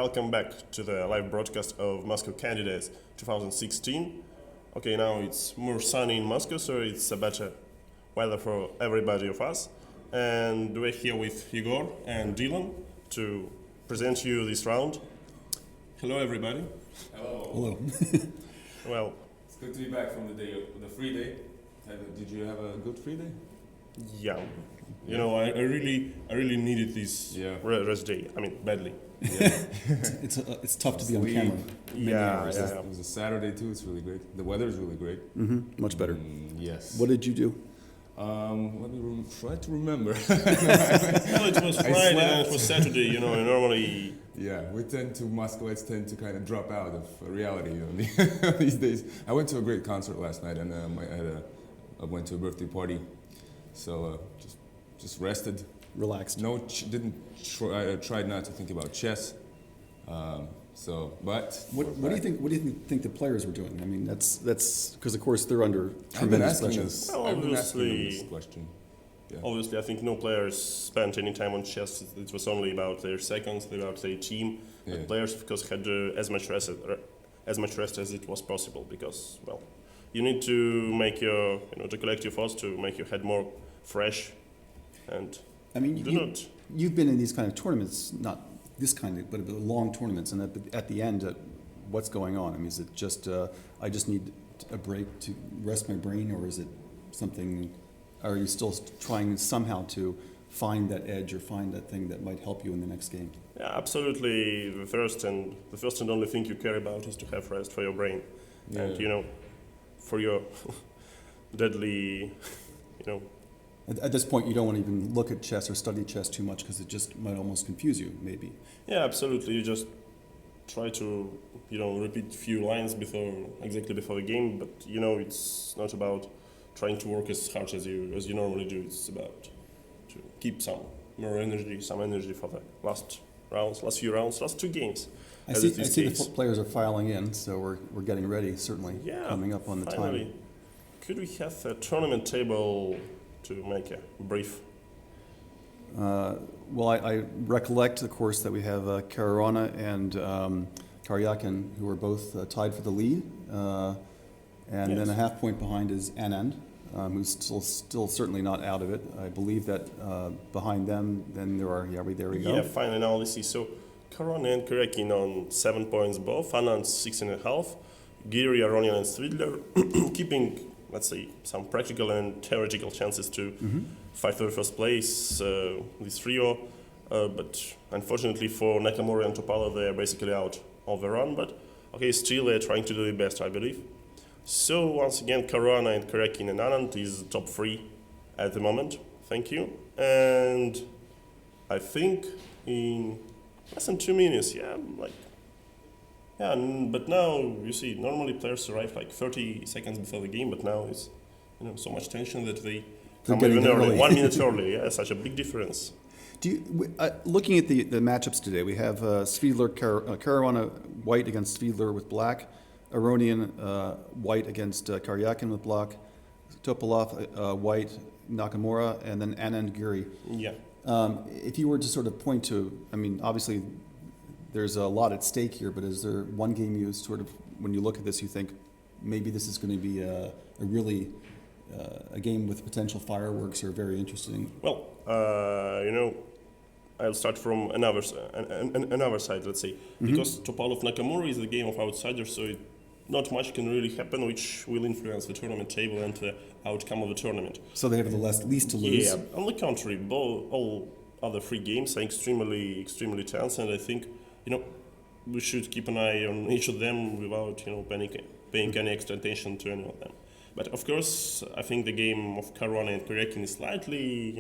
welcome back to the live broadcast of Moscow Candidates 2016. Okay, now it's more sunny in Moscow, so it's a better weather for everybody of us. And we're here with Igor and Dylan to present you this round. Hello, everybody. Hello. Well, It's good to be back from the free day. Did you have a good free day? yeah. You know, I really needed this Yeah. rest day. I mean, badly. Yeah. It's tough to be on Sleep. camera. Many hours. Yeah. It was a Saturday too. It's really great. The weather is really great. Much better. Yes. What did you do? Let me try to remember. Well, it was Friday and slept. it was Saturday, you know, and normally... Yeah, Moscowites tend to kind of drop out of reality these days. I went to a great concert last night, and I went to a birthday party, so just rested. Relaxed. I tried not to think about chess. But What do you think? What do you think the players were doing? I mean, that's because of course they're under tremendous pressure. Well, I've been asking obviously- them this question. Yeah. Obviously, I think no players spent any time on chess. It was only about their seconds, about their team. Yeah. But players, of course, had as much rest as it was possible, because, well, you need to make to collect your thoughts, to make your head more fresh, and I mean, you've been in these kind of tournaments, not this kind of, but long tournaments, and at the end, what's going on? I mean, is it just I just need a break to rest my brain, or is it something? Are you still trying somehow to find that edge or find that thing that might help you in the next game? Yeah, absolutely. The first and only thing you care about is to have rest for your brain, Yeah. and for your deadly, At this point, you don't want to even look at chess or study chess too much because it just might almost confuse you, maybe. Yeah, absolutely. You just try to, repeat a few lines exactly before the game, but it's not about trying to work as hard as you normally do. It's about to keep some energy for the last few rounds, last two games. I see the players are filing in, so we're getting ready. Certainly, coming up on the finally. time. Could we have a tournament table to make a brief? Well, I recollect, of course, that we have Caruana and Karjakin, who are both tied for the lead, and then a half point behind is Anand, who's still certainly not out of it. I believe that behind them, then there we go. Yeah, fine analysis. So Caruana and Karjakin on 7 points both, Anand 6.5, Hikaru, Aronian and Svidler keeping, let's say, some practical and theoretical chances to fight for the first place, this trio. But unfortunately for Nakamura and Topala, they're basically out of the run. But okay, still they're trying to do their best, I believe. So once again, Caruana and Karjakin and Anand is top 3 at the moment. Thank you. And I think in less than 2 minutes, but now you see, normally players arrive like 30 seconds before the game, but now it's so much tension that they come even early. 1 minute early. Yeah, such a big difference. Looking at the matchups today, we have Svidler, Caruana white against Svidler with black, Aronian white against Karjakin with black, Topalov white, Nakamura, and then Anand Giri. Yeah. If you were to sort of point to, I mean, obviously there's a lot at stake here, but is there one game you sort of, when you look at this, you think maybe this is going to be a really a game with potential fireworks or very interesting? Well, I'll start from another side, let's say, because Topalov Nakamura is the game of outsiders, so not much can really happen, which will influence the tournament table and the outcome of the tournament. So they have the least to lose. Yeah, on the contrary, all other 3 games are extremely tense, and I think we should keep an eye on each of them without paying any extra attention to any of them. But of course, I think the game of Caruana and Karjakin is slightly,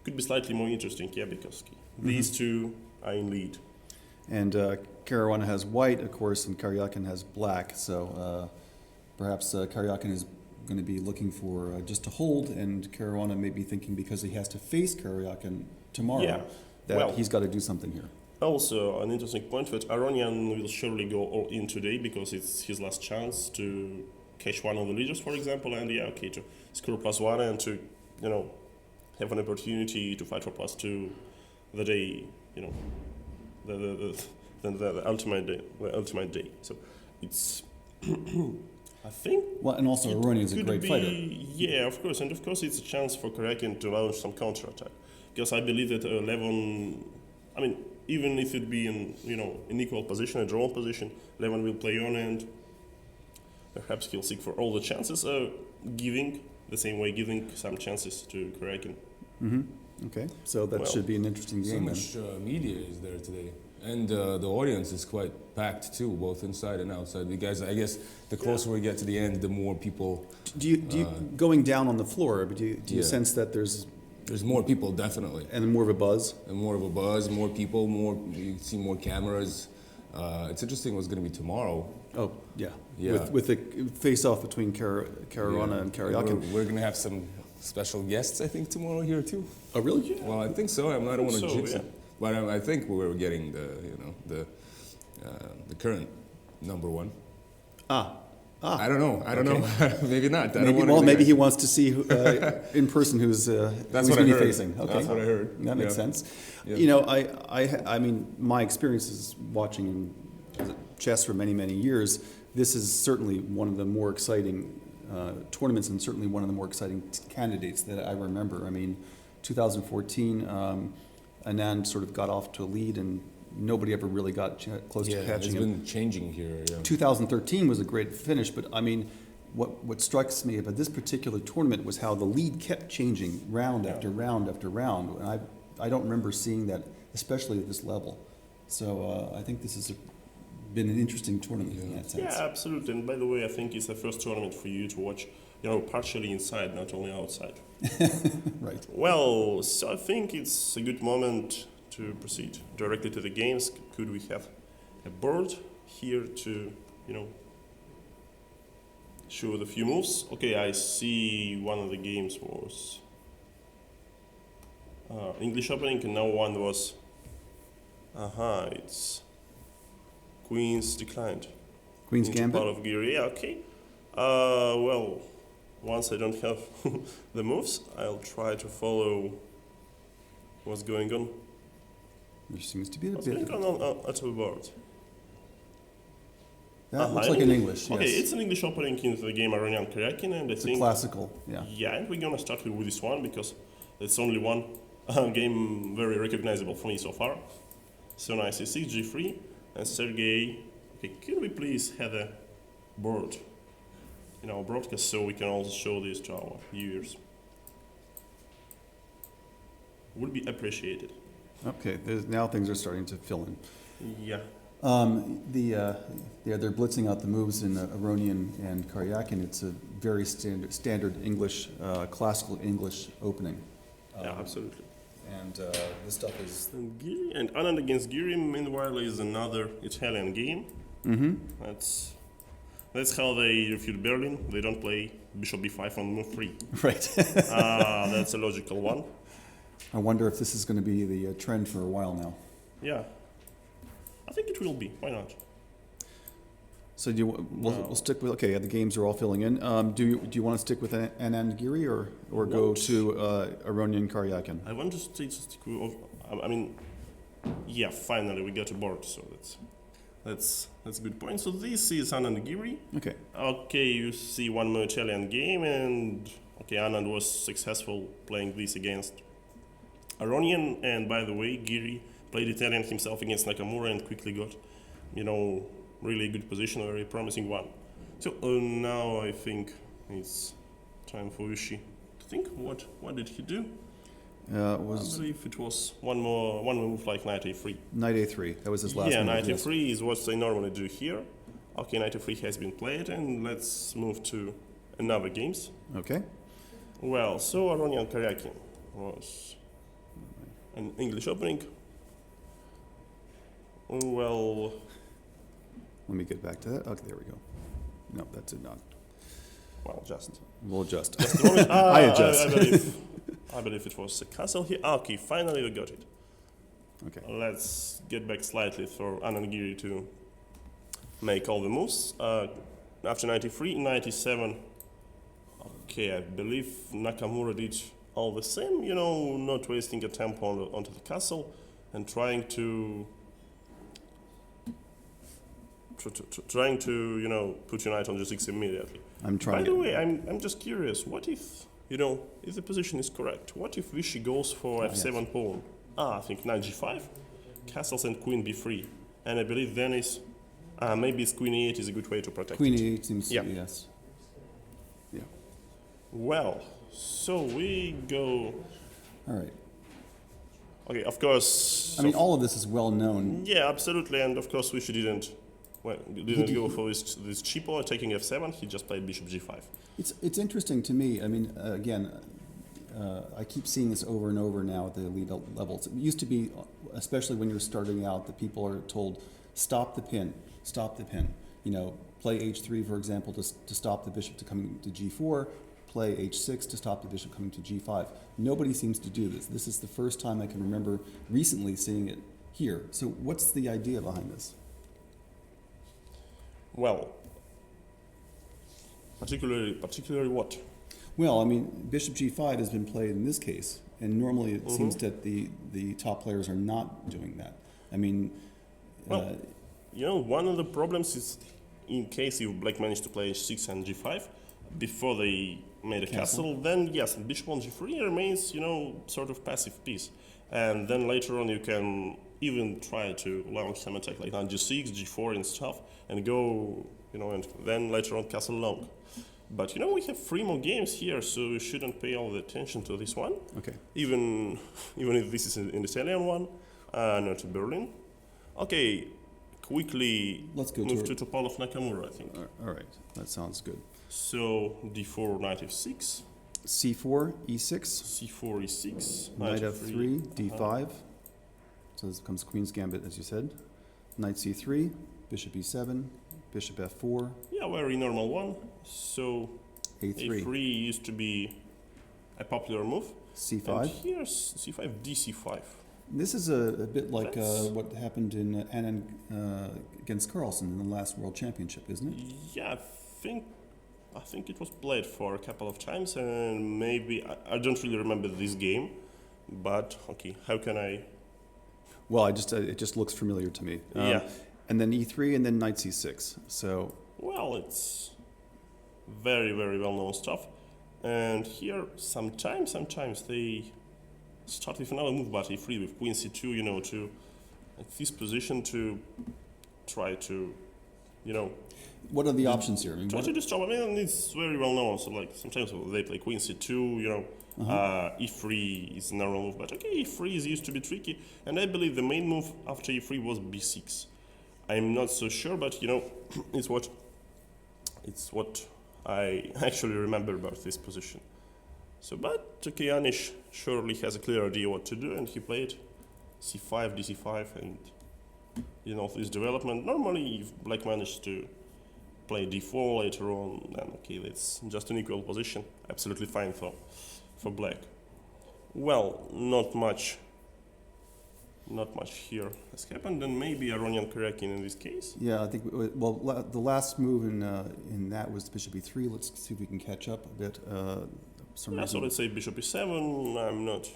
could be slightly more interesting, because these two are in lead. And Caruana has white, of course, and Karjakin has black. So perhaps Karjakin is going to be looking for just to hold, and Caruana may be thinking because he has to face Karjakin tomorrow that he's got to do something here. Also, an interesting point that Aronian will surely go all in today because it's his last chance to catch one of the leaders, for example, and to score +1 and to, have an opportunity to fight for +2 the day, the ultimate day. The ultimate day. So it's I think. Well, and also Aronian's a great fighter. Yeah, of course, and of course it's a chance for Karjakin to launch some counterattack, because I believe that Levon, I mean, even if it be in an equal position, a draw position, Levon will play on, and perhaps he'll seek for all the chances, giving some chances to Karjakin. Okay, so that should be an interesting So game. much media is there today. And the audience is quite packed too, both inside and outside. The guys, I guess, the closer we get to the end, the more people. Do you going down on the floor? Do you sense that there's more people, definitely, and more of a buzz? and more of a buzz, more people, you see more cameras. It's interesting what's going to be tomorrow. Oh yeah, Yeah. with the face-off between Caruana and Karjakin. We're going to have some special guests, I think, tomorrow here too. Oh really? Well, I think so. I don't want to so, jinx yeah. it, but I think we're getting the current number one. I don't know. Maybe not. Maybe he wants to see in person who's That's who's what I going to be heard. facing. Okay. That's what I heard. That makes Yeah. sense. Yeah. I mean, my experience is watching chess for many years. This is certainly one of the more exciting tournaments, and certainly one of the more exciting candidates that I remember. I mean, 2014, Anand sort of got off to a lead, and nobody ever really got close to catching it's him. been changing here. Yeah. 2013 was a great finish, but I mean, what strikes me about this particular tournament was how the lead kept changing round after round after round, and I don't remember seeing that, especially at this level. So I think this has been an interesting tournament in that sense. Yeah, absolutely. And by the way, I think it's the first tournament for you to watch, partially inside, not only outside. Right. Well, so I think it's a good moment to proceed directly to the games. Could we have a board here to, show the few moves? Okay, I see one of the games was English opening, and now one was, it's Queen's declined. Queen's into Gambit? part of gear. Yeah, okay. Well, once I don't have the moves, I'll try to follow what's going on. There seems to be a What's bit. going on at the board? That looks like in English, Okay, yes. it's an English opening into the game Aronian Karjakin, and I It's a think classical, yeah. yeah, and we're gonna start with this one because it's only one game very recognizable for me so far. So now C6, G3, and Sergey. Okay, could we please have a board in our broadcast so we can also show this to our viewers? Would be appreciated. Okay, now things are starting to fill in. Yeah. They're blitzing out the moves in Aronian and Karjakin. It's a very standard English, classical English opening. Yeah, absolutely. And this stuff is. And Giri and Anand against Giri, meanwhile, is another Italian game. Mm-hmm. That's how they refute Berlin. They don't play Bishop B5 on move 3. Right. That's a logical one. I wonder if this is going to be the trend for a while now. Yeah. I think it will be. Why not? So we'll stick with, okay, the games are all filling in. Do you want to stick with Anand Giri or go to Aronian Karjakin? I want to stick with, I mean, yeah, finally we got a board, so that's a good point. So this is Anand Giri. Okay. Okay, you see one more Italian game, and okay, Anand was successful playing this against Aronian, and by the way, Giri played Italian himself against Nakamura and quickly got, really good position, a very promising one. So now I think it's time for Ushi to think. What did he do? I believe it was one more move like knight a3. Knight a3. That was his last move. Yeah, knight yes. a3 is what they normally do here. Okay, knight a3 has been played, and let's move to another games. Okay. Well, so Aronian Karjakin was an English opening. Well, Let me get back to that. Okay, there we go. No, that's it not. well, just We'll adjust. a moment. I adjust. I believe it was a castle here. Okay, finally we got it. Okay. Let's get back slightly for Anand Giri to make all the moves. After 93, 97. Okay, I believe Nakamura did all the same, not wasting a tempo onto the castle and trying to trying to, put your knight on g6 immediately. I'm trying. By the way, I'm just curious. What if, if the position is correct? What if Vichy goes for f7 pawn? I think knight g5, castles and queen b3, and I believe then is maybe it's queen e8 is a good way to protect Queen it. e8 seems to yes. Yeah. Well, so we go. All right. Okay, of course. I mean, all of this is well known. Yeah, absolutely, and of course Vichy didn't go for this cheapo taking f7. He just played bishop g5. It's interesting to me. I mean, again, I keep seeing this over and over now at the elite levels. It used to be, especially when you're starting out, that people are told, stop the pin. Play h3, for example, to stop the bishop to coming to g4. Play h6 to stop the bishop coming to g5. Nobody seems to do this. This is the first time I can remember recently seeing it here. So what's the idea behind this? Well, particularly what? Well, I mean, bishop g5 has been played in this case, and normally it seems that the top players are not doing that. I mean, well, one of the problems is in case if black managed to play h6 and g5 before they made a castle, then yes, bishop on g3 remains, sort of passive piece. And then later on you can even try to launch some attack like on g6, g4 and stuff, and go, and then later on castle long. But we have 3 more games here, so you shouldn't pay all the attention to this one. Okay. Even if this is an Italian one, not Berlin. Okay, quickly let's go move to Fabiano Nakamura, I think. All right, that sounds good. So d4, knight f6. c4, e6. c4, e6. Knight f3, d5. So this becomes queen's gambit, as you said. Knight c3, bishop e7, bishop f4. Yeah, very normal one. So a3 used to be a popular move. c5. And here's c5, dc5. This is a bit like what happened in Anand against Carlsen in the last World Championship, isn't it? Yeah, I think it was played for a couple of times, and maybe I don't really remember this game, but okay, how can I? Well, it just looks familiar to me. Yeah. And then e3, and then knight c6. So. Well, it's very, very well-known stuff, and here sometimes they start with another move, but e3 with queen c2, to at this position to try to, What are the options here? I mean, try to disturb. I mean, it's very well known. So, like, sometimes they play queen c2. E3 is a normal move, but okay, e3 is used to be tricky. And I believe the main move after e3 was b6. I'm not so sure, but it's what I actually remember about this position. So, but okay, Anish surely has a clear idea what to do, and he played c5, dc5, and this development. Normally, if black managed to play d4 later on, then okay, that's just an equal position. Absolutely fine for black. Well, not much here has happened, and maybe Aronian Karjakin in this case. Yeah, I think, the last move in that was bishop e3. Let's see if we can catch up a bit. So let's say bishop e7. I'm not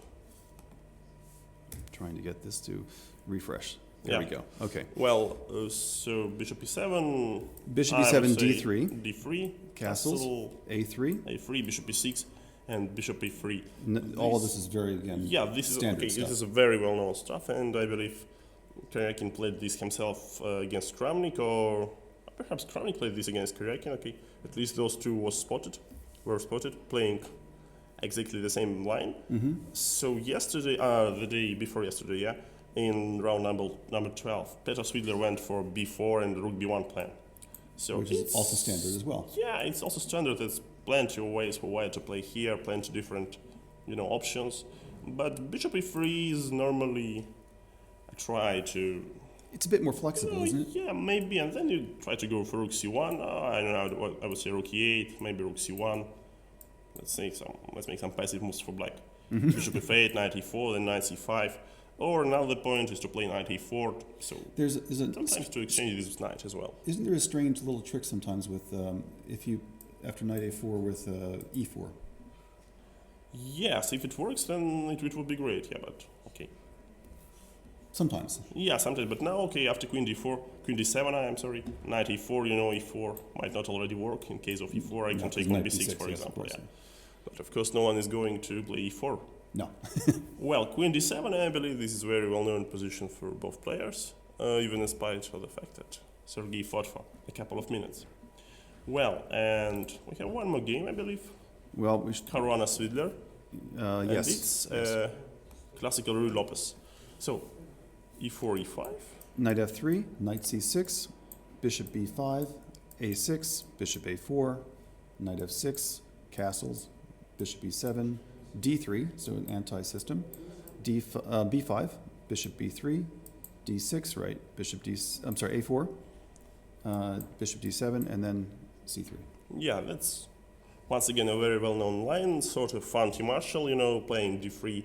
trying to get this to refresh. There we go. Okay. Well, so bishop e7. Bishop e7, d3. d3. Castles. A3. A3, bishop e6, and bishop e3. All of this is very, again, this is standard okay. stuff. This is a very well-known stuff, and I believe Karjakin played this himself against Kramnik, or perhaps Kramnik played this against Karjakin. Okay, at least those two were spotted, playing exactly the same line. So yesterday, the day before yesterday, in round number 12, Peter Svidler went for b4 and rook b1 plan. So which is also standard as well. Yeah, it's also standard. There's plenty of ways for white to play here, plenty of different, options. But bishop e3 is normally a try to. It's a bit more flexible, isn't it? Yeah, maybe, and then you try to go for rook c1. I don't know. I would say rook e8, maybe rook c1. Let's make some passive moves for black. Bishop f8, knight e4, then knight c5. Or another point is to play knight e4. So sometimes to exchange this with knight as well. Isn't there a strange little trick sometimes with after knight a4 with e4? Yes, if it works, then it would be great. Yeah, but okay. Sometimes. Yeah, sometimes. But now, okay, after queen d4, Queen d7, I'm sorry. Knight e4, e4 might not already work. In case of e4, I can take on b6, for example. Yes, Yeah. But of course, no one is going to play e4. No. Well, Queen d7, I believe this is a very well-known position for both players, even in spite of the fact that Sergey fought for a couple of minutes. Well, and we have one more game, I believe. Well, we should. Caruana Svidler. And Yes. it's classical Ruy Lopez. So, e4, e5. Knight f3, knight c6, bishop b5, a6, bishop a4, knight f6, castles, bishop e7, d3, so an anti-system, b5, bishop b3, d6, right, a4, bishop d7, and then c3. Yeah, that's once again a very well-known line, sort of anti-martial, playing d3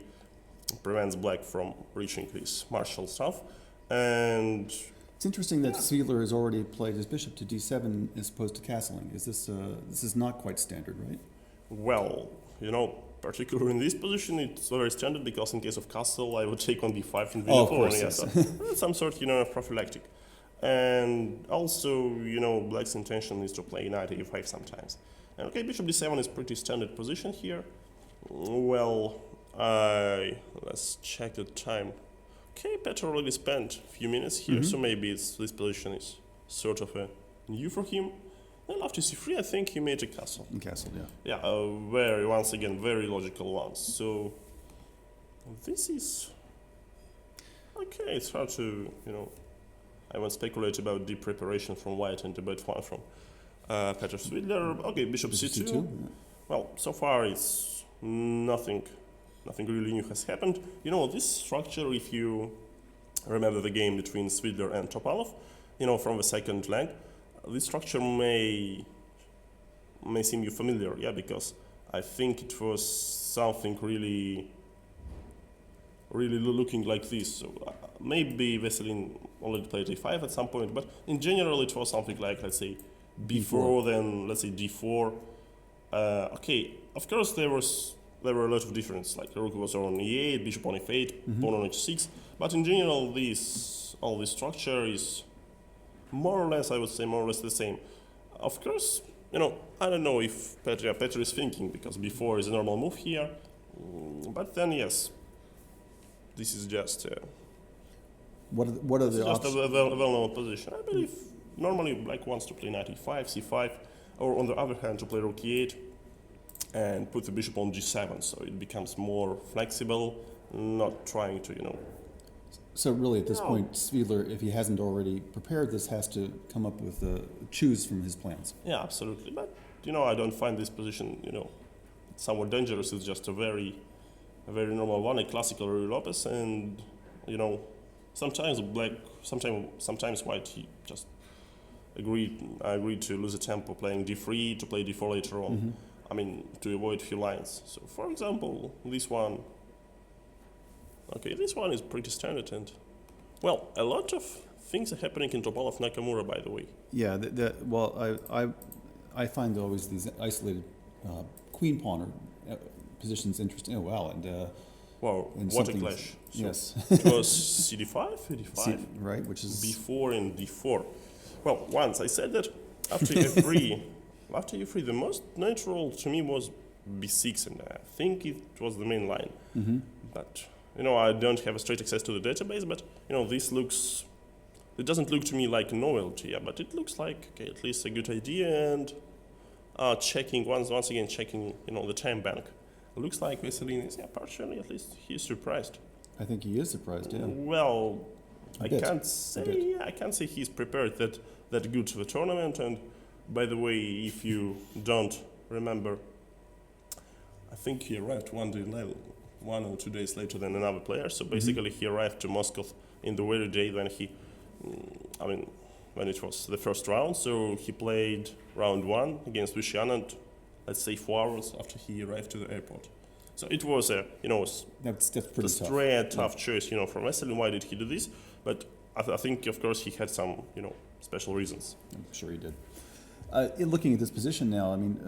prevents black from reaching his martial stuff. And It's interesting that Svidler has already played his bishop to d7 as opposed to castling. Is this is not quite standard, right? well, particularly in this position, it's very standard because in case of castle, I would take on b5 in Oh, of b4. course, Yeah, yes. so that's some sort, of prophylactic. And also, black's intention is to play knight a5 sometimes. And okay, bishop d7 is pretty standard position here. Well, let's check the time. Okay, Petr already spent a few minutes here, so maybe this position is sort of new for him. Well, after c3, I think he made a castle. Castle, yeah. Yeah, once again, very logical one. So, this is... Okay, it's hard to, I won't speculate about deep preparation from white and debate one from Petr Svidler. Okay, bishop c2. yeah. Well, so far it's nothing really new has happened. This structure, if you remember the game between Svidler and Topalov, from the second leg, this structure may seem you familiar, yeah, because I think it was something really looking like this. So maybe Veselin already played a5 at some point, but in general it was something like, let's say, b4, then let's say d4. Okay, of course there were a lot of difference, like rook was on e8, bishop on f8, pawn on h6, but in general all this structure is more or less, I would say, more or less the same. Of course, I don't know if Petr is thinking, because b4 is a normal move here, but then yes, this is just What are the just options? a well-known position. I believe normally black wants to play knight e5, c5, or on the other hand to play rook e8 and put the bishop on g7, so it becomes more flexible, not trying to, So really, at this No. point, Svidler, if he hasn't already prepared this, has to come up with choose from his plans. Yeah, absolutely. But, I don't find this position, somewhat dangerous. It's just a very normal one, a classical Ruy Lopez, and, sometimes black, sometimes white, he just agreed to lose a tempo playing d3, to play d4 later on. I mean, to avoid few lines. So, for example, this one is pretty standard, and well, a lot of things are happening in Topalov Nakamura, by the way. Yeah, well, I find always these isolated queen pawn positions interesting. Oh wow, and Wow, and what a something's- clash! So yes, it was CD5, CD5, right, which is B4 and D4. Well, once I said that after E3, the most natural to me was B6, and I think it was the main line. But I don't have a straight access to the database, but it doesn't look to me like a novelty, yeah, but it looks like at least a good idea. And checking once again the time bank. It looks like Veselin is partially, at least he's surprised. I think he is surprised. Yeah, Well, A I bit. can't say he's prepared that good to the tournament. And by the way, if you don't remember, I think he arrived one or 2 days later than another player. So basically, he arrived to Moscow in the very day when when it was the first round. So he played round 1 against Viswanathan, let's say 4 hours after he arrived to the airport. So it was that's pretty tough. straight tough choice, from Veselin. Why did he do this? But I think, of course, he had some, special reasons. I'm sure he did. Looking at this position now, I mean,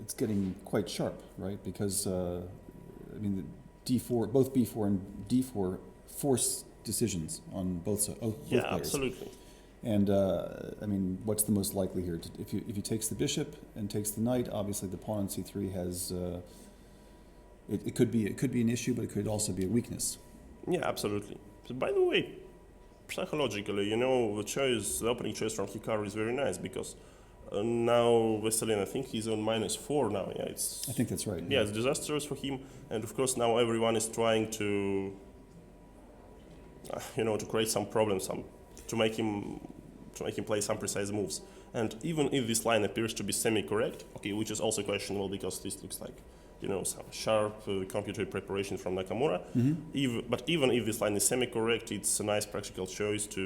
it's getting quite sharp, right? Because the D4, both B4 and D4 force decisions on both Yeah, players. absolutely. And I mean, what's the most likely here? If he takes the bishop and takes the knight, obviously the pawn on c3 has it could be an issue, but it could also be a weakness. Yeah, absolutely. But by the way, psychologically, the opening choice from Hikaru is very nice because now Veselian, I think he's on -4 now. Yeah, I think that's right. Yeah, it's disastrous for him, and of course now everyone is trying to, to create some problems, to make him play some precise moves. And even if this line appears to be semi-correct, okay, which is also questionable because this looks like, some sharp computer preparation from Nakamura. But even if this line is semi-correct, it's a nice practical choice to,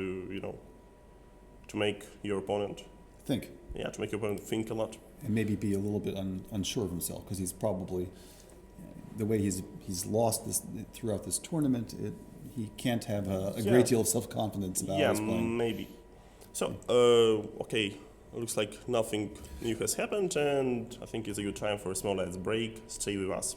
to make your opponent think. Yeah, to make your opponent think a lot. And maybe be a little bit unsure of himself because he's probably, the way he's lost this throughout this tournament, he can't have a great deal of self-confidence about how he's playing. Yeah, maybe. So, okay, looks like nothing new has happened, and I think it's a good time for a small ads break. Stay with us.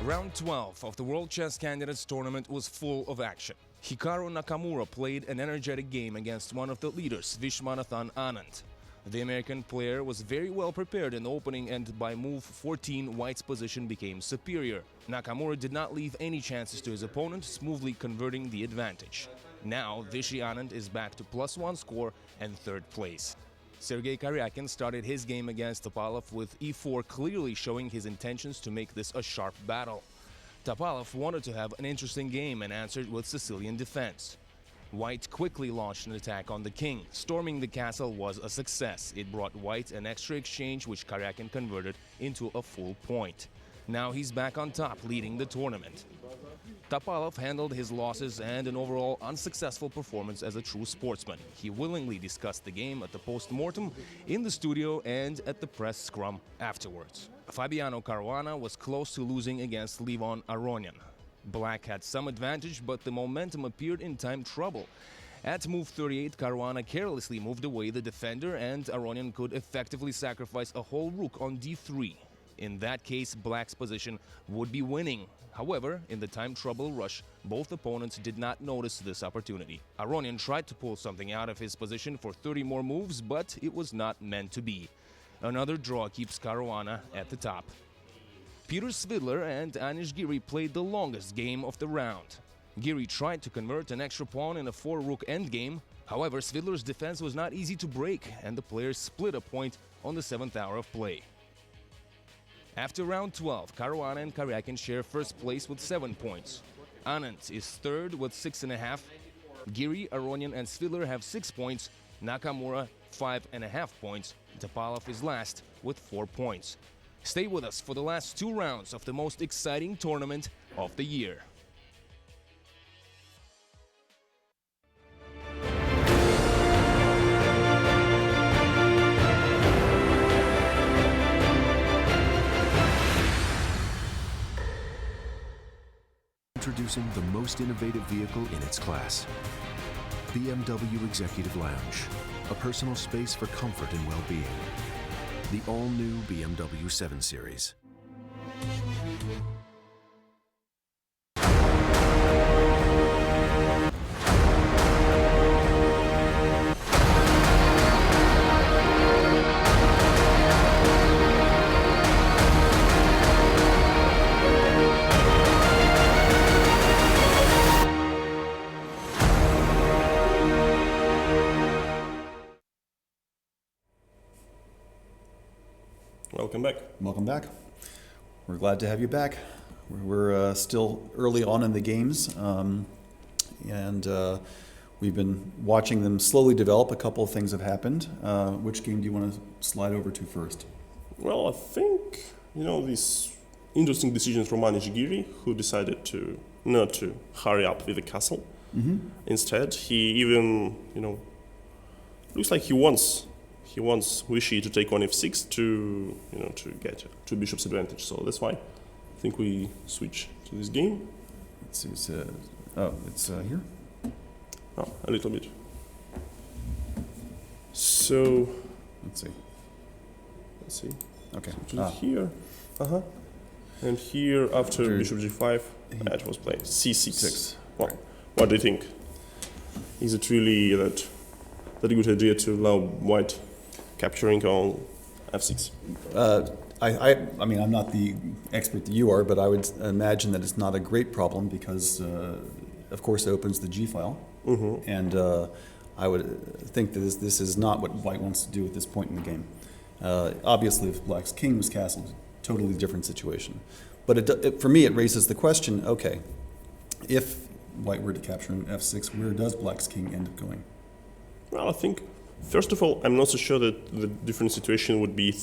Round 12 of the World Chess Candidates Tournament was full of action. Hikaru Nakamura played an energetic game against one of the leaders, Viswanathan Anand. The American player was very well prepared in the opening, and by move 14, White's position became superior. Nakamura did not leave any chances to his opponent, smoothly converting the advantage. Now, Vishy Anand is back to +1 score and third place. Sergey Karjakin started his game against Topalov with e4, clearly showing his intentions to make this a sharp battle. Topalov wanted to have an interesting game and answered with Sicilian defense. White quickly launched an attack on the king. Storming the castle was a success. It brought White an extra exchange, which Karjakin converted into a full point. Now he's back on top, leading the tournament. Topalov handled his losses and an overall unsuccessful performance as a true sportsman. He willingly discussed the game at the post-mortem, in the studio, and at the press scrum afterwards. Fabiano Caruana was close to losing against Levon Aronian. Black had some advantage, but the momentum appeared in time trouble. At move 38, Caruana carelessly moved away the defender, and Aronian could effectively sacrifice a whole rook on d3. In that case, Black's position would be winning. However, in the time trouble rush, both opponents did not notice this opportunity. Aronian tried to pull something out of his position for 30 more moves, but it was not meant to be. Another draw keeps Caruana at the top. Peter Svidler and Anish Giri played the longest game of the round. Giri tried to convert an extra pawn in a 4-rook endgame. However, Svidler's defense was not easy to break, and the players split a point on the 7th hour of play. After round 12, Caruana and Karjakin share first place with 7 points. Anand is third with 6.5. Giri, Aronian, and Svidler have 6 points. Nakamura, 5.5 points. Topalov is last with 4 points. Stay with us for the last 2 rounds of the most exciting tournament of the year. Introducing the most innovative vehicle in its class. BMW Executive Lounge, a personal space for comfort and well-being. The all-new BMW 7 Series. Welcome back. Welcome back. We're glad to have you back. We're still early on in the games, and we've been watching them slowly develop. A couple of things have happened. Which game do you want to slide over to first? Well, I think, these interesting decisions from Giri, who decided to not to hurry up with the castle. Mm-hmm. Instead, he even, looks like he wants Wishy to take on f6 to get two bishops advantage. So that's why I think we switch to this game. Let's see. It's here. Oh, a little bit. So Let's see. Okay. So here, and here after bishop g5, that was played c6. Well, what do you think? Is it really that a good idea to allow white capturing on f6? I mean, I'm not the expert that you are, but I would imagine that it's not a great problem because, of course, it opens the G file, and I would think that this is not what white wants to do at this point in the game. Obviously, if black's king was castled, totally different situation. But for me, it raises the question: okay, if white were to capture an f6, where does black's king end up going? Well, I think first of all, I'm not so sure that the different situation would be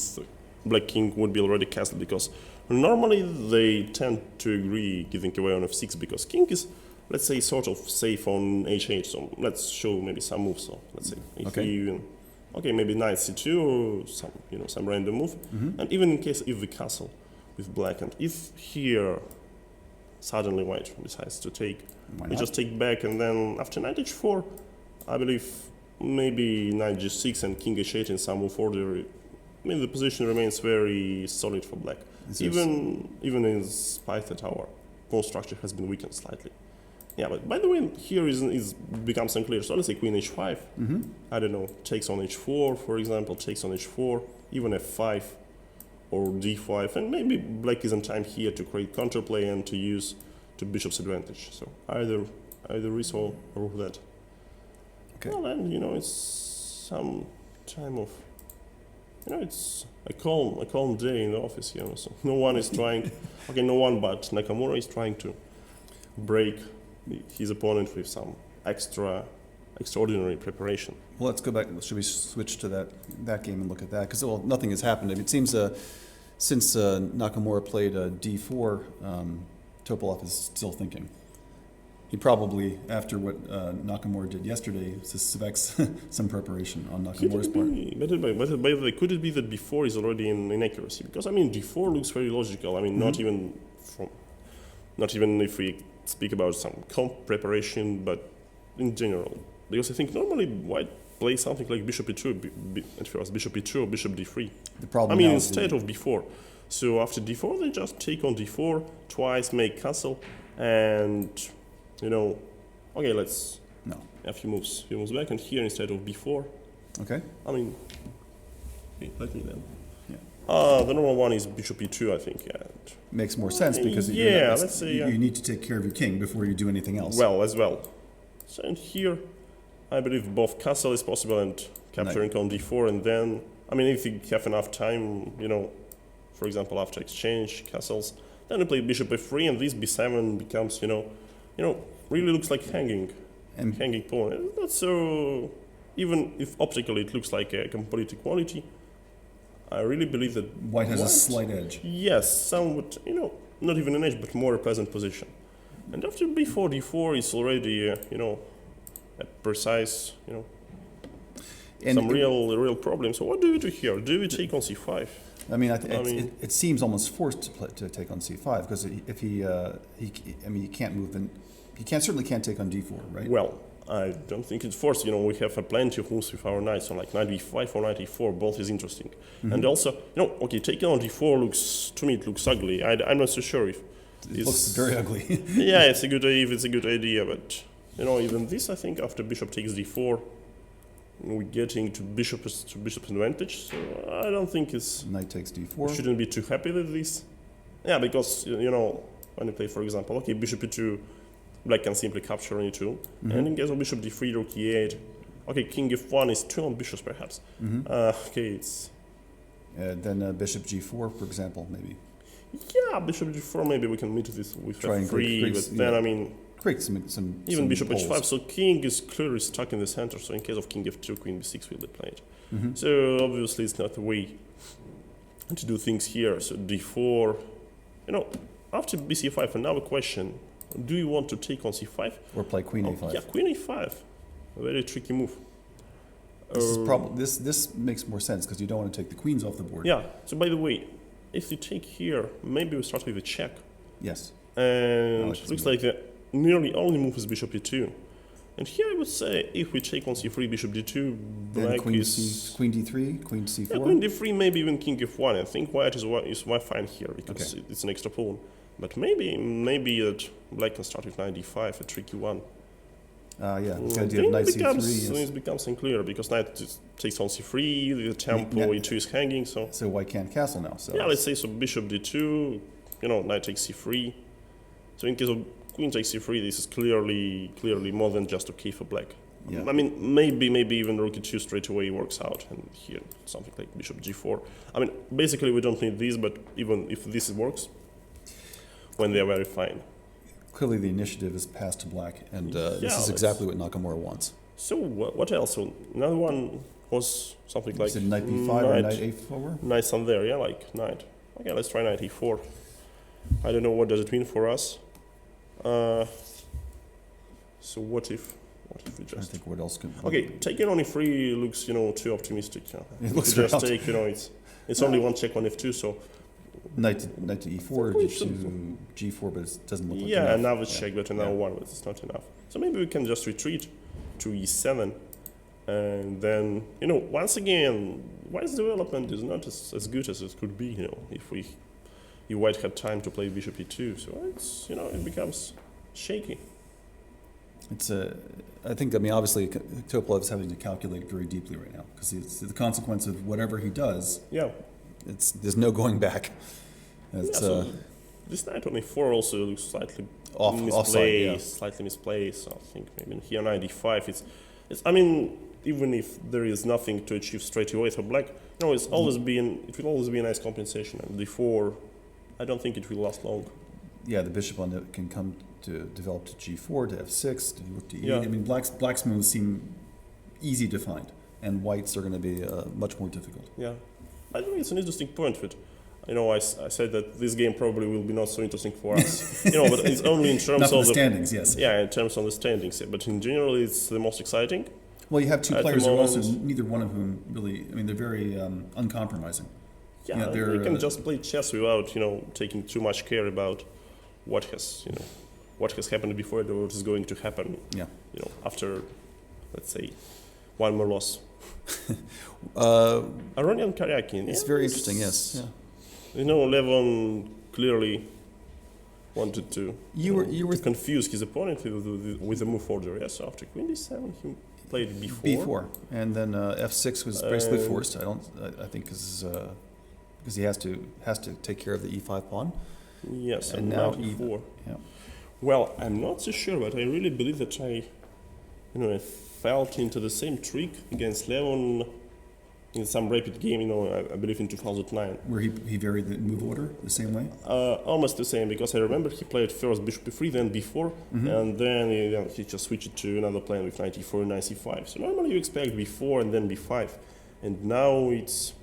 black king would be already castled, because normally they tend to agree giving away on f6 because king is, let's say, sort of safe on h8. So let's show maybe some moves. So let's say if maybe knight c2 or some random move, and even in case if we castle with black, and if here suddenly white decides to take, we just take back, and then after knight h4, I believe maybe knight g6 and king h8 in some move order. I mean, the position remains very solid for black, even in spite that our pawn structure has been weakened slightly. Yeah, but by the way, here is becomes unclear. So let's say queen h5. I don't know, takes on h4, for example, takes on h4, even f5 or d5, and maybe black is in time here to create counterplay and to use to bishop's advantage. So either this or that. Okay. Well, and it's some time of. It's a calm day in the office here. So no one is trying. No one but Nakamura is trying to break his opponent with some extraordinary preparation. Well, let's go back. Should we switch to that game and look at that? Because nothing has happened. I mean, it seems since Nakamura played d4, Topalov is still thinking. He probably, after what Nakamura did yesterday, suspects some preparation on Nakamura's part. By the way, could it be that b4 is already in inaccuracy? Because d4 looks very logical. Not even if we speak about some comp preparation, but in general, because I think normally white plays something like bishop e2 at first, bishop e2 or bishop d3. The problem instead of b4. So after d4, they just take on d4 twice, make castle, and let's a few moves back, and here instead of b4. Okay. Let me then. Yeah. The normal one is bishop e2, I think. Yeah. Makes more sense because let's say you need to take care of your king before you do anything else. Well. So and here, I believe both castle is possible and capturing on d4, and then if you have enough time, for example, after exchange castles, then you play bishop f3, and this b7 becomes, really looks like hanging pawn. It's not so, even if optically it looks like a complete equality, I really believe that white has a slight edge. Yes, somewhat, not even an edge, but more a present position. And after b4, d4 is already, a precise, some real problem. So what do we do here? Do we take on c5? It seems almost forced to take on c5 because if he can't move, then he certainly can't take on d4, right? Well, I don't think it's forced. We have plenty of moves with our knights, so like knight e5 or knight e4, both is interesting. And also, taking on d4 to me it looks ugly. I'm not so sure if it looks very ugly. Yeah, it's a good idea, but even this, I think after bishop takes d4, we're getting to bishop advantage. So I don't think it's knight takes d4. Shouldn't be too happy with this. Yeah, because when you play, for example, bishop e2. Black can simply capture on e2, and in case of bishop d3 rook e8, king f1 is 2 on bishops perhaps. It's then bishop g4, for example, maybe. Yeah, bishop g4, maybe we can meet this with Try and f3, create- but then, I mean, Create some even some bishop holes. h5, so king is clearly stuck in the center, so in case of king f2, queen b6 will be played. Mhm. So obviously it's not the way to do things here, so d4, after bc5, another question, do you want to take on c5? Or play queen a5. Yeah, queen a5, a very tricky move. This makes more sense because you don't want to take the queens off the board. Yeah, so by the way, if you take here, maybe we start with a check. Yes. And like this looks move. like the nearly only move is bishop d2. And here I would say if we take on c3, bishop d2, Then black queen, is... queen d3, queen c4. Yeah, queen d3, maybe even king f1. I think white is fine here because Okay. it's an extra pawn. But maybe that black can start with knight d5, a tricky one. Yeah, the Then idea of knight it c3 it becomes unclear because knight takes on c3, the tempo Yeah. e2 is hanging, so... So white can't castle now. So Yeah, let's say so bishop d2, knight takes c3. So in case of queen takes c3, this is clearly more than just okay for black. Yeah. I mean, maybe even rook e2 straight away works out, and here something like bishop g4. I mean, basically we don't need this, but even if this works, when they are very fine. clearly the initiative is passed to black, and this Yeah, is that's- exactly what Nakamura wants. So what else? So another one was something like Is it knight b5 or knight a4? Knights on there, yeah, like knight. Okay, let's try knight e4. I don't know what does it mean for us. So what if we I just... think what else can... Okay, taking on e3 looks, too optimistic. Yeah. It If looks we just very take, it's only one check on f2, so Knight to e4, Queen g2, g4, but it doesn't look like yeah, enough. another check, but another one, but it's not enough. So maybe we can just retreat to e7, and then, once again, white's development is not as good as it could be, if white had time to play bishop e2, so it's, it becomes shaky. It's I think, obviously, Topolev's having to calculate very deeply right now, because it's the consequence of whatever he does, Yeah. there's no going back. It's, So this knight on e4 also looks slightly offside, yeah. slightly misplaced. I think maybe here knight e5. It's. I mean, even if there is nothing to achieve straight away for black, it will always be a nice compensation. And d4, I don't think it will last long. Yeah, the bishop on it can come to develop to g4, to f6, to rook to e8. Yeah. I mean, black's moves seem easy to find, and white's are going to be much more difficult. Yeah, I think it's an interesting point. But I said that this game probably will be not so interesting for us. But it's only in terms Not for of the standings, yes. Yeah, in terms of the standings. Yeah. But in general, it's the most exciting. Well, you have two At the players who also, moment- neither one of whom really, they're very uncompromising. Yeah, Yeah, they're, they can just play chess without taking too much care about what has happened before and what is going to happen. Yeah. After, let's say, one more loss. It's Aronian Karjakin. very interesting, yes. Yeah. Levon clearly wanted to You were to confuse his opponent with the move order. Yes, so after queen d7, he played b4. and then f6 was basically And- forced. I think because he has to take care of the e5 pawn. Yes, And and now now e4. Yeah. Well, I'm not so sure, but I really believe that I fell into the same trick against Levon in some rapid game, I believe in 2009. Where he varied the move order the same way. Almost the same, because I remember he played first bishop b3, then b4, and then he just switched to another plan with knight e4 and knight c5. So normally you expect b4 and then b5, and now it's,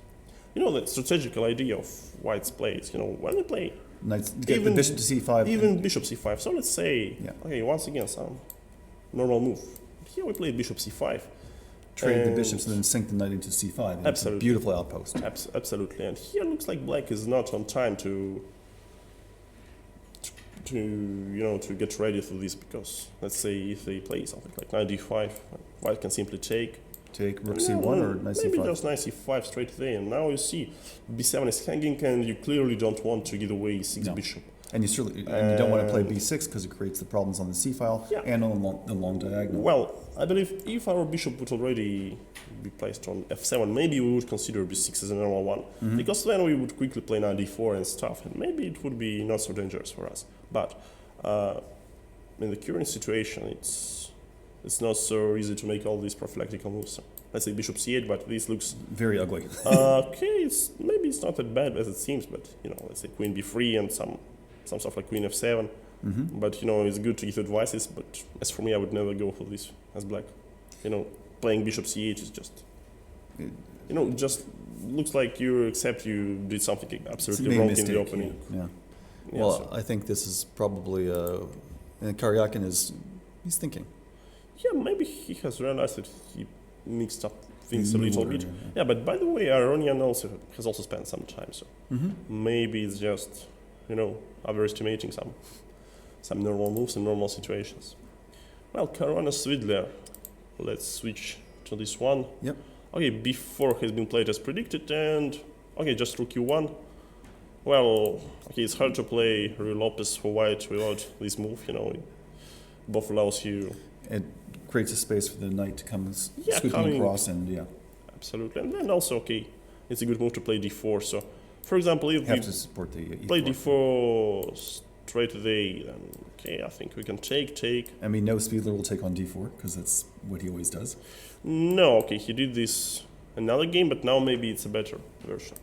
the strategical idea of white's plays. When they play Knights get the bishop to c5. even bishop c5, so let's say, Yeah. okay, once again, some normal move. Here we played bishop c5. Trade the and- bishops and then sink the knight into c5. And It's a Absolutely. beautiful outpost. Absolutely, and here looks like black is not on time to get ready for this, because let's say if they play something like knight d5, white can simply take. Take rook c1 or knight maybe c5. just knight c5 straight away, and now you see b7 is hanging, and you clearly don't want to give away e6 No. bishop. And you don't want to play b6 because it creates the problems on the c file Yeah. and on the long diagonal. Well, I believe if our bishop would already be placed on f7, maybe we would consider b6 as a normal one, because then we would quickly play knight d4 and stuff, and maybe it would be not so dangerous for us. But in the current situation, it's it's not so easy to make all these prophylactic moves. So let's say bishop c8, but this looks Very ugly. okay. Maybe it's not that bad as it seems, but let's say queen b3 and some stuff like queen f7. But it's good to give advices. But as for me, I would never go for this as black. Playing bishop c8 is just just looks like you accept you did something absolutely wrong in the opening. Yeah. Yeah, Well, so- I think this is probably, and Karjakin he's thinking. Yeah, maybe he has realized that he mixed up things a little Order, bit. yeah. Yeah, but by the way, Aronian has also spent some time, so Mhm. maybe it's just overestimating some normal moves in normal situations. Well, Caruana Svidler. Let's switch to this one. Yep. Okay, b4 has been played as predicted, and okay, just rook e1. Well, okay, it's hard to play Rui Lopez for white without this move. Both allows you. It creates a space for the knight to come Yeah, sweeping coming- across, and Absolutely, and then also okay, it's a good move to play d4. So, for example, if have we to support the E4. play d4 straight away, then okay, I think we can take. And we know Svidler will take on d4 because that's what he always does. No, okay, he did this another game, but now maybe it's a better version.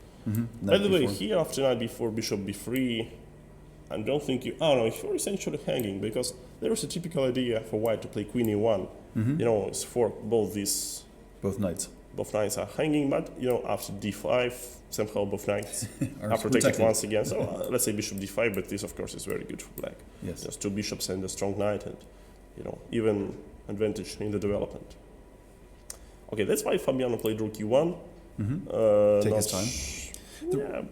By the way, here after knight b4, bishop b3, I don't think you. Oh no, you're essentially hanging because there is a typical idea for white to play queen e1. It's for both these. Both knights Both knights are hanging, but after d5, somehow both knights are are protected once again. So let's say bishop d5, but this of course is very good for black. Yes. Just two bishops and a strong knight, and even advantage in the development. Okay, that's why Fabiano played rook e1. Take his time. Yeah,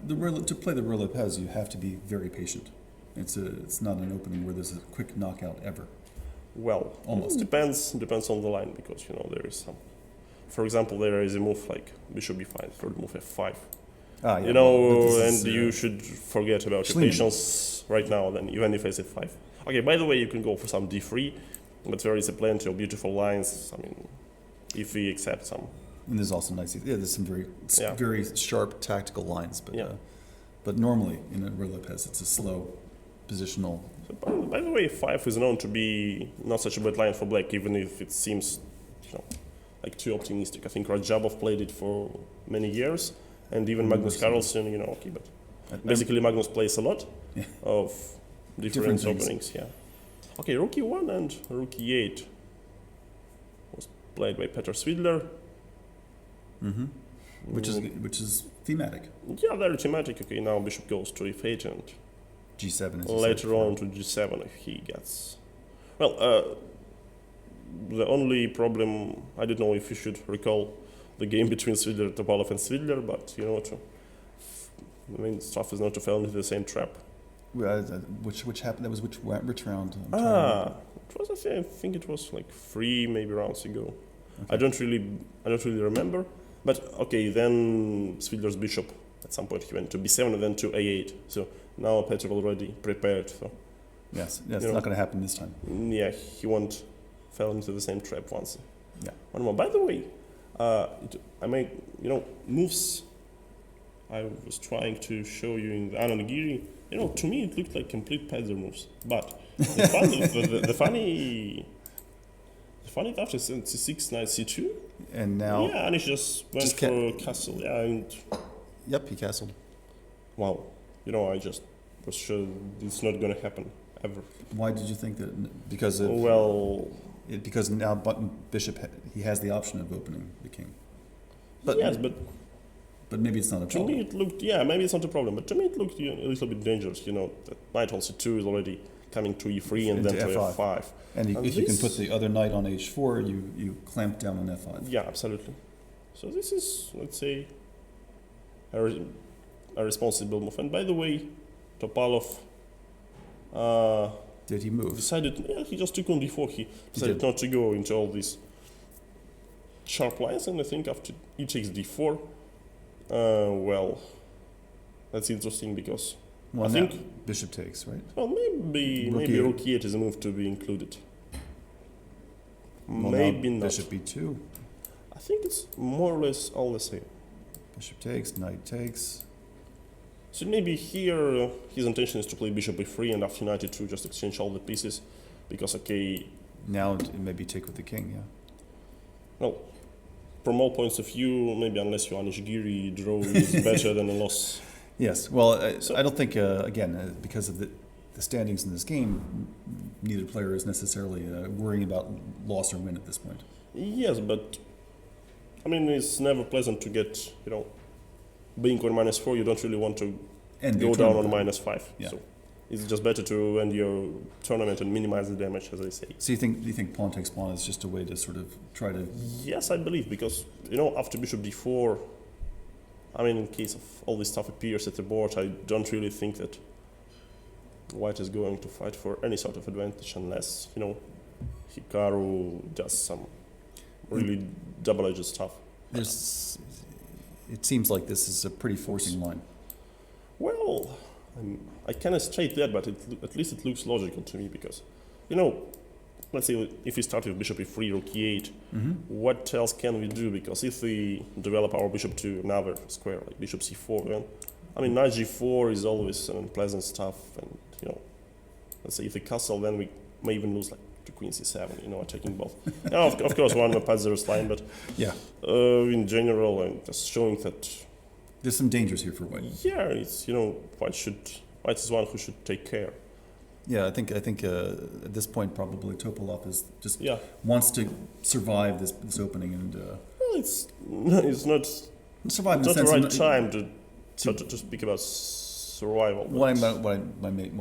To play the Rui Lopez, you have to be very patient. It's not an opening where there's a quick knockout ever. well, Almost. depends on the line because there is some. For example, there is a move like bishop b5, third move f5. Ah, yeah. but this And is, you should forget about your Schliemann. patience right now. Then even if it's f5. Okay. By the way, you can go for some d3, but there is plenty of beautiful lines. I mean, if we accept some. And there's also nice. Yeah, there's some Yeah. very sharp tactical lines, but Yeah. but normally in a Rui Lopez, it's a slow positional. So by the way, 5 is known to be not such a bad line for black, even if it seems, like too optimistic. I think Rajabov played it for many years, and even Magnus Carlsen, okay, but basically Magnus plays a lot Yeah. of different things. openings, yeah. Okay, rook e1 and rook e8 was played by Petr Svidler. Which is thematic. Yeah, very thematic. Okay, now bishop goes to f8 and G7. As you later said. on to g7 if he gets. Well, the only problem, I don't know if you should recall the game between Svidler, Topalov and Svidler, but the main stuff is not to fall into the same trap. Which happened? That was which round? It was I think it was like 3 maybe rounds ago. Okay. I don't really remember. But okay, then Svidler's bishop at some point he went to b7 and then to a8. So now Petr already prepared. So Yes, it's not going to happen this time. yeah, he won't fall into the same trap once. Yeah. One more. By the way, I made moves. I was trying to show you in the Anand Giri. To me it looked like complete Pedzer moves. But the funny after c6, knight c2. And now, Yeah, and he just went Just for castle. Yeah, and yep, he castled. wow, I just was sure it's not going to happen ever. Why did you think that? Because of, Well, because now Bishop he has the option of opening the king. But yes, but maybe it's not a to me problem. it looked, maybe it's not a problem, but to me it looked a little bit dangerous. That knight on c2 is already coming to e3 and then Into to f5. f5. And if you can this- put the other knight on h4, you clamp down on f5. Yeah, absolutely. So this is, let's say, a responsible move. And by the way, Topalov Did he move? decided, he just took on d4. He decided did. not to go into all these sharp lines, and I think after e takes d4, well, that's interesting because Well, I now think, Bishop takes, right? well, maybe Rook rook e8 is a move to be included. Well, Maybe now not. Bishop b2. I think it's more or less all the same. Bishop takes, knight takes. So maybe here his intention is to play bishop b3 and after knight e2 just exchange all the pieces, because okay, Now maybe take with the king, yeah. Well, from all points of view, maybe unless you are Nishigiri, draw is better than a loss. Yes, well, So- I don't think, again, because of the standings in this game, neither player is necessarily worrying about loss or win at this point. Yes, but I mean, it's never pleasant to get, being on -4, you don't really want to And go down on -5. Yeah. So it's just better to end your tournament and minimize the damage, as I say. So you think pawn takes pawn is just a way to sort of try to... Yes, I believe, because, after bishop d4, I mean, in case of all this stuff appears at the board, I don't really think that white is going to fight for any sort of advantage unless, Hikaru does some really double-edged stuff. It seems like this is a pretty forcing line. Well, I cannot state that, but at least it looks logical to me because, let's say if we start with bishop e3, rook e8, what else can we do? Because if we develop our bishop to another square, like bishop c4, then, I mean, knight g4 is always an unpleasant stuff, and, let's say if we castle, then we may even lose, like, to queen c7, attacking both. Now, of course, one pass zero's line, but Yeah. in general, I'm just showing that There's some dangers here for white. yeah, it's white is one who should take care. Yeah, I think at this point probably Topolov is just Yeah, wants to survive this opening and well, it's not survive in the the sense right of- time to speak about survival. When but-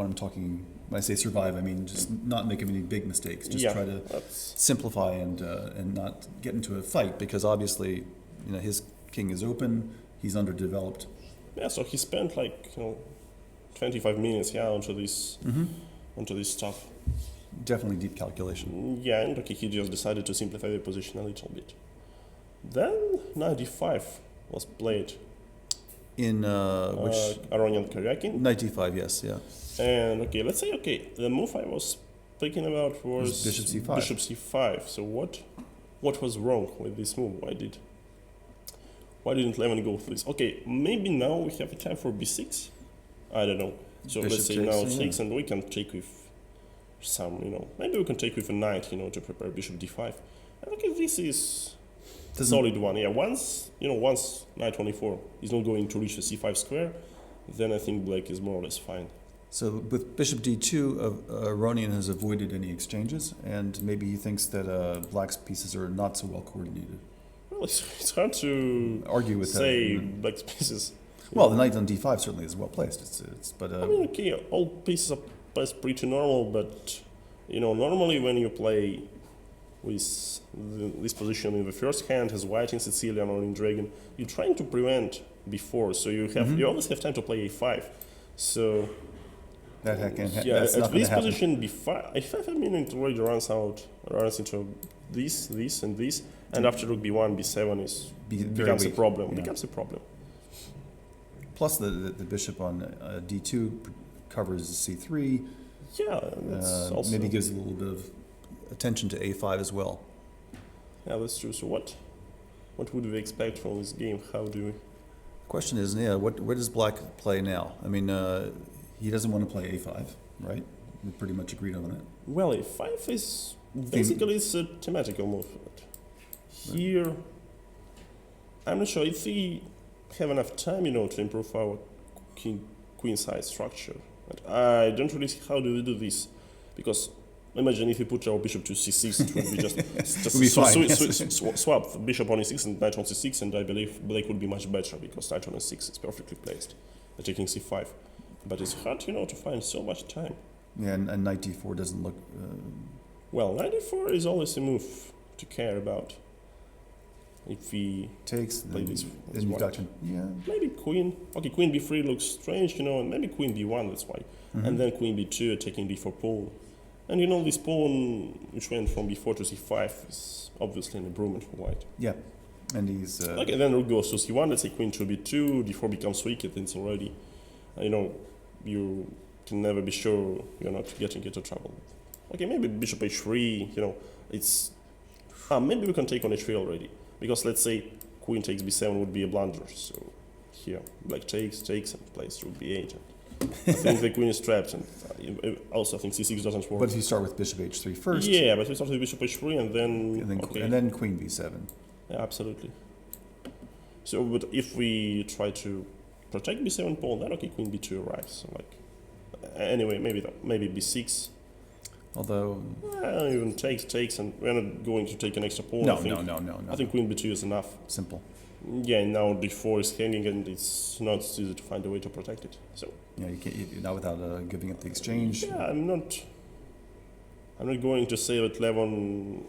I'm talking, when I say survive, I mean just not make any big mistakes. Just yeah, try to that's, simplify and not get into a fight because obviously, his king is open. He's underdeveloped. yeah. So he spent like 25 minutes onto this stuff. Definitely deep calculation. Yeah, and okay, he just decided to simplify the position a little bit. Then knight d5 was played. In which Aronian Karjakin. knight d5, yes, yeah. And okay, let's say the move I was thinking about was Bishop c5. Bishop c5. So what was wrong with this move? Why didn't Levon go for this? Okay, maybe now we have a time for b6. I don't know. So Bishop let's say takes, now yeah. 6, and we can take with some, maybe we can take with a knight, to prepare bishop d5. And okay, this is solid one. Yeah, once knight 24 is not going to reach the c5 square, then I think black is more or less fine. So with bishop d2, Aronian has avoided any exchanges, and maybe he thinks that black's pieces are not so well coordinated. Well, it's hard to Argue with say that. black's pieces. Well, the knight on d5 certainly is well placed. But I mean, okay, all pieces are placed pretty normal, but normally when you play with this position in the first hand as white in Sicilian or in Dragon, you're trying to prevent before, so you always have time to play a5. So that yeah, that's at not going this to happen. position b5, a5 I mean it already runs into this, and this, and after rook b1, b7 Very becomes a weak, problem. yeah. Becomes a problem. Plus the bishop on d2 covers c3. Yeah, that's also Maybe gives a little bit of attention to a5 as well. yeah, that's true. So what would we expect from this game? How do we? Question is, where does black play now? I mean, he doesn't want to play a5, right? We pretty much agreed on it. Well, a5 is basically it's a thematical move. But here, I'm not sure if we have enough time, to improve our queen side structure. But I don't really see how do we do this, because imagine if we put our bishop to c6, it would be just Would be fine, swap bishop on e6 and knight on c6, and I believe black would be much better because knight on e6 is perfectly placed, attacking c5. But it's hard, to find so much time. Yeah, and knight d4 doesn't look... Well, knight d4 is always a move to care about. If we takes, play then, this then you've got... Yeah. maybe queen, okay, queen b3 looks strange, and maybe queen b1, that's why. And then queen b2 attacking d4 pawn. And this pawn which went from b4 to c5 is obviously an improvement for white. Yeah, and he's... Okay, then rook goes to c1, let's say queen to b2, d4 becomes weak, it's already, you can never be sure you're not getting into trouble. Okay, maybe bishop h3, it's... maybe we can take on h3 already, because let's say queen takes b7 would be a blunder, so here, black takes, and plays rook b8, and I think the queen is trapped, and also I think c6 doesn't work. But if you start with bishop h3 first, Yeah, but we start with bishop h3 and then queen b7. Yeah, absolutely. So, but if we try to protect b7 pawn, then okay, queen b2 arrives. So like, anyway, maybe b6. Although Even takes, and we're not going to take an extra pawn. no. I think queen b2 is enough. Simple. Yeah, and now d4 is hanging, and it's not easy to find a way to protect it. So Yeah, you can't not without giving up the exchange. yeah, I'm not going to say that Levon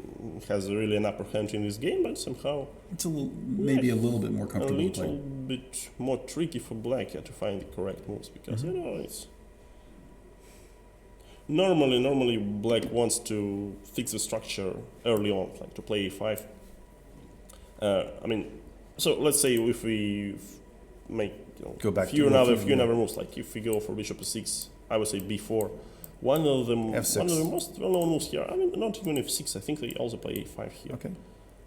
has really an upper hand in this game, but somehow It's maybe a little bit more a comfortable little playing. bit more tricky for black to find the correct moves, because it's normally black wants to fix the structure early on, like to play e5. So let's say if we make Go back few to another moves, like if we go for bishop e6, I would say b4. One of the most well-known moves here. I mean, not even f6. I think they also play a5 here. Okay.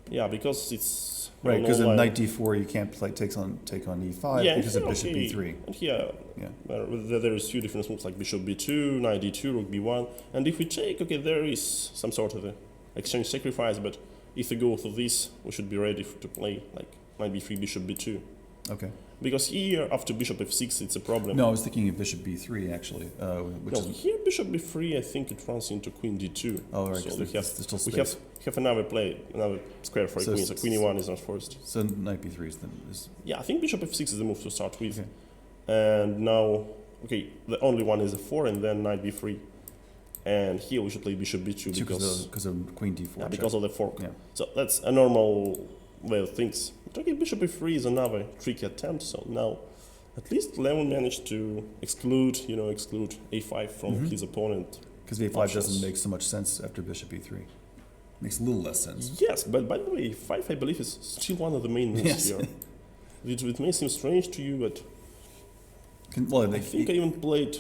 Yeah, because it's Right, because of knight d4 you can't take on e5 yeah, because of here, bishop b3. And here, there is few different moves like bishop b2, knight d2, rook b1. And if we take, there is some sort of a exchange sacrifice. But if we go for this, we should be ready to play like knight b3, bishop b2. Okay. Because here, after bishop f6, it's a problem. No, I was thinking of bishop b3 actually, which is here bishop b3, I think it runs into queen d2. oh right. So there's still we space. have another square for a So queen. So queen e1 is not forced. So knight b3 is Yeah, I think bishop f6 is the move to start with. Okay. And now, the only one is a4 and then knight b3. And here we should play bishop b2 because of queen d4. yeah, because of the fork. Yeah. So that's a normal way of things. But bishop e3 is another tricky attempt. So now, at least Levon managed to exclude a5 from his opponent. Because a5 doesn't make so much sense after bishop e3. Makes a little less sense. Yes, but by the way, 5 I believe is still one of the main moves here. It may seem strange to you, but I think I even played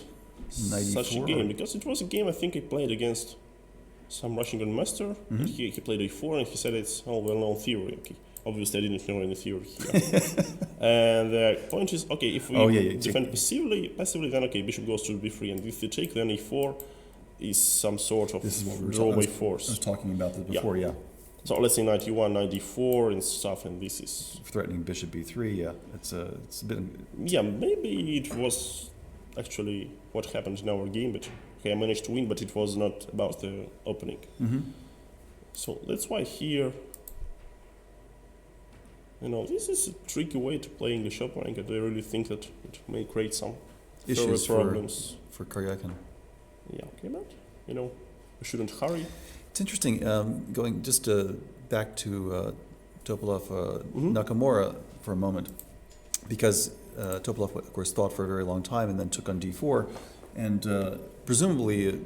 such a game because it was a game I think I played against some Russian grandmaster. And he played a4 and he said it's all well-known theory. Okay. Obviously, I didn't know any theory here. And the point is, if we defend passively, then bishop goes to b3, and if you take, then e4 is some sort of draw by force. I was talking about this before, yeah. So let's say knight e1, knight d4 and stuff, and this is threatening bishop b3. Yeah, it's a bit. Yeah, maybe it was actually what happened in our game, but I managed to win, but it was not about the opening. So that's why here. This is a tricky way to play English Open rank. I really think that it may create some issues problems for Karjakin. Yeah, but we shouldn't hurry. It's interesting. Going just back to Topalov Nakamura for a moment, because Topalov, of course, thought for a very long time and then took on d4, and presumably,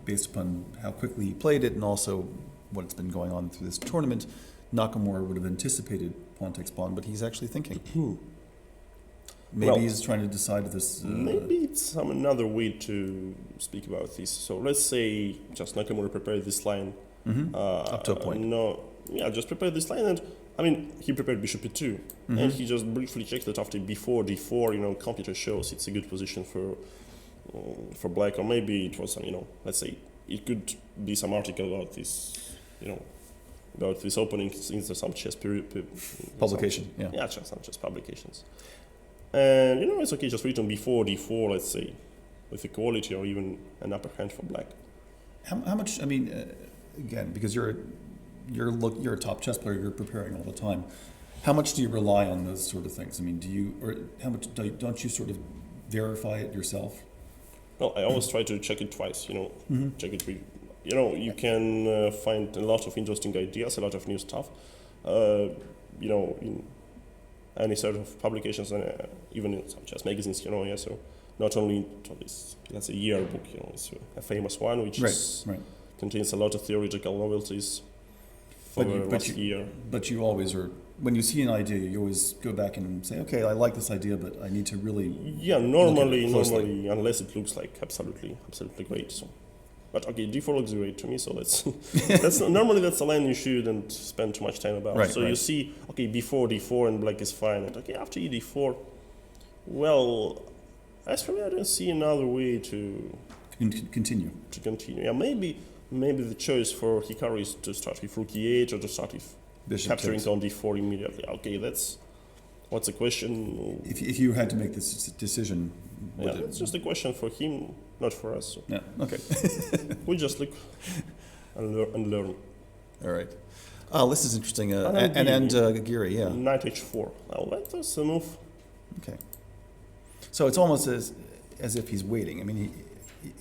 based upon how quickly he played it and also what's been going on through this tournament, Nakamura would have anticipated pawn takes pawn, but he's actually thinking. Maybe he's trying to decide this. Maybe it's another way to speak about this. So let's say just Nakamura prepared this line. Up to a point. Just prepared this line, and he prepared bishop e2, and he just briefly checked that after b4, d4, computer shows it's a good position for black, or maybe it was let's say it could be some article about this, about this opening in some chess publication. Some chess publications. And it's okay just written before d4, let's say, with equality or even an upper hand for black. How much? I mean, again, because you're a top chess player, you're preparing all the time. How much do you rely on those sort of things? I mean, how much don't you sort of verify it yourself? Well, I always try to check it twice. Check it. You can find a lot of interesting ideas, a lot of new stuff. In any sort of publications, and even in some chess magazines, so not only this, let's say, yearbook, it's a famous one, which contains a lot of theoretical novelties for the last year. But you always are, when you see an idea, you always go back and say, okay, I like this idea, but I need to really normally, unless it looks like absolutely great. So. But d4 looks great to me, so normally that's a line you shouldn't spend too much time about. You see, before d4 and black is fine, and after e d4, well, As for me, I don't see another way to Continue. continue. Yeah, maybe the choice for Hikaru is to start with rook e8 or to start with Bishop capturing takes. on d4 immediately. Okay, what's the question? If you had to make this decision, Yeah, it's just a question for him, not for us. So yeah, okay. we just look and learn. All right. Oh, this is interesting. Anand Giri, yeah. Knight h4. Now that's a move. Okay. So it's almost as if he's waiting. I mean,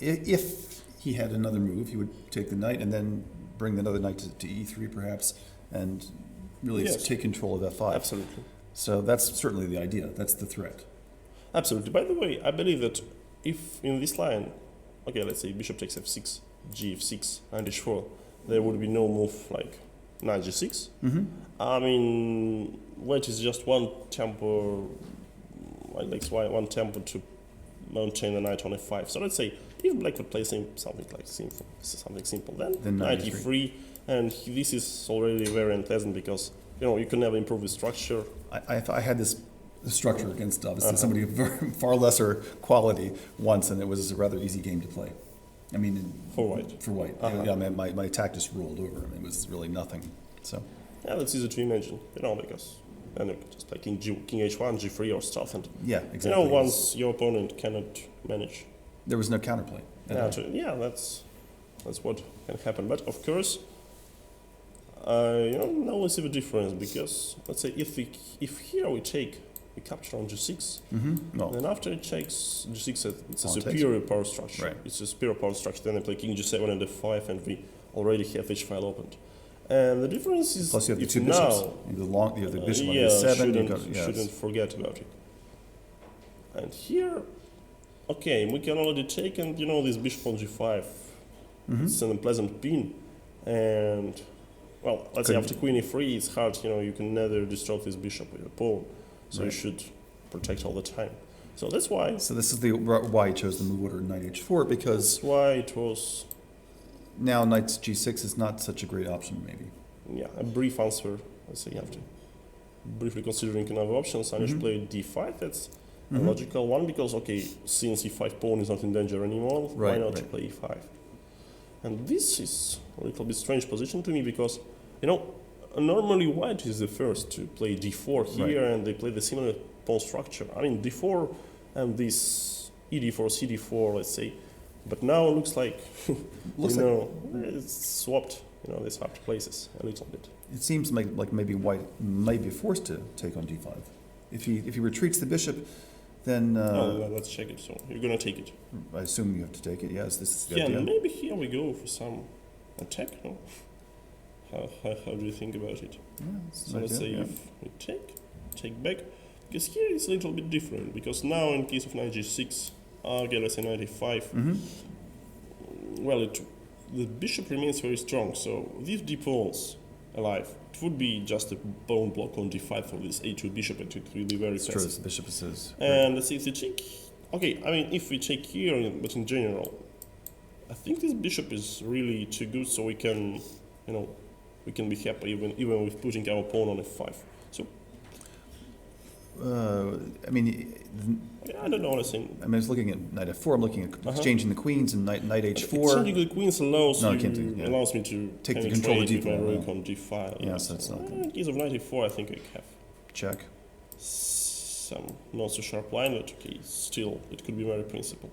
if he had another move, he would take the knight and then bring another knight to e3 perhaps, and really Yes. take control of f5. Absolutely. So that's certainly the idea. That's the threat. Absolutely. By the way, I believe that if in this line, okay, let's say bishop takes f6, g6, and h4, there would be no move like knight g6. Mm-hmm. I mean, white is just one tempo, like one tempo to maintain the knight on f5. So let's say if black would play something simple, then knight e3, and this is already very unpleasant because you can never improve the structure. I had this structure against obviously somebody of far lesser quality once, and it was a rather easy game to play. I mean, For white. For white, yeah. My attack just rolled over. I mean, it was really nothing. So Yeah, that's easy to imagine, because then you can just play king h1, g3 or stuff, and yeah, exactly. once your opponent cannot manage. There was no counterplay. That's what can happen. But of course, now we see the difference because let's say if here we capture on g6, No. then after it takes g6, it's a Pawn takes. superior power structure. Right. It's a superior power structure. Then I play king g7 and f5, and we already have h file opened. And the difference is Plus you have the if two bishops. now You have the bishop on yeah, e7. shouldn't forget about it. And here, okay, we can already take, and this bishop on g5, it's an unpleasant pin, and well, let's say after queen e3, it's hard. You can never destroy this bishop with a pawn, so you should protect all the time. So that's why. So this is why he chose the move order knight h4, because That's why it was. now knight g6 is not such a great option, maybe. Yeah, a brief answer. Let's say after briefly considering another options, I should play d5. That's a logical one because since e5 pawn is not in danger anymore, why not play e5? And this is a little bit strange position to me because normally white is the first to play d4 here, and they play the similar pawn structure. I mean d4 and this e4, cd4, let's say. But now it looks like it's swapped. They swapped places a little bit. It seems like maybe white may be forced to take on d5. If he retreats the bishop, then let's check it. So you're gonna take it. I assume you have to take it. Yes, this is the Yeah, idea. maybe here we go for some attack. No? How do you think about it? Yeah, it's So an let's say idea, if we take back, because here it's a little bit different. Because now in case of knight g6, let's say knight e5. Well, the bishop remains very strong. So these d pawns alive, it would be just a pawn block on d5 for this a2 bishop, and it will be very It's fast. true. The bishop is. And let's say if we take, if we take here, but in general, I think this bishop is really too good, so we can, we can be happy even with putting our pawn on f5. So I mean, I don't know what I'm saying. I was looking at knight f4. I'm looking at exchanging the queens and knight h4. Exchanging the queens allows No, I can't do- yeah. allows me to Take the control of penetrate with my d4, rook on d5. Yes, that's not good. In case of knight e4, I think I have Check. some not so sharp line, but still it could be very principal.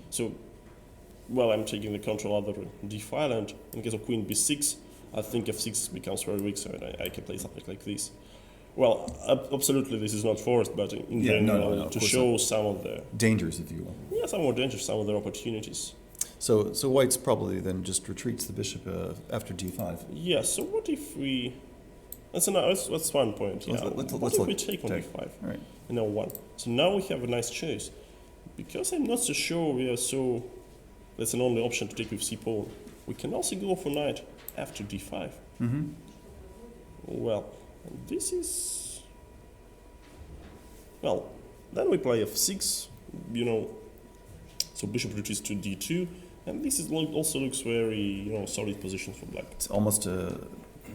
So, I'm taking the control of the d5, and in case of queen b6, I think f6 becomes very weak, so I can play something like this. Well, absolutely, this is not forced, but in general, of to course show some of the Dangers, if you will. some more dangers, some of their opportunities. So white's probably then just retreats the bishop after d5. Yeah. So what if we? That's one point. Yeah. Let's what if we look. take on d5? All right. One. So now we have a nice choice, because I'm not so sure we are so. That's an only option to take with c pawn. We can also go for knight after d5. Well, this is. Well, then we play f6. So bishop retreats to d2, and this is also looks very solid position for black. It's almost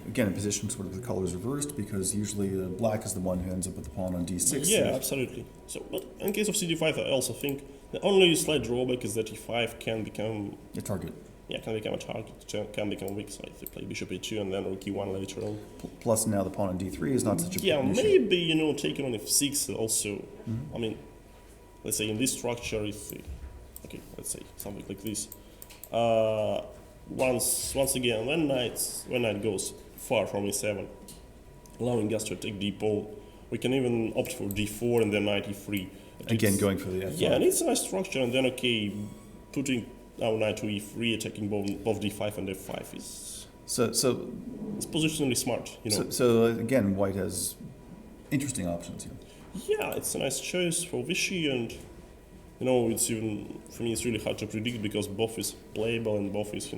again, a position sort of the colors reversed, because usually black is the one who ends up with the pawn on d6. Yeah, absolutely. So, but in case of CD5, I also think the only slight drawback is that e5 can become The target. can become a target, can become weak side if you play bishop e2 and then rook e1 later on. Plus now the pawn on d3 is not such a Yeah, an issue. maybe taking on f6 also. Mm-hmm. I mean, let's say in this structure, okay, let's say something like this. Once again, when knight goes far from e7, allowing us to take d pawn, we can even opt for d4 and then knight e3. Again, going for the f5. Yeah, and it's a nice structure, and then putting our knight to e3, attacking both d5 and f5 is So it's positionally smart, So again, white has interesting options here. Yeah, it's a nice choice for Vichy, and it's even for me it's really hard to predict because both is playable and both is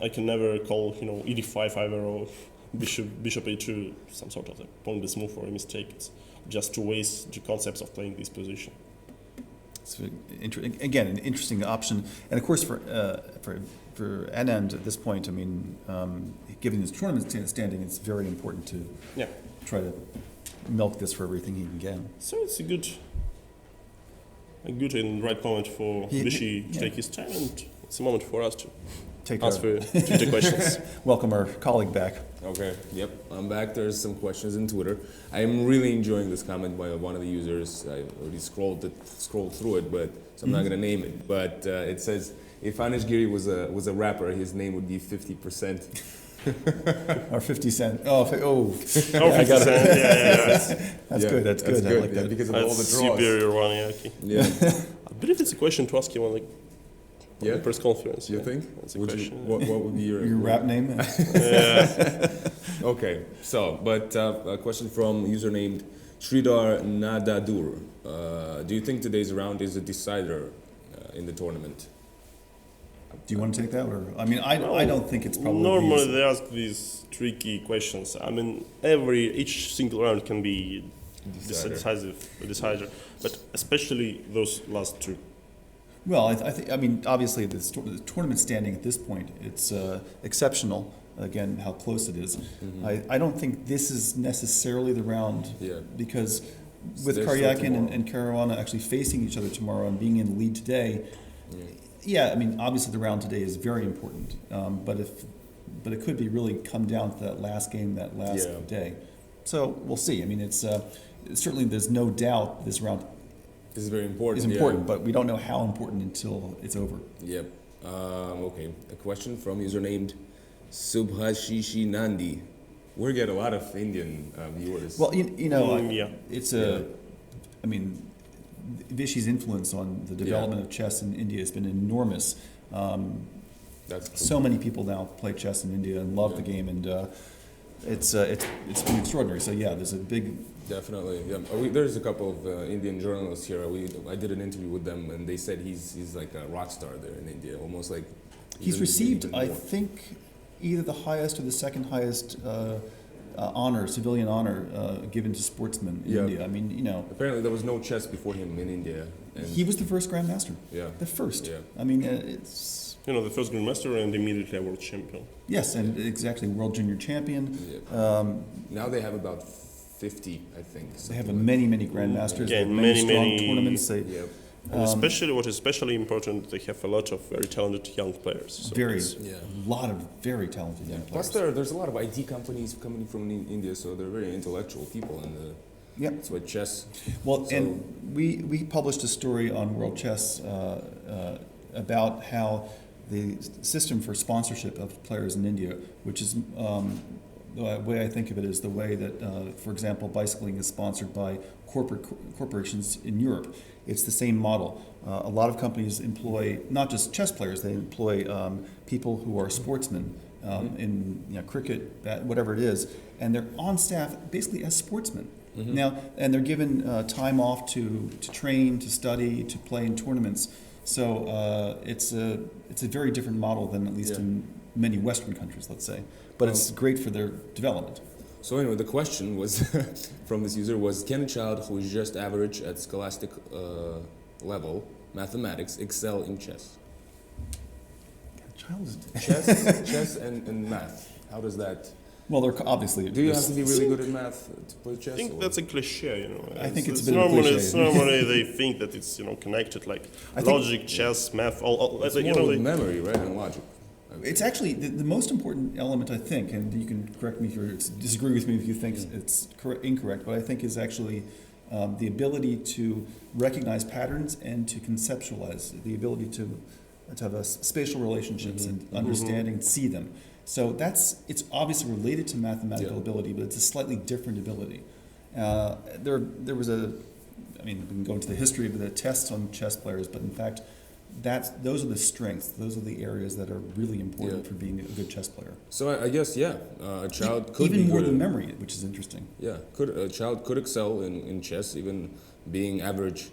I can never call e5 either or bishop a2 some sort of a pointless move or a mistake. It's just to waste the concepts of playing this position. It's again an interesting option, and of course for Anand at this point, I mean, given his tournament standing, it's very important to try to milk this for everything he can get. So it's a good and right moment for Vichy to take his time, and it's a moment for us to ask for Twitter questions. Welcome our colleague back. Okay, yep, I'm back. There's some questions in Twitter. I'm really enjoying this comment by one of the users. I already scrolled through it, so I'm not going to name it. But it says, if Anish Giri was a rapper, his name would be 50%. Or 50 Cent. Oh, 50 Cent. Yeah. That's good. That's good. I like that. Because of all the draws. Superior one, okay. Yeah. I believe it's a question to ask you on the press conference. You think? That's a question. What would be your rap name? Okay, so, but a question from user named Sridhar Nadadur. Do you think today's round is a decider in the tournament? Do you want to take that, or I mean, I don't think it's probably. Normally they ask these tricky questions. I mean, each single round can be decider, but especially those last two. Well, I mean, obviously the tournament standing at this point, it's exceptional. Again, how close it is. I don't think this is necessarily the round because with Karjakin and Caruana actually facing each other tomorrow and being in the lead today. Yeah, I mean, obviously the round today is very important, but it could be really come down to that last game, that last day. So we'll see. I mean, it's certainly there's no doubt this round is very important. Is important, but we don't know how important until it's over. Yep. Okay. A question from user named Subhashishi Nandi. We get a lot of Indian viewers. Well, it's I mean, Vichy's influence on the development of chess in India has been enormous. That's cool. So many people now play chess in India and love the game, and it's been extraordinary. So yeah, there's a big. Definitely, yeah. There's a couple of Indian journalists here. I did an interview with them, and they said he's like a rock star there in India, almost like. He's received, I think, either the highest or the second highest honor, civilian honor, given to sportsmen in India. I mean, Apparently, there was no chess before him in India. And he was the first grandmaster. Yeah. The first. Yeah. I mean, it's. The first grandmaster and immediately a world champion. Yes, and exactly, world junior champion. Yeah. Now they have about 50, I think. They have many grandmasters. Yeah, many strong tournaments. And especially, what is especially important, they have a lot of very talented young players. So a lot of very talented young players. Plus, there's a lot of IT companies coming from India, so they're very intellectual people, and that's why chess. Well, and we published a story on World Chess about how the system for sponsorship of players in India, which is the way I think of it is the way that, for example, bicycling is sponsored by corporations in Europe. It's the same model. A lot of companies employ not just chess players; they employ people who are sportsmen in cricket, whatever it is, and they're on staff basically as sportsmen. Now, and they're given time off to train, to study, to play in tournaments. So it's a very different model than at least in many Western countries, let's say. But it's great for their development. So anyway, the question was from this user was, can a child who is just average at scholastic level, mathematics, excel in chess? Chess and math. How does that? Well, they're obviously. Do you have to be really good at math to play chess? I think that's a cliche, you know. I think it's a bit of a cliche. Normally they think that it's, you know, connected, like logic, chess, math, all It's you more know, with memory, right, and logic. It's actually the most important element, I think, and you can correct me if you disagree with me if you think it's incorrect, but I think is actually the ability to recognize patterns and to conceptualize, the ability to have spatial relationships and understanding, see them. So it's obviously related to mathematical ability, but it's a slightly different ability. There was I mean, we can go into the history of the tests on chess players, but in fact, those are the strengths. Those are the areas that are really important for being a good chess player. So I guess a child could even be more good than memory, which is interesting. Yeah, a child could excel in chess, even being average,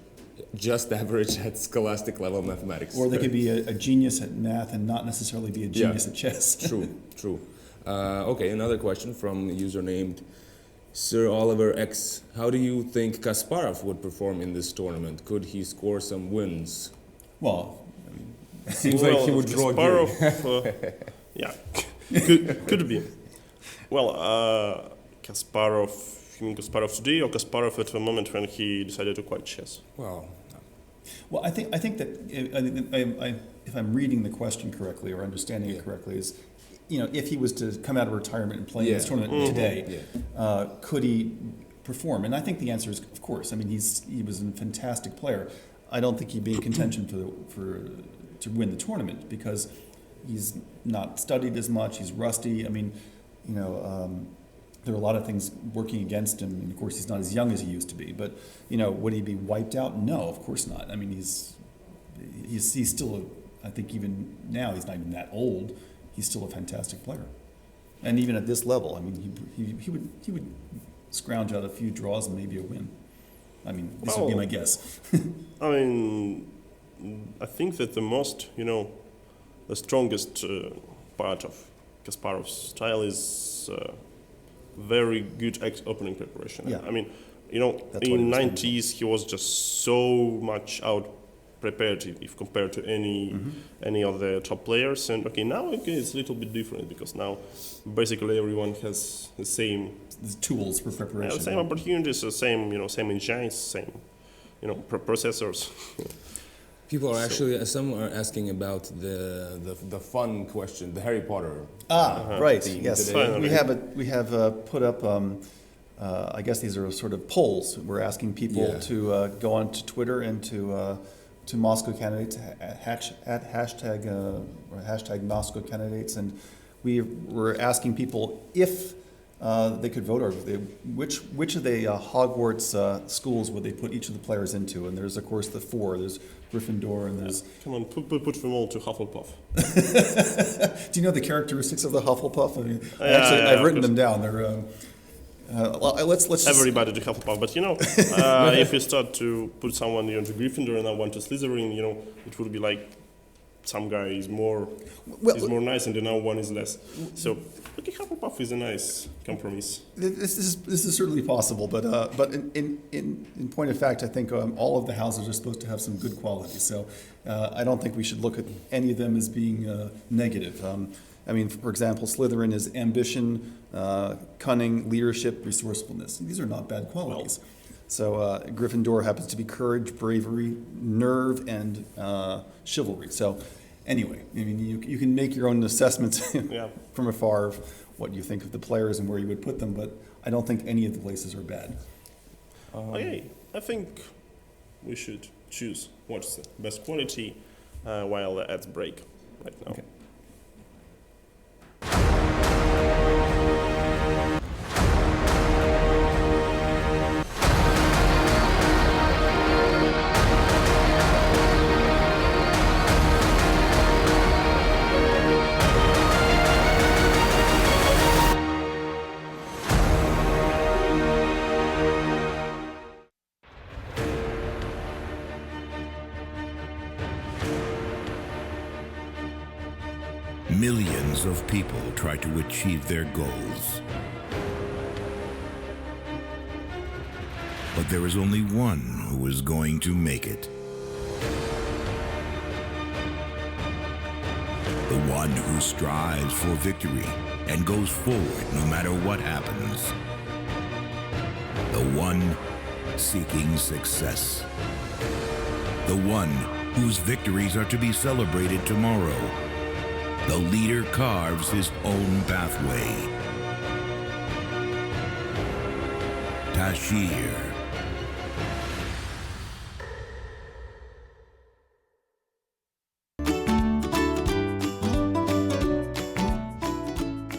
just average at scholastic level mathematics. Or they could be a genius at math and not necessarily be a genius at chess. True. Okay, another question from a user named Sir Oliver X. How do you think Kasparov would perform in this tournament? Could he score some wins? Well, I mean, it seems like he would draw Kasparov, yeah, could be. Well, Kasparov, you mean Kasparov today or Kasparov at the moment when he decided to quit chess? Well, I think that if I'm reading the question correctly or understanding it correctly, is, you know, if he was to come out of retirement and play in this tournament today, could he perform? And I think the answer is, of course. I mean, he was a fantastic player. I don't think he'd be in contention to win the tournament because he's not studied as much. He's rusty. I mean, you know, there are a lot of things working against him. And of course, he's not as young as he used to be. But you know, would he be wiped out? No, of course not. I mean, he's still I think even now he's not even that old. He's still a fantastic player, and even at this level, I mean, he would scrounge out a few draws and maybe a win. I mean, this would be my guess. I mean, I think that the strongest part of Kasparov's style is very good opening preparation. Yeah. I mean, you know, in 90s he was just so much out prepared if compared to any of the top players. And now it's a little bit different because now basically everyone has the same tools for preparation. Same opportunities, same engines, same processors. People are some are asking about the fun question, the Harry Potter. Right. Yes, finally. we have put up. I guess these are sort of polls. We're asking people to go on to Twitter and to Moscow candidates at hashtag Moscow candidates, and we were asking people if they could vote, or which of the Hogwarts schools would they put each of the players into? And there's of course the four. There's Gryffindor, and there's. Come on, put them all to Hufflepuff. Do you know the characteristics of the Hufflepuff? I mean, I've written them down. They're. Let's just everybody to Hufflepuff, but if you start to put someone into Gryffindor and I want to Slytherin, it would be like some guy is more nice and the other one is less. So Hufflepuff is a nice compromise. This is certainly possible, but in point of fact, I think all of the houses are supposed to have some good qualities. So I don't think we should look at any of them as being negative. I mean, for example, Slytherin is ambition, cunning, leadership, resourcefulness. These are not bad qualities. So Gryffindor happens to be courage, bravery, nerve, and chivalry. So anyway, I mean, you can make your own assessments from afar of what you think of the players and where you would put them, but I don't think any of the places are bad. Okay, I think we should choose what's the best quality while the ads break right now. Okay. Millions of people try to achieve their goals. But there is only one who is going to make it. The one who strives for victory and goes forward no matter what happens. The one seeking success. The one whose victories are to be celebrated tomorrow. The leader carves his own pathway. Tashir.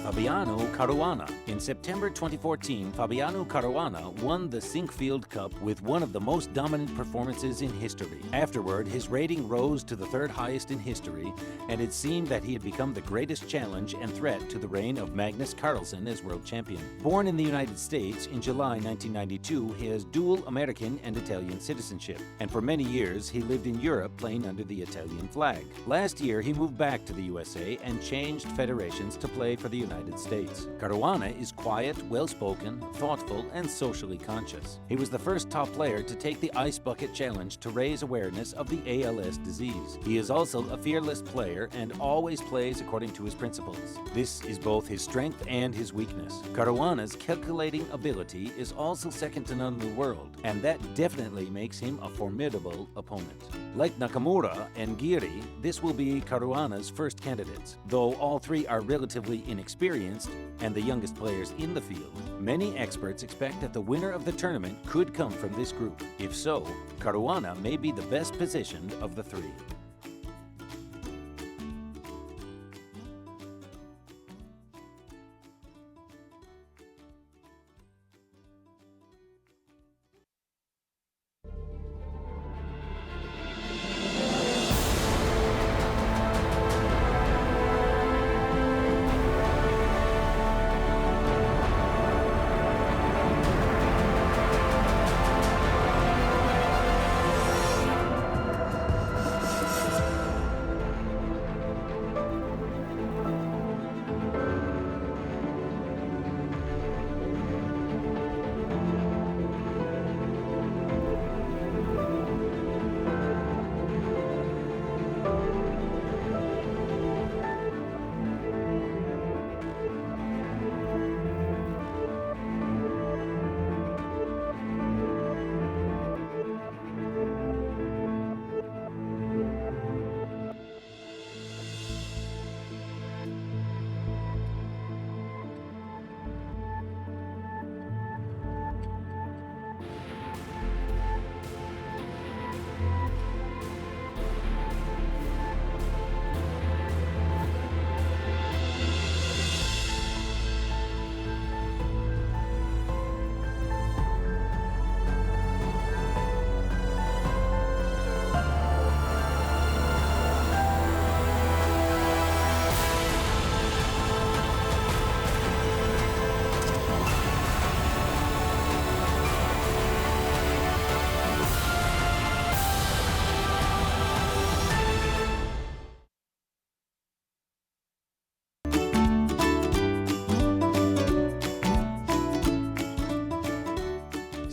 Fabiano Caruana. In September 2014, Fabiano Caruana won the Sinkfield Cup with one of the most dominant performances in history. Afterward, his rating rose to the third highest in history, and it seemed that he had become the greatest challenge and threat to the reign of Magnus Carlsen as world champion. Born in the United States in July 1992, he has dual American and Italian citizenship, and for many years he lived in Europe playing under the Italian flag. Last year, he moved back to the USA and changed federations to play for the United States. Caruana is quiet, well-spoken, thoughtful, and socially conscious. He was the first top player to take the Ice Bucket Challenge to raise awareness of the ALS disease. He is also a fearless player and always plays according to his principles. This is both his strength and his weakness. Caruana's calculating ability is also second to none in the world, and that definitely makes him a formidable opponent. Like Nakamura and Giri, this will be Caruana's first candidates. Though all three are relatively inexperienced and the youngest players in the field, many experts expect that the winner of the tournament could come from this group. If so, Caruana may be the best positioned of the three.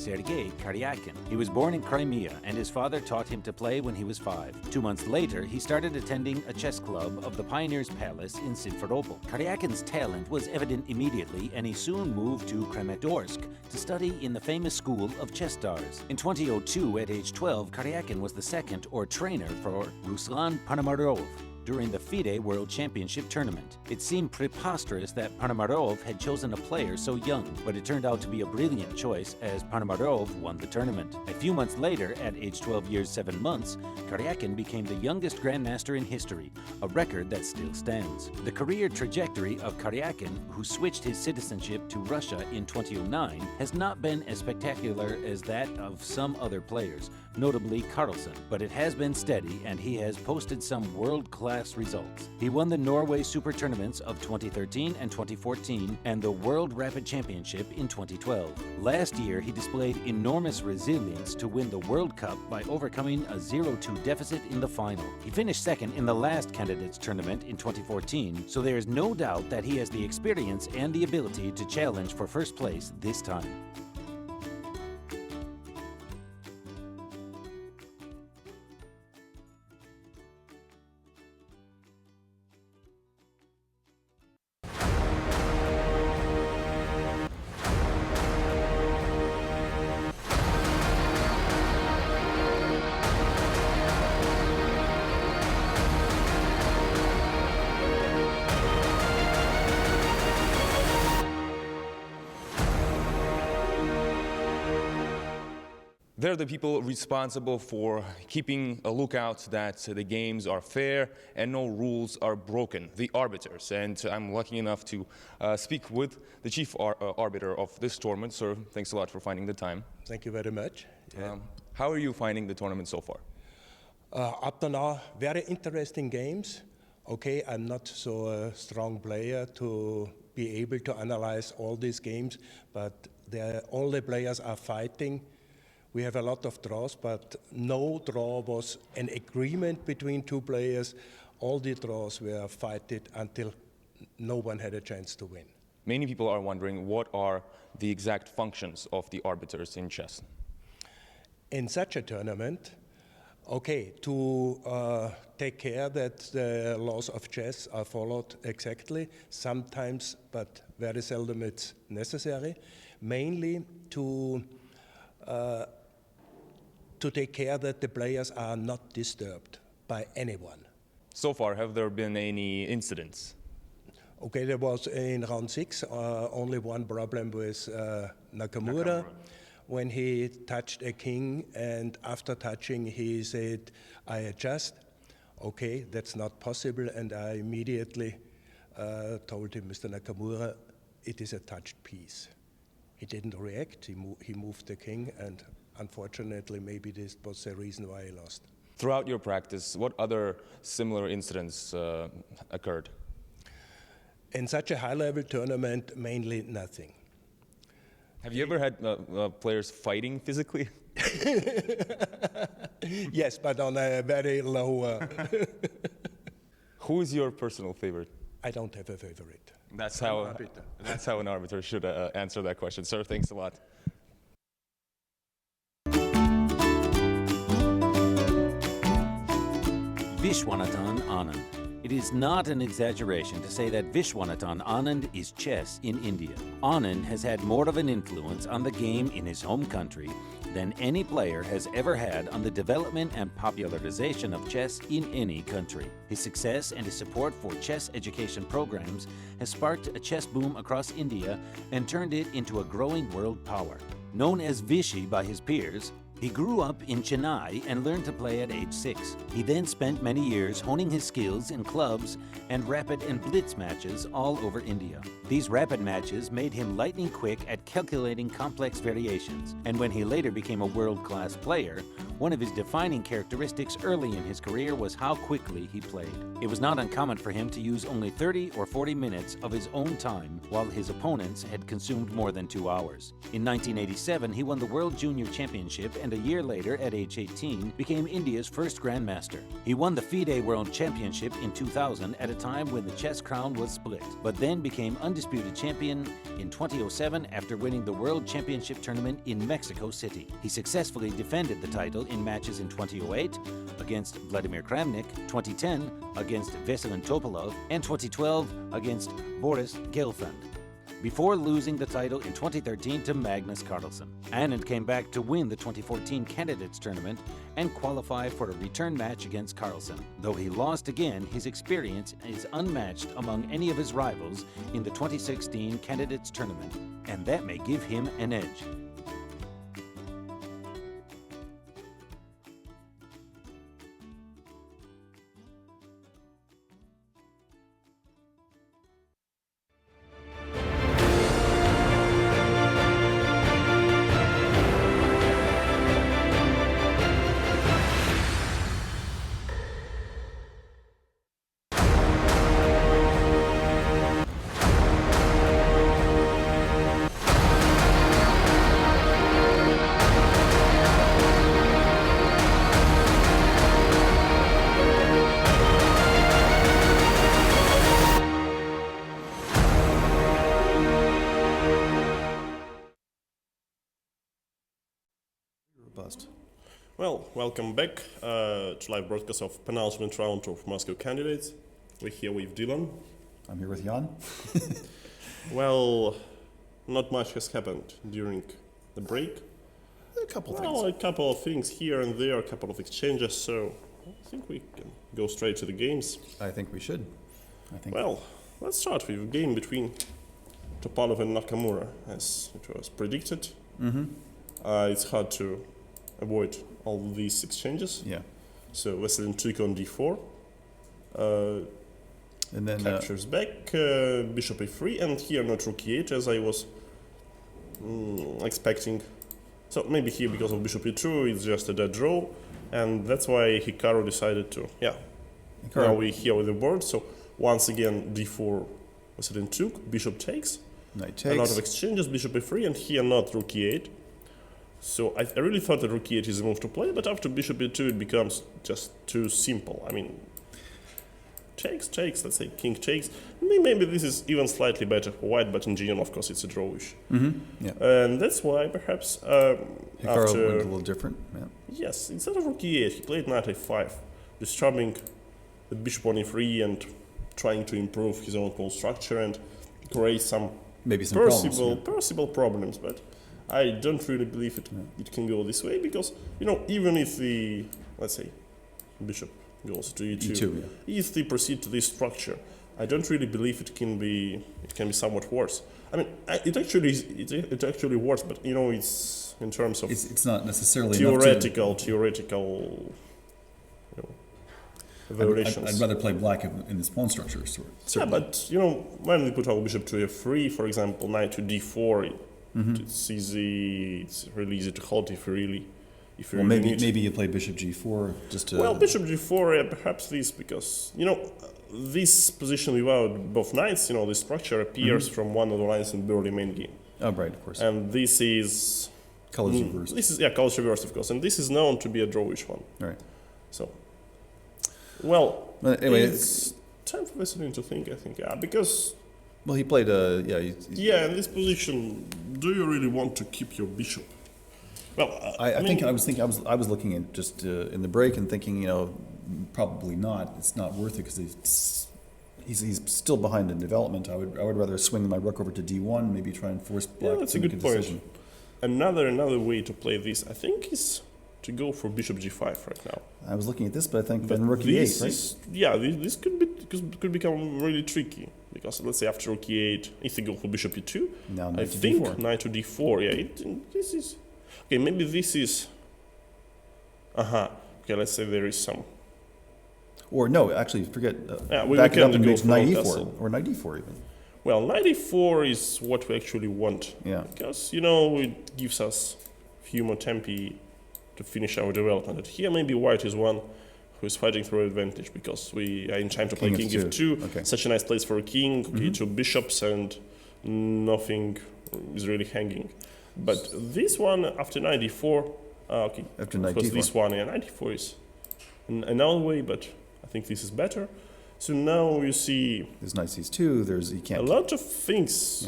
Sergey Karjakin. He was born in Crimea, and his father taught him to play when he was 5. 2 months later, he started attending a chess club of the Pioneers Palace in Simferopol. Karjakin's talent was evident immediately, and he soon moved to Kramatorsk to study in the famous school of chess stars. In 2002, at age 12, Karjakin was the second or trainer for Ruslan Ponomarov during the FIDE World Championship tournament. It seemed preposterous that Ponomarov had chosen a player so young, but it turned out to be a brilliant choice as Ponomarov won the tournament. A few months later, at age 12 years 7 months, Karjakin became the youngest grandmaster in history, a record that still stands. The career trajectory of Karjakin, who switched his citizenship to Russia in 2009, has not been as spectacular as that of some other players, notably Carlsen, but it has been steady and he has posted some world-class results. He won the Norway Super Tournaments of 2013 and 2014 and the World Rapid Championship in 2012. Last year, he displayed enormous resilience to win the World Cup by overcoming a 0-2 deficit in the final. He finished second in the last candidates tournament in 2014, so there is no doubt that he has the experience and the ability to challenge for first place this time. they're the people responsible for keeping a lookout that the games are fair and no rules are broken, the arbiters. And I'm lucky enough to speak with the chief arbiter of this tournament. Sir, thanks a lot for finding the time. Thank you very much. How are you finding the tournament so far? Up to now, very interesting games. Okay, I'm not so a strong player to be able to analyze all these games, but all the players are fighting. We have a lot of draws, but no draw was an agreement between two players. All the draws were fighted until no one had a chance to win. Many people are wondering what are the exact functions of the arbiters in chess. In such a tournament, okay, to take care that the laws of chess are followed exactly, sometimes, but very seldom it's necessary, mainly to take care that the players are not disturbed by anyone. So far, have there been any incidents? Okay, there was in round 6 only one problem with Nakamura. When he touched a king, and after touching, he said, "I adjust." Okay, that's not possible, and I immediately told him, Mr. Nakamura, it is a touched piece. He didn't react. He moved the king, and unfortunately, maybe this was the reason why he lost. Throughout your practice, what other similar incidents occurred? In such a high-level tournament, mainly nothing. Have you ever had players fighting physically? Yes, but on a very low... Who is your personal favorite? I don't have a favorite. That's how an arbiter should answer that question. Sir, thanks a lot. Viswanathan Anand. It is not an exaggeration to say that Viswanathan Anand is chess in India. Anand has had more of an influence on the game in his home country than any player has ever had on the development and popularization of chess in any country. His success and his support for chess education programs has sparked a chess boom across India and turned it into a growing world power. Known as Vishy by his peers, he grew up in Chennai and learned to play at age 6. He then spent many years honing his skills in clubs and rapid and blitz matches all over India. These rapid matches made him lightning quick at calculating complex variations, and when he later became a world-class player, one of his defining characteristics early in his career was how quickly he played. It was not uncommon for him to use only 30 or 40 minutes of his own time, while his opponents had consumed more than 2 hours. In 1987, he won the World Junior Championship, and a year later, at age 18, became India's first Grandmaster. He won the FIDE World Championship in 2000 at a time when the chess crown was split, but then became undisputed champion in 2007 after winning the World Championship tournament in Mexico City. He successfully defended the title in matches in 2008 against Vladimir Kramnik, 2010 against Veselin Topalov, and 2012 against Boris Gelfand, before losing the title in 2013 to Magnus Carlsen. Anand came back to win the 2014 Candidates Tournament and qualify for a return match against Carlsen. Though he lost again, his experience is unmatched among any of his rivals in the 2016 Candidates Tournament, and that may give him an edge. Robust. Well, welcome back to live broadcast of penultimate round of Moscow Candidates. We're here with Dylan. I'm here with Jan. Well, not much has happened during the break. A couple Well, things. a couple of things here and there, a couple of exchanges, so I think we can go straight to the games. I think we should. Well, let's start with a game between Topalov and Nakamura, as it was predicted. It's hard to avoid all these exchanges. Yeah. So Vesselin took on d4. And then Captures back, bishop a3, and here not rook e8 as I was expecting. So maybe here because of bishop e2 it's just a dead draw, and that's why Hikaru decided to, now we're here with the board. So once again d4 Vesselin took, bishop takes, knight a lot takes. of exchanges, bishop a3, and here not rook e8. So I really thought that rook e8 is the move to play, but after bishop e2 it becomes just too simple. I mean, takes, let's say king takes. Maybe this is even slightly better for white, but in general, of course, it's a drawish. Yeah. And that's why perhaps Hikaru went a after, little different. Yeah. yes, instead of rook e8, he played knight a5, disturbing the bishop on e3 and trying to improve his own pawn structure and create some Maybe some problems. possible problems. But I don't really believe it can go this way because, even if the, let's say, bishop goes to e2, E2, if they proceed to this structure, I don't really believe it can be somewhat worse. I mean, it actually works, but it's in terms of It's not necessarily theoretical variations. I'd rather play black in this pawn structure. Yeah, Certainly. but when we put our bishop to f3, for example, knight to d4, it's easy. It's really easy to hold if you really need. Maybe you play bishop g4 just to. Well, bishop g4, perhaps this because this position without both knights, this structure appears from one of the lines in the early main game, Oh, right, of course. and this is Colors reversed. This is colors reversed, of course, and this is known to be a drawish one. All right. So, well, But anyway, it's time for Vesselin to think. I think, because well, he played in this position, do you really want to keep your bishop? Well, I was looking at just in the break and thinking, probably not. It's not worth it because he's still behind in development. I would rather swing my rook over to d1, maybe try and force black that's to a make good decision. point. Another way to play this, I think, is to go for bishop g5 right now. I was looking at this, but I think But then rook this e8, right? is, this could become really tricky because let's say after rook e8, if you go for bishop e2, Now I knight to think d4. knight to d4. Yeah, this is okay. Maybe this is. Okay, let's say there is some. Or no, actually, forget. We back it can up and go go for to knight long e4 castle. or knight e4 even. Well, knight e4 is what we actually want. Yeah. Because it gives us few more tempi to finish our development. And here maybe white is one who is fighting for advantage because we are in time to play King king f2. f2. Okay. Such a nice place for a king. Okay, two bishops and nothing is really hanging. But this one after knight e4. Okay. After Of knight course, d4. this one, knight e4 is another way, but I think this is better. So now you see There's knight c2. There's you a can't. lot of things,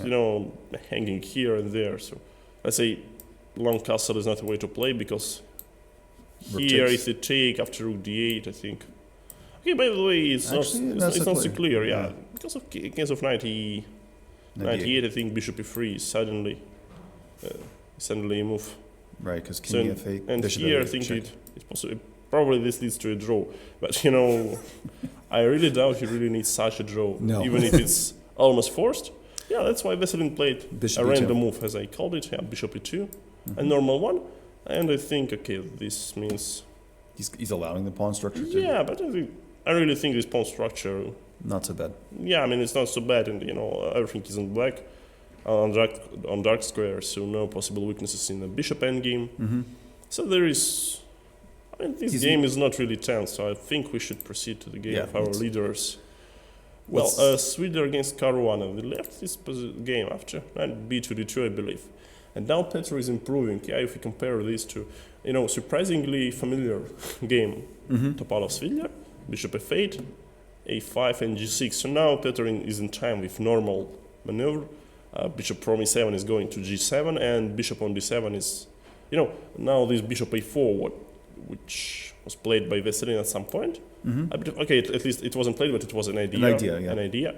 hanging here and there. So let's say long castle is not a way to play because Rook here takes. is a take after rook d8, I think. Okay, by the way, it's Actually, not so clear, yeah. Because of case of knight Knight e8, I think bishop e3 is suddenly a move. Right, because So, king f8. and bishop here I f8, think check. it's possible. Probably this leads to a draw, but I really doubt you really need such a draw, No. even if it's almost forced. Yeah, that's why Vesselin played Bishop a e2. random move, as I called it. Yeah, bishop e2, a normal one, and I think this means He's allowing the pawn structure to. yeah, but I really think this pawn structure. Not so bad. Yeah, I mean it's not so bad, and everything is in black, on dark squares, so no possible weaknesses in the bishop endgame. So there is. I mean, this game is not really tense, so I think we should proceed to the game of our leaders. Well, Svidler against Caruana. They left this game after knight b to d2, I believe. And now Petro is improving. Yeah, if we compare this to, surprisingly familiar game. Top out of Svidler, bishop f8, a5 and g6. So now Petro is in time with normal maneuver. Bishop from e7 is going to g7, and bishop on d7 is, now this bishop a4, which was played by Vesselin at some point. Okay, at least it wasn't played, but it was an idea. An idea.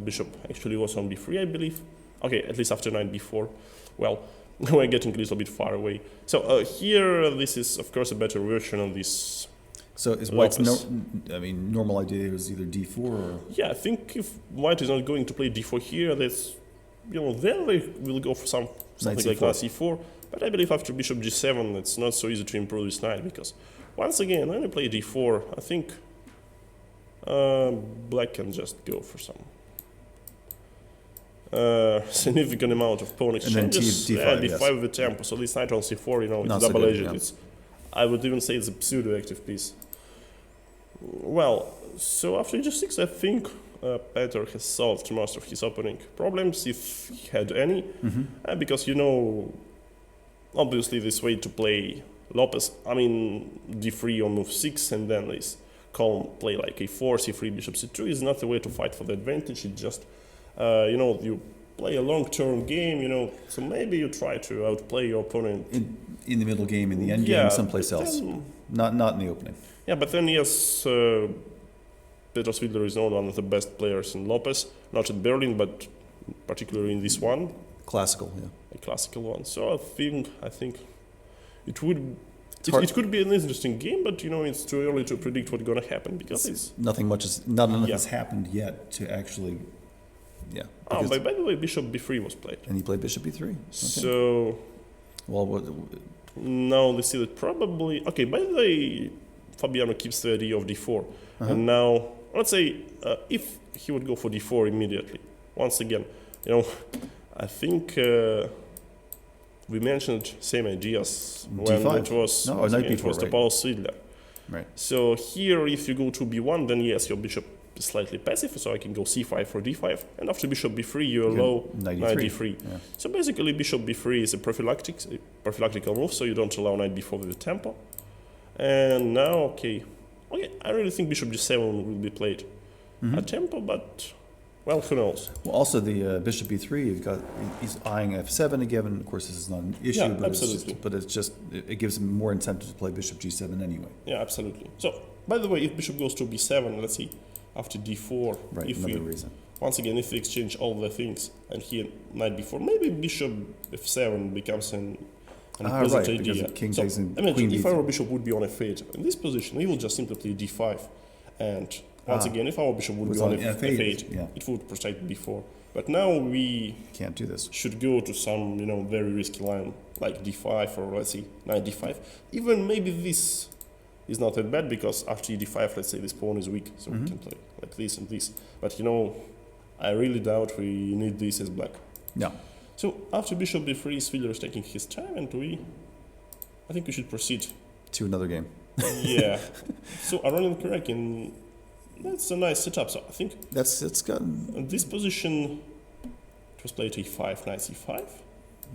Bishop actually was on b3, I believe. Okay, at least after knight b4. Well, we're getting a little bit far away. So here, this is of course a better version of this. So is white's normal idea is either d4 or. Yeah, I think if white is not going to play d4 here, that's then they will go for some something like knight c4. But I believe after bishop g7, it's not so easy to improve this knight, because once again, when I play d4, I think black can just go for some significant amount of pawn exchanges. And then d5 with the tempo. So this knight on c4, it's Not so double-edged. good, yeah. It's, I would even say it's a pseudo-active piece. Well, so after g6, I think Peter has solved most of his opening problems, if he had any, because obviously this way to play Lopez, I mean d3 on move 6 and then this calm play like a4, c3, bishop c2 is not the way to fight for the advantage. It's just, you play a long-term game, so maybe you try to outplay your opponent. In the middle game, in the end game, someplace else. Not in the opening. Yeah, but then yes, Peter Svidler is not one of the best players in Lopez, not in Berlin, but particularly in this one. Classical, yeah. A classical one. So I think it could be an interesting game, but it's too early to predict what's going to happen, because not enough has happened yet to actually, yeah. Oh, by the way, bishop b3 was played. And he played bishop b3. Okay. So now they see that probably. Okay, by the way, Fabiano keeps the idea of d4, and now let's say if he would go for d4 immediately, once again, I think we mentioned same ideas when d5. it was knight it was b4, Paul Svidler. Right. So here, if you go to b1, then yes, your bishop is slightly passive, so I can go c5 or d5, and after bishop b3, you allow knight d3. Yeah. So basically, bishop b3 is a prophylactical move, so you don't allow knight b4 with the tempo. And now, okay, I really think bishop g7 will be played at tempo, but well, who knows? Well, also the bishop b3, he's eyeing f7 again, and of course this is not an issue, Yeah, but absolutely. it gives him more incentive to play bishop g7 anyway. Yeah, absolutely. So, by the way, if bishop goes to b7, let's see, after d4, Right, if another we, reason. once again, if we exchange all the things, and here knight b4, maybe bishop f7 becomes an unpleasant right, because idea. king So, takes in imagine queen if b3. our bishop would be on f8. In this position, we will just simply play d5, and once again, if our bishop would Was be on on f8, yeah. it would protect b4. But now we Can't do this. should go to some, very risky line, like d5 or let's see, knight d5. Even maybe this is not that bad, because after d5, let's say this pawn is weak, so we can play like this and this. But I really doubt we need this as black. No. So after bishop b3, Svidler is taking his time, and I think we should proceed. To another game. Yeah. So Aronian Karjakin, that's a nice setup. So I think It's got in this position, it was played e5, knight c5.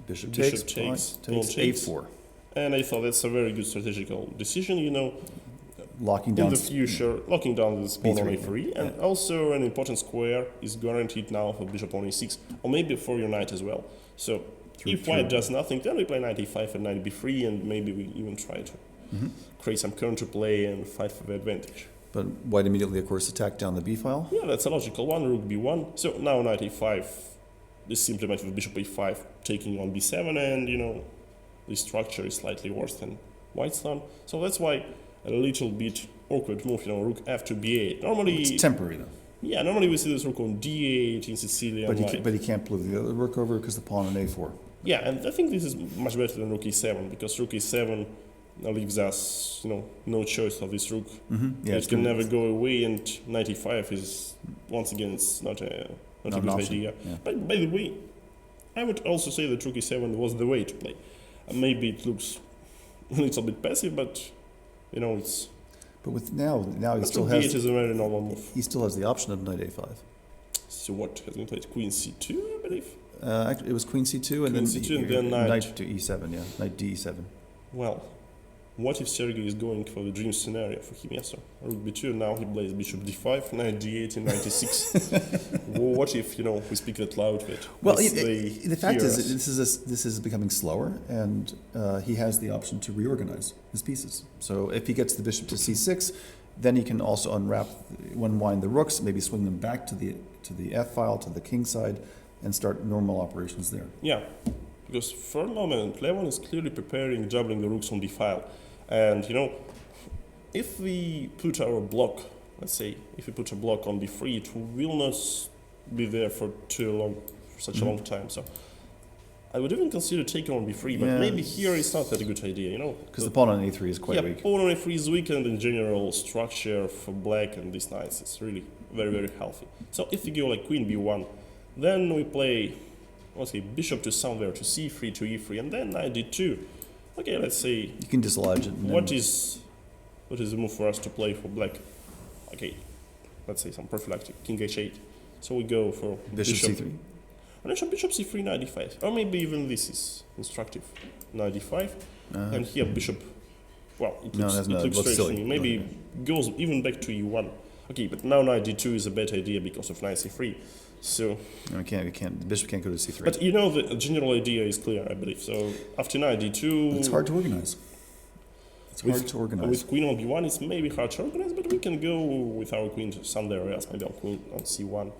bishop Bishop takes, takes, pawn takes. a4. And I thought that's a very good strategical decision, Locking in down the future, locking down this pawn on B3, a3, and yeah. also an important square is guaranteed now for bishop on e6, or maybe for your knight as well. So if white does nothing, then we play knight e5 and knight b3, and maybe we even try to create some counterplay and fight for the advantage. But white immediately, of course, attacked down the b file. Yeah, that's a logical one, rook b1. So now knight e5 is simply met with bishop e5 taking on b7, and this structure is slightly worse than white's done. So that's why a little bit awkward move, rook f to b8. Normally, It's temporary, though. yeah, normally we see this rook on d8 in Sicilian. But he can't pull the other rook over because the pawn on a4. Yeah, and I think this is much better than rook e7, because rook e7 leaves us, no choice of this rook. Yeah, It can never go away, and knight e5 is, once again, it's not a good idea. Yeah. But by the way, I would also say that rook e7 was the way to play. Maybe it looks a little bit passive, but it's. But with now he But still rook has d8 is a very normal move. he still has the option of knight a5. So what has been played? Queen c2, I believe. Actually, it was queen c2 and Queen then c2 and then knight. to e7. Yeah, knight d7. Well, what if Sergey is going for the dream scenario for him? Yes, sir. Rook b2, and now he plays bishop d5, knight d8, and knight d6. What if we speak that loud? Well, the fact is, this is becoming slower, and he has the option to reorganize his pieces. So if he gets the bishop to c6, then he can also unwind the rooks, maybe swing them back to the f file, to the king side, and start normal operations there. Yeah, because for a moment, Levon is clearly preparing doubling the rooks on d file. And, if we put our block, let's say, if we put a block on d3, it will not be there for such a long time. So I would even consider taking on b3, but Yeah. maybe here it's not that a good idea, you know? Because the pawn on a3 is quite yeah, weak. pawn on a3 is weak, and in general structure for black and these knights is really very, very healthy. So if we go like queen b1, then we play, let's say, bishop to somewhere, to c3, to e3, and then knight d2. Okay, let's say, You can dislodge it. And what then- is the move for us to play for black? Okay, let's say some prophylactic, king h8. So we go for bishop c3? and bishop c3, knight d5. Or maybe even this is instructive, knight d5. And here bishop, well, it No, looks, that's it not- looks looks strange to silly. me. Maybe goes even back to e1. Okay, but now knight d2 is a bad idea because of knight c3. So, No, we can't. The bishop can't go to c3. but you know the general idea is clear, I believe. So after knight d2, But it's hard to organize. It's hard to organize. with queen on b1, it's maybe hard to organize, but we can go with our queen to somewhere else, maybe on queen on c1.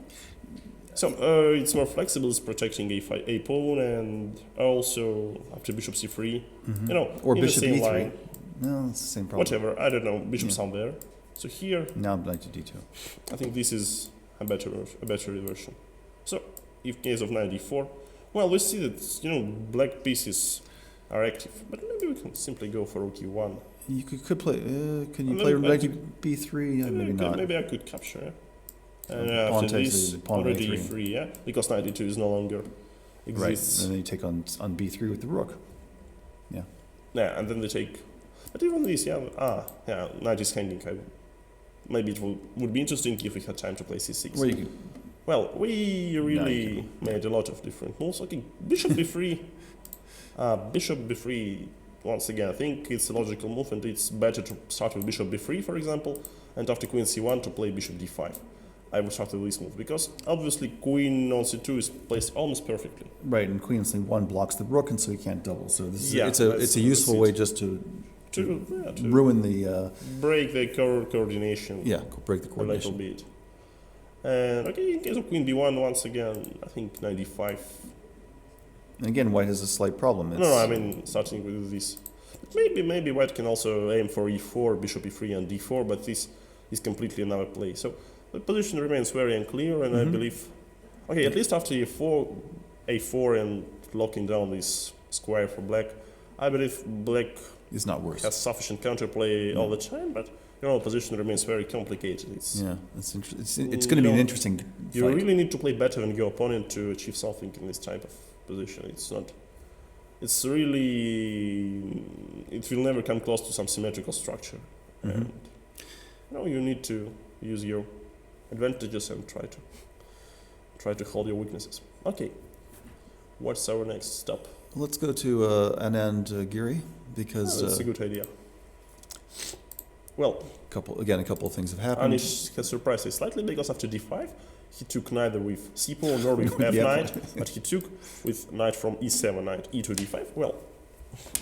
So it's more flexible, it's protecting a pawn, and also after bishop c3, you know, Or in bishop the same e3. line, No, it's the same problem. whatever, I don't know, bishop somewhere. So here, Now knight to d2. I think this is a better version. So, if case of knight d4, well, we see that, you know, black pieces are active, but maybe we can simply go for rook e1. You could play. Can you And play then knight to b3? Yeah, maybe not. Maybe I could capture, yeah. And Pawn after takes this, the pawn already a3. e3, yeah, because knight d2 is no longer Right, exists. and then you take on b3 with the rook. Yeah. Yeah, and then they take, but even this, yeah, knight is hanging. Maybe it would be interesting if we had time to play c6. Well, you could, Well, we really you made a lot of different moves. Okay, bishop b3. Bishop b3, once again, I think it's a logical move, and it's better to start with bishop b3, for example, and after queen c1 to play bishop d5. I would start with this move, because obviously queen on c2 is placed almost perfectly. right, and queen c1 blocks the rook, and so you can't double. So this is, Yeah, it's a that's useful it. way just to To ruin the break the coordination break the a little coordination. bit. And okay, in case of queen b1, once again, I think knight d5. And again, white has a slight problem. No, I mean, starting with this. But maybe white can also aim for e4, bishop e3 and d4, but this is completely another play. So the position remains very unclear, and I believe, okay, at least after a4 and locking down this square for black, I believe black It's not worse. has sufficient counterplay all the time, but your own position remains very complicated. It's, Yeah, it's going to be an interesting you fight. really need to play better than your opponent to achieve something in this type of position. It's not. It's really. It will never come close to some symmetrical structure, and you need to use your advantages and try to hold your weaknesses. Okay, what's our next stop? Let's go to Anand Giri, because That's a good idea. Well, a couple of things have happened. Anish has surprised us slightly because after d5, he took neither with c4 nor with With the f9, but he took with knight from e7, knight e to d5. Well,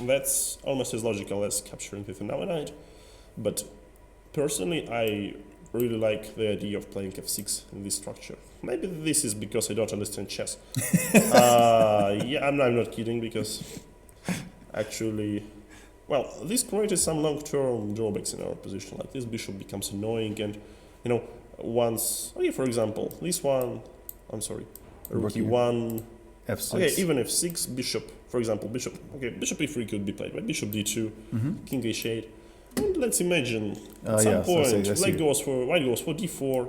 that's almost as logical as capturing with another knight. But personally, I really like the idea of playing f6 in this structure. Maybe this is because I don't understand chess. I'm not kidding, because actually, well, this created some long-term drawbacks in our position. Like this bishop becomes annoying, and once, for example, this one, rook e1, F6. okay, even f6, bishop, for example, bishop e3 could be played, right? Bishop d2, king h8, and let's imagine at some point white goes for d4,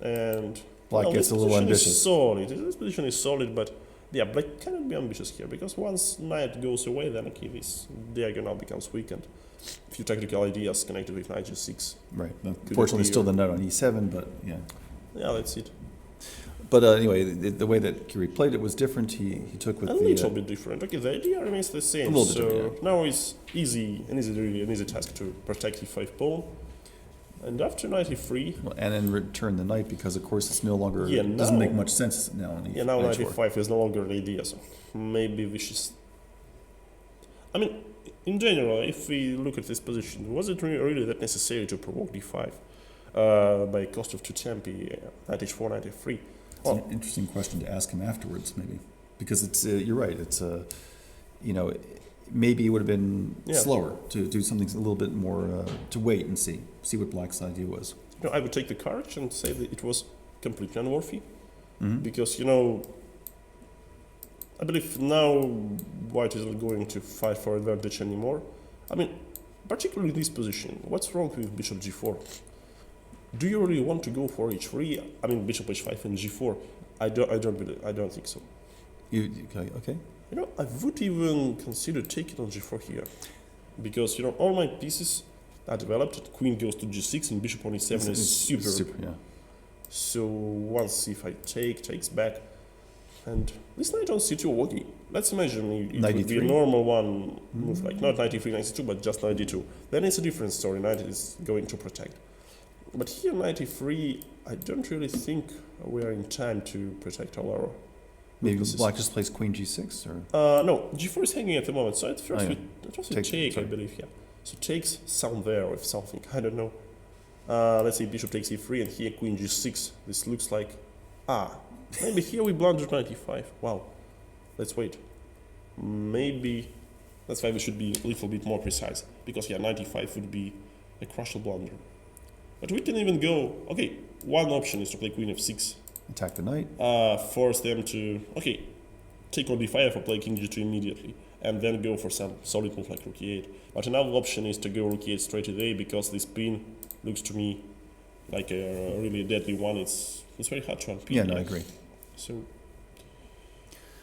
and Black gets a little ambitious. This position is solid, but yeah, black cannot be ambitious here, because once knight goes away, then okay, this diagonal becomes weakened. A few tactical ideas connected with knight g6. Right. Unfortunately, still the knight on e7, but yeah. Yeah, that's it. But anyway, the way that Giri played it was different. He took with A the little bit different. Okay, the idea remains the same. A little bit so different, now it's an easy task to protect e5 pawn. And after knight e3, well, and then return the knight, because of course it's no longer doesn't make much sense now. On now knight e5 is no longer an idea. So maybe we should. I mean, in general, if we look at this position, was it really that necessary to provoke d5 by cost of 2 tempi, knight h4, knight f3? It's an interesting question to ask him afterwards, maybe, because it's you're right. It's maybe it would have been slower to do something a little bit more to wait and see what Black's idea was. I would take the courage and say that it was completely unworthy, because I believe now white isn't going to fight for advantage anymore. I mean, particularly in this position, what's wrong with bishop g4? Do you really want to go for h3? I mean, bishop h5 and g4. I don't think so. Okay. You know, I would even consider taking on g4 here, because you know all my pieces are developed. Queen goes to g6 and bishop on e7 is super. Yeah. So once if I takes back, and this knight on c2, okay. Let's imagine it would be a normal one move, like not 93, 92, but just 92. Then it's a different story. Knight is going to protect. But here 93, I don't really think we are in time to protect all our. Maybe black just plays queen g6 or. No, g4 is hanging at the moment. So at first we take, I believe, yeah. So takes sound there with something. I don't know. Let's say bishop takes e3 and here queen g6. This looks like maybe here we blundered 95. Wow. Let's wait. Maybe that's why we should be a little bit more precise, because 95 would be a crucial blunder. But we can even go. Okay, one option is to play queen f6. Attack the knight. Force them to take on d5 or play king g2 immediately, and then go for some solid move like rook e8. But another option is to go rook e8 straight to a because this pin looks to me like a really deadly one. It's very hard to unpin. Yeah, no, I agree. So,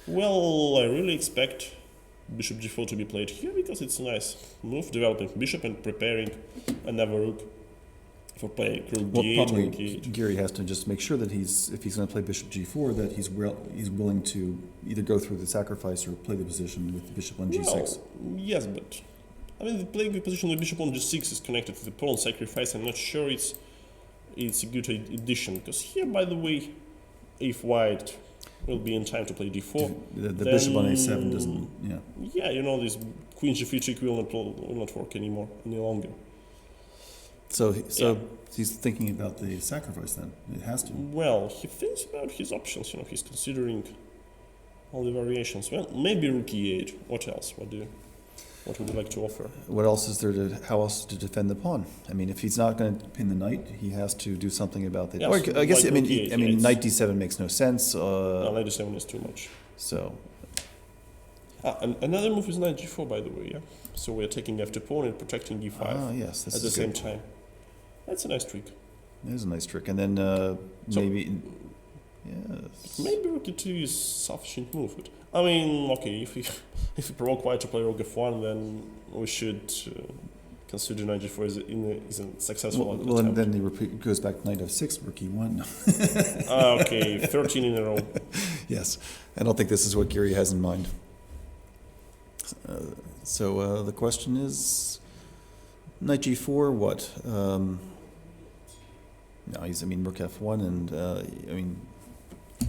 well, I really expect bishop g4 to be played here because it's a nice move, developing bishop and preparing another rook for playing rook d8 or rook e8. Gary has to just make sure that if he's going to play bishop g4, that he's willing to either go through the sacrifice or play the position with bishop on g6. Well, yes, but I mean, playing the position with bishop on g6 is connected to the pawn sacrifice. I'm not sure it's a good addition, because here, by the way, if white will be in time to play d4, the bishop on a7 doesn't. Yeah, you know, this queen g3 trick will not work anymore any longer. So he's thinking about the sacrifice then. It has to. Well, he thinks about his options. You know, he's considering all the variations. Well, maybe rook e8. What else? What would you like to offer? What else is there how else to defend the pawn? I mean, if he's not going to pin the knight, he has to do something about that. Yes, I guess like knight d7 makes no sense. No, knight d7 is too much. So. And another move is knight g4, by the way. Yeah. So we're taking f2 pawn and protecting e5. Yes, at the same time. That's a nice trick. It is a nice trick, and then maybe. Yes. Maybe rook e2 is sufficient move. But, I mean, okay, if we provoke white to play rook f1, then we should consider knight g4 is a successful attempt. Well, and then he goes back knight f6, rook e1. Okay, 13 in a row. Yes, I don't think this is what Gary has in mind. So the question is, knight g4, what? No, rook f1, and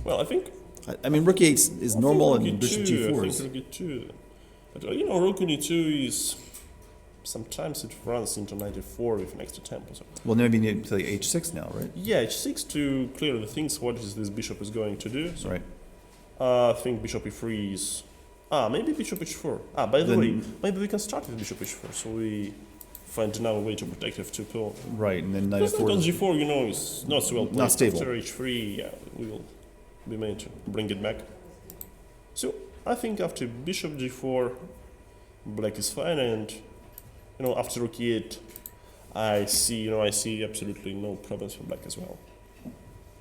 Well, I think. Rook e8 is normal, and bishop g4 is. I think rook e2. But rook e2 is sometimes it runs into knight e4 with an extra tempo. So. Well, maybe you need to play h6 now, right? Yeah, h6 to clear the things. What is this bishop is going to do? So, right. I think bishop e3 is. Maybe bishop h4. By the way, maybe we can start with bishop h4, so we find another way to protect f2 pawn. Right, and then knight f4. Because g4, is not so well played. Not stable. After h3, we will be made to bring it back. So I think after bishop g4, black is fine, and after rook e8, I see absolutely no problems for black as well.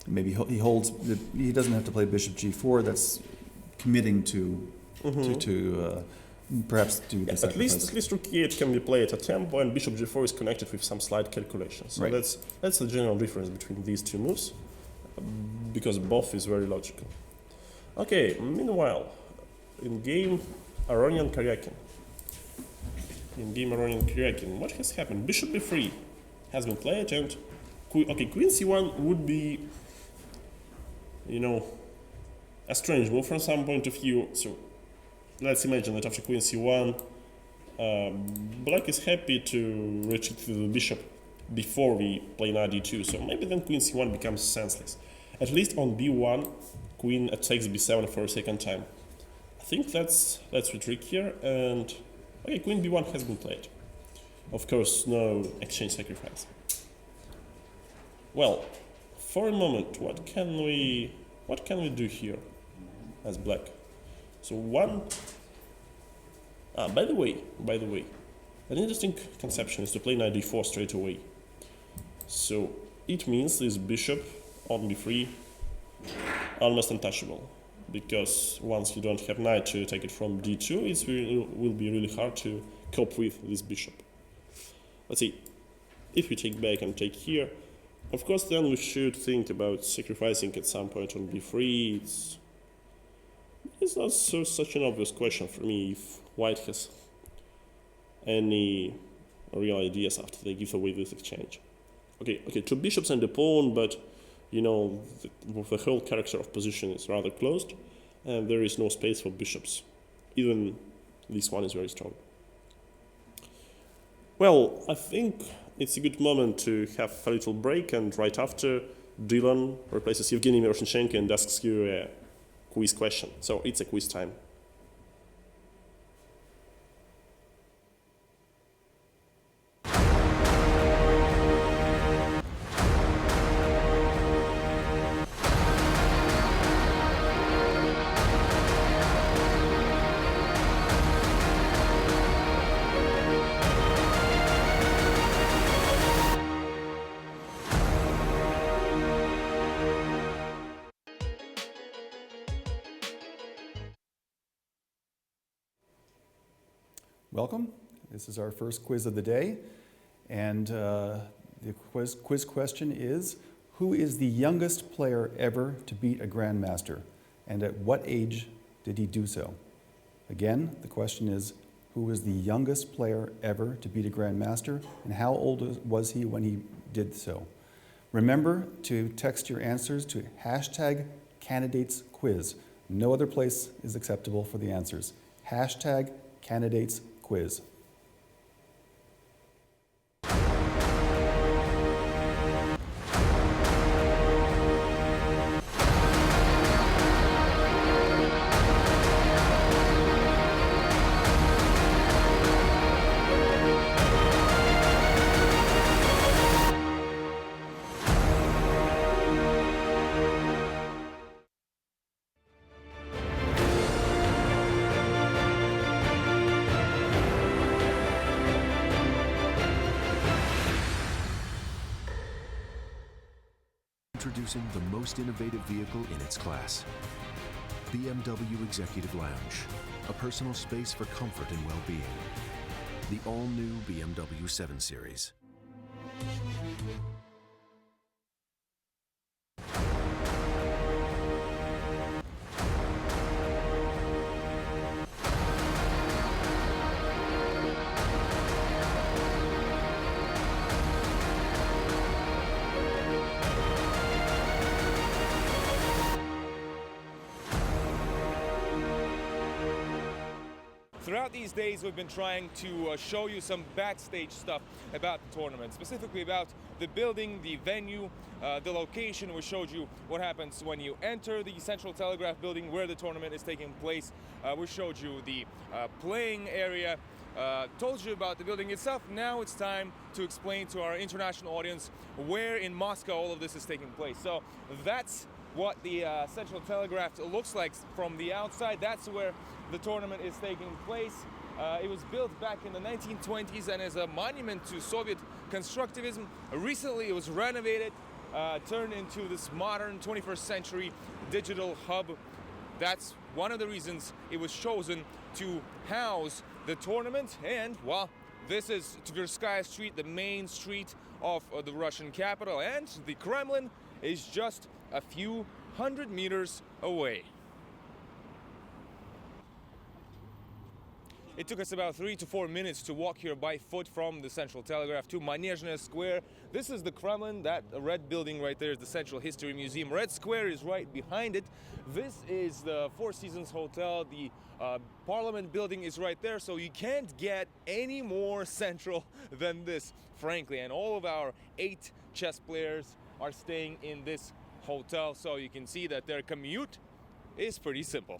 Maybe he holds. He doesn't have to play bishop g4. That's committing to perhaps do the sacrifice. At least rook e8 can be played at tempo, and bishop g4 is connected with some slight calculations. So right. that's the general difference between these two moves, because both is very logical. Okay. Meanwhile, in game Aronian Karjakin. What has happened? Bishop b3 has been played, and queen c1 would be, a strange move from some point of view. So let's imagine that after queen c1, black is happy to retreat to the bishop before we play knight d2. So maybe then queen c1 becomes senseless. At least on b1, queen takes b7 for a second time. I think that's the trick here. And queen b1 has been played. Of course, no exchange sacrifice. Well, for a moment, what can we do here as black? So by the way, an interesting conception is to play knight d4 straight away. So it means this bishop on b3 almost untouchable, because once you don't have knight to take it from d2, it will be really hard to cope with this bishop. Let's see, if we take back and take here, of course then we should think about sacrificing at some point on b3. It's not such an obvious question for me if white has any real ideas after they give away this exchange. Okay, two bishops and a pawn, but you know, the whole character of position is rather closed, and there is no space for bishops. Even this one is very strong. Well, I think it's a good moment to have a little break, and right after, Dylan replaces Evgeny Miroshnichenko and asks you a quiz question. So it's a quiz time. Welcome. This is our first quiz of the day. And the quiz question is, who is the youngest player ever to beat a grandmaster? And at what age did he do so? Again, the question is, who is the youngest player ever to beat a grandmaster? And how old was he when he did so? Remember to text your answers to #candidatesquiz. No other place is acceptable for the answers. #candidatesquiz. Introducing the most innovative vehicle in its class. BMW Executive Lounge, a personal space for comfort and well-being. The all-new BMW 7 Series. Throughout these days, we've been trying to show you some backstage stuff about the tournament, specifically about the building, the venue, the location. We showed you what happens when you enter the Central Telegraph building where the tournament is taking place. We showed you the playing area, told you about the building itself. Now it's time to explain to our international audience where in Moscow all of this is taking place. So that's what the Central Telegraph looks like from the outside. That's where the tournament is taking place. It was built back in the 1920s and is a monument to Soviet constructivism. Recently it was renovated, turned into this modern 21st century digital hub. That's one of the reasons it was chosen to house the tournament. And, well, this is Tverskaya Street, the main street of the Russian capital, and the Kremlin is just a few hundred meters away. It took us about 3 to 4 minutes to walk here by foot from the Central Telegraph to Manezhny Square. This is the Kremlin. That red building right there is the Central History Museum. Red Square is right behind it. This is the Four Seasons Hotel. The Parliament building is right there, so you can't get any more central than this, frankly. And all of our 8 chess players are staying in this hotel, so you can see that their commute is pretty simple.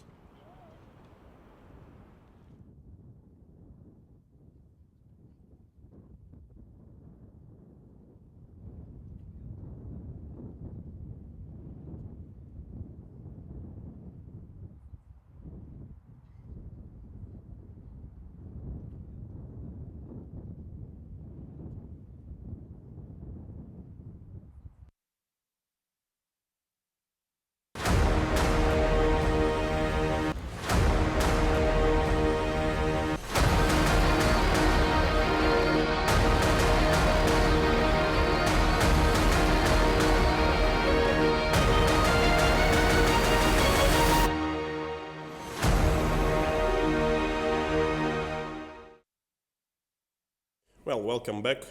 Well, welcome back.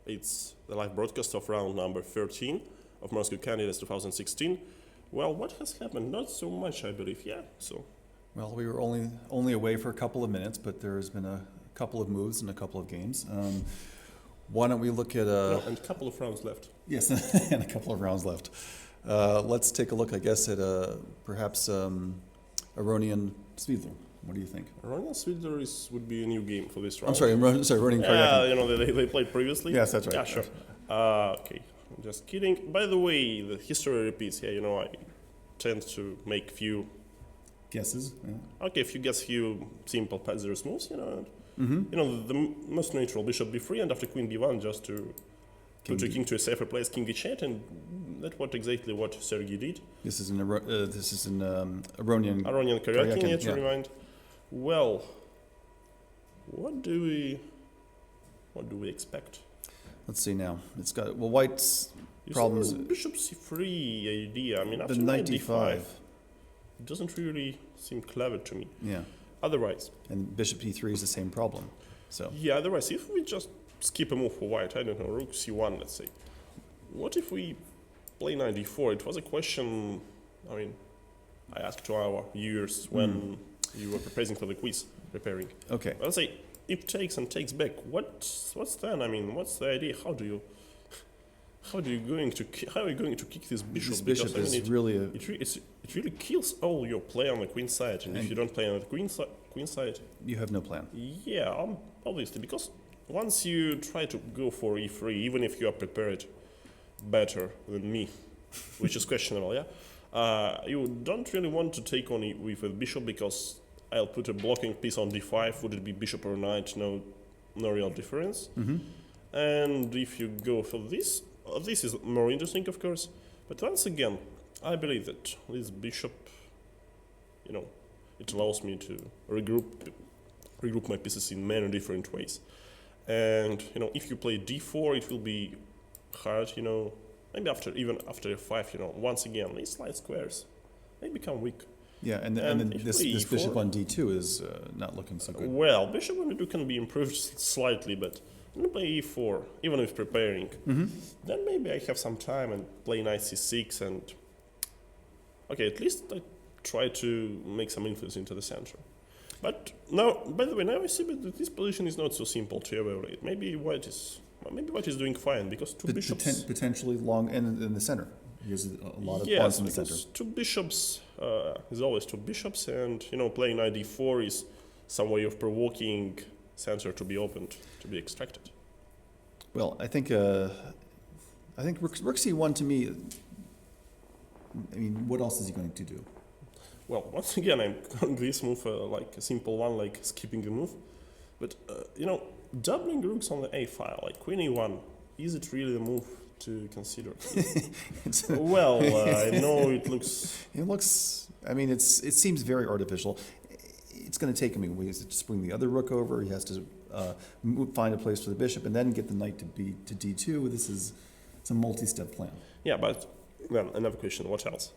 It's the live broadcast of round number 13 of Moscow Candidates 2016. Well, what has happened? Not so much, I believe. Yeah, so. Well, we were only away for a couple of minutes, but there's been a couple of moves and a couple of games. Why don't we look at and a couple of rounds left. Yes, and a couple of rounds left. Let's take a look, I guess, at perhaps Aronian Svidler. What do you think? Aronian Svidler would be a new game for this round. I'm sorry, Aronian Karjakin. Yeah, they played previously. Yes, that's right. Yeah, sure. Okay, I'm just kidding. By the way, the history repeats. Yeah, I tend to make few guesses. Yeah. Okay, if you guess few simple pass-zero moves, the most natural bishop b3 and after queen b1 just to put the king to a safer place, king h8, and that's exactly what Sergey did. This is an Aronian Karjakin, yeah, to remind. Well, what do we expect? Let's see now. It's got white's problems. Bishop c3 idea. I mean, after the knight d5, it doesn't really seem clever to me. Yeah. Otherwise. And bishop e3 is the same problem. So. Yeah. Otherwise, if we just skip a move for white, I don't know, rook c1, let's say. What if we play knight d4? It was a question. I mean, I asked to our viewers when you were preparing for the quiz. Okay. Let's say it takes and takes back. What's then? I mean, what's the idea? How are you going to kick this bishop? This bishop is really it really kills all your play on the queen side, and if you don't play on the queen side, you have no plan. Yeah, obviously, because once you try to go for e3, even if you are prepared better than me, which is questionable, yeah, you don't really want to take on with a bishop because I'll put a blocking piece on d5. Would it be bishop or knight? No real difference. And if you go for this, this is more interesting, of course. But once again, I believe that this bishop, it allows me to regroup my pieces in many different ways. And if you play d4, it will be hard. Maybe after f5. Once again, these light squares, they become weak. Yeah, and then this bishop on d2 is not looking so good. Well, bishop on d2 can be improved slightly, but when I play e4, even if preparing, then maybe I have some time and play knight c6 and... Okay, at least I try to make some influence into the center. But now, by the way, now I see that this position is not so simple to evaluate. Maybe white is doing fine because two bishops... Potentially long in the center. There's a lot of pawns in the center. Two bishops is always two bishops, and playing knight d4 is some way of provoking center to be opened, to be extracted. Well, I think rook c1 to me. I mean, what else is he going to do? Well, once again, I'm calling this move like a simple one, like skipping the move. But doubling rooks on the a file, like queen e1, is it really a move to consider? Well, I know it looks. It looks. I mean, it seems very artificial. It's going to take him. He has to spring the other rook over. He has to find a place for the bishop, and then get the knight to d2. It's a multi-step plan. Yeah, but then another question: what else?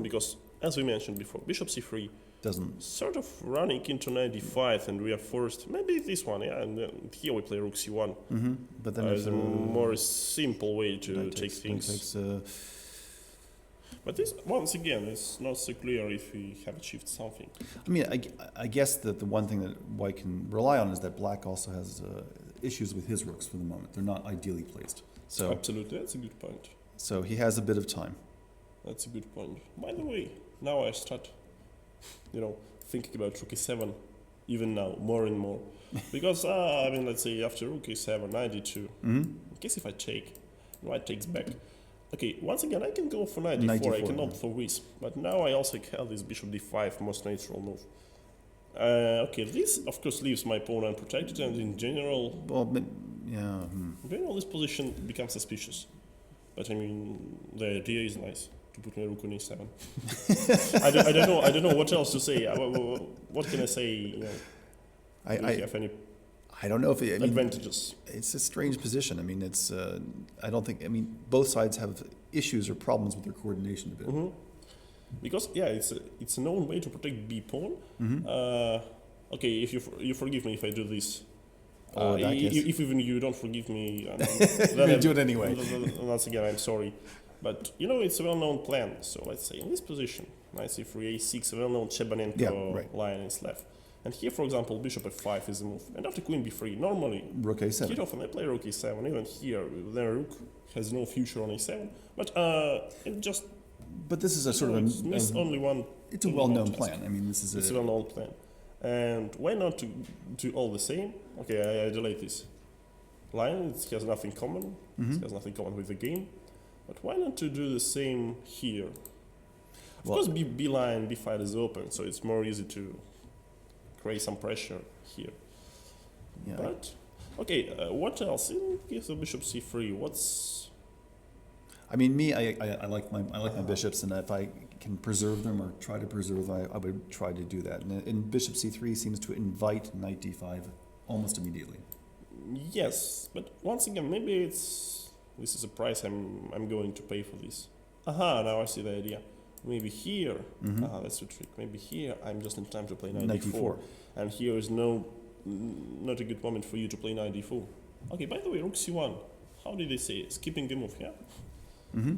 Because as we mentioned before, bishop c3 doesn't sort of running into knight d5, and we are forced. Maybe this one, yeah, and then here we play rook c1. But then there's a more simple way to take things. But this, once again, is not so clear if we have achieved something. I mean, I guess that the one thing that white can rely on is that black also has issues with his rooks for the moment. They're not ideally placed. So absolutely, that's a good point. So he has a bit of time. That's a good point. By the way, now I start, thinking about rook e7, even now, more and more. Because, I mean, let's say after rook e7, knight d2, in case if I take, white takes back. Okay, once again, I can go for knight d4, I can opt for this. But now I also have this bishop d5, most natural move. Okay, this, of course, leaves my pawn unprotected, and in general... Well, yeah... In general, this position becomes suspicious. But, I mean, the idea is nice. To put my rook on e7. I don't know what else to say. What can I say? Do you have any I don't know if advantages. It's a strange position. I mean, it's. I don't think. I mean, both sides have issues or problems with their coordination a bit. Because it's a known way to protect b pawn. Okay, if you forgive me if I do this, Oh, in that case. If even you don't forgive me, You're gonna do it anyway. Once again, I'm sorry. But, it's a well-known plan. So let's say in this position, knight c3, a6, a well-known Chebanenko line is left. And here, for example, bishop f5 is a move. And after queen b3, normally, Rook a7. quite often I play rook a7. Even here, the rook has no future on a7. But it just... But this is a sort of only one... It's a well-known plan. I mean, this is It's a well-known plan. And why not to do all the same? Okay, I delete this line. It has nothing common. It has nothing common with the game. But why not to do the same here? Of course, B line, B5 is open, so it's more easy to create some pressure here. Yeah. But okay, what else? In case of bishop c3, what's? I mean, I like my bishops, and if I can preserve them or try to preserve, I would try to do that. And bishop c3 seems to invite knight d5 almost immediately. Yes, but once again, maybe this is a price I'm going to pay for this. Aha, now I see the idea. Maybe here, that's the trick. Maybe here I'm just in time to play knight d4, and here is not a good moment for you to play knight d4. Okay, by the way, rook c1. How did they say it? Skipping the move, yeah?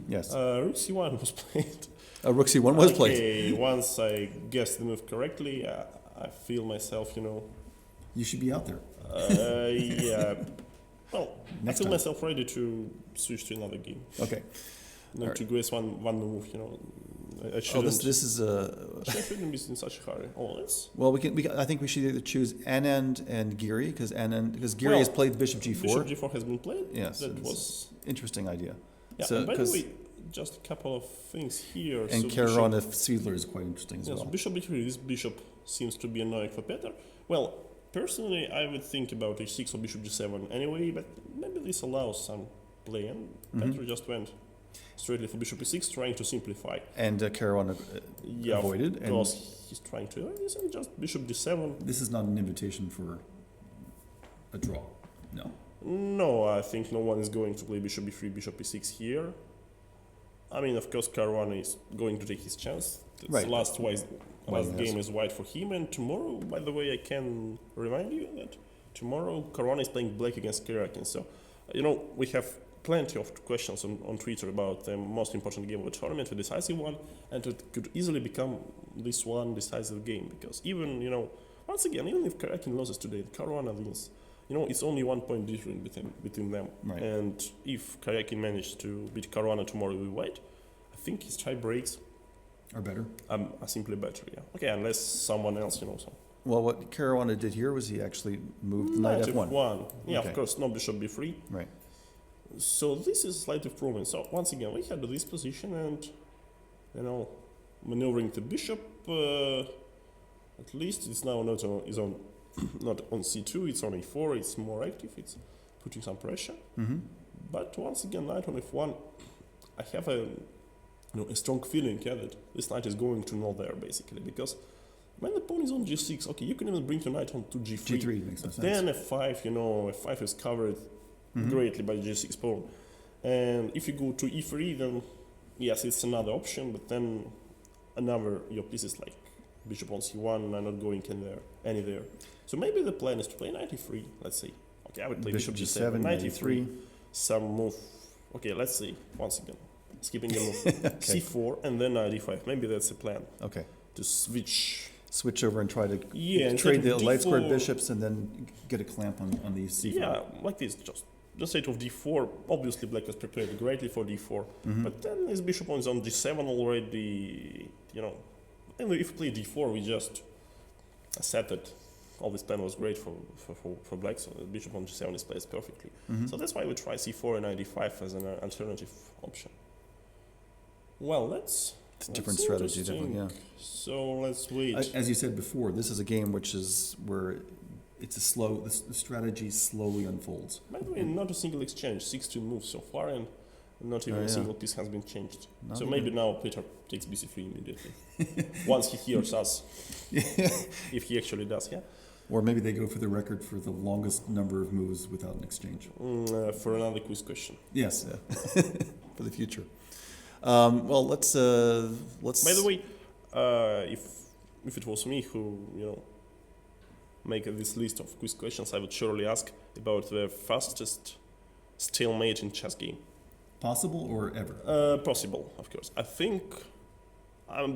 Yes. Rook c1 was played. Rook c1 was played. Okay, once I guessed the move correctly, I feel myself, You should be out there. Yeah. Well, I feel myself ready to switch to another game. Okay. Not to guess one move, I shouldn't. This is I shouldn't be in such a hurry. Well, I think we should either choose Anand and Giri because Giri has played bishop g4. Bishop g4 has been played. Yes, that was interesting idea. Yeah. So, and by the way, just a couple of things here. And so Caruana Svidler is quite interesting as well. So bishop b3. This bishop seems to be annoying for Peter. Well, personally, I would think about h6 or bishop g7 anyway, but maybe this allows some play, and Peter just went straightly for bishop e6, trying to simplify. And Caruana avoided. Of course, he's trying to avoid this, and just bishop d7. This is not an invitation for a draw. No. No, I think no one is going to play bishop b3, bishop e6 here. I mean, of course, Caruana is going to take his chance. Right. Last game is white for him, and tomorrow, by the way, I can remind you that tomorrow Caruana is playing black against Karjakin. So, we have plenty of questions on Twitter about the most important game of the tournament, the decisive one, and it could easily become this one decisive game, because even, once again, even if Karjakin loses today, Caruana wins. It's only 1 point difference between them. Right. And if Karjakin manages to beat Caruana tomorrow with white, I think his tie breaks are better. Are simply better, yeah. Okay, unless someone else, So. Well, what Caruana did here was he actually moved knight f1. Yeah, okay. Of course, no bishop b3. Right. So this is a slight improvement. So once again, we had this position and, maneuvering the bishop. At least it's now not on c2. It's on a4. It's more active. It's putting some pressure. But once again, knight on f1. I have a strong feeling, that this knight is going to know there basically, because when the pawn is on g6, okay, you can even bring the knight on to g3. G3 makes no sense. Then f5, f5 is covered greatly by g6 pawn. And if you go to e3, then yes, it's another option, but then your pieces like bishop on c1 are not going any there. So maybe the plan is to play knight e3, let's say. Okay, I would play bishop g7, knight e3, some move. Okay, let's see, once again, skipping the move, okay. c4, and then knight e5. Maybe that's the plan. Okay. To switch over and try to trade the light squared bishops and then get a clamp on these c4. Yeah, like this, just instead of d4, obviously black was prepared greatly for d4, but then his bishop is on d7 already, and if we play d4, we just said that all this plan was great for black, so the bishop on g7 is placed perfectly. So that's why we try c4 and knight d5 as an alternative option. Well, it's a different strategy, definitely, yeah. So let's wait. As you said before, this is a game where it's the strategy slowly unfolds. By the way, not a single exchange, 16 moves so far, and not even a single piece has been changed. So maybe now Peter takes bc3 immediately, once he hears us, if he actually does, yeah? Or maybe they go for the record for the longest number of moves without an exchange. For another quiz question. Yes, for the future. Well, let's. By the way, if it was me who make this list of quiz questions, I would surely ask about the fastest stalemate in chess game. Possible or ever? Possible, of course. I think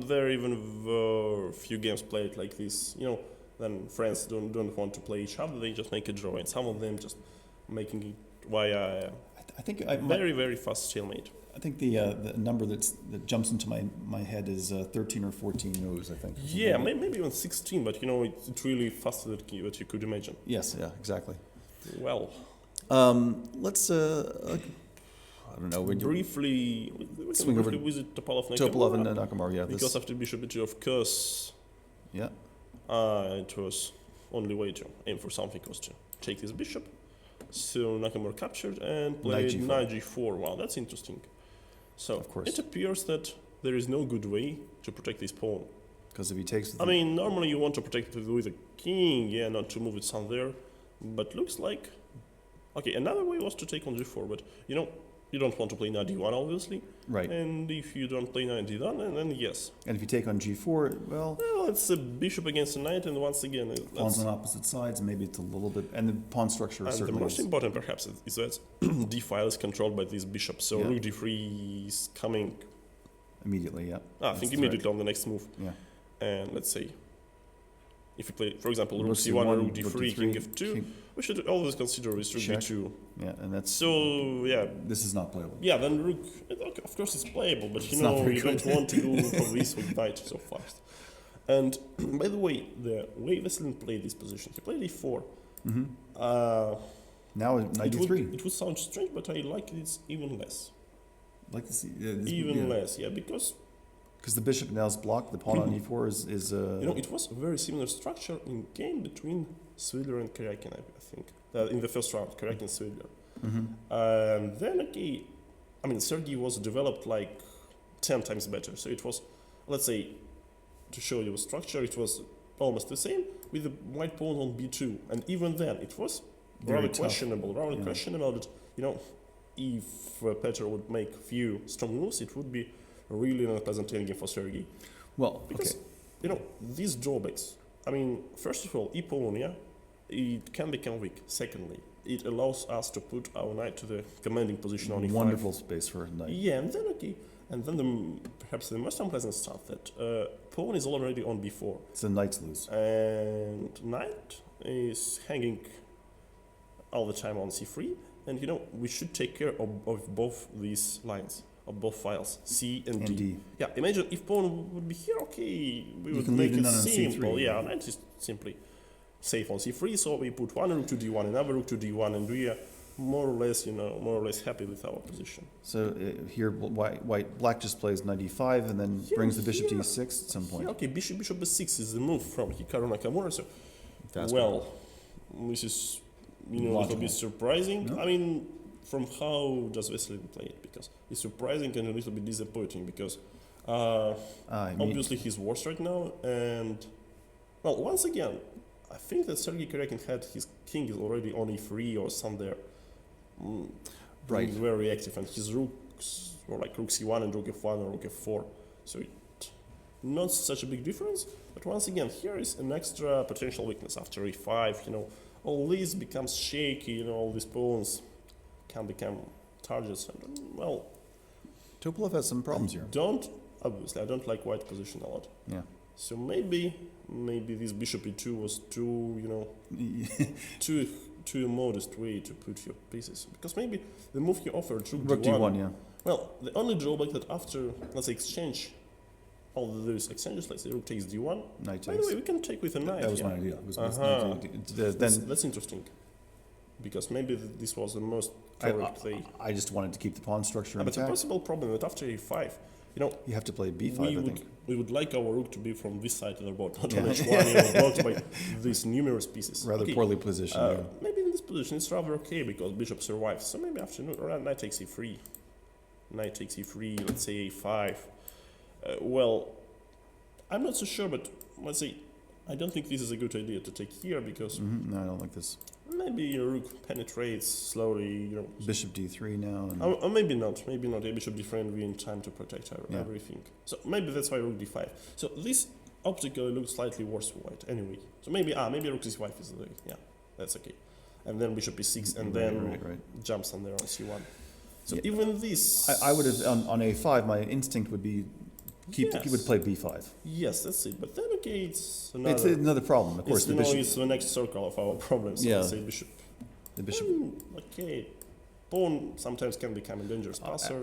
there even were few games played like this. Then friends don't want to play each other; they just make a draw, and some of them just making it via I think very very fast stalemate. I think the number that jumps into my head is 13 or 14 no's, I think. Yeah, maybe even 16, but it's really faster than you could imagine. Yes, yeah, exactly. Well, let's I don't know. Briefly, we can briefly visit Topalov and Nakamura, yeah. Because after bishop e2, of course, yeah, it was only way to aim for something was to take this bishop. So Nakamura captured and played knight g4. Wow, that's interesting. So of course, it appears that there is no good way to protect this pawn. Because if he takes, I mean, normally you want to protect it with a king, yeah, not to move it somewhere. But looks like, okay, another way was to take on g4, but you don't want to play knight d1, obviously. Right. And if you don't play knight d1, then yes. And if you take on g4, well, it's a bishop against a knight, and once again, pawns on opposite sides, maybe it's a little bit, and the pawn structure is certainly. The most important, perhaps, is that d file is controlled by this bishop, so rook d3 is coming immediately. Yeah. I think immediately on the next move. Yeah. And let's say, if you play, for example, rook c1 or rook d3, king f2, we should always consider this rook d2. Yeah, and that's so. Yeah, this is not playable. Yeah, then rook. Okay, of course, it's playable, but you don't want to go for this with knight so fast. And by the way Veselin played this position, he played e4. Mm-hmm. Now knight d3. It would sound strange, but I like it even less. Like this, less, yeah, because the bishop now is blocked. The pawn on e4 is. It was a very similar structure in game between Svidler and Karjakin, I think, in the first round, Karjakin Svidler. Mm-hmm. Then Sergey was developed like 10 times better. So it was, let's say, to show you a structure, it was almost the same with the white pawn on b2, and even then it was rather questionable. That if Petr would make few strong moves, it would be really an unpleasant endgame for Sergey. Well, because these drawbacks. I mean, first of all, e-pawn, it can become weak. Secondly, it allows us to put our knight to the commanding position on e5. Wonderful space for a knight. Yeah, and then perhaps the most unpleasant stuff that pawn is already on b4. So knights lose. And knight is hanging all the time on c3, and we should take care of both these lines. Of both files, C and D. Yeah, imagine if pawn would be here, okay, we would make it simple. C3, knight is simply safe on c3, so we put one rook to d1, another rook to d1, and we are more or less happy with our position. So here, black just plays knight e5 and then brings the bishop to e6 at some point. Yeah, okay, bishop b6 is the move from Hikaru Nakamura. So, this is a little bit surprising. No? I mean, from how does Veselin play it, because it's surprising and a little bit disappointing, because obviously he's worse right now, and once again, I think that Sergey Karjakin had his king is already on e3 or somewhere, very active, and his rooks were like rook c1 and rook f1 or rook f4, so not such a big difference, but once again, here is an extra potential weakness after e5, all this becomes shaky, all these pawns can become targets, and Topalov has some problems here. I don't like white position a lot. Yeah. So maybe this bishop e2 was too too modest way to put your pieces, because maybe the move he offered rook d1, yeah. Well, the only drawback that after exchange all those exchanges, let's say rook takes d1. Knight takes. By the way, we can take with a knight. That was my idea. That's interesting. Because maybe this was the most correct play. I just wanted to keep the pawn structure intact. But the possible problem that after e5, you have to play b5. I think we would like our rook to be from this side of the board, not on h1, blocked by these numerous pieces. Rather poorly positioned. Maybe in this position it's rather okay because bishop survives. So maybe after knight takes e3, let's say a5. I'm not so sure, but let's say I don't think this is a good idea to take here because no, I don't like this. Maybe your rook penetrates slowly, Bishop d3 now. Or maybe not. A bishop d3 and we in time to protect everything. So maybe that's why rook d5. So this optically looks slightly worse for white anyway. So maybe rook c5 is the, yeah, that's okay. And then bishop e6, and then jumps on there on c1. So Yeah. even this... I would have, on a5, my instinct would be, he would play b5. Yes, that's it. But then, okay, it's It's another problem, of course. It's the next circle of our problems. Yeah. Let's say bishop. The bishop. Okay. Pawn sometimes can become a dangerous passer.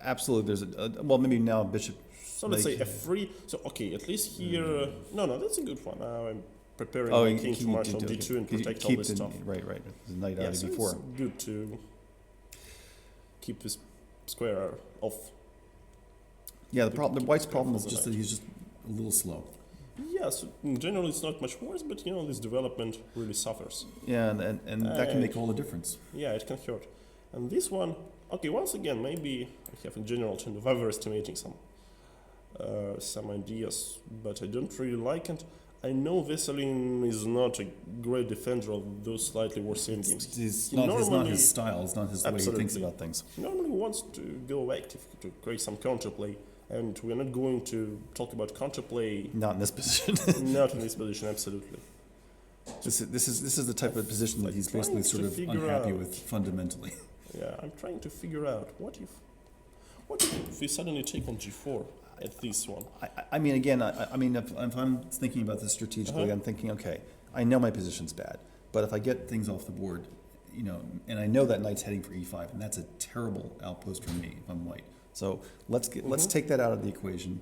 Absolutely, there's well, maybe now bishop. So let's say f3. So, okay, at least here... no, that's a good one. I'm preparing my king to march on d2 and protect all this stuff. Right. The knight out of so b4. it's good to keep this square off. Yeah, the white's problem is just that he's just a little slow. Yes, in general it's not much worse, but this development really suffers. Yeah, and that can make all the difference. Yeah, it can hurt. And this one, okay, once again, maybe I have in general kind of overestimating some ideas, but I don't really like it. I know Veselin is not a great defender of those slightly worse endgames. It's not his style, it's not his way he thinks about things. He normally wants to go active, to create some counterplay, and we're not going to talk about counterplay. Not in this position. Not in this position, absolutely. This is the type of position that he's basically sort of unhappy with fundamentally. Yeah, I'm trying to figure out what if we suddenly take on g4 at this one. I mean, again, I mean, if I'm thinking about this strategically, I'm thinking, okay, I know my position's bad, but if I get things off the board, and I know that knight's heading for e5, and that's a terrible outpost for me if I'm white. So let's take that out of the equation.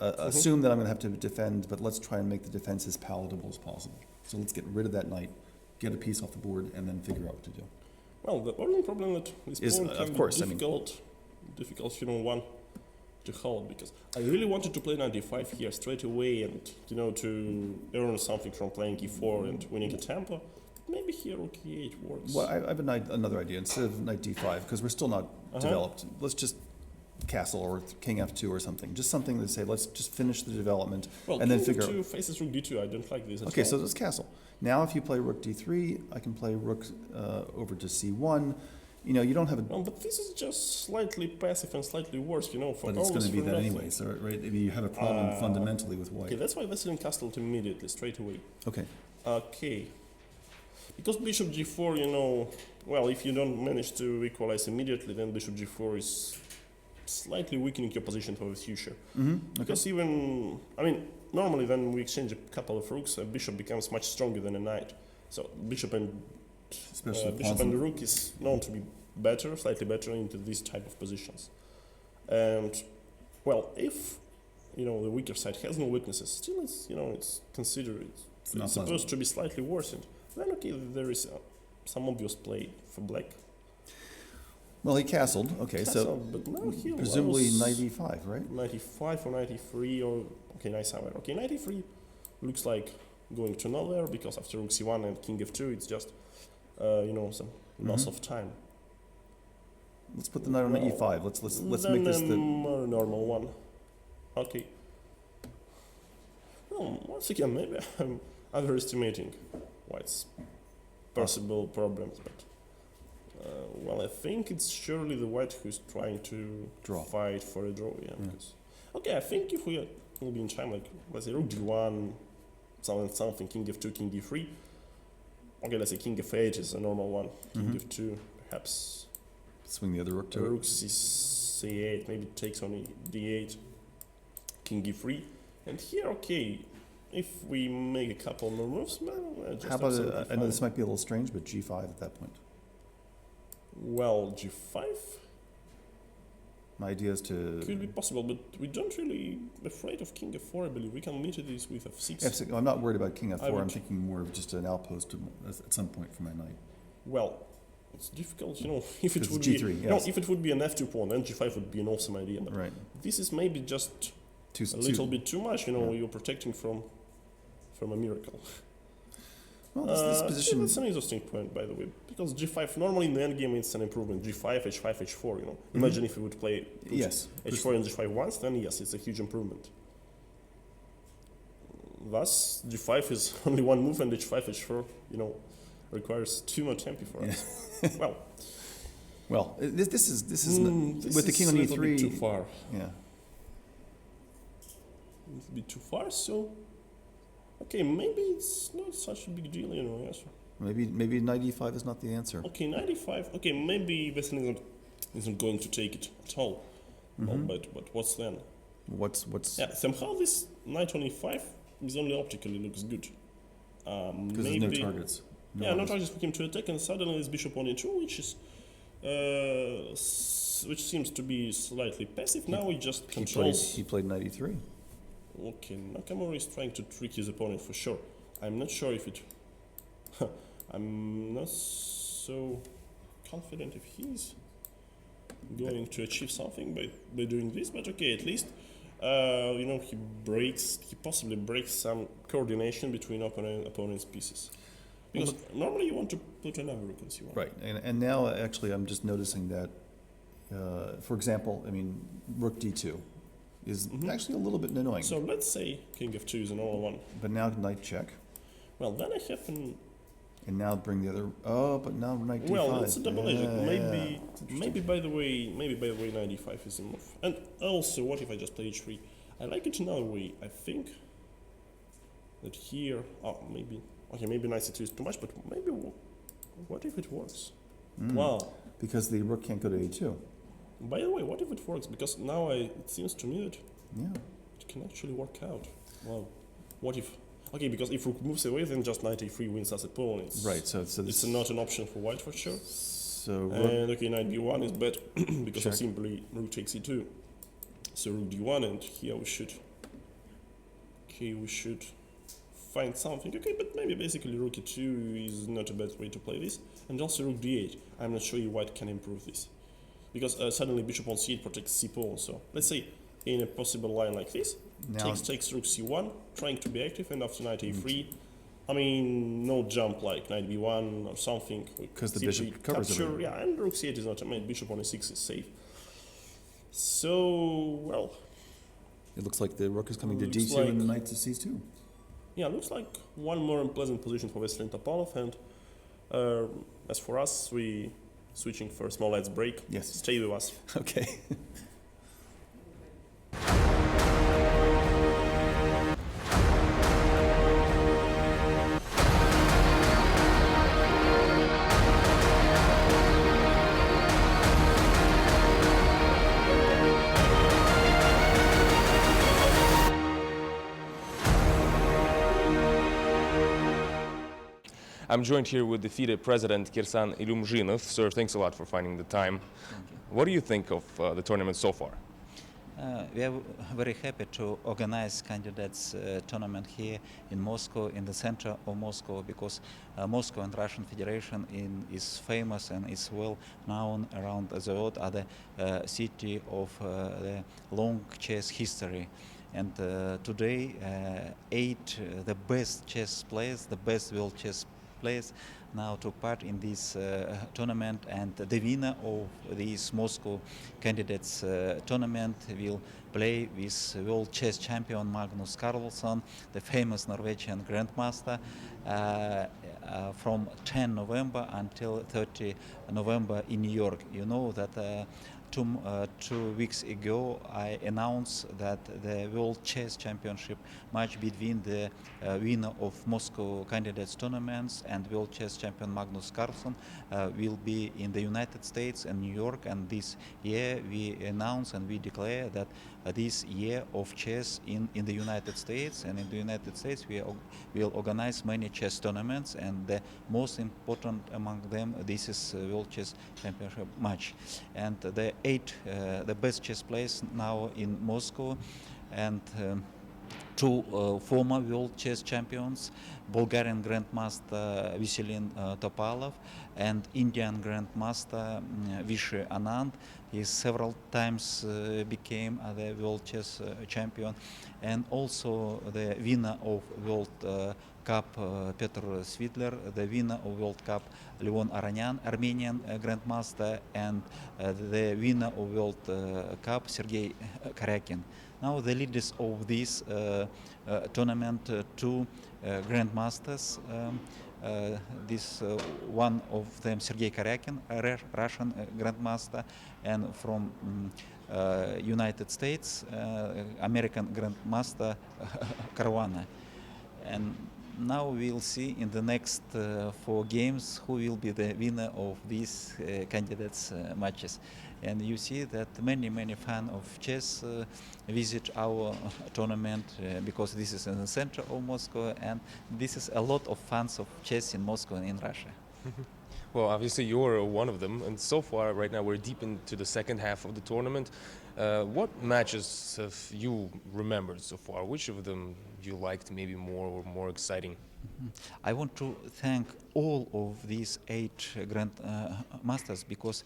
Assume that I'm going to have to defend, but let's try and make the defense as palatable as possible. So let's get rid of that knight, get a piece off the board, and then figure out what to do. Well, the only problem that this pawn can be difficult, one to hold, because I really wanted to play knight d5 here straight away and, to earn something from playing e4 and winning a tempo. Maybe here rook e8 works. Well, I have another idea. Instead of knight d5, because we're still not developed, let's just castle or king f2 or something. Just something to say, let's just finish the development and then figure out. King f2 faces rook d2. I don't like this at all. Okay, so let's castle. Now if you play rook d3, I can play rook over to c1. You don't have a... Well, but this is just slightly passive and slightly worse, for But it's going to be that anyway, so right? You have a problem fundamentally with white. Okay, that's why Veselin castled immediately, straight away. Okay. Okay. Because bishop g4, well, if you don't manage to equalize immediately, then bishop g4 is slightly weakening your position for the future. Okay. Because normally when we exchange a couple of rooks, a bishop becomes much stronger than a knight. So bishop and the rook is known to be slightly better into these type of positions. And, well, if, the weaker side has no weaknesses, still it's considered, it's supposed to be slightly worsened. Then, okay, there is some obvious play for black. Well, he castled. Okay, so but now he presumably knight e5, right? Knight e5 or knight e3 or knight somewhere. Okay, knight e3 looks like going to nowhere because after rook c1 and king f2, it's just some loss of time. Let's put the knight on e5. Let's make this the more normal one. Okay. Well, once again, maybe I'm underestimating white's possible problems, but. Well, I think it's surely the white who's trying to fight for a draw. Yeah. Okay, I think if we will be in time, like let's say rook d1, something, king f2, king d3. Okay, let's say king f8 is a normal one. King f2, perhaps. Swing the other rook to it. Rook c8, maybe takes on d8. King e3, and here, okay, if we make a couple more moves, well, just how about I know this might be a little strange, but g5 at that point. Well, g5 my idea is to could be possible, but we don't really afraid of king f4. I believe we can meet this with f6. I'm not worried about king f4. I'm thinking more of just an outpost at some point for my knight. Well, it's difficult, if it would g3, be if it would be an f2 pawn, then g5 would be an awesome idea. But this is maybe just a little bit too much. You're protecting from a miracle. Well, this position... that's an interesting point, by the way, because g5, normally in the endgame it's an improvement, g5, h5, h4, Imagine if you would play h4 and g5 once, then yes, it's a huge improvement. Thus, g5 is only one move, and h5, h4, requires 2 more tempi for us. Well, this is with the king on e3... too far. Yeah. a little bit too far. So, okay, maybe it's not such a big deal, yes. Maybe 95 is not the answer. Okay, 95. Okay, maybe Wrestling isn't going to take it at all. Well, but what's then? What's Yeah, somehow this knight on e5 is only optically looks good. because there's no targets. No targets for him to attack, and suddenly this bishop on e2, which seems to be slightly passive. Now he just controls. He played 93. Okay, Nakamura is trying to trick his opponent for sure. I'm not sure if it. I'm not so confident if he's going to achieve something by doing this, but okay, at least he possibly breaks some coordination between opponent's pieces. Because normally you want to put another rook in c1. Right, and now actually I'm just noticing that, for example, rook d2 is actually a little bit annoying. So let's say king f2 is an all-in-one. But now knight check. Well, then I have an. And now bring the other. Oh, but now knight d5. Well, it's a double edged. Maybe by the way, knight d5 is a move. And also, what if I just play h3? I like it another way. I think that here. Maybe knight c2 is too much, but maybe. What if it works? Wow. Because the rook can't go to a2. By the way, what if it works? Because now it seems to me that it can actually work out. Wow. What if? Okay, because if rook moves away, then just knight a3 wins as a pawn. Right, so it's not an option for white for sure. So and okay, knight b1 is bad because of simply rook takes e2. So rook d1, and here we should find something. Okay, but maybe basically rook e2 is not a bad way to play this. And also rook d8. I'm not sure white can improve this. Because suddenly bishop on c8 protects c pawn. So let's say in a possible line like this, takes rook c1, trying to be active, and after knight a3, no jump like knight b1 or something. Because the bishop covers it. Yeah, and rook c8 is not. Bishop on a6 is safe. So, well. It looks like the rook is coming to d2 and the knight to c2. Yeah, looks like one more unpleasant position for Western Topalov, and as for us, we switching for a small lights break. Yes. Stay with us. Okay. I'm joined here with the FIDE president, Kirsan Ilumzhinov. Sir, thanks a lot for finding the time. What do you think of the tournament so far? We are very happy to organize candidates tournament here in Moscow, in the center of Moscow, because Moscow and Russian Federation is famous and is well known around the world as the city of the long chess history. And today, 8 the best chess players, the best world chess players now took part in this tournament, and the winner of this Moscow candidates tournament will play with world chess champion Magnus Carlsen, the famous Norwegian grandmaster, from 10 November until 30 November in New York. You know that 2 weeks ago I announced that the World Chess Championship match between the winner of Moscow candidates tournaments and World Chess champion Magnus Carlsen will be in the United States and New York, and this year we announce and we declare that this year of chess in the United States, and in the United States we will organize many chess tournaments, and the most important among them, this is World Chess Championship match. And the 8 the best chess players now in Moscow, and 2 former world chess champions, Bulgarian grandmaster Viswanathan Topalov and Indian grandmaster Viswanathan Anand. He several times became the world chess champion, and also the winner of World Cup Petr Svidler, the winner of World Cup Levon Aronian, Armenian grandmaster, and the winner of World Cup Sergey Karjakin. Now the leaders of this tournament, 2 grandmasters. This one of them, Sergey Karjakin, a Russian grandmaster, and from United States American Grandmaster Caruana. And now we'll see in the next 4 games who will be the winner of these candidates matches. And you see that many fans of chess visit our tournament because this is in the center of Moscow, and this is a lot of fans of chess in Moscow and in Russia. Well, obviously you're one of them, and so far, right now, we're deep into the second half of the tournament. What matches have you remembered so far? Which of them you liked maybe more or more exciting? I want to thank all of these 8 Grand Masters because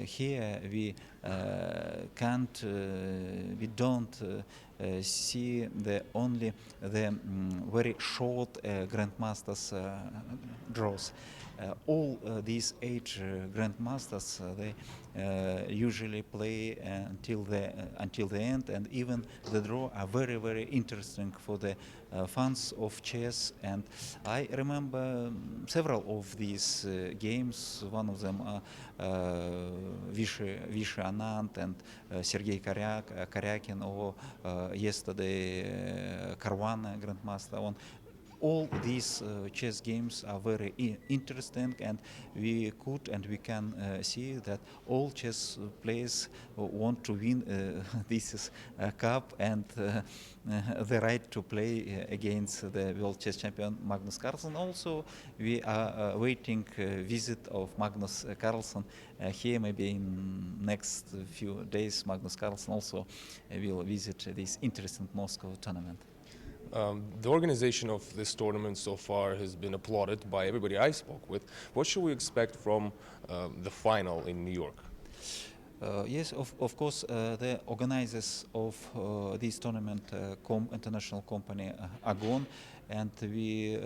here we we don't see only the very short Grandmasters draws. All these 8 Grandmasters they usually play until the end, and even the draw are very interesting for the fans of chess. And I remember several of these games. One of them are Viswanathan Anand and Sergey Karjakin, or yesterday Caruana Grandmaster won. All these chess games are very interesting, and we can see that all chess players want to win this cup and the right to play against the world chess champion Magnus Carlsen. Also, we are waiting visit of Magnus Carlsen here. Maybe in next few days, Magnus Carlsen also will visit this interesting Moscow tournament. The organization of this tournament so far has been applauded by everybody I spoke with. What should we expect from the final in New York? Yes, of course, the organizers of this tournament, international company, are gone, and we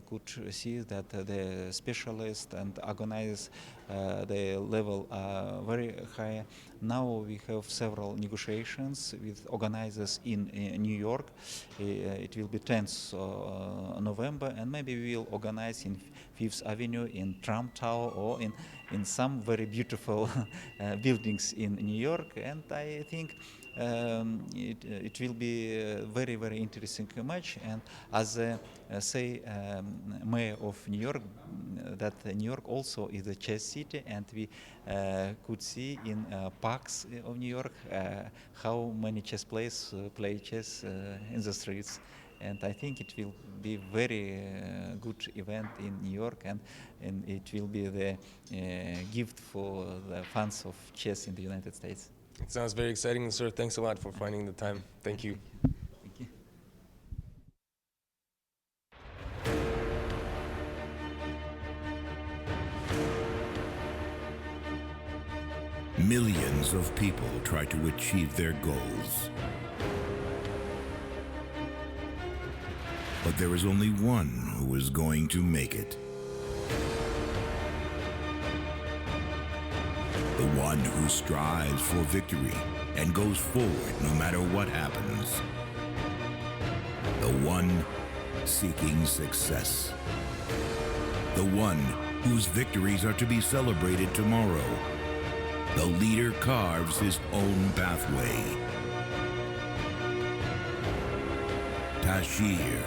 could see that the specialists and organizers, the level are very high. Now we have several negotiations with organizers in New York. It will be 10th November, and maybe we will organize in Fifth Avenue, in Trump Tower, or in some very beautiful buildings in New York. And I think it will be a very interesting match. And as mayor of New York, that New York also is a chess city, and we could see in parks of New York how many chess players play chess in the streets. And I think it will be very good event in New York, and it will be the gift for the fans of chess in the United States. It sounds very exciting, sir. Thanks a lot for finding the time. Thank you. Thank you. Millions of people try to achieve their goals. But there is only one who is going to make it. The one who strives for victory and goes forward no matter what happens. The one seeking success. The one whose victories are to be celebrated tomorrow. The leader carves his own pathway. Tashir.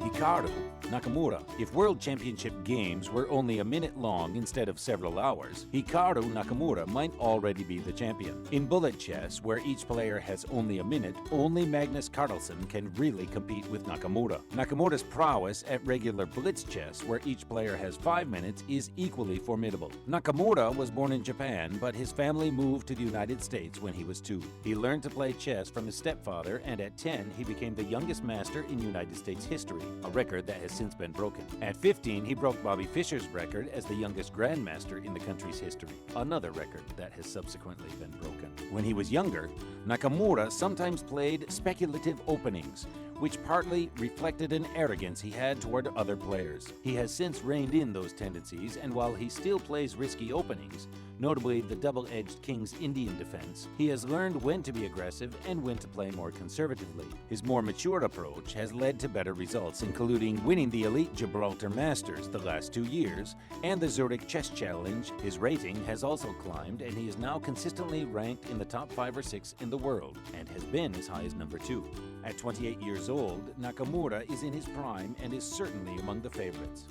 Hikaru Nakamura. If World Championship games were only a minute long instead of several hours, Hikaru Nakamura might already be the champion. In bullet chess, where each player has only a minute, only Magnus Carlsen can really compete with Nakamura. Nakamura's prowess at regular blitz chess, where each player has 5 minutes, is equally formidable. Nakamura was born in Japan, but his family moved to the United States when he was 2. He learned to play chess from his stepfather, and at 10, he became the youngest master in United States history, a record that has since been broken. At 15, he broke Bobby Fischer's record as the youngest grandmaster in the country's history, another record that has subsequently been broken. When he was younger, Nakamura sometimes played speculative openings, which partly reflected an arrogance he had toward other players. He has since reined in those tendencies, and while he still plays risky openings, notably the double-edged King's Indian defense. He has learned when to be aggressive and when to play more conservatively. His more mature approach has led to better results, including winning the Elite Gibraltar Masters the last 2 years and the Zurich Chess Challenge. His rating has also climbed, and he is now consistently ranked in the top 5 or 6 in the world, and has been as high as number 2. At 28 years old, Nakamura is in his prime and is certainly among the favorites.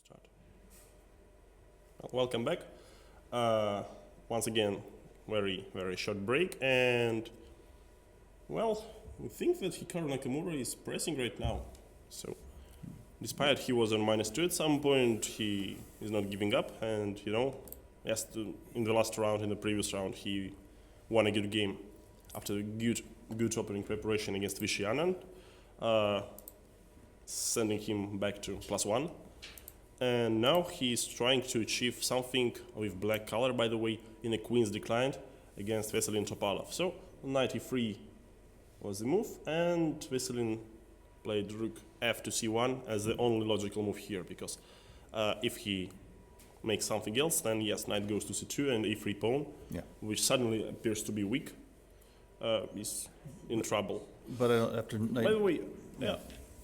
Start. Welcome back. Once again, very short break, and well, we think that Hikaru Nakamura is pressing right now. So, despite he was on -2 at some point, he is not giving up, and yes, in the last round, in the previous round, he won a good game after a good opening preparation against Viswanathan Anand, sending him back to +1. And now he's trying to achieve something with black color, by the way, in a queen's decline against Veselin Topalov. So, knight e3 was the move, and Veselin played rook f to c1 as the only logical move here, because if he makes something else, then yes, knight goes to c2 and e3 pawn, which suddenly appears to be weak, is in trouble. But after knight... By the way,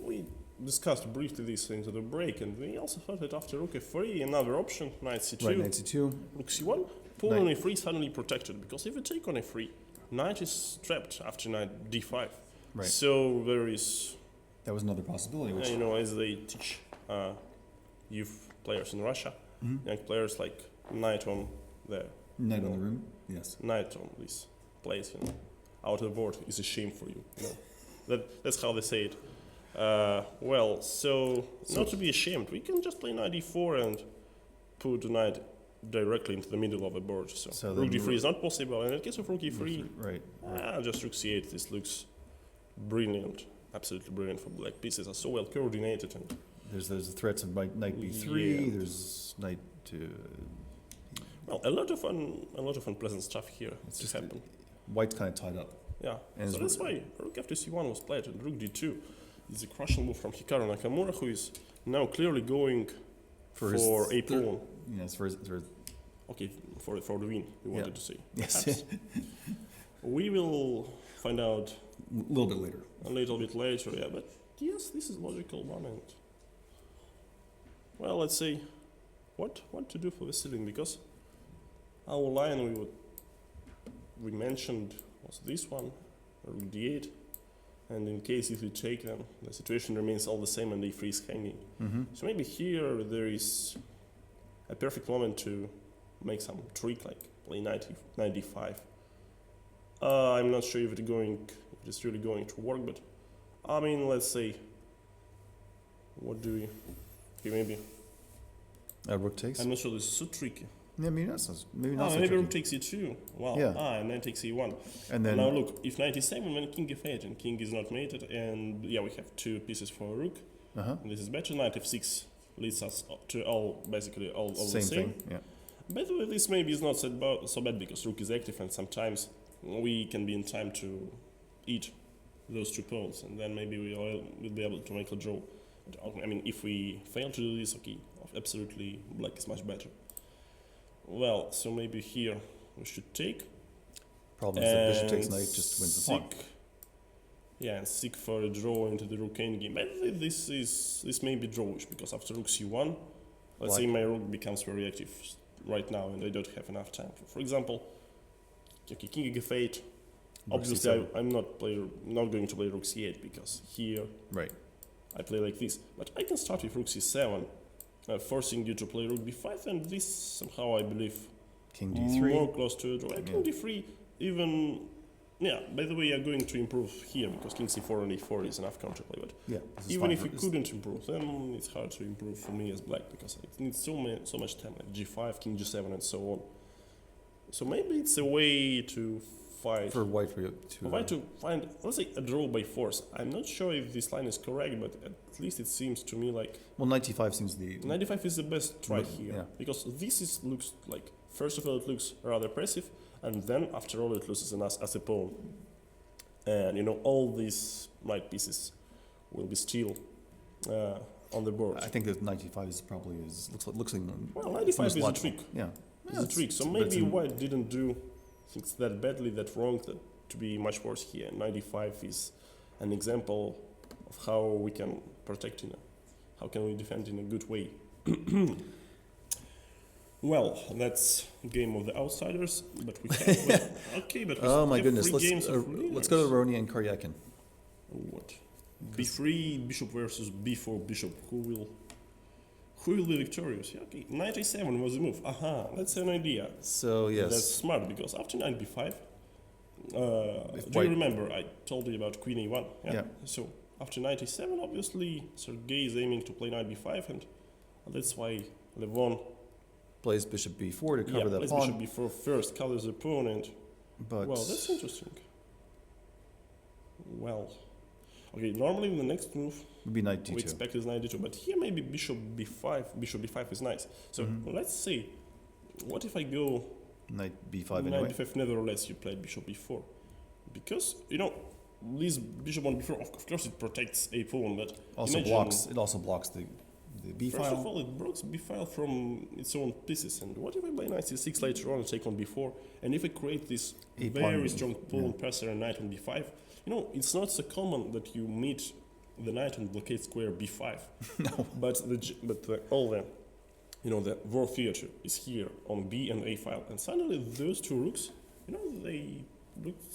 we discussed briefly this into the break, and we also thought that after rook f3, another option, knight c2, right, knight c2, rook c1, pawn on e3 suddenly protected, because if you take on e3, knight is trapped after knight d5. Right. So there is... That was another possibility. Which... as they teach youth players in Russia, young players like knight on the... Knight on the room, yes. Knight on this place, out of the board is a shame for you. That's how they say it. Well, so not to be ashamed, we can just play knight e4 and put the knight directly into the middle of the board. So rook d3 is not possible, and in the case of rook e3, just rook c8, this looks brilliant, absolutely brilliant for black. Pieces are so well coordinated. And there's the threats of knight b3, there's knight to... Well, a lot of unpleasant stuff here. It's just happened. White's kind of tied up. Yeah, and so that's why rook f to c1 was played, and rook d2 is a crucial move from Hikaru Nakamura, who is now clearly going for a pawn. Yes, okay, for the win, we wanted to say. Yes. We will find out a little bit later. A little bit later, yeah, but yes, this is logical one, and well, let's say, what to do for the ceiling, because our line we mentioned was this one, rook d8, and in case if we take them, the situation remains all the same and d3 is hanging. So maybe here there is a perfect moment to make some trick, like play 95. I'm not sure if it's really going to work, but I mean, let's say, what do we? Okay, maybe. Rook takes. I'm not sure this is so tricky. Yeah, maybe not. Maybe not. So Maybe tricky. rook takes e2. Wow. Yeah. And then takes e1. And then Now look, if knight e7, then king f8, and king is not mated, and yeah, we have 2 pieces for a rook. And this is better. Knight f6 leads us to basically all the same same. thing. Yeah. By the way, this maybe is not so bad because rook is active, and sometimes we can be in time to eat those 2 pawns, and then maybe we'll be able to make a draw. But, I mean, if we fail to do this, okay, absolutely black is much better. Well, so maybe here we should take. Problem is that bishop takes knight just wins the pawn. Yeah, and seek for a draw into the rook endgame. But this may be drawish because after rook c1, let's say my rook becomes very active right now, and I don't have enough time. For example, okay, king f8. Obviously, I'm not going to play rook c8 because here I play like this. But I can start with rook c7, forcing you to play rook b5, and this somehow I believe king d3 more close to a draw. King d3 even. Yeah, by the way, you're going to improve here because king c4 and e4 is enough counterplay. But even if we couldn't improve, then it's hard to improve for me as black because it needs so much time, like g5, king g7, and so on. So maybe it's a way to fight for white to find, let's say, a draw by force. I'm not sure if this line is correct, but at least it seems to me like 95 seems knight d5 is the best try here because this looks like, first of all, it looks rather passive. And then, after all, it loses us as a pawn. And, all these knight pieces will be still on the board. I think that 95 is probably looks like. Well, 95 is a trick. Yeah. It's a trick. So maybe white didn't do things that badly, that wrong, to be much worse here. 95 is an example of how we can protect, how can we defend in a good way. Well, that's game of the outsiders, but we have okay, but oh my goodness, let's go to Aronian and Karjakin. What? B3 bishop versus b4 bishop. Who will be victorious? Yeah, okay, knight a7 was the move. That's an idea. So yes, that's smart because after knight b5, do you remember I told you about queen a1? Yeah. So after knight a7, obviously Sergey is aiming to play knight b5, and that's why Levon plays bishop b4 to cover that pawn. Bishop b4 first, covers the pawn, and well, that's interesting. Well, okay, normally the next move would be knight d2. We expect is knight d2, but here maybe bishop b5. Bishop b5 is nice. So let's see. What if I go knight b5 anyway? Knight b5, nevertheless, you played bishop b4, because this bishop on b4. Of course, it protects a pawn, but it also blocks the b file. First of all, it blocks b file from its own pieces. And what if I play knight c6 later on and take on b4? And if I create this very strong pawn presser and knight on b5, it's not so common that you meet the knight on blockade square b5. No. But all the war theater is here on b and a file, and suddenly those 2 rooks, they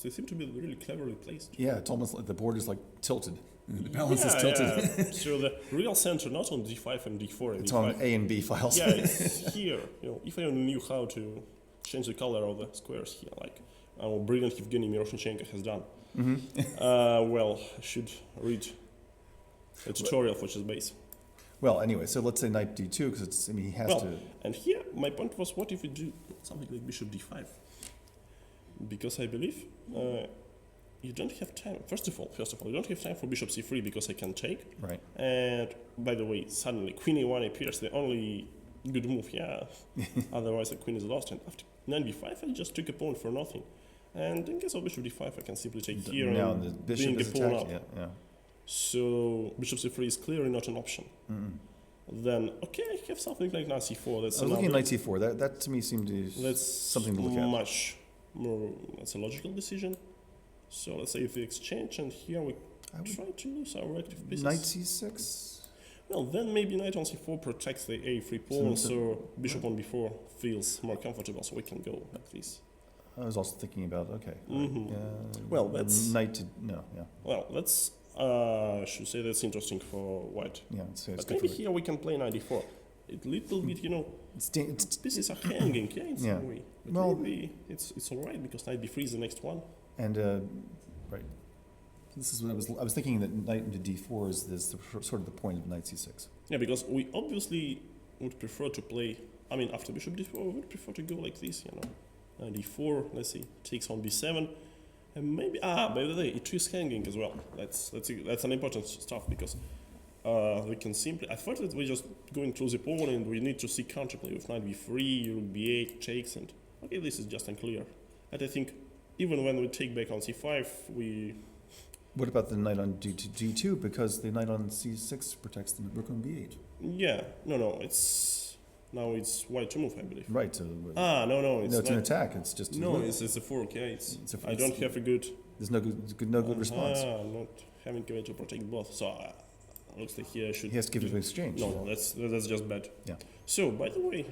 seem to be really cleverly placed. Yeah, it's almost like the board is like tilted. The balance is tilted. Yeah. So the real center, not on d5 and d4 and it's d5. on A and B files. Yeah, it's here. If I only knew how to change the color of the squares here, like our brilliant Evgeny Miroshnichenko has done. Well, I should read a tutorial for chess-base. Well, anyway, so let's say knight d2 because he has to. And here my point was, what if we do something like bishop d5? Because I believe you don't have time. First of all, you don't have time for bishop c3 because I can take. Right. And by the way, suddenly queen a1 appears the only good move. Yeah. Otherwise, the queen is lost. And after knight b5, I just took a pawn for nothing. And in case of bishop d5, I can simply take here and the bishop is pawn attacked. up. Yeah. So bishop c3 is clearly not an option. Then okay, I have something like knight c4. I was looking at knight c4. That to me seemed to something to look at. Much more. That's a logical decision. So let's say if we exchange, and here we try to lose our active pieces. Knight c6? Well, then maybe knight on c4 protects the a3 pawn, so bishop on b4 feels more comfortable, so we can go like this. I was also thinking about, okay. Well, that's... Knight to, no, yeah. Well, that's, should say that's interesting for white. Yeah, it's But good maybe for here we can play knight d4. It little bit, pieces are hanging, yeah, in some way. But well, maybe it's alright, because knight b3 is the next one. And, right. This is what I was thinking, that knight into d4 is sort of the point of knight c6. Yeah, because we obviously would prefer to play, I mean, after bishop d4, we would prefer to go like this, Knight d4, let's see, takes on b7, and maybe, by the way, e2 is hanging as well. That's an important stuff, because we can simply, I thought that we're just going through the pawn and we need to see counterplay with knight b3, rook b8, takes, and okay, this is just unclear. And I think even when we take back on c5, we... What about the knight on d2? Because the knight on c6 protects the rook on b8. Yeah, no, now it's white to move, I believe. Right. So no, it's an attack. It's just it's a fork. Yeah, I don't have a good. There's no good response. Not having a way to protect both. So looks like here I should. He has to give it an exchange. No, that's just bad. Yeah. So by the way,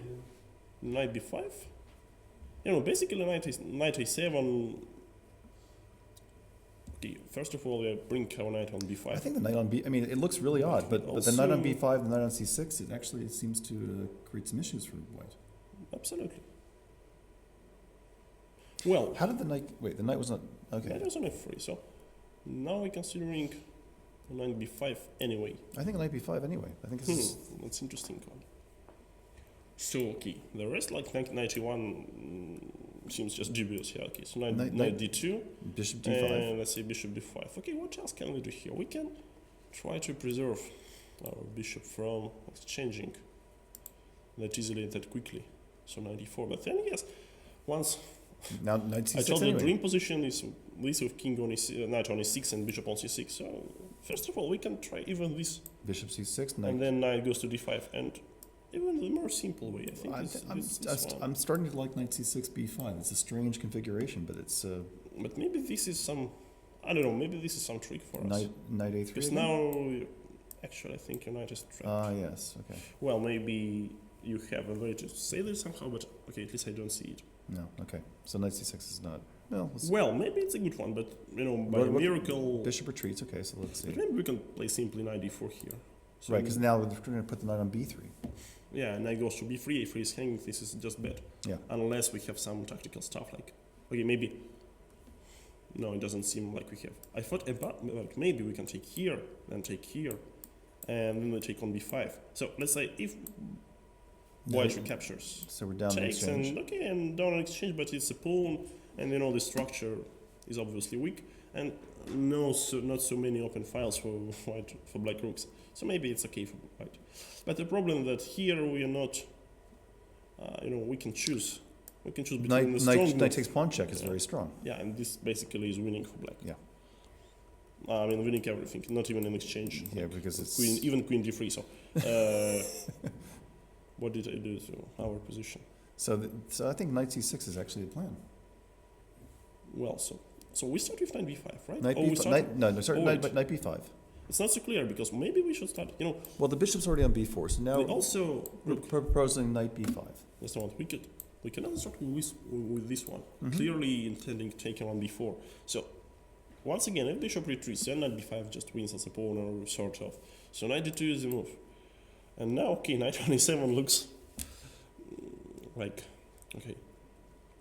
knight b5. Basically knight a7. Okay, first of all, we bring our knight on b5. I think the knight on b. I mean, it looks really odd, but the knight on b5, the knight on c6, it seems to create some issues for white. Absolutely. Well, how did the knight? Wait, the knight was not okay. Knight was on f3, so now we're considering knight b5 anyway. I think knight b5 anyway. I think this is that's interesting one. So okay, the rest like knight e1 seems just dubious here. Okay, so knight d2, bishop d5, and let's say bishop d5. Okay, what else can we do here? We can try to preserve our bishop from exchanging that easily and that quickly. So knight d4, but then yes, once now knight c6 I told anyway. the dream position is this with king on knight on e6 and bishop on c6. So first of all, we can try even this bishop c6, knight, and then knight goes to d5 and. Even the more simple way, I think. I'm starting to like knight c6, b5. It's a strange configuration, but it's. But maybe this is some, I don't know. Maybe this is some trick for us. Knight a3. Because now, actually, I think your knight is trapped. Yes. Okay. Well, maybe you have a way to say this somehow, but okay, at least I don't see it. No. Okay. So knight c6 is not. Well, maybe it's a good one, but by a miracle. Bishop retreats. Okay, so let's see. But maybe we can play simply knight d4 here. So right, because now we're going to put the knight on b3. Yeah, knight goes to b3, a3 is hanging, this is just bad. Yeah. Unless we have some tactical stuff like, okay, maybe, no, it doesn't seem like we have. I thought about, like, maybe we can take here, then take here, and then we take on b5. So let's say if white recaptures, so we're down takes in exchange. And okay, and down in exchange, but it's a pawn, and the structure is obviously weak, and not so many open files for white, for black rooks. So maybe it's okay for white. But the problem that here we are not, we can choose. We can choose between the strong knight takes pawn check is very strong. Yeah, and this basically is winning for black. Yeah. I mean, winning everything, not even an exchange. Yeah, because it's even queen d3. So, what did I do to our position? So I think knight c6 is actually a plan. Well, so we start with knight b5, right? Knight b5. Knight b5. It's not so clear because maybe we should start. Well, the bishop's already on b4, so now we're proposing knight b5. That's the one we can also start with this one, clearly intending to take him on b4. So once again, if bishop retreats, then knight b5 just wins as a pawn or sort of. So knight d2 is the move, and now okay, knight on e7 looks like okay.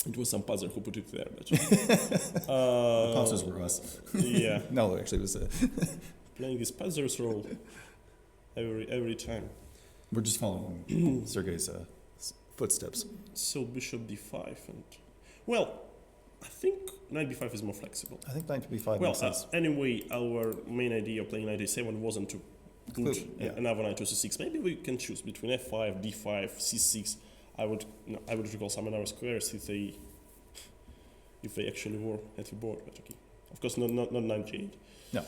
It was some puzzle who put it there, but the puzzles were us. Yeah. No, actually, it was playing this puzzles role every time. We're just following Sergey's footsteps. So bishop d5 and well, I think knight b5 is more flexible. I think knight b5 makes sense. Anyway, our main idea of playing knight a7 wasn't to put another knight to c6. Maybe we can choose between f5, d5, c6. I would recall some narrow squares if they actually were at the board, but okay. Of course, not knight g8. No.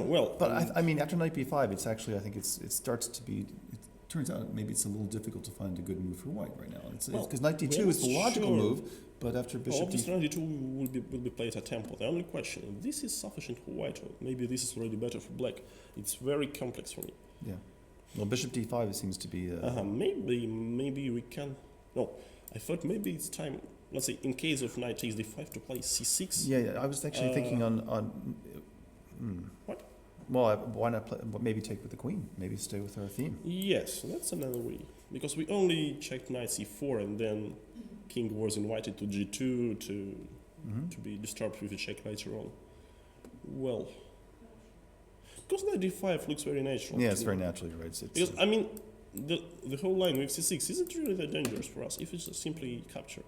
Well, but I mean, after knight b5, it's actually it starts to be. It turns out maybe it's a little difficult to find a good move for white right now. Because knight d2 is the logical move, but after bishop obviously knight d2 will be played at tempo. The only question: if this is sufficient for white, or maybe this is already better for black. It's very complex for me. Yeah. Well, bishop d5 seems to be... Maybe we can... No, I thought maybe it's time, let's say, in case of knight takes d5 to play c6. Yeah, I was actually thinking on What? Well, why not maybe take with the queen? Maybe stay with our theme. Yes, that's another way. Because we only checked knight c4 and then king was invited to g2 to be disturbed with a check later on. Well, because knight d5 looks very natural. Yeah, it's very natural, you're right. It's, because, I mean, the whole line with c6 isn't really that dangerous for us if it's simply capture.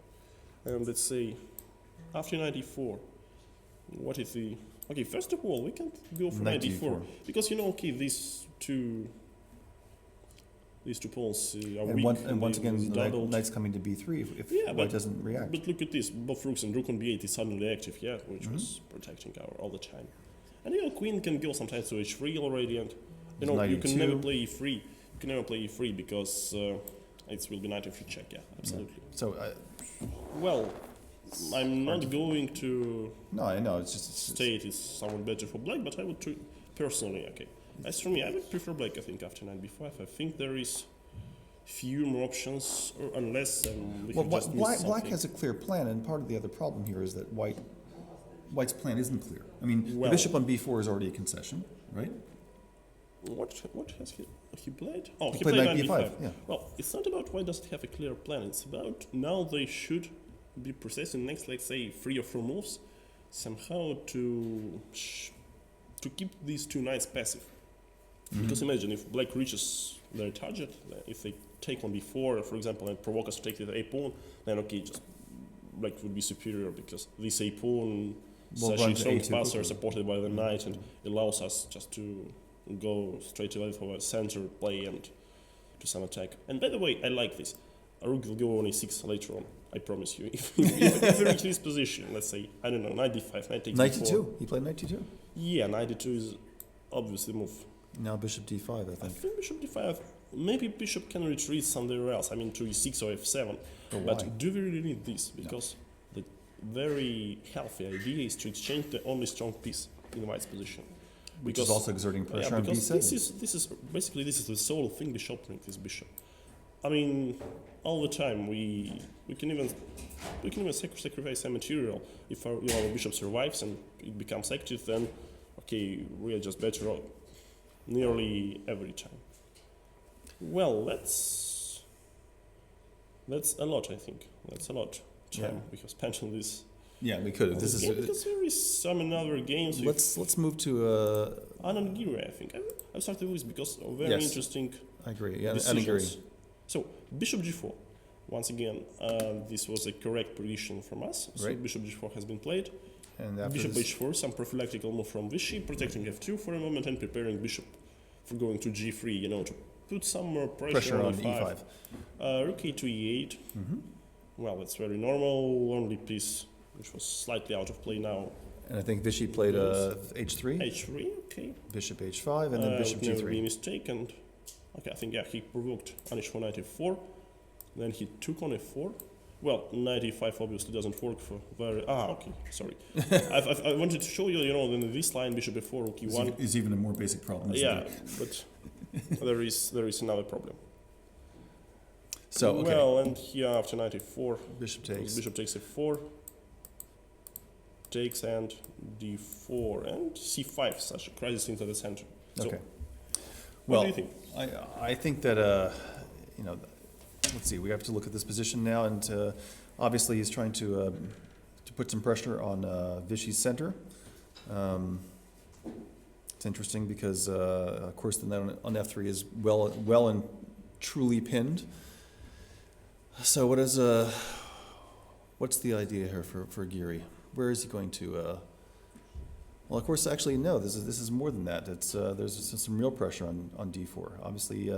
Let's say, after knight e4, what is the... Okay, first of all, we can go for knight e4. Because, you know, okay, these two pawns are weak. And once again, knight's coming to b3 if white doesn't react. But look at this, both rooks and rook on b8 is suddenly active, yeah, which was protecting our all the time. And you know, queen can go sometimes to h3 already, and you know, you can never play e3. You can never play e3 because it will be knight if you check, yeah, absolutely. Yeah. So, well, I'm not going to... No, I know, it's just... State is somewhat better for black, but I would personally, okay. As for me, I would prefer black, I think, after knight b5. I think there is few more options, or unless we well, just miss black has a clear plan, and part of the other problem here is that white's plan isn't clear. I mean, the bishop on b4 is already a concession, right? What has he played? Oh, he played knight b5. Yeah. Well, it's not about white doesn't have a clear plan. It's about now they should be processing next, let's say, 3 or 4 moves, somehow to keep these two knights passive. Because imagine if black reaches their target, if they take on b4, for example, and provoke us to take the a pawn, then okay, just black would be superior because this a pawn such a strong passer supported by the knight and allows us just to go straight away for a center play and to some attack. And by the way, I like this. A rook will go on a6 later on. I promise you. If we reach this position, let's say, I don't know, knight d5, knight takes d4. 2. He played knight d2. Yeah, knight d2 is obviously the move. Now bishop d5, I think. I think bishop d5. Maybe bishop can retreat somewhere else. I mean, to e6 or f7. But do we really need this? Because the very healthy idea is to exchange the only strong piece in the white's position. Which is also exerting pressure on b7. This is basically the sole thing the shop brings this bishop. I mean, all the time we can even sacrifice some material if our bishop survives and it becomes active. Then okay, we are just better off nearly every time. Well, that's a lot. I think that's a lot time we have spent on this. Yeah, we could. This is because there is some other games. Let's move to Anand Giri. I think I started with because of very interesting. I agree. Yeah, decisions. So bishop g4. Once again, this was a correct prediction from us. So bishop g4 has been played. And bishop h4, some prophylactical move from Vichy, protecting f2 for a moment and preparing bishop for going to g3. You know, to put some more pressure on e5. Rook a2 e8. Well, that's very normal. Only piece which was slightly out of play now. And I think Vichy played h3. h3, okay. Bishop h5, and then bishop g3. Never be a mistake. And okay, I think he provoked Anish for knight f4. Then he took on f4. Well, knight e5 obviously doesn't work for very... okay, sorry. I wanted to show you, in this line, bishop f4, rook e1... is even a more basic problem. Yeah, but there is another problem. So, okay. Well, and here after knight e4... Bishop takes f4. Takes and d4 and c5, such a crisis into the center. So, okay. What do you think? I think that, let's see, we have to look at this position now, and obviously he's trying to put some pressure on Vichy's center. It's interesting because, of course, the knight on f3 is well and truly pinned. So what's the idea here for Giri? Where is he going to? Well, of course, actually, no. This is more than that. It's there's some real pressure on d4. Obviously,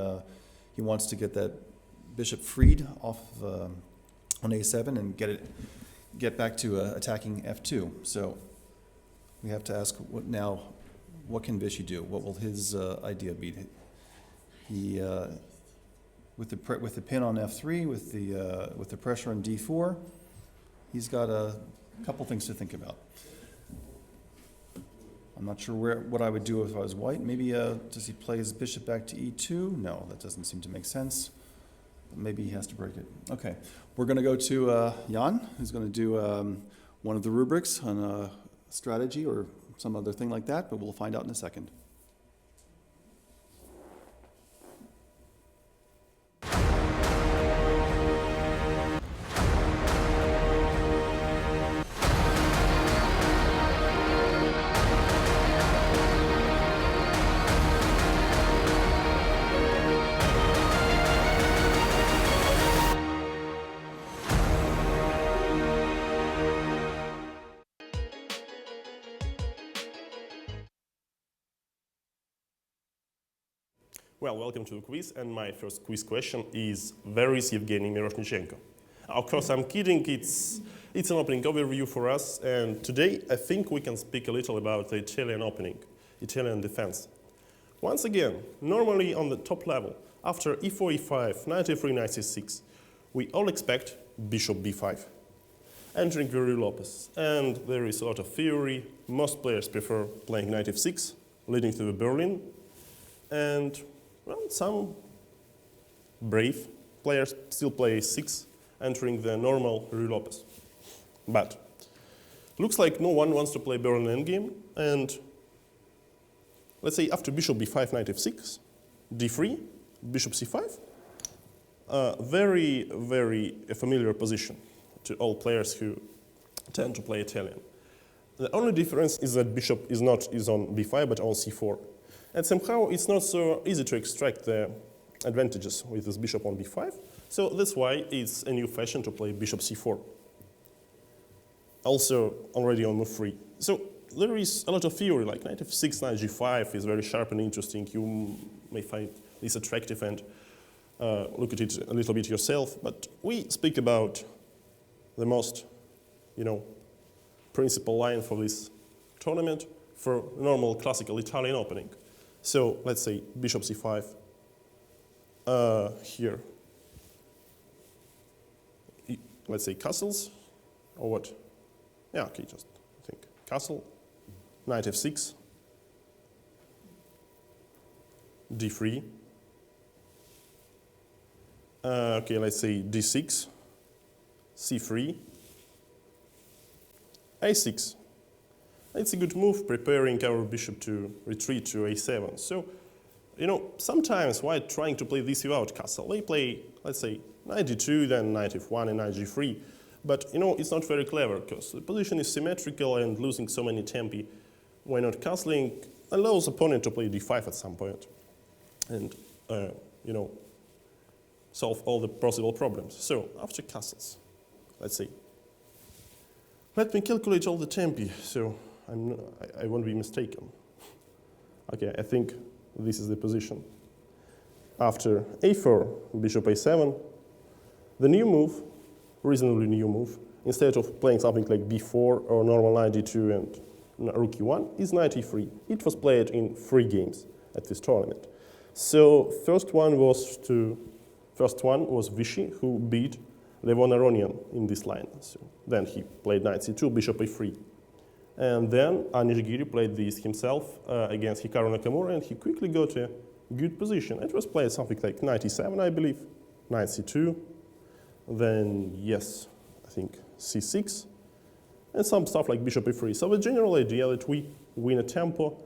he wants to get that bishop freed off on a7 and get back to attacking f2. So we have to ask what can Vichy do? What will his idea be? He with the pin on f3, with the pressure on d4, he's got a couple things to think about. I'm not sure what I would do if I was white. Maybe does he play his bishop back to e2? No, that doesn't seem to make sense. But maybe he has to break it. Okay, we're going to go to Jan, who's going to do one of the rubrics on a strategy or some other thing like that, but we'll find out in a second. Well, welcome to the quiz, and my first quiz question is, where is Yevgeny Miroshnichenko? Of course, I'm kidding, it's an opening overview for us, and today I think we can speak a little about the Italian opening, Italian defense. Once again, normally on the top level, after e4, e5, knight e3, knight c6, we all expect bishop b5, entering very Lopez, and there is a lot of theory. Most players prefer playing knight f6, leading to the Berlin, and well, some brave players still play a6, entering the normal Ruy Lopez. But looks like no one wants to play Berlin endgame, and let's say after bishop b5, knight f6, d3, bishop c5, very, very familiar position to all players who tend to play Italian. The only difference is that bishop is not on b5 but on c4. And somehow it's not so easy to extract the advantages with this bishop on b5. So that's why it's a new fashion to play bishop c4. Also already on move 3. So there is a lot of theory, like knight f6, knight g5 is very sharp and interesting. You may find this attractive and look at it a little bit yourself. But we speak about the most, principal line for this tournament for normal classical Italian opening. So let's say bishop c5 here. Let's say castles, or what? Yeah, okay, just think castle, knight f6, d3. Okay, let's say d6, c3, a6. It's a good move, preparing our bishop to retreat to a7. So, sometimes while trying to play this without castle, they play, let's say, knight d2, then knight f1 and knight g3. But, it's not very clever, because the position is symmetrical and losing so many tempi. Why not castling allows opponent to play d5 at some point and, solve all the possible problems. So, after castles, let's see. Let me calculate all the tempi, so I won't be mistaken. Okay, I think this is the position. After a4, bishop a7, the new move, reasonably new move, instead of playing something like b4 or normal knight d2 and rook e1, is knight e3. It was played in 3 games at this tournament. So first one was Vichy, who beat Levon Aronian in this line. So then he played knight c2, bishop a3. And then Anish Giri played this himself against Hikaru Nakamura, and he quickly got a good position. It was played something like knight e7, I believe, knight c2, then, yes, I think c6, and some stuff like bishop e3. So the general idea that we win a tempo,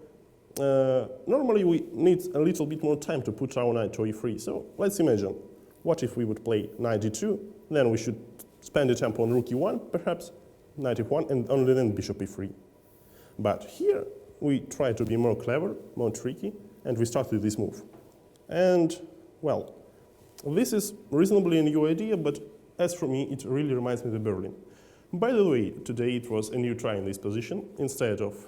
normally we need a little bit more time to put our knight to e3. So let's imagine, what if we would play knight d2, then we should spend the tempo on rook e1, perhaps, knight f1, and only then bishop e3. But here we try to be more clever, more tricky, and we start with this move. And, well, this is reasonably a new idea, but as for me, it really reminds me of Berlin. By the way, today it was a new try in this position. Instead of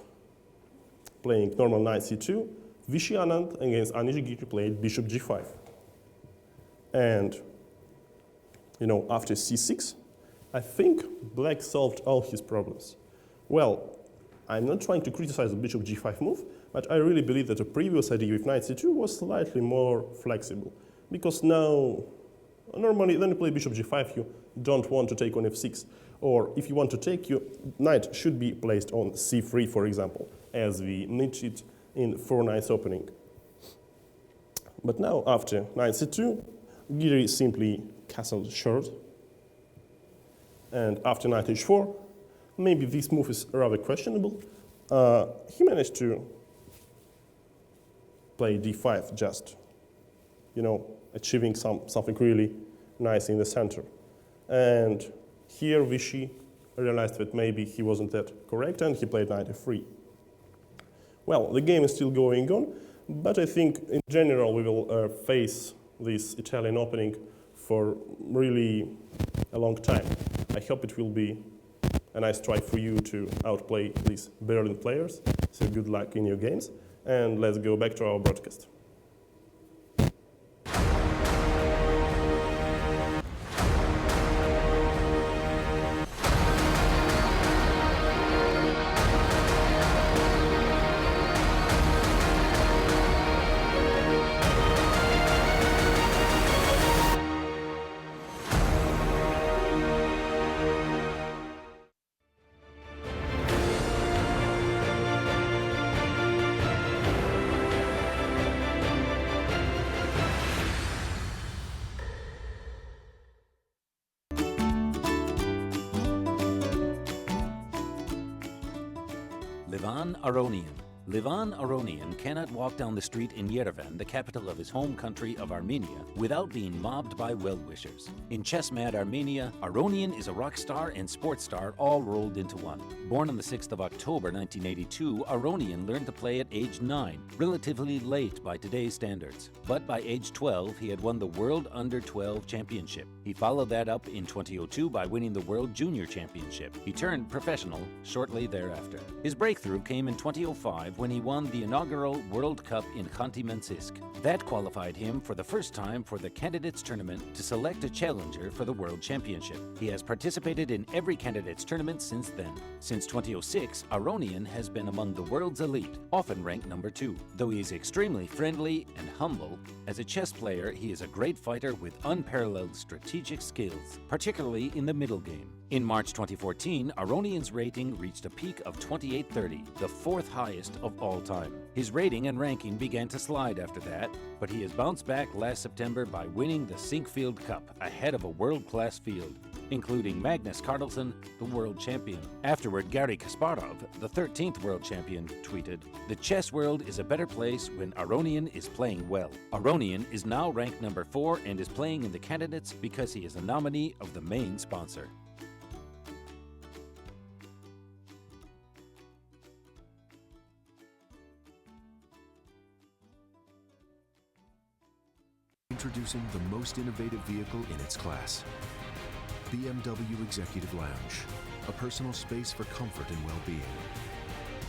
playing normal knight c2, Viswanathan Anand against Anish Giri played bishop g5. And, after c6, I think black solved all his problems. Well, I'm not trying to criticize the bishop g5 move, but I really believe that the previous idea with knight c2 was slightly more flexible, because now Normally, then you play bishop g5, you don't want to take on f6. Or if you want to take, your knight should be placed on c3, for example, as we need it in 4 knights opening. But now, after knight c2, Giri simply castled short. And after knight h4, maybe this move is rather questionable. He managed to play d5, just, achieving something really nice in the center. And here Vichy realized that maybe he wasn't that correct, and he played knight f3. Well, the game is still going on, but I think in general we will face this Italian opening for really a long time. I hope it will be a nice try for you to outplay these Berlin players. So good luck in your games, and let's go back to our broadcast. Levon Aronian. Levon Aronian cannot walk down the street in Yerevan, the capital of his home country of Armenia, without being mobbed by well-wishers. In chess-mad Armenia, Aronian is a rock star and sports star all rolled into one. Born on the 6th of October 1982, Aronian learned to play at age 9, relatively late by today's standards. But by age 12, he had won the World Under-12 Championship. He followed that up in 2002 by winning the World Junior Championship. He turned professional shortly thereafter. His breakthrough came in 2005 when he won the inaugural World Cup in Khanty-Mansisk. That qualified him for the first time for the Candidates Tournament to select a challenger for the World Championship. He has participated in every Candidates Tournament since then. Since 2006, Aronian has been among the world's elite, often ranked number 2. Though he is extremely friendly and humble, as a chess player he is a great fighter with unparalleled strategic skills, particularly in the middle game. In March 2014, Aronian's rating reached a peak of 2830, the 4th highest of all time. His rating and ranking began to slide after that, but he has bounced back last September by winning the Sinkfield Cup ahead of a world-class field, including Magnus Carlsen, the world champion. Afterward, Garry Kasparov, the 13th world champion, tweeted, "The chess world is a better place when Aronian is playing well." Aronian is now ranked number 4 and is playing in the candidates because he is a nominee of the main sponsor. Introducing the most innovative vehicle in its class. BMW Executive Lounge, a personal space for comfort and well-being.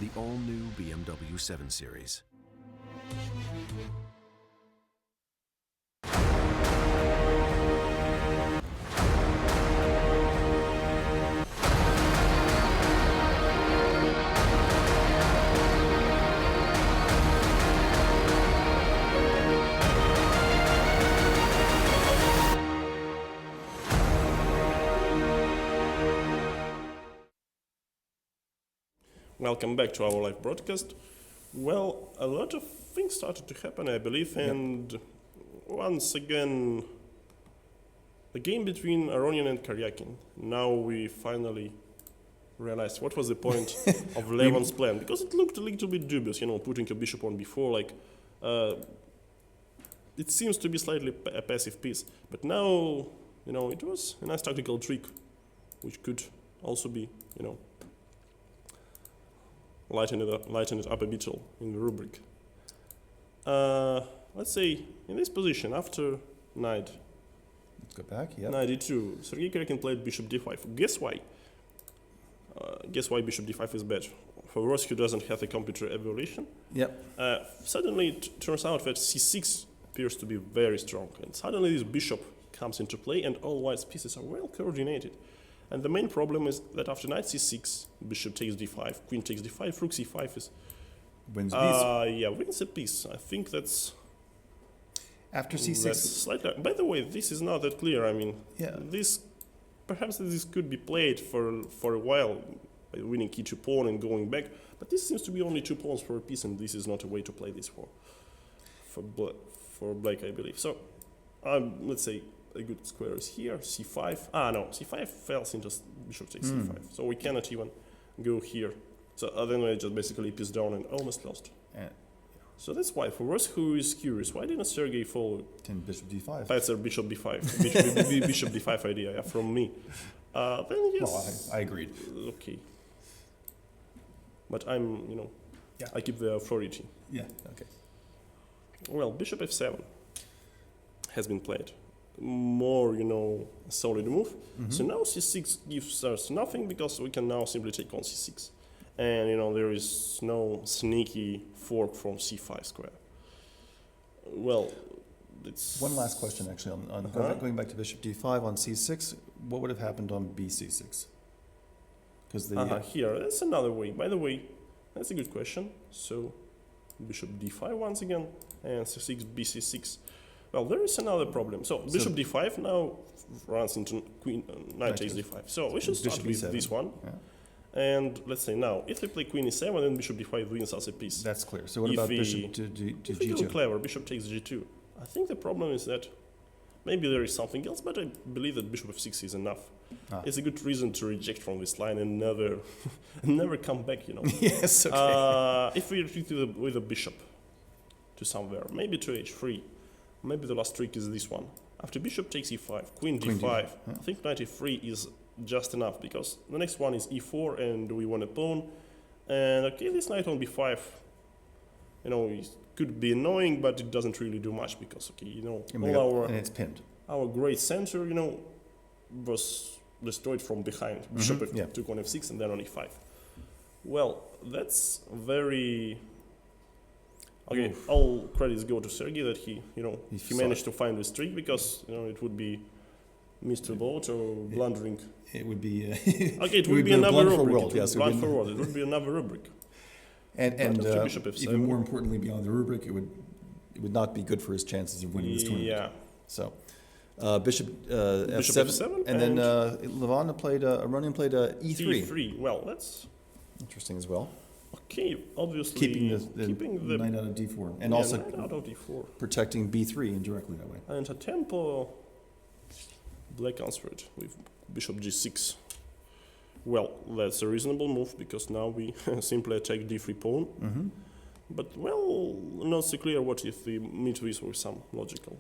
The all-new BMW 7 Series. Welcome back to our live broadcast. Well, a lot of things started to happen, I believe, and once again, the game between Aronian and Karjakin. Now we finally realized what was the point of Levon's plan, because it looked a little bit dubious, putting your bishop on b4, it seems to be slightly a passive piece, but now, it was a nice tactical trick, which could also be, lighten it up a bit in the rubric. Let's say in this position after knight. Let's go back. Yeah. Knight d2. Sergey Karjakin played bishop d5. Guess why? Bishop d5 is bad. For those who doesn't have a computer evaluation. Yep. Suddenly it turns out that c6 appears to be very strong, and suddenly this bishop comes into play, and all white's pieces are well coordinated. And the main problem is that after knight c6, bishop takes d5, queen takes d5, rook c5 is... Wins a piece. Wins a piece. I think that's... After That's c6, slightly. By the way, this is not that clear. I mean, yeah. perhaps this could be played for a while, by winning key2 pawn and going back. But this seems to be only 2 pawns for a piece, and this is not a way to play this for black, I believe. So, let's say a good square is here. c5. No, c5 fails into bishop takes c5. So we cannot even go here. So then we just basically piece down and almost lost. So that's why, for us who is curious, why didn't Sergey follow? Then bishop d5. That's a bishop d5. bishop d5 idea, yeah, from me. Then yes. Well, I agreed. Okay. But I'm, Yeah. I keep the authority. Yeah, okay. Well, bishop f7 has been played. More, solid move. So now c6 gives us nothing because we can now simply take on c6. And, there is no sneaky fork from c5 square. Well, it's... One last question, actually, on going back to bishop d5 on c6, what would have happened on bc6? Because here, that's another way. By the way, that's a good question. So, bishop d5 once again, and c6, bc6. Well, there is another problem. So, bishop d5 now runs into knight takes d5. So, we should start with this one. Yeah. And let's say now, if we play queen e7, then bishop d5 wins us a piece. That's clear. So what about bishop to if g2? we do clever, bishop takes g2. I think the problem is that maybe there is something else, but I believe that bishop f6 is enough. It's a good reason to reject from this line and never come back, Yes, okay. If we retreat with a bishop to somewhere, maybe to h3, maybe the last trick is this one. After bishop takes e5, queen d5, yeah. I think knight e3 is just enough, because the next one is e4 and we want a pawn. And okay, this knight on b5, it could be annoying, but it doesn't really do much because, and it's pinned. Our great center, was destroyed from behind. Bishop took on f6 and then on e5. Well, that's very... Okay, all credits go to Sergey that he managed to find this trick, because, it would be Mr. Boat or blundering. It would be... okay, it would be another rubric. World, yes, it would be another rubric. And even more importantly, beyond the rubric, it would not be good for his chances of winning this tournament. Yeah. So, bishop f7, and then Levon played Aronian played e3. e3. Well, that's interesting as well. Okay, obviously keeping the knight out of d4, and also out of d4, protecting b3 indirectly that way. And at tempo, black answered with bishop g6. Well, that's a reasonable move, because now we simply attack d3 pawn. But, well, not so clear what if we meet this with some logical.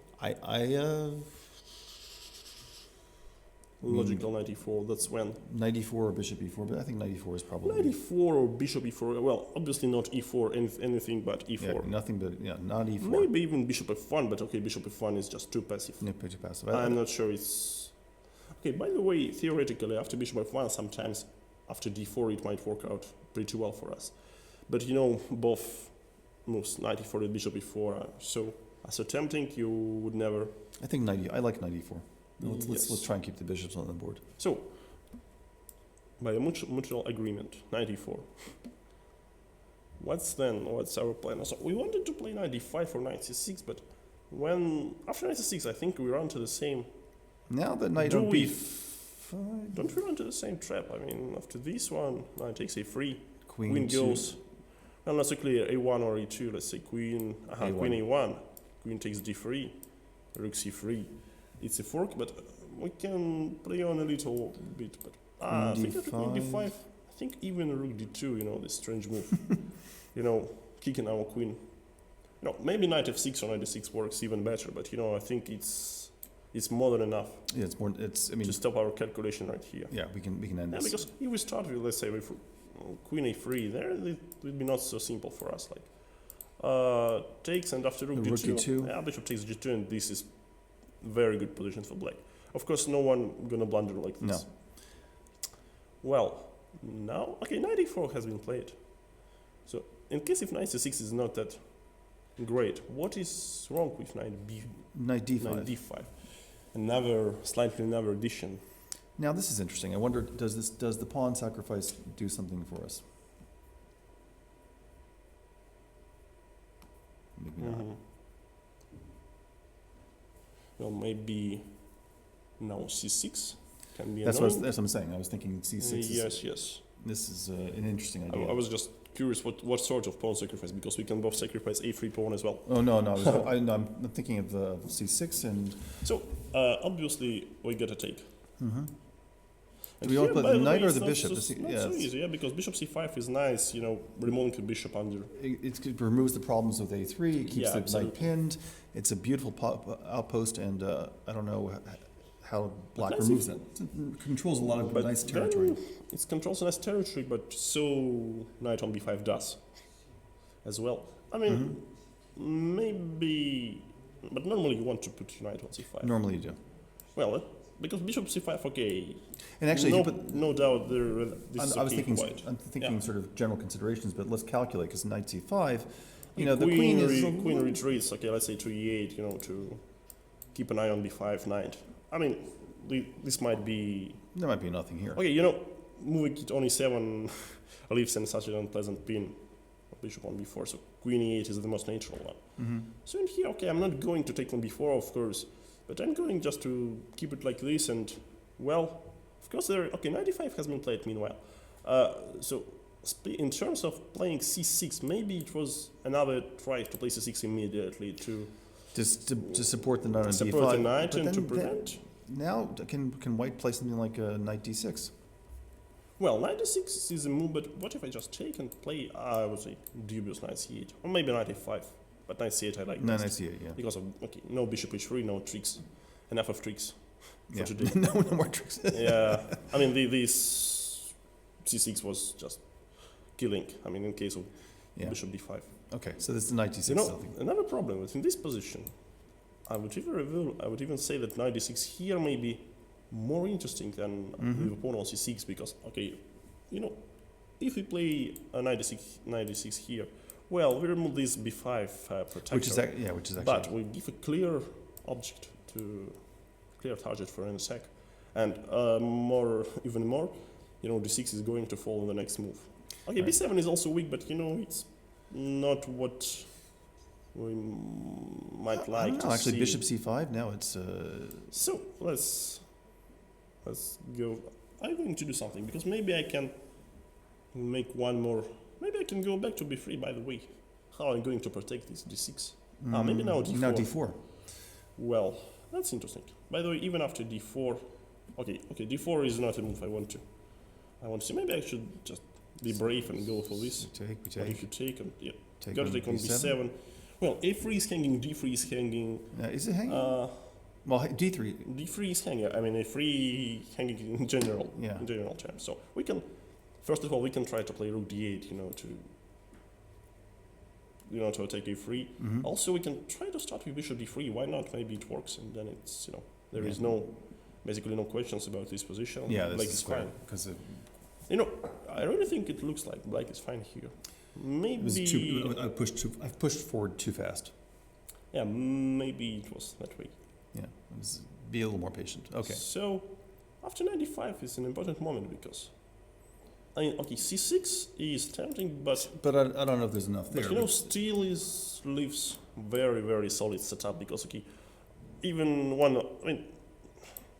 Logical knight e4, that's when? Knight e4 or bishop e4, but I think knight e4 is probably... Knight e4 or bishop e4, well, obviously not e4, anything but e4. Yeah, nothing but, not e4. Maybe even bishop f1, but okay, bishop f1 is just too passive. Yeah, too passive. I'm not sure it's... Okay, by the way, theoretically, after bishop f1, sometimes after d4 it might work out pretty well for us. But, both moves, knight e4 and bishop e4, are so tempting, you would never... I think I like knight e4. Let's try and keep the bishops on the board. So, by a mutual agreement, knight e4. What's our plan? So we wanted to play knight d5 or knight c6, but after knight c6, I think we run to the same. Now that knight on b5. Don't we run to the same trap? I mean, after this one, knight takes a3, queen goes. Well, not so clear, a1 or a2. Let's say queen a1, queen takes d3, rook c3. It's a fork, but we can play on a little bit. But I think after queen d5, I think even rook d2, this strange move, kicking our queen. Maybe knight f6 or knight d6 works even better, but I think it's more than enough. Yeah, it's more. To stop our calculation right here. Yeah, we can end this. Because if we start with, let's say, with queen a3, there it would be not so simple for us. Like takes, and after rook d2, yeah, bishop takes g2, and this is very good position for black. Of course, no one gonna blunder like this. No. Well, now, okay, knight e4 has been played. So, in case if knight c6 is not that great, what is wrong with knight d5? Knight d5. Another addition. Now, this is interesting. I wonder, does the pawn sacrifice do something for us? Maybe not. Well, maybe now c6 can be That's annoying. what I'm saying. I was thinking c6. Yes. This is an interesting I idea. was just curious what sort of pawn sacrifice, because we can both sacrifice a3 pawn as well. Oh no, I'm thinking of c6 and. So obviously we get a take. Mm-hmm. And Do we all here, play by the way, knight or it's the not bishop? So, not Yeah, so easy, yeah, because bishop c5 is nice, removing the bishop under. It removes the problems with a3. It keeps Yeah, the absolutely. knight pinned. It's a beautiful outpost, and I don't know how black But removes it. It controls a lot of But nice then territory. it controls a nice territory, but so knight on b5 does as well. I mean, maybe, but normally you want to put knight on c5. Normally you do. Well, because bishop c5, okay. And actually, no, you put, no doubt this is I was okay thinking, for white. I'm thinking Yeah. sort of general considerations, but let's calculate because knight c5. The The queen is queen retreats. Okay, let's say to e8. To keep an eye on b5 knight. I mean, this might be there might be nothing here. okay. Moving it on e7 leaves in such an unpleasant pin. Bishop on b4. So queen e8 is the most natural one. Mm-hmm. So in here, okay, I'm not going to take on b4, of course, but I'm going just to keep it like this. And well, of course, knight e5 has been played meanwhile. So in terms of playing c6, maybe it was another try to play c6 immediately to support the knight on support d5. the knight but and to then- prevent. Now, can white play something like knight d6? Well, knight d6 is a move, but what if I just take and play, I would say, dubious knight c8, or maybe knight a5, but knight c8 I like No, best. knight c8, yeah. Because of, no bishop h3, no tricks, enough of tricks for Yeah. today. no more tricks. Yeah, I mean, this c6 was just killing, I mean, in case of Yeah. bishop d5. Okay, so this is knight d6. something. Another problem is in this position, I would even say that knight d6 here may be more interesting than with a pawn on c6, because, okay, if we play a knight d6 here, well, we remove this b5 protector. Which is actually. But we give a clear object clear target for an attack, and even more, d6 is going to fall in the next move. Okay, Right. b7 is also weak, but it's not what we might like I don't to know, actually, see. bishop c5. Now it's. So let's go. I'm going to do something because maybe I can make one more. Maybe I can go back to b3. By the way, how am I going to protect this d6? Maybe now d4. Now d4. Well, that's interesting. By the way, even after d4, okay, d4 is not a move I want to see. Maybe I should just be brave and go for this. We What take. if you take and on gotta take on b7. Well, a3 is hanging, d3 is hanging. Is it hanging? Well, d3. d3 is hanging. I mean, a3 hanging in general. Yeah. In general terms. So we can, first of all, we can try to play rook d8. To attack a3. Also, we can try to start with bishop d3. Why not? Maybe it works, and then it's there is basically no questions about this position. Yeah, black is fine. Because I really think it looks like black is fine here. Maybe I've pushed forward too fast. Yeah, maybe it was that way. Yeah, be a little more patient. Okay. So after 95 is an important moment because c6 is tempting, but I don't know if there's enough there. still leaves very, very solid setup because even one.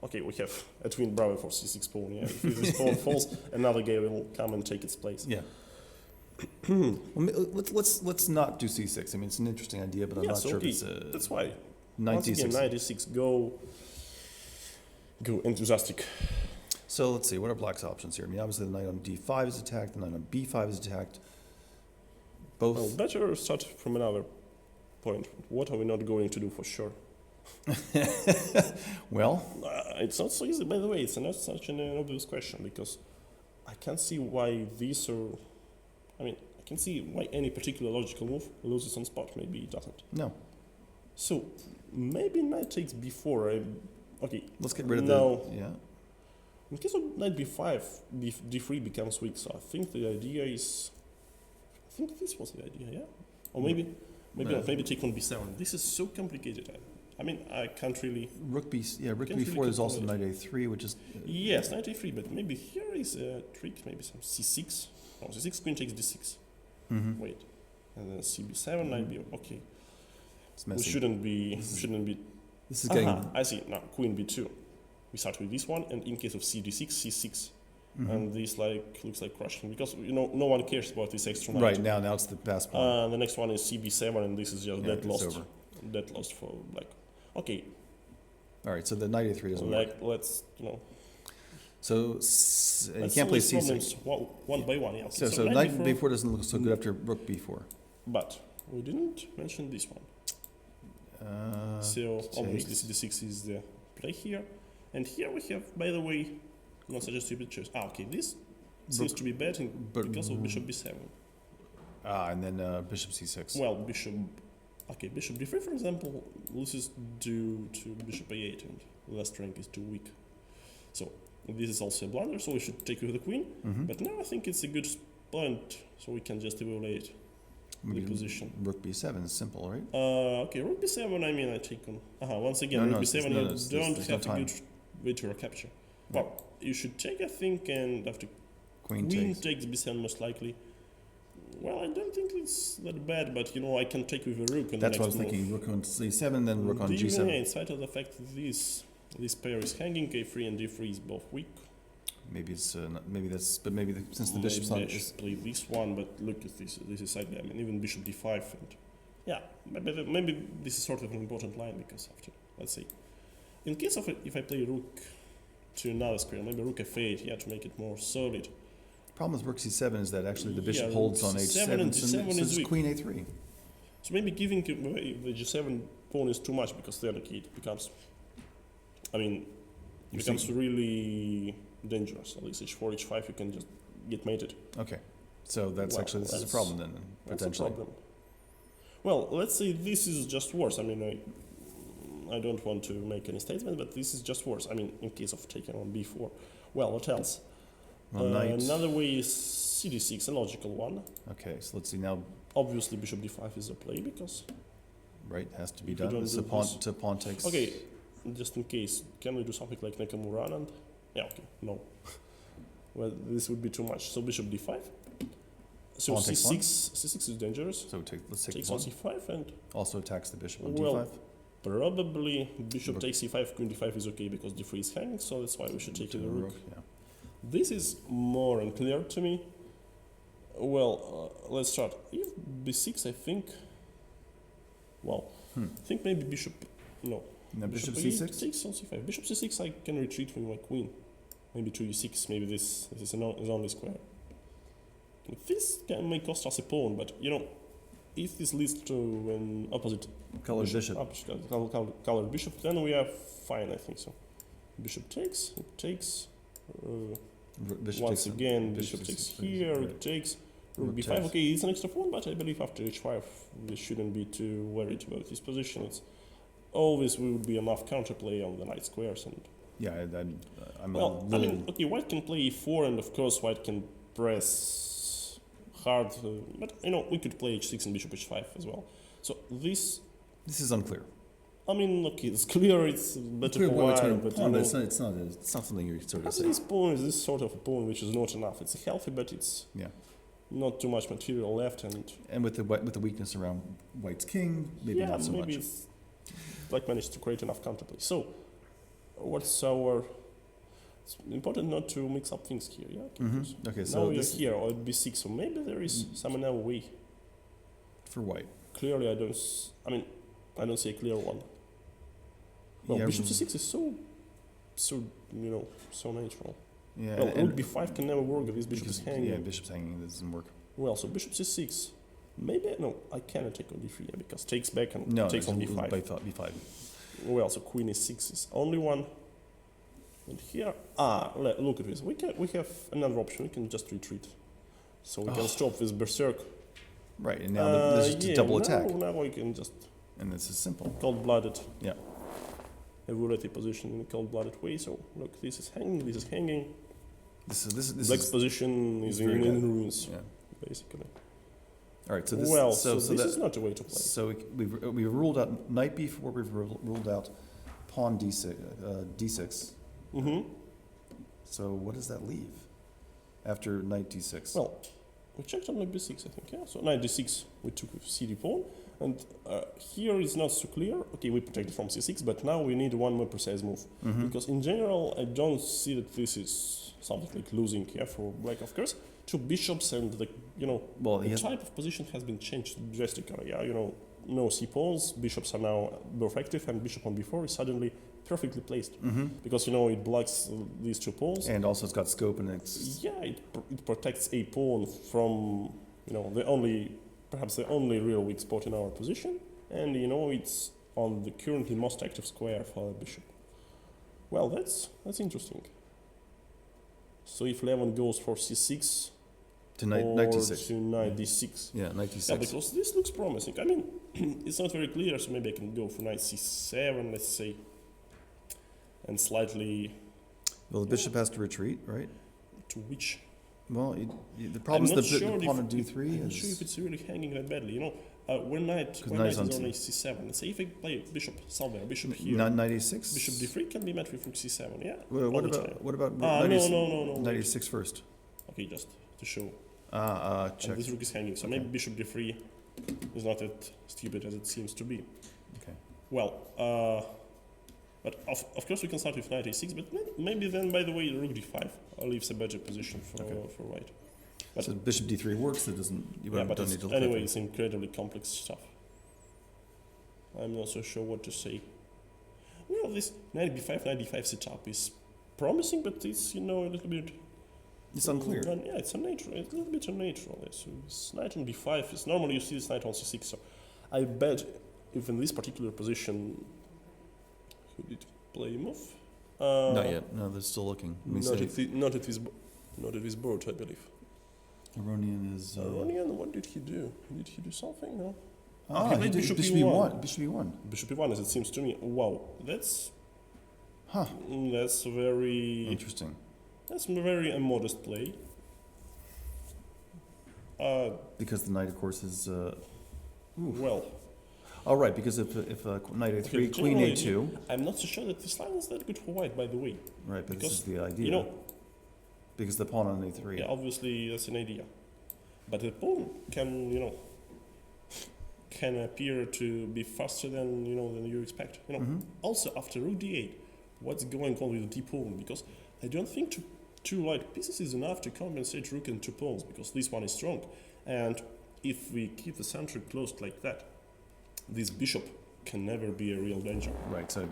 We have a twin brother for c6 pawn. Yeah, if this pawn falls, another guy will come and take its place. Yeah. Let's not do c6. I mean, it's an interesting idea, but I'm not sure if it's that's why. knight Once again, d6. knight d6, go enthusiastic. So let's see, what are black's options here? I mean, obviously the knight on d5 is attacked, the knight on b5 is attacked. Both. Well, better start from another point. What are we not going to do for sure? Well, it's not so easy, by the way. It's not such an obvious question because I can't see why this or... I can see why any particular logical move loses on spot. Maybe it doesn't. no. So maybe knight takes b4. Let's get rid of now, yeah. in case of knight b5, d3 becomes weak. So I think the idea is... I think this was the idea, yeah? Or maybe not. Maybe take on b7. This is so complicated. I can't really... Rook b4, Can't really there's also control knight a3, which is... Yes, knight a3, but maybe here is a trick, maybe some c6. No, c6, queen takes d6. Wait. And then cb7, knight b... Okay. It's We messy. shouldn't be This is getting. I see. Now, queen b2. We start with this one, and in case of c6, c6. And this looks like crushing, because no one cares about this extra knight. Right, now it's the pass pawn. The next one is cb7, and this is just dead it's lost. over. Dead lost for black. Okay, All right, so the knight a3 doesn't work. let's So you let's can't play solve c6. problems one by one. Yeah. Okay. So knight b4 doesn't look so good after rook b4. But we didn't mention this one. So obviously d6 is the play here, and here we have, by the way, not such a stupid choice. Okay, this seems to be bad because of bishop b7. And then bishop c6. Well, bishop d3, for example, loses due to bishop a8, and last rank is too weak. So this is also a blunder, so we should take with the queen. But now I think it's a good point, so we can just evaluate the position. Rook b7 is simple, right? Okay, rook b7, I mean, I take on... once again, rook b7, you don't have a good way to recapture. Well, you should take, I think, and after queen takes b7 most likely. Well, I don't think it's that bad, but I can take with a rook. And that's what I was thinking. Rook on c7, then rook on g7. In spite of the fact that this pair is hanging, k3 and d3 is both weak. Maybe it's since the bishop's not. I should play this one, but look at this. This is side game, and even bishop d5, and yeah, maybe this is sort of an important line, because after, let's see, in case of if I play rook to another square, maybe rook f8, to make it more solid. Problem with rook c7 is that actually the bishop holds on h7, and d7 is weak. Queen a3. So maybe giving away the g7 pawn is too much, because then it becomes, really dangerous. At least h4, h5, you can just get mated. Okay, so this is a problem then, potentially. That's a problem. Well, let's say this is just worse. I don't want to make any statement, but this is just worse. In case of taking on b4. Well, what else? Another way is cd6, a logical one. Okay, so let's see now. Obviously, bishop d5 is a play, because... Right, has to be done. It's a pawn takes... Okay, just in case, can we do something like Nakamura Anand? Yeah, okay, no. Well, this would be too much. So bishop d5. So c6 is dangerous. So let's take takes on c5 and... Also attacks the bishop on d5. Probably bishop takes c5, queen d5 is okay, because d3 is hanging, so that's why we should take the rook. Yeah. This is more unclear to me. Well, let's start. If b6, I think... Well, I think maybe bishop... No. No, bishop c6? Takes on c5. Bishop c6, I can retreat with my queen. Maybe to e6, maybe this is only square. This may cost us a pawn, but, if this leads to an opposite colored bishop, colored bishop, then we are fine, I think so. Bishop takes, it takes... bishop takes here, it takes... Rook b5, okay, it's an extra pawn, but I believe after h5 we shouldn't be too worried about this position. It's always would be enough counterplay on the knight squares, and okay, white can play e4, and of course white can press hard, but we could play h6 and bishop h5 as well. So this is unclear. Okay, it's clear. It's better for white, but it's not something you sort of say. This pawn is this sort of a pawn which is not enough. It's healthy, but it's not too much material left, and with the weakness around white's king, maybe not so much. It's black managed to create enough counterplay. So, what's our? It's important not to mix up things here, yeah. Okay, so now we are here or at b6, so maybe there is some another way for white. Clearly, I don't see a clear one. Well, bishop c6 is so natural. Yeah, well, rook b5 can never work if this bishop is hanging. Yeah, bishop's hanging, it doesn't work. Well, so bishop c6. Maybe, I cannot take on d3 because takes back and takes on b5. b5. Well, so queen e6 is only one. And here, look at this. We have another option. We can just retreat. So we can stop this berserk. Right, and now this is double attack. Now we can just... And this is simple. Cold-blooded. Yeah. Evaluate the position in a cold-blooded way. So, look, this is hanging, this is hanging. This Black's position is in ruins, basically. All right, so this is not a way to play. So we've ruled out knight b4, we've ruled out pawn d6. So what does that leave after knight d6? Well, we checked on knight b6, I think, yeah. So knight d6, we took with cd pawn. And here it's not so clear. Okay, we protected from c6, but now we need one more precise move. Because in general, I don't see that this is something like losing here for black, of course. Two bishops and the, the type of position has been changed drastically. Yeah, no c pawns, bishops are now both active, and bishop on b4 is suddenly perfectly placed. Because, it blocks these two pawns. And also it's got scope and it's... Yeah, it protects a pawn from, perhaps the only real weak spot in our position, and it's on the currently most active square for the bishop. Well, that's interesting. So if Levon goes for c6 to knight d6. To knight d6. Yeah, knight d6. Yeah, because this looks promising. I mean, it's not very clear, so maybe I can go for knight c7, let's say, and slightly... Well, the bishop has to retreat, right? To which? Well, the problem is the pawn on d3 I'm not sure if it's really hanging that badly. When knight is on a c7, let's say if I play bishop somewhere, bishop here, knight a6, bishop d3 can be met with rook c7. Yeah. Well, what about no, knight a6 first? Okay, just to show. Check. And this rook is hanging, so maybe bishop d3 is not that stupid as it seems to be. Okay. Well, but of course we can start with knight a6, but maybe then, by the way, rook d5 leaves a better position for white. But so bishop d3 works, that doesn't... don't need to look anyway, it's incredibly complex stuff. I'm not so sure what to say. Well, this knight b5 setup is promising, but it's, a little bit... It's unclear. Yeah, it's unnatural. It's a little bit unnatural. Yeah. So this knight on b5 is... Normally you see this knight on c6, so I bet if in this particular position... Who did play a move? Not yet. No, they're still looking. Not at this board, I believe. Aronian is... Aronian, what did he do? Did he do something? No. He did bishop e1. Bishop e1. Bishop e1, as it seems to me. Wow, that's... That's very... Interesting. That's very a modest play. Because the knight, of course, is... Well... Oh, right, because if knight a3, queen a2... I'm not so sure that this line is that good for white, by the way. Right, but this is the idea. Because the pawn on a3. Yeah, obviously that's an idea. But the pawn can, can appear to be faster than, than you expect. Also, after rook d8, what's going on with the d-pawn? Because I don't think two white pieces is enough to compensate rook and two pawns, because this one is strong. And if we keep the center closed like that, this bishop can never be a real danger. Right, so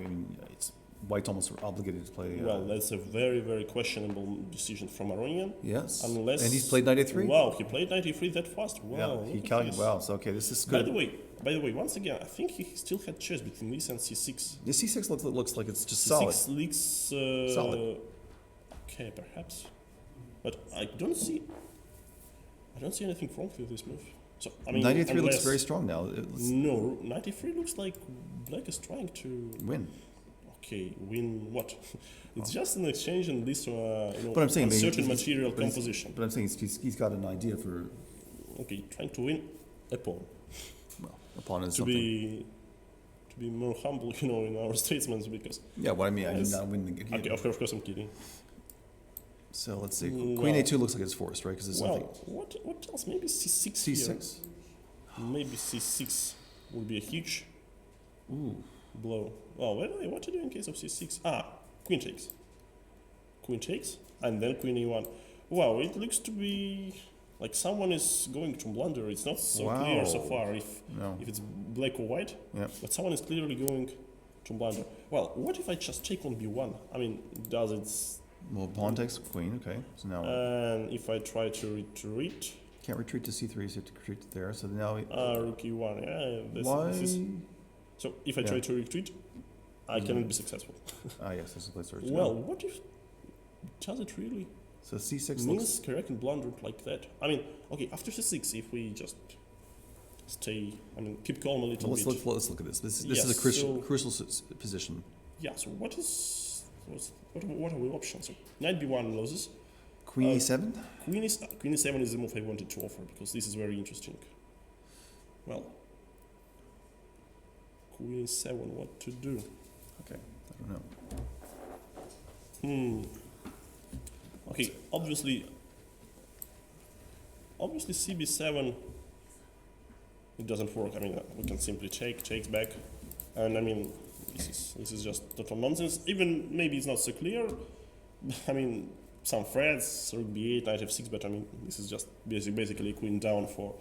it's white's almost obligated to play... well, that's a very, very questionable decision from Aronian. Yes, unless... And he's played knight a3? Wow, he played knight a3 that fast. Wow. Yeah, wow, so okay, this is good. By the way, once again, I think he still had choice between this and c6. The c6 looks like it's just c6 solid. looks... solid. Okay, perhaps. But I don't see anything wrong with this move. So, knight a3 looks very strong now. No, knight a3 looks like black is trying to... Win. Okay, win what? It's just an exchange and this, but I'm saying, certain material composition. But I'm saying he's got an idea for... Okay, trying to win a pawn. Well, a pawn is to be more humble, in our statesmen, because... Yeah, what I mean, I did not win the game. Okay, of course I'm kidding. So let's see. Queen a2 looks like it's forced, right? Because there's something... What else? Maybe c6 c6? Here. Maybe c6 would be a huge blow. Oh, what to do in case of c6? Queen takes. Queen takes, and then queen e1. Wow, it looks to be like someone is going to blunder. It's not so clear so far if it's black or white, but someone is clearly going to blunder. Well, what if I just take on b1? I mean, does it... Well, pawn takes queen, okay. So now... And if I try to retreat... Can't retreat to c3, so you have to retreat there. So now... rook e1, yeah. Why? So if I try to retreat, I cannot be successful. Yes, this is the place where it's... Well, what if... Does it really... So c6 means Karjakin blundered like that. I mean, okay, after c6, if we just stay, I mean, keep calm a little bit. Let's look at this. This is a crucial position. Yeah, so what are the options? So knight b1 loses. Queen e7? Queen e7 is the move I wanted to offer, because this is very interesting. Well, Queen e7, what to do? Okay, I don't know. Okay, obviously cb7 it doesn't work. I mean, we can simply take back, and I mean, this is just total nonsense. Even maybe it's not so clear. I mean, some threads, rook b8, knight f6, but I mean, this is just basically queen down for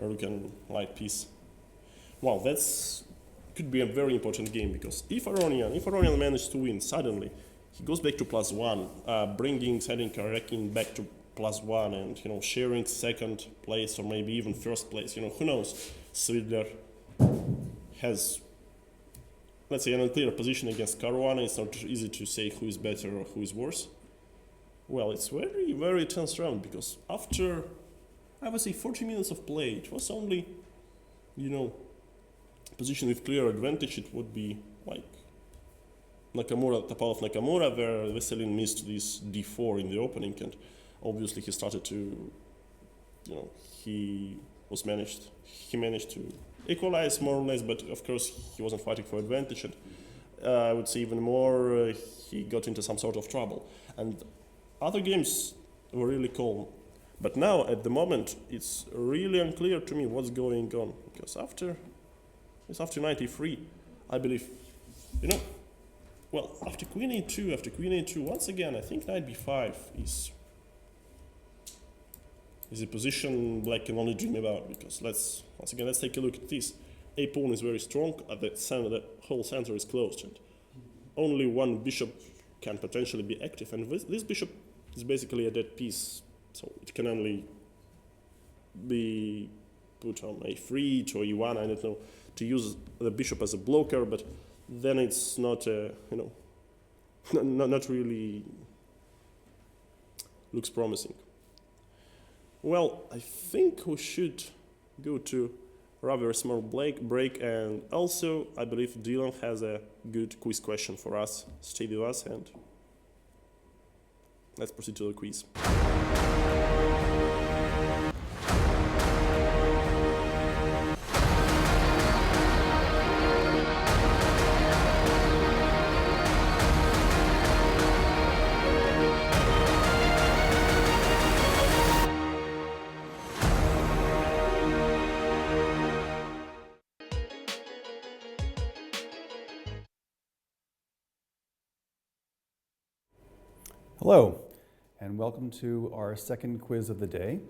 a rook and light piece. Well, that's could be a very important game, because if Aronian manages to win suddenly, he goes back to +1, bringing Sergey Karjakin back to +1, and sharing second place or maybe even first place. Who knows? Svidler has, let's say, an unclear position against Caruana. It's not easy to say who is better or who is worse. Well, it's very, very tense round, because after, I would say, 40 minutes of play, it was only, position with clear advantage. It would be like Nakamura, Topalov Nakamura, where Veselin missed this d4 in the opening, and obviously he started to, he managed to equalize more or less, but of course he wasn't fighting for advantage, and I would say even more, he got into some sort of trouble. And other games were really calm. But now, at the moment, it's really unclear to me what's going on, because after knight e3, I believe, well, after queen a2, once again, I think knight b5 is a position black can only dream about, because let's take a look at this. A pawn is very strong, at the center, the whole center is closed, and only one bishop can potentially be active, and this bishop is basically a dead piece, so it can only be put on a3 to e1, I don't know, to use the bishop as a blocker, but then it's not, not really looks promising. Well, I think we should go to rather a small break, and also I believe Dylan has a good quiz question for us. Stay with us and let's proceed to the quiz. Hello, and welcome to our second quiz of the day.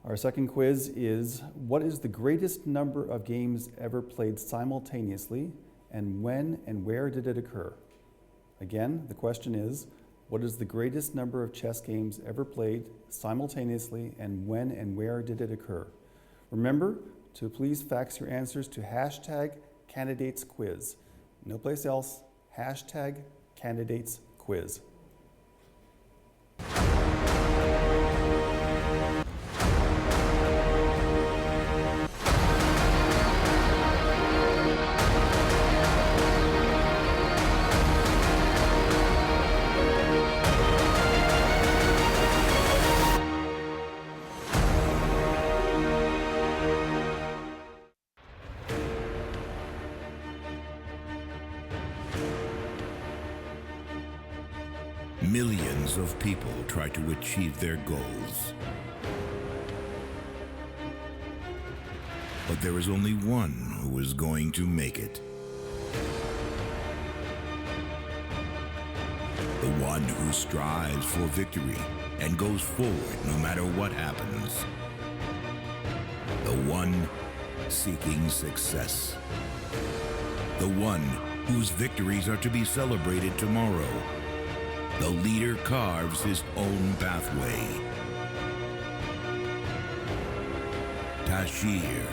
Our second quiz is, what is the greatest number of games ever played simultaneously, and when and where did it occur? Again, the question is, what is the greatest number of chess games ever played simultaneously, and when and where did it occur? Remember to please fax your answers to #candidatesquiz. No place else, #candidatesquiz. Millions of people try to achieve their goals. But there is only one who is going to make it. The one who strives for victory and goes forward no matter what happens. The one seeking success. The one whose victories are to be celebrated tomorrow. The leader carves his own pathway. Tashir.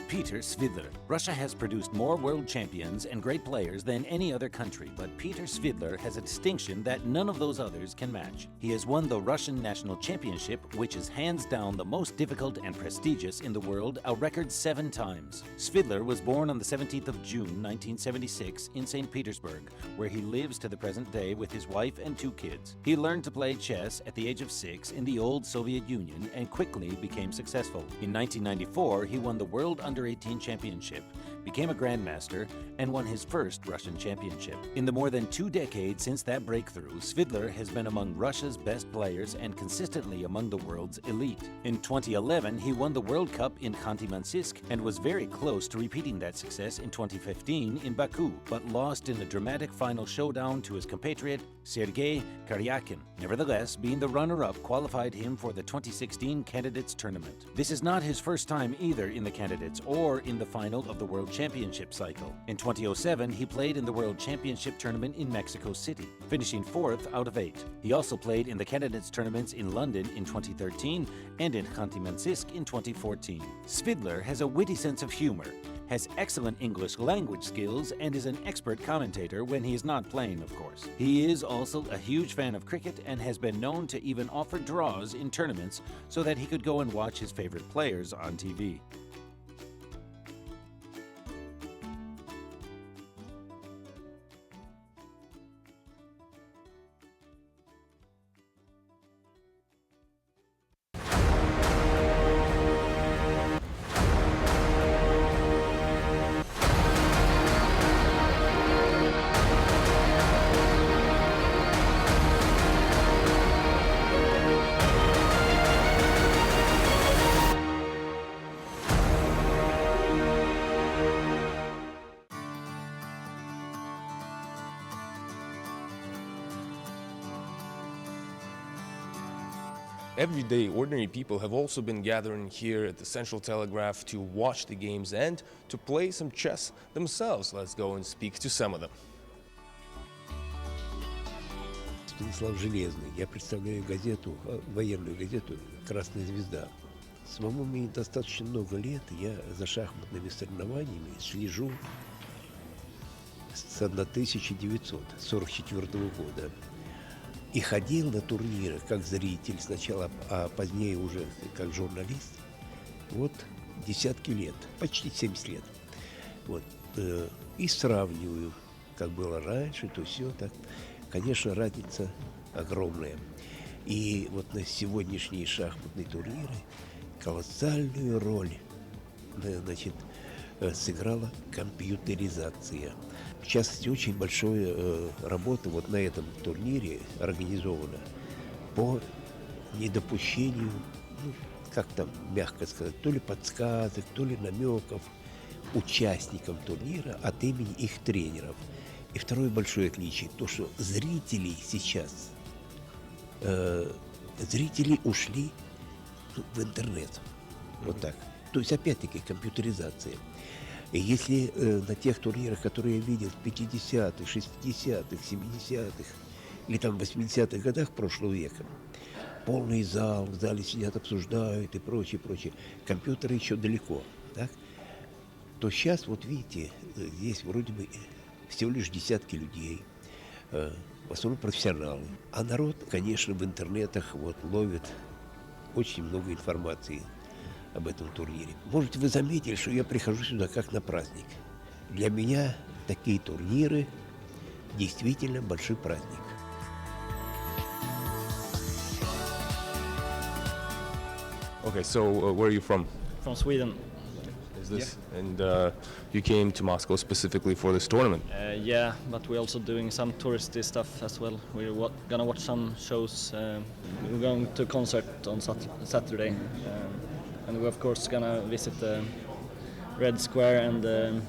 Peter Svidler. Russia has produced more world champions and great players than any other country, but Peter Svidler has a distinction that none of those others can match. He has won the Russian National Championship, which is hands down the most difficult and prestigious in the world, a record 7 times. Svidler was born on the 17th of June, 1976, in St. Petersburg, where he lives to the present day with his wife and 2 kids. He learned to play chess at the age of 6 in the old Soviet Union and quickly became successful. In 1994, he won the World Under-18 Championship, became a grandmaster, and won his first Russian championship. In the more than 2 decades since that breakthrough, Svidler has been among Russia's best players and consistently among the world's elite. In 2011, he won the World Cup in Khanty-Mansisk and was very close to repeating that success in 2015 in Baku, but lost in a dramatic final showdown to his compatriot Sergey Karjakin. Nevertheless, being the runner-up qualified him for the 2016 Candidates Tournament. This is not his first time either in the Candidates or in the final of the World Championship cycle. In 2007, he played in the World Championship Tournament in Mexico City, finishing 4th out of 8. He also played in the Candidates Tournaments in London in 2013 and in Khanty-Mansisk in 2014. Svidler has a witty sense of humor, has excellent English language skills, and is an expert commentator when he is not playing, of course. He is also a huge fan of cricket and has been known to even offer draws in tournaments so that he could go and watch his favorite players on TV. Everyday ordinary people have also been gathering here at the Central Telegraph to watch the games and to play some chess themselves. Let's go and speak to some of them. Станислав Железный. Я представляю газету, военную газету «Красная звезда». Самому мне достаточно много лет. Я за шахматными соревнованиями слежу с 1944 года. И ходил на турниры как зритель сначала, а позднее уже как журналист. Вот десятки лет, почти 70 лет. Вот. И сравниваю, как было раньше, то все так. Конечно, разница огромная. И вот на сегодняшние шахматные турниры колоссальную роль, значит, сыграла компьютеризация. В частности, очень большая работа вот на этом турнире организована по недопущению, ну, как там мягко сказать, то ли подсказок, то ли намеков участникам турнира от имени их тренеров. И второе большое отличие, то, что зрители сейчас, зрители ушли в интернет. Вот так. То есть, опять-таки, компьютеризация. И если на тех турнирах, которые я видел в 50-х, 60-х, 70-х или там 80-х годах прошлого века, полный зал, в зале сидят, обсуждают и прочее, прочее, компьютеры еще далеко, так? То сейчас, вот видите, здесь вроде бы всего лишь десятки людей, в основном профессионалы. А народ, конечно, в интернетах вот ловит очень много информации об этом турнире. Может, вы заметили, что я прихожу сюда как на праздник. Для меня такие турниры действительно большой праздник. Okay, so where are you from? From Sweden. Is this? Yeah. And you came to Moscow specifically for this tournament? Yeah, but we're also doing some touristy stuff as well. We're gonna watch some shows. We're going to a concert on Saturday. And we're of course gonna visit the Red Square and the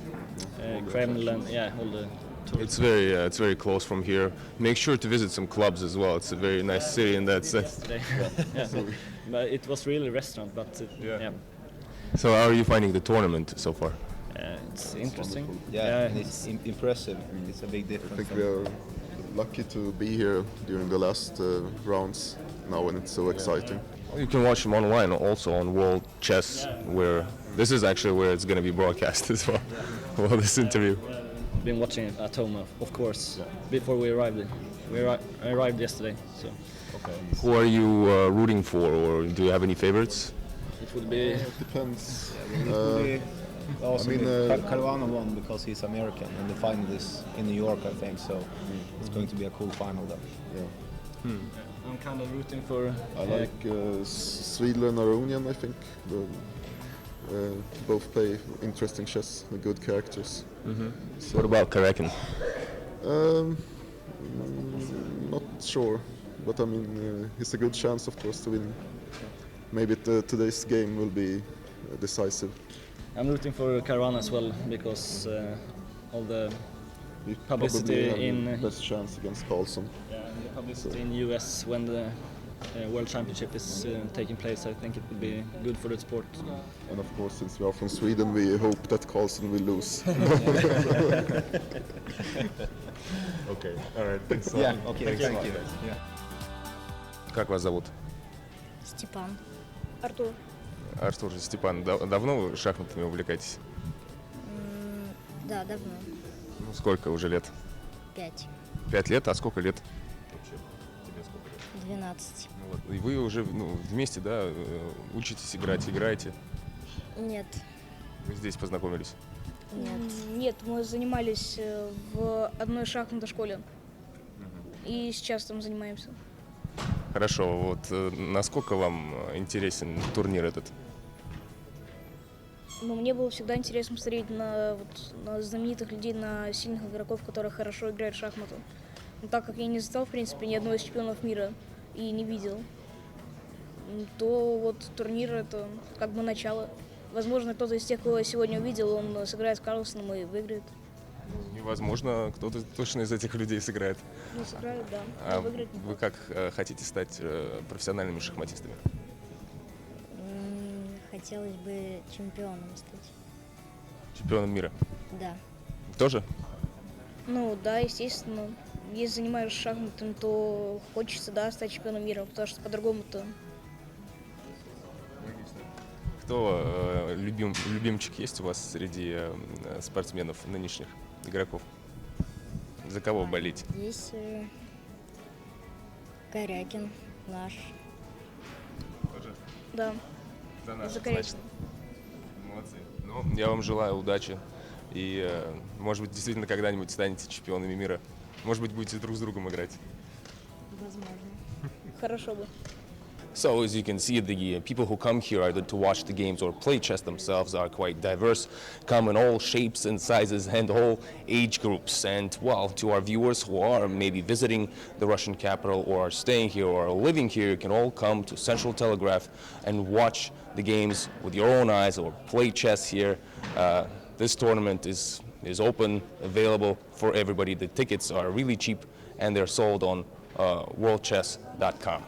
Kremlin, and yeah, all the tourists. It's very close from here. Make sure to visit some clubs as well. It's a very nice city in that sense. Yeah. But it was really a restaurant, but yeah. So how are you finding the tournament so far? It's interesting. Yeah, and it's impressive. I mean, it's a big difference. I think we are lucky to be here during the last rounds now, and it's so exciting. Well, you can watch them online also on World Chess, where this is actually where it's going to be broadcast as well. Well, this interview. Been watching it at home, of course, before we arrived. We arrived yesterday, so. Okay. Who are you rooting for, or do you have any favorites? It would be. It depends. Also, Caruana won because he's American, and the final is in New York, I think. So it's going to be a cool final, though. Yeah. I'm kind of rooting for. I like Svidler and Aronian, I think. both play interesting chess, good characters. So, What about Karjakin? Not sure, but I mean, he's a good chance, of course, to win. Maybe today's game will be decisive. I'm rooting for Caruana as well because all the He publicity probably in have the best chance against Carlsen. yeah, the publicity in the US when the World Championship is taking place. I think it would be good for the sport. And of course, since we are from Sweden, we hope that Carlsen will lose. Okay, all right, thanks. Yeah, okay, thank you. Yeah. Как вас зовут? Степан. Артур. Артур, Степан, давно вы шахматами увлекаетесь? Да, давно. Ну, сколько уже лет? 5. 5 лет? А сколько лет? Вообще, тебе сколько лет? 12. Ну, вот. И вы уже вместе, да, учитесь играть, играете? Нет. Вы здесь познакомились? Нет. Нет, мы занимались в одной шахматной школе. И сейчас там занимаемся. Хорошо, вот насколько вам интересен турнир этот? Но мне было всегда интересно смотреть на знаменитых людей, на сильных игроков, которые хорошо играют в шахматы. Но так как я не застал, в принципе, ни одного из чемпионов мира и не видел, то вот турнир — это как бы начало. Возможно, кто-то из тех, кого я сегодня увидел, он сыграет с Карлсоном и выиграет. Невозможно, кто-то точно из этих людей сыграет. Ну, сыграет, да. А Выиграть. вы как хотите стать профессиональными шахматистами? Хотелось бы чемпионом стать. Чемпионом мира? Да. Тоже? Ну да, естественно. Если занимаешься шахматами, то хочется, да, стать чемпионом мира, потому что по-другому-то. Кто любимчик есть у вас среди спортсменов нынешних игроков? За кого болеть? Есть Карякин наш. Тоже? Да. За нас, За значит. Карякина. Молодцы. Ну, я вам желаю удачи. И, может быть, действительно когда-нибудь станете чемпионами мира. Может быть, будете друг с другом играть. Возможно. Хорошо бы. So, as you can see, the people who come here either to watch the games or play chess themselves are quite diverse, come in all shapes and sizes and all age groups. And, well, to our viewers who are maybe visiting the Russian capital or are staying here or are living here, you can all come to Central Telegraph and watch the games with your own eyes or play chess here. This tournament is open, available for everybody. The tickets are really cheap and they're sold on worldchess.com.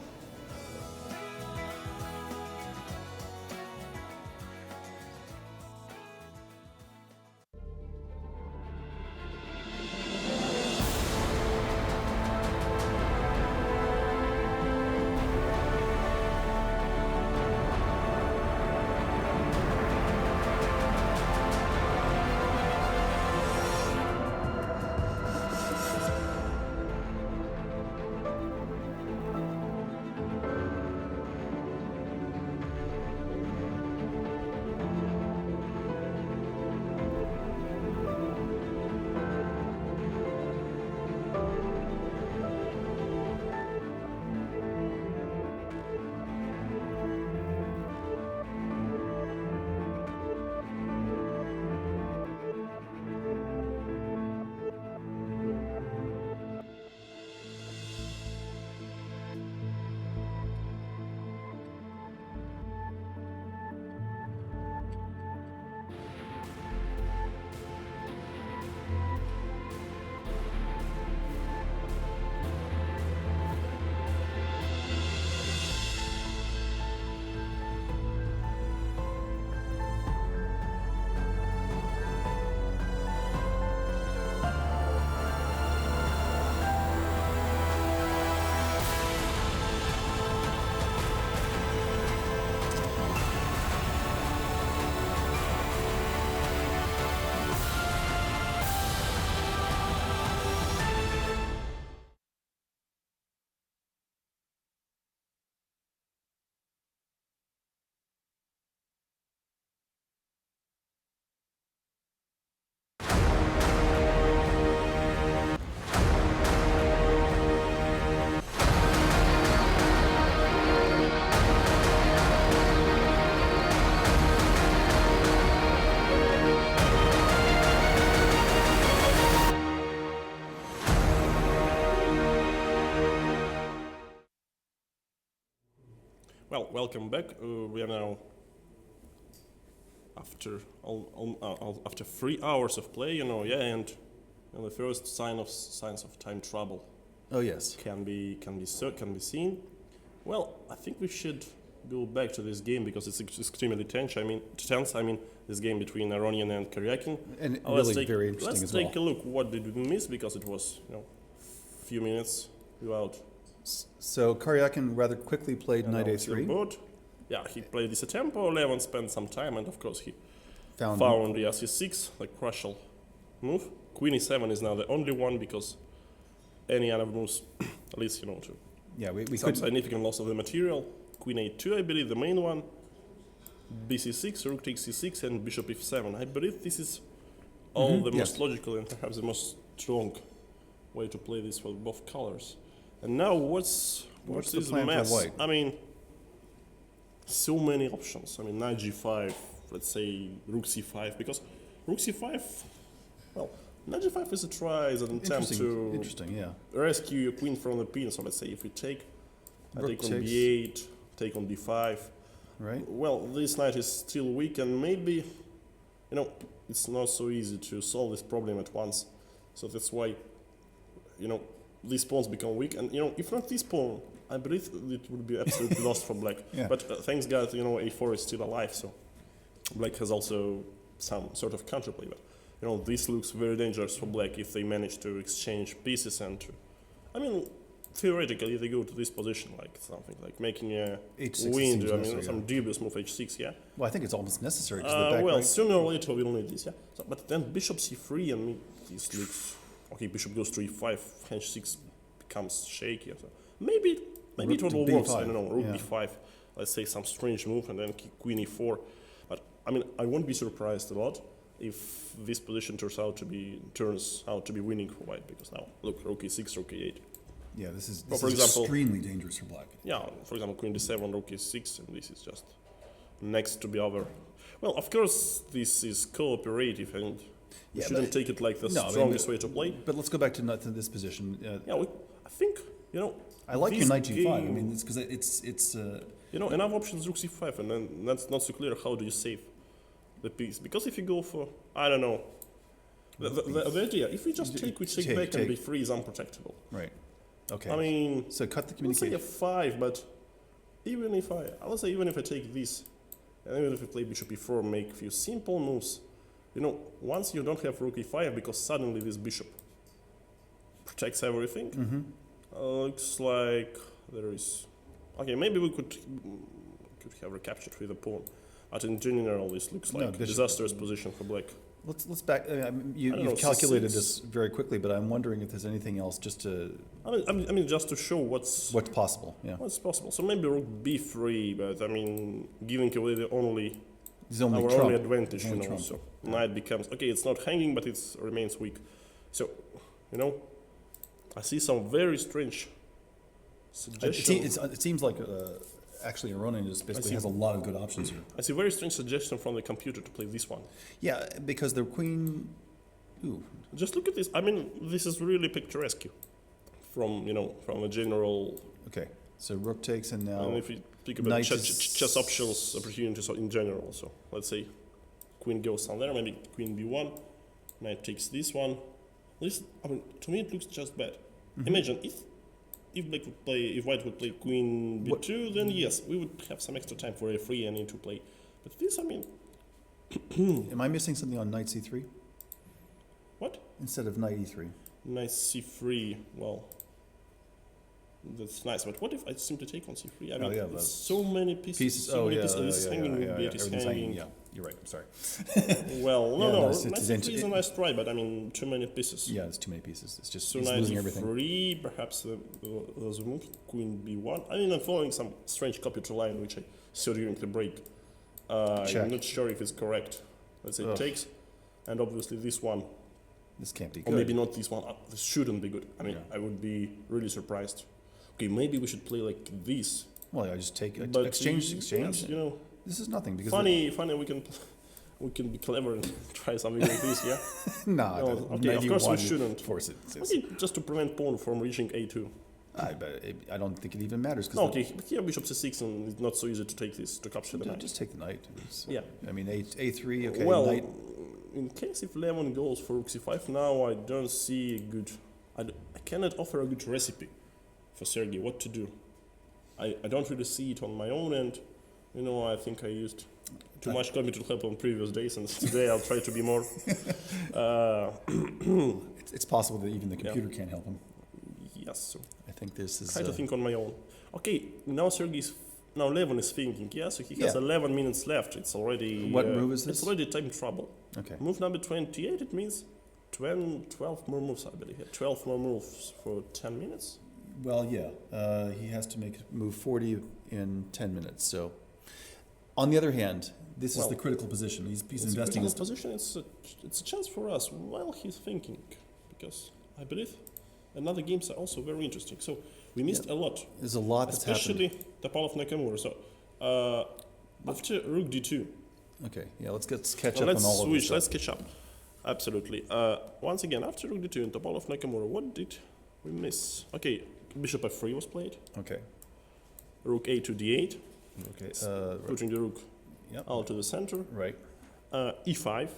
Well, welcome back. We are now after after 3 hours of play, and the first signs of time trouble. Oh yes, can be seen. Well, I think we should go back to this game because it's extremely tense. I mean, this game between Aronian and Karjakin. And really very interesting as well. Let's take a look. What did we miss? Because it was, few minutes without. So Karjakin rather quickly played knight a3. Board. Yeah, he played this a tempo. Levon spent some time, and of course he found the c6, the crucial move. Queen e7 is now the only one because any other moves, at least to. Yeah, we some significant loss of the material. Queen a2, I believe, the main one. bc6, rook takes c6, and bishop f7. I believe this is all the most logical and perhaps the most strong way to play this for both colors. And now what's the this plan mess? for white? I mean, so many options. I mean, knight g5, let's say rook c5, because rook c5, well, knight g5 is a try, is an attempt to rescue your queen from the pin. So let's say if we take, I take on b8, take on d5. Right. Well, this knight is still weak, and maybe, it's not so easy to solve this problem at once. So that's why, these pawns become weak, and if not this pawn, I believe it would be absolutely lost for black. Yeah. But thanks God, a4 is still alive, so black has also some sort of counterplay. But this looks very dangerous for black if they manage to exchange pieces and theoretically they go to this position, like something like making a win, some dubious move h6, yeah. Well, I think it's almost necessary. Well, sooner or later we'll need this, yeah. So, but then bishop c3, and this looks okay. Bishop goes to e5, h6 becomes shaky. So maybe it will work. I don't know. Rook b5. Let's say some strange move, and then queen e4. But I won't be surprised a lot if this position turns out to be winning for white, because now look, rook e6, rook e8. Yeah, this is example, extremely dangerous for black. Yeah, for example, queen d7, rook e6, and this is just next to be over. Well, of course, this is cooperative, and you shouldn't take it like the strongest way to play. But let's go back to this position. I think, I like your knight g5. It's because it's. Enough options rook c5, and then that's not so clear. How do you save the piece? Because if you go for, I don't know, the idea, if we just take, we take back and b3 is unprotectable. Right. Okay. So cut the communication. Let's say a5, but even if I take this, and even if I play bishop e4, make a few simple moves, once you don't have rook e5, because suddenly this bishop protects everything, looks like there is. Okay, maybe we could have recaptured with a pawn, but in general, this looks like a disastrous position for black. Let's back. You've calculated this very quickly, but I'm wondering if there's anything else just to. Just to show what's possible. Yeah. What's possible. So maybe rook b3, but giving away our only advantage. So knight becomes it's not hanging, but it remains weak. So, I see some very strange suggestions. It seems like. Actually, Aronian basically has a lot of good options here. I see a very strange suggestion from the computer to play this one. Yeah, because the queen. Ooh. Just look at this. This is really picturesque. From a general. Okay, so rook takes, and now. And if we think about chess opportunities in general, so let's say queen goes down there, maybe queen b1, knight takes this one. This, to me, it looks just bad. Imagine if white would play queen b2, then yes, we would have some extra time for a3 and into play. But this, Am I missing something on knight c3? What? Instead of knight e3. Knight c3, well, that's nice. But what if I simply take on c3? There's so many pieces. This hanging with b8 is hanging. Yeah, you're right. I'm sorry. Well, no. Knight c3 is a nice try, but too many pieces. Yeah, it's too many pieces. It's just losing everything. So knight e3, perhaps there's a move. Queen b1. I'm following some strange computer line which I saw during the break. I'm not sure if it's correct. Let's say it takes, and obviously this one. This can't be good. Or maybe not this one. This shouldn't be good. I would be really surprised. Okay, maybe we should play like this. Well, I just take exchange. Yes, this is nothing because funny. We can be clever and try something like this. Yeah. No. Okay. Of course we shouldn't force it. Okay, just to prevent pawn from reaching a2. I don't think it even matters. No, okay, but here bishop c6, and it's not so easy to take this, to capture the knight. Just take the knight. Yeah. I mean, a3, okay, well, knight. in case if Levon goes for rook c5, now I don't see a good... I cannot offer a good recipe for Sergey what to do. I don't really see it on my own end. You know, I think I used too much cognitive help on previous days, and today I'll try to be more... It's possible that even the computer can't help him. Yes, so I think this is... try to think on my own. Okay, now Levon is thinking, yeah, so he has 11 minutes left. It's already... What move is this? It's already time trouble. Okay. Move number 28, it means 12 more moves, I believe. 12 more moves for 10 minutes? Well, yeah. He has to make move 40 in 10 minutes, so... On the other hand, this is the critical position. He's investing his... position. It's a chance for us while he's thinking, because I believe another games are also very interesting. So we missed a lot. There's a lot that's happened. Especially the Tapalov Nakamura. So after rook d2. Okay, yeah, let's catch up on all of this. Let's catch up. Absolutely. Once again, after rook d2 and Tapalov Nakamura, what did we miss? Okay, bishop f3 was played. Okay. Rook a to d8. Okay. Putting the rook out to the center. Right. e5.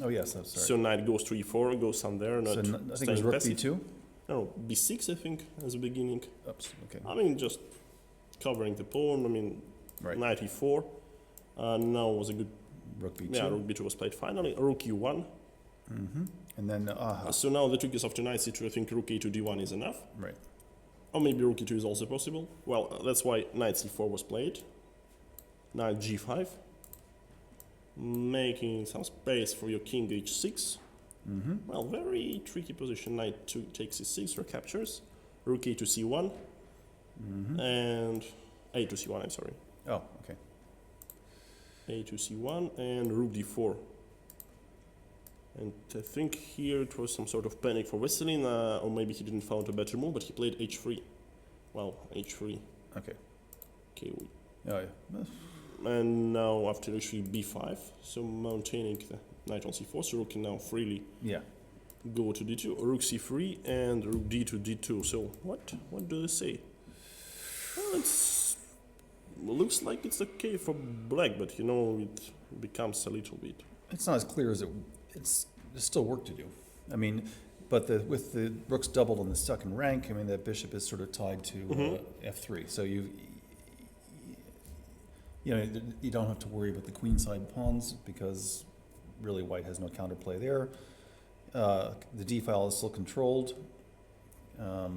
Oh yes, I'm sorry. So knight goes to e4, goes on there. Not I think it was rook b2? No, b6 I think as the beginning. Oops, okay. I mean, just covering the pawn. I mean, knight e4. Now was a good... Rook b2. Yeah, rook b2 was played finally. Rook e1. Mm-hmm. And then... So now the trick is after knight c2, I think rook a to d1 is enough. Right. Or maybe rook e2 is also possible. Well, that's why knight c4 was played. Knight g5. Making some space for your king h6. Mm-hmm. Well, very tricky position. Knight takes c6, recaptures. Rook a to c1. Mm-hmm. And a to c1, I'm sorry. Oh, okay. A to c1 and rook d4. And I think here it was some sort of panic for Veselin, or maybe he didn't find a better move, but he played h3. Well, h3. Okay. Okay. Oh, yeah. And now after h3, b5, so maintaining the knight on c4, so rook can now freely go to d2, rook c3, and rook d to d2. So what do they say? Well, looks like it's okay for black, but you know, it becomes a little bit... It's not as clear as there's still work to do. I mean, but with the rooks doubled on the second rank, I mean, that bishop is sort of tied to f3. So you don't have to worry about the queenside pawns because really white has no counterplay there. The d file is still controlled. I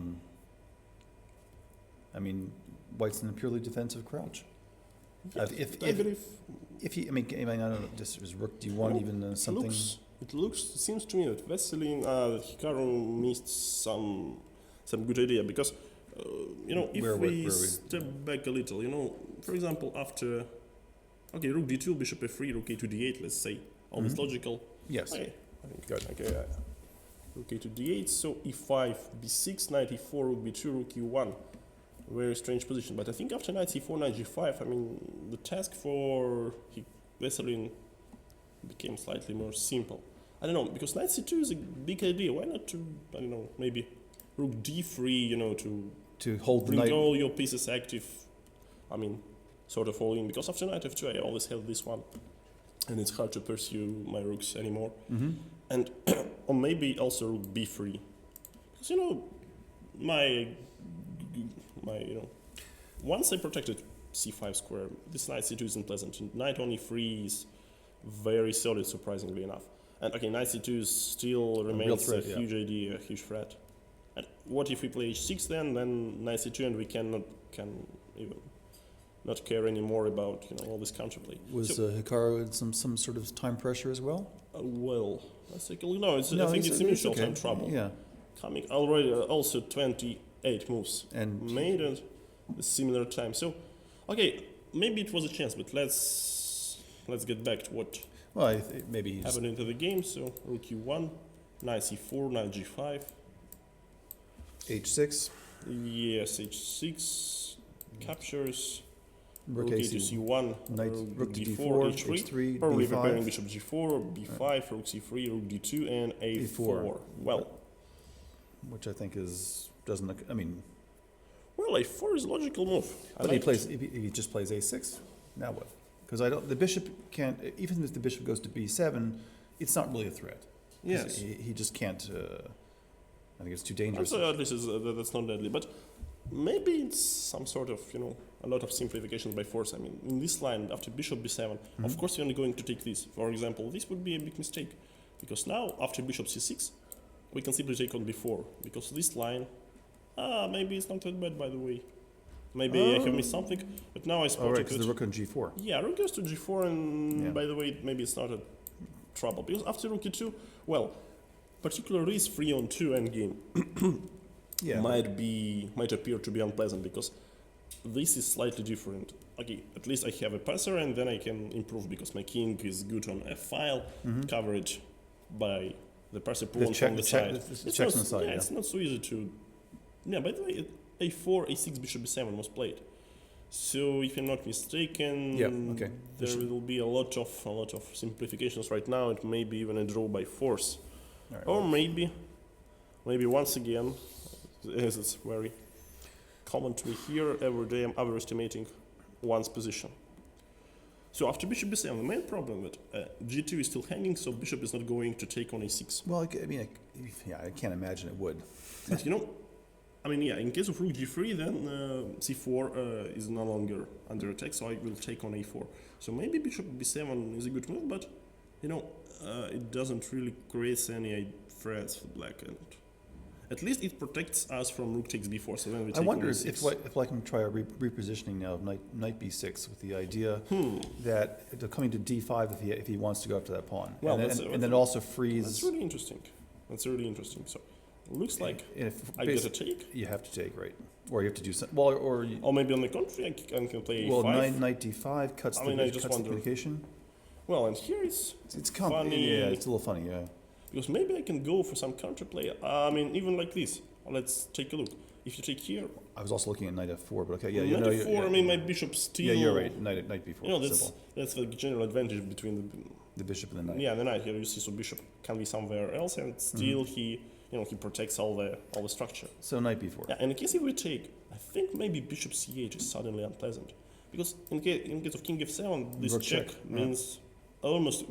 mean, white's in a purely defensive crouch. Yes, I believe. I mean, I don't know, just is rook d1 even something? It seems to me that Veselin, Hikaru missed some good idea because, if we step back a little, for example, after, rook d2, bishop f3, rook a to d8, let's say, all this logical. Yes. I think good. Okay, rook a to d8, so e5, b6, knight e4, rook b2, rook e1. Very strange position, but I think after knight c4, knight g5, I mean, the task for Veselin became slightly more simple. I don't know, because knight c2 is a big idea. Why not to, I don't know, maybe rook d3, to hold bring the knight. all your pieces active. I mean, sort of all in, because after knight f2 I always have this one, and it's hard to pursue my rooks anymore. Mm-hmm. And or maybe also rook b3, because my once I protected c5 square, this knight c2 isn't pleasant. Knight on e3 is very solid, surprisingly enough. And knight c2 still remains a huge idea, a huge threat. And what if we play h6 then knight c2, and we can even not care anymore about all this counterplay. Was Hikaru in some sort of time pressure as well? Well, I think it's initial time trouble. Yeah. Coming already also 28 moves and made at a similar time. So, maybe it was a chance, but let's get back to what maybe happened into the game. So rook e1, knight c4, knight g5, h6. Yes, h6 captures. Rook a to c1, rook d4, h3, probably b5. Preparing bishop g4, b5, rook c3, rook d2, and a4. Well, which I think doesn't look. I mean, Well, a4 is a logical move. But if he just plays a6, now what? Because the bishop can't, even if the bishop goes to b7, it's not really a threat. Yes. He just can't, I think it's too dangerous. So at least that's not deadly. But maybe it's some sort of, a lot of simplifications by force. I mean, in this line, after bishop b7, of course you're only going to take this. For example, this would be a big mistake. Because now, after bishop c6, we can simply take on b4. Because this line, maybe it's not that bad, by the way. Maybe I have missed something, but now I spotted because the rook on g4. Yeah, rook goes to g4, and by the way, maybe it's not a trouble. Because after rook e2, well, particularly this 3-on-2 endgame might appear to be unpleasant, because this is slightly different. Okay, at least I have a passer, and then I can improve, because my king is good on f-file, covered by the passer pawn from the side. Checks on the side, it's not so easy to... Yeah, by the way, a4, a6, bishop b7 was played. So if I'm not mistaken, there will be a lot of simplifications right now. It may be even a draw by force, or maybe once again, as it's very common to me here, every day I'm overestimating one's position. So after bishop b7, the main problem that g2 is still hanging, so bishop is not going to take on a6. Well, I mean, I can't imagine it would. But in case of rook g3, then c4 is no longer under attack, so I will take on a4. So maybe bishop b7 is a good move, but it doesn't really create any threats for black, and at least it protects us from rook takes b4. So then we take I wonder on if a6. I can try a repositioning now of knight b6 with the idea that coming to d5 if he wants to go after that pawn. Well, and then also frees. That's really interesting. So. It looks like I get a take. You have to take, right? Or you have to do something. Well, or maybe on the contrary, I can play well, a5. Knight d5 cuts the communication. Well, and here it's funny. Yeah, it's a little funny, yeah. Because maybe I can go for some counterplay. Even like this. Let's take a look. If you take here... I was also looking at knight f4, but okay, yeah. Knight f4, my bishop still... Yeah, you're right, knight b4, that's the general advantage between the bishop and the knight. Yeah, the knight here, you see, so bishop can be somewhere else, and still he protects all the structure. So knight b4. Yeah, and in case if we take, I think maybe bishop c8 is suddenly unpleasant, because in case of king f7, this check means almost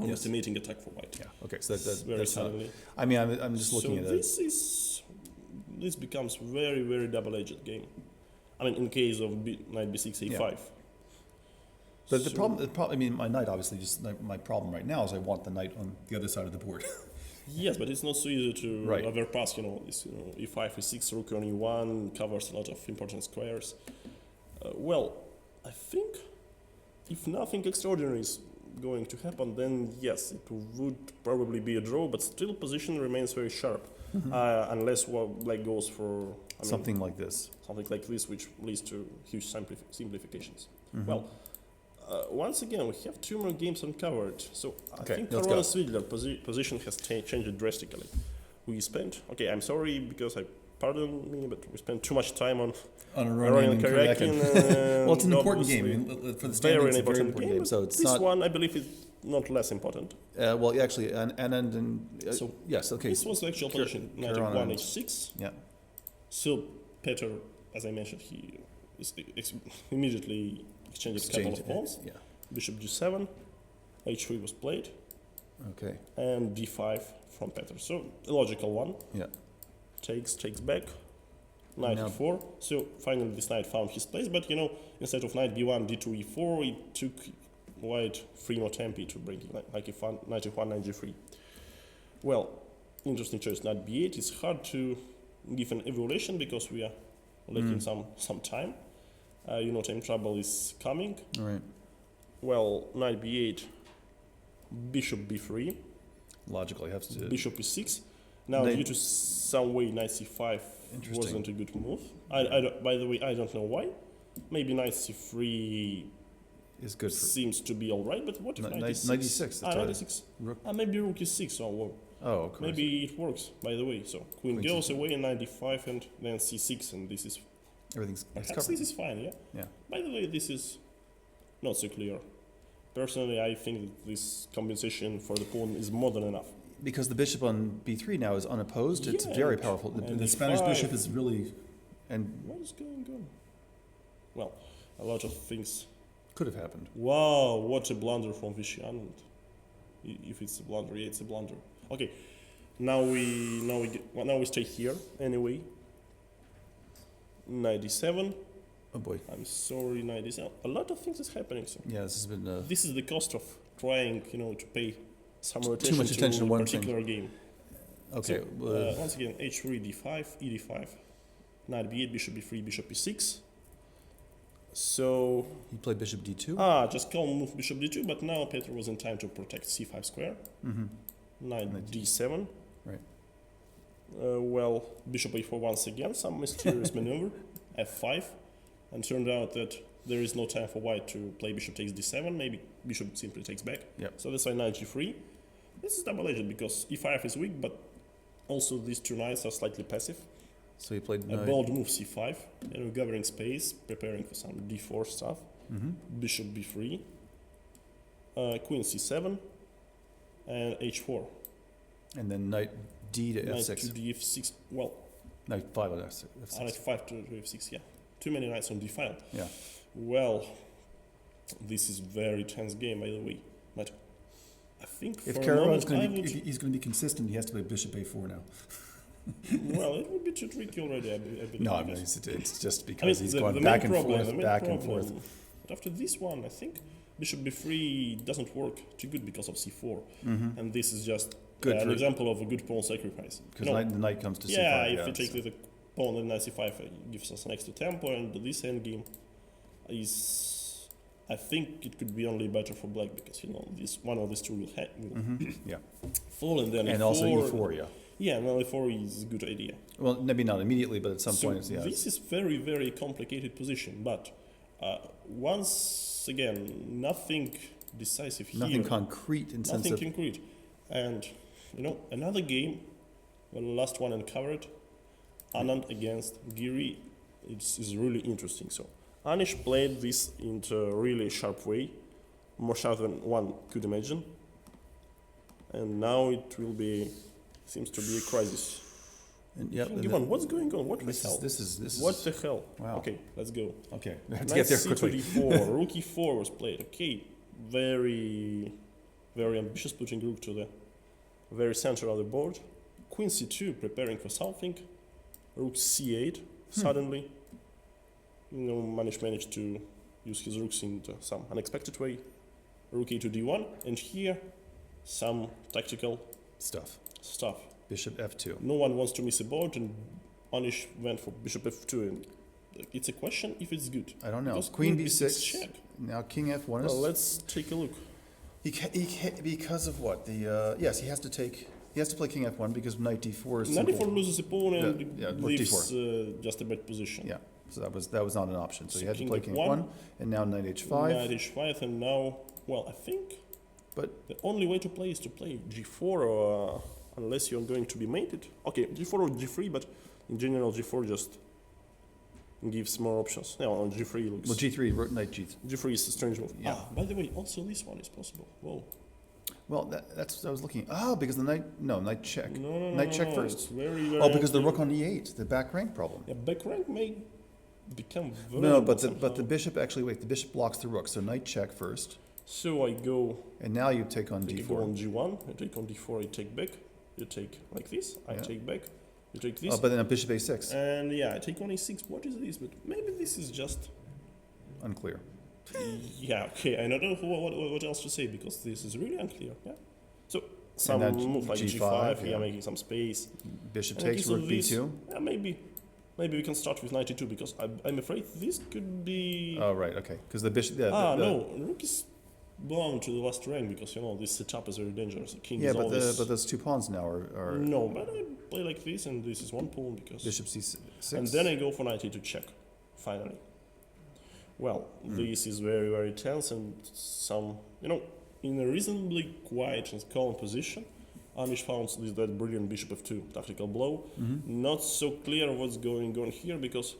estimating attack for white. Yeah. Okay. So that's very suddenly. I'm just looking at it. This becomes very, very double-edged game. In case of knight b6 a5. Yeah. But the problem. My knight obviously my problem right now is I want the knight on the other side of the board. Yes, but it's not so easy to overpass. This e5, e6, rook on e1 covers a lot of important squares. I think if nothing extraordinary is going to happen, then yes, it would probably be a draw. But still, position remains very sharp, unless black goes for something like this. Something like this, which leads to huge simplifications. Well. Once again, we have 2 more games uncovered. So I think Caruana Svidler position has changed drastically. We spent, I'm sorry because pardon me, but we spent too much time on Aronian and Karjakin. Well, it's an important game. For the standings, it's a very important game. So it's this one, I believe, is not less important. Well, actually, Anand and... yes, okay. This was the actual position, knight f1, h6. Yeah. So Peter, as I mentioned, he is immediately... Exchanged a couple of pawns. Yeah. Bishop g7, h3 was played. Okay. And d5 from Petr. So a logical one. Yeah. Takes back. Knight e4. So finally this knight found his place, but instead of knight b1, d2, e4, it took white 3 more tempi to bring knight e1, knight g3. Well, interesting choice. Knight b8 is hard to give an evaluation because we are lacking some time. Time trouble is coming. All right. Well, knight b8, bishop b3. Logically, has to. Bishop e6. Now, due to some way, knight c5 wasn't a good move. By the way, I don't know why. Maybe knight c3 is good. Seems to be all right, but what if knight e6? Knight e6. Knight e6. Maybe rook e6. Oh, of course. Maybe it works. By the way, so queen goes away, knight d5, and then c6, and this is. Everything's perhaps this is fine, yeah? Yeah. By the way, this is not so clear. Personally, I think that this compensation for the pawn is more than enough. Because the bishop on b3 now is unopposed, it's very powerful. The Spanish bishop is really And what is going on? Well, a lot of things could have happened. Wow, what a blunder from Viswanathan. If it's a blunder, yeah, it's a blunder. Okay, now we stay here anyway. 97. Oh boy. I'm sorry, 97. A lot of things is happening. So yeah, this has been. This is the cost of trying, to pay some too much attention to to one particular thing. game. Okay. So, once again, h3, d5, e5, knight b8, bishop b3, bishop b6. So he played bishop d2. Just calm move bishop d2, but now Petr was in time to protect c5 square. Knight d7. Right. Well, bishop a4 once again, some mysterious maneuver. f5, and turned out that there is no time for white to play bishop takes d7. Maybe bishop simply takes back. Yep. So that's why knight g3. This is double-edged because e5 is weak, but also these two knights are slightly passive. So he played a bold move c5, gathering space, preparing for some d4 stuff. Bishop b3, queen c7, and h4. And then knight d to knight f6. to d6. Well, knight 5 on f6. Knight 5 to f6. Yeah, too many knights on d5. Yeah. Well, this is very tense game, by the way. But I think if for Caruana's he's going to be consistent, he has to play bishop a4 now. Well, it would be too tricky already. I believe. No, I mean, it's just because he's gone back and forth. But after this one, I think bishop b3 doesn't work too good because of c4, and this is just an example of a good pawn sacrifice. Because the knight comes to c5. Yeah, if you take the pawn and knight c5, it gives us an extra tempo, and this endgame is, I think it could be only better for black because this one of these two will fall, and then and e4, also e4, yeah. Yeah, well, e4 is a good idea. Well, maybe not immediately, but at some point, yeah. This is very, very complicated position, but once again, nothing decisive here. Nothing concrete in sense of... Nothing concrete. And, another game, the last one uncovered, Anand against Giri, is really interesting. So, Anish played this in a really sharp way, more sharp than one could imagine. And now it will be... Seems to be a crisis. And what's going on? What the hell? This is what the hell? Wow. Okay, let's go. Okay, let's get there quickly. d4, rook e4 was played. Okay, very, very ambitious, putting rook to the very center of the board. Queen c2, preparing for something. Rook c8. Suddenly, Manish managed to use his rooks in some unexpected way. Rook a to d1, and here some tactical stuff. Bishop f2. No one wants to miss a board, and Anish went for bishop f2. And it's a question if it's good. I don't know. Because Queen b6. Check. Now king f1 is... Well, let's take a look. Because of what? Yes, he has to play king f1 because knight d4 is Knight simple. d4 loses a pawn and leaves d4. Just a bad position. Yeah, so that was not an option. So he had to king play king f1, f1, and now knight h5. Knight h5, and now, well, I think the only way to play is to play g4, or unless you're going to be mated. Okay, g4 or g3, but in general g4 just gives more options. Now on g3 looks... Well, g3, knight g3. g3 is a strange move. Yeah. By the way, also this one is possible. Whoa. Well, that's what I was looking. Because the knight check. No, knight check first. It's very, very because the rook on e8, the back rank problem. Yeah, back rank may become very... No, but the bishop the bishop blocks the rook, so knight check first. So I go... And now you take on d4. I go on g1, I take on d4, I take back. You take like this, I take back. You take this. But then a bishop a6. And I take on a6. What is this? But maybe this is just... Unclear. Yeah, okay, I don't know what else to say, because this is really unclear, yeah? So, some move like g5, making some space. Bishop takes, rook b2. Yeah, maybe we can start with knight e2, because I'm afraid this could be... Oh, right, okay, because the bishop... no, rook is bound to the last rank, because, this setup is very dangerous. The king is always... but those two pawns now are... No, but I play like this, and this is one pawn, because... Bishop c6. And then I go for knight e2 check, finally. Well, this is very, very tense, and some, in a reasonably quiet and calm position, Anish found that brilliant bishop f2 tactical blow. Not so clear what's going on here, because,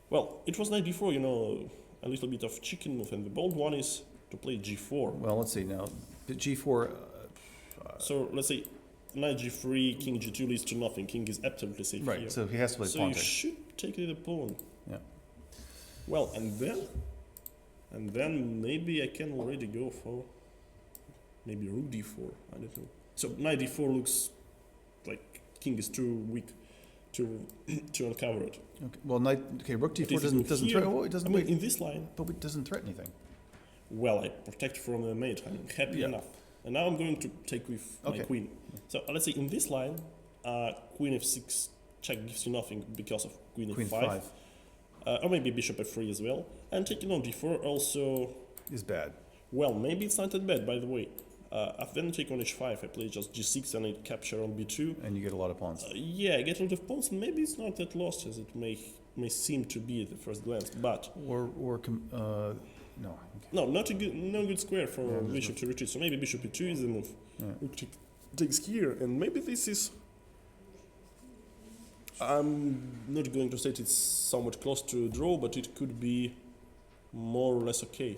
well, it was knight d4, a little bit of chicken move, and the bold one is to play g4. Well, let's see now. G4... so let's say knight g3, king g2 leads to nothing. King is absolutely safe Right, here. so he has to play so pawn you take. should take the pawn. Yeah. Well, and then maybe I can already go for maybe rook d4. I don't know. So knight d4 looks like king is too weak to uncover it. Okay. Well, rook But d4 if you doesn't go here, threaten. Oh, it doesn't. I mean, wait. in this line. But it doesn't threaten anything. Well, I protect from the mate. I'm happy enough. And now I'm going to take with my queen. So let's say in this line, queen f6 check gives you nothing because of queen f5. Or maybe bishop f3 as well. And taking on d4 also is bad. Well, maybe it's not that bad, by the way. Then I take on h5, I play just g6 and I capture on b2. And you get a lot of pawns. Yeah, I get a lot of pawns, and maybe it's not that lost as it may seem to be at the first glance. But no. Okay. No, no good square for bishop to retreat. So maybe bishop e2 is the move. Rook takes here, and maybe this is. I'm not going to say it's somewhat close to a draw, but it could be more or less okay.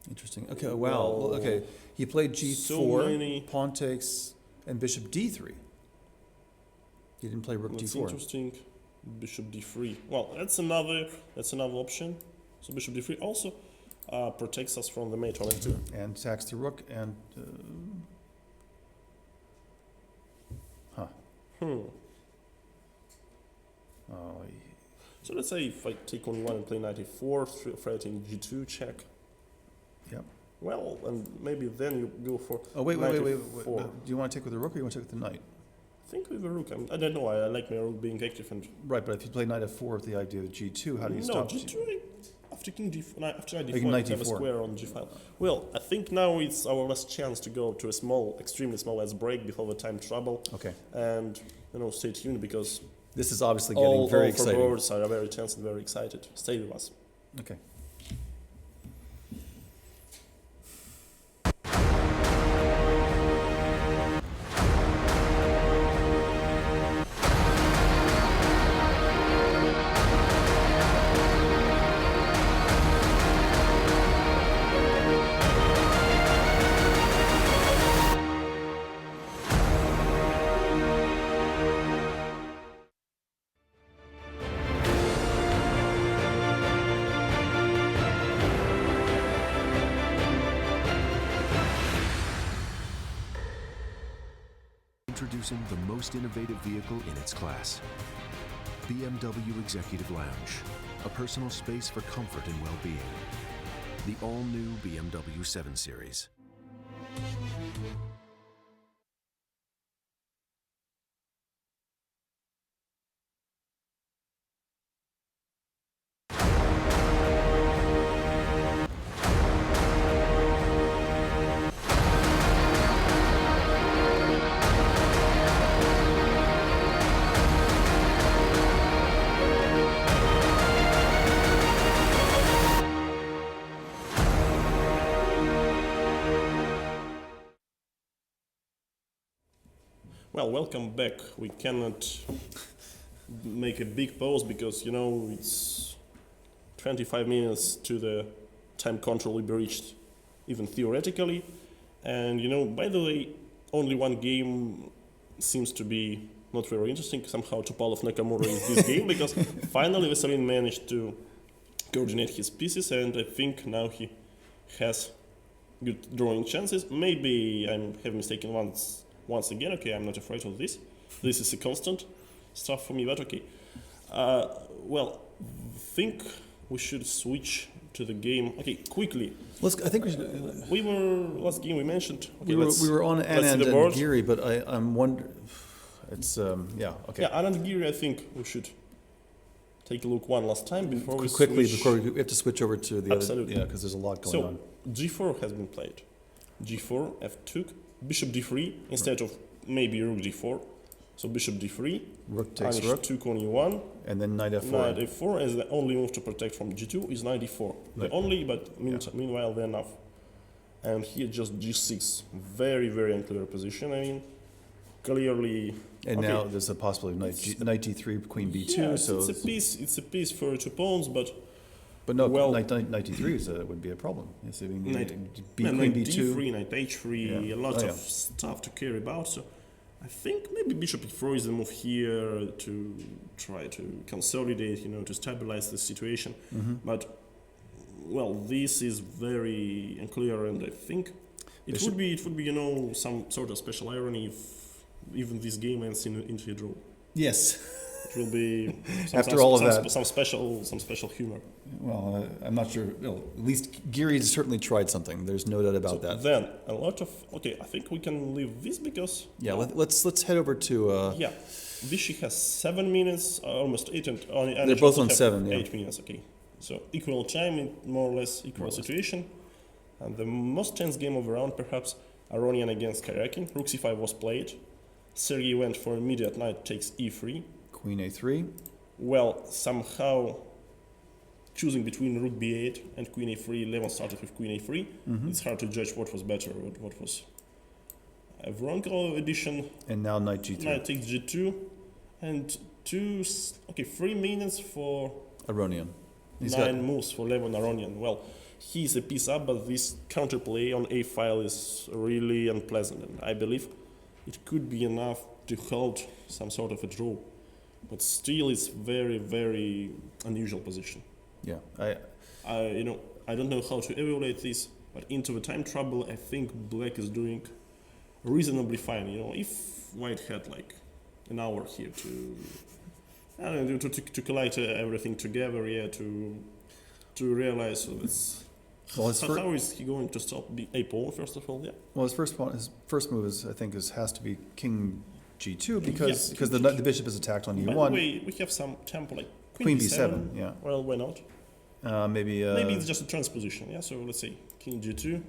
Interesting. Okay. Well, okay. He played g4, pawn takes, and bishop d3. He didn't play rook d4. That's interesting. Bishop d3. Well, that's another option. So bishop d3 also protects us from the mate on f2. And attacks the rook and. So let's say if I take on one and play knight e4, threatening g2 check. Yep. Well, and maybe then you go for. Oh wait. Do you want to take with the rook or you want to take with the knight? I think with the rook. I don't know. I like my rook being active and. Right, but if you play knight f4 with the idea of g2, how do you stop? No, g2. After king d4, after knight d4, knight I have a d4. square on g5. Well, I think now it's our last chance to go to a small, extremely small as break before the time trouble. Okay. And stay tuned because this is obviously getting very exciting. All boards are very tense and very excited. Stay with us. Okay. Introducing the most innovative vehicle in its class. BMW Executive Lounge, a personal space for comfort and well-being. The all-new BMW 7 Series. Well, welcome back. We cannot make a big pause because, it's 25 minutes to the time control will be reached, even theoretically. And, by the way, only one game seems to be not very interesting. Somehow Topalov Nakamura is this game because finally Veselin managed to coordinate his pieces, and I think now he has good drawing chances. Maybe I have mistaken once again. Okay, I'm not afraid of this. This is a constant stuff for me, but okay. Well, think we should switch to the game. Okay, quickly. I think we should. We were last game we mentioned. Okay, we were on Anand and Giri, but I'm wondering. It's okay. Yeah, Anand Giri. I think we should take a look one last time before we we have to switch over to the Absolutely. other. Yeah, because there's a lot going on. G4 has been played. G4, F2, Bishop D3 instead of maybe Rook D4. So Bishop D3, Rook takes Rook, 2 on E1, and then Knight F4. Knight F4 as the only move to protect from G2 is Knight D4. The only, but meanwhile they're enough. And here just G6, very very unclear position. I mean, clearly. And now there's a possibility of Knight D3, Queen B2. Yeah, so it's a piece for 2 pawns, but But no, well, knight d3 would be a problem. Yes, I mean, knight queen b2. d3, knight h3, Yeah. a lot Oh, of stuff to care about. So I think maybe bishop e4 is the move here to try to consolidate, to stabilize the situation. But well, this is very unclear, and I think it would be some sort of special irony if even this game ends into a draw. Yes. It will be After all of that, some special humor. Well, I'm not sure. Well, at least Giri certainly tried something. There's no doubt about that. Then a lot of I think we can leave this because let's head over to. Vichy has 7 minutes, almost 8, and they're both on 7. 8 minutes. Okay, so equal time in more or less equal situation, and the most tense game of the round perhaps Aronian against Karjakin. Rook c5 was played. Sergey went for immediate knight takes e3. Queen a3. Well, somehow choosing between rook b8 and queen a3, Levon started with queen a3. It's hard to judge what was better, what was a wrong addition. And now knight g3. Knight takes g2, and 3 minutes for Aronian. 9 moves for Levon Aronian. Well, he's a piece up, but this counterplay on a file is really unpleasant, and I believe it could be enough to hold some sort of a draw. But still, it's very, very unusual position. Yeah, I don't know how to evaluate this, but into the time trouble, I think Black is doing reasonably fine. If White had like an hour here to collect everything together, to realize this. Well, how is he going to stop a pawn first of all? Yeah. Well, his first move has to be king g2 because the bishop is attacked on e1. By the way, we have some tempo like queen b7. Yeah. Well, why not? Maybe it's just a transposition. Yeah. So let's say king g2.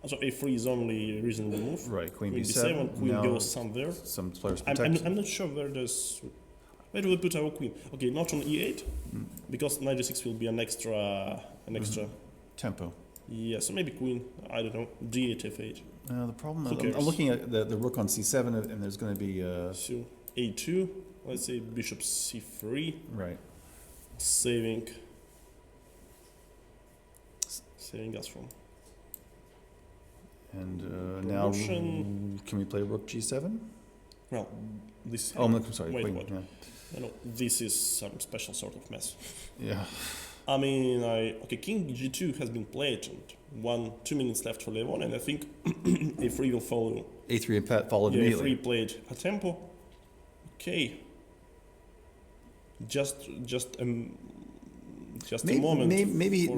Also, a3 is only a reasonable move. Right. Queen b7. Queen now goes somewhere. Some players protect. I'm not sure where there's. Where do we put our queen? Okay, not on e8 because knight g6 will be an extra tempo. Yeah. So maybe queen. I don't know. d8 f8. The problem I'm looking at the rook on c7, and there's going to be so a2. Let's say bishop c3. Right. Saving us from. And now can we play rook g7? Well, this. Oh, I'm sorry. Wait. Yeah. No, this is some special sort of mess. Yeah. I mean, king g2 has been played, and 2 minutes left for Levon, and I think a3 will follow. A3 followed immediately. A3 played a tempo. Okay. Just a moment. Maybe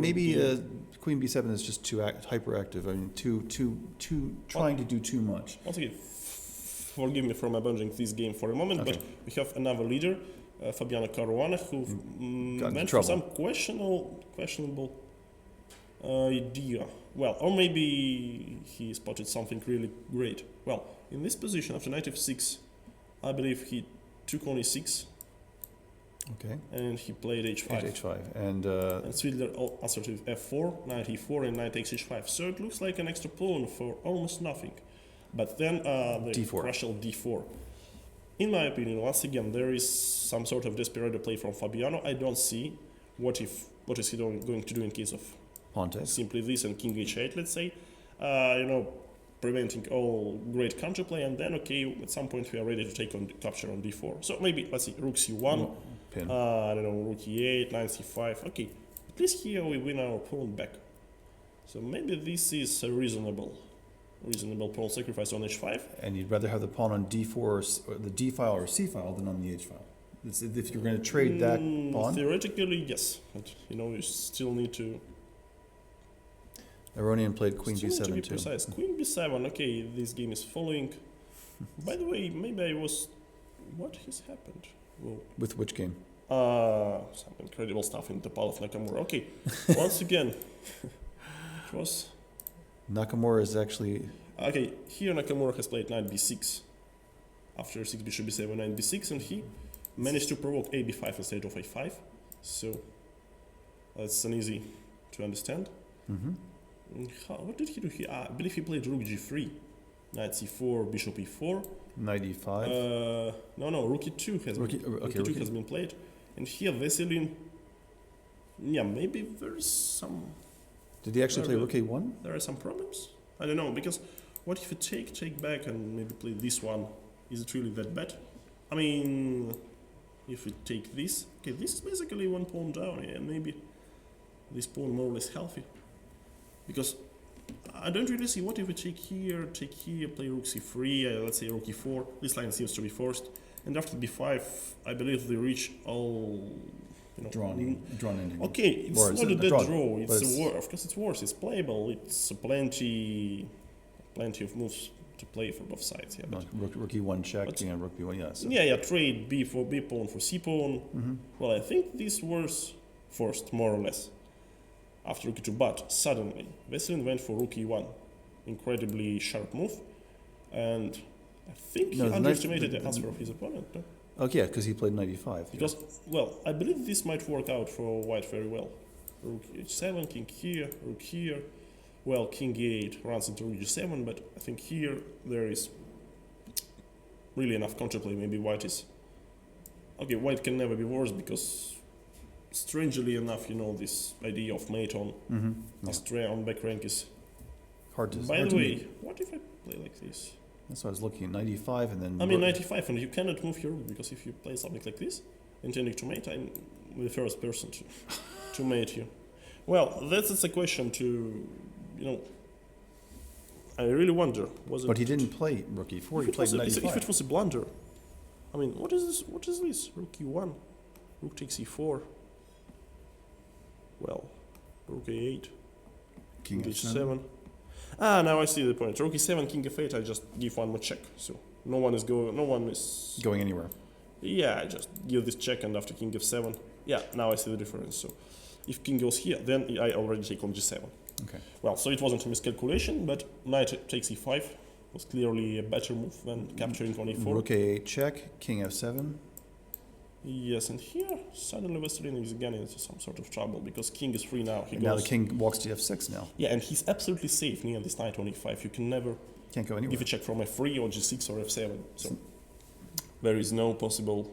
queen b7 is just too hyperactive. I mean, too trying to do too much. Once again, forgive me for abandoning this game for a moment, but we have another leader, Fabiano Caruana, who went for some questionable idea. Well, or maybe he spotted something really great. Well, in this position, after knight f6, I believe he took on e6. Okay. And he played h5. h5. And Svidler answered with f4, knight e4, and knight takes h5. So it looks like an extra pawn for almost nothing. But then the d4. crucial d4. In my opinion, once again, there is some sort of desperado play from Fabiano. I don't see what is he going to do in case of pawn take. Simply this and king h8, let's say. Preventing all great counterplay, and then at some point we are ready to take on capture on d4. So maybe let's see, rook c1. Pin. I don't know, rook e8, knight c5. Okay, at least here we win our pawn back. So maybe this is a reasonable pawn sacrifice on h5. And you'd rather have the pawn on d4 or the d file or c file than on the h file. If you're going to trade that pawn. Theoretically, yes, but you still need to. Aronian played queen b7 to be too. Precise. Queen b7. Okay, this game is following. By the way, maybe I was. What has happened? Whoa. With which game? Some incredible stuff in the pile of Nakamura. Okay, once again, it was. Nakamura is actually. Okay, here Nakamura has played knight b6. After 6 bishop b7, knight b6, and he managed to provoke a b5 instead of a5. So that's an easy to understand. What did he do here? I believe he played rook g3, knight c4, bishop e4. Knight e5. No, rook e2 has been played, and here Veselin Yeah, maybe there's some... Did he actually play rook a1? There are some problems. I don't know, because what if you take back and maybe play this one? Is it really that bad? I mean, if you take this... Okay, this is basically one pawn down, yeah, maybe this pawn more or less healthy. Because I don't really see what if we take here, play rook c3, let's say rook e4. This line seems to be forced. And after b5, I believe they reach all... You know, drawn ending. Okay, it's Or not a dead draw, draw. but It's a war. Of course, it's worse. It's playable. It's plenty of moves to play for both sides. Yeah, but rook e1 check and rook b1. Yeah. So. Yeah. Trade b for b pawn for c pawn. Well, I think this was forced more or less after rook e2. But suddenly, Vesselin went for rook e1, incredibly sharp move, and I think he underestimated the answer of his opponent. No? Okay, yeah, because he played knight e5. Because, well, I believe this might work out for white very well. Rook h7, king here, rook here. Well, king e8 runs into rook g7, but I think here there is really enough counterplay. Maybe white is... Okay, white can never be worse because, strangely enough, you know, this idea of mate on on back rank is... Hard to... By the way, what if I play like this? That's why I was looking at knight e5 and then... I mean, knight e5, and you cannot move your rook, because if you play something like this, intending to mate, I'm the first person to mate you. Well, that's a question to, you know, I really wonder, was it... But he didn't play rook e4, he played knight e5. If it was a blunder, I mean, what is this? What is this? Rook e1, rook takes e4, well, rook a8, king h7. Ah, now I see the point. Rook e7, king f8. I just give one more check, so no one is going anywhere. Yeah, I just give this check, and after king f7, yeah, now I see the difference. So, if king goes here, then I already take on g7. Okay. Well, so it wasn't a miscalculation, but knight takes e5 was clearly a better move than capturing on e4. Rook a8 check, king f7. Yes, and here suddenly Vesselin is again into some sort of trouble because king is free now. Now the king walks to f6 now. Yeah, and he's absolutely safe near this knight on e5. You can never can't go anywhere. give a check from f3 or g6 or f7. So there is no possible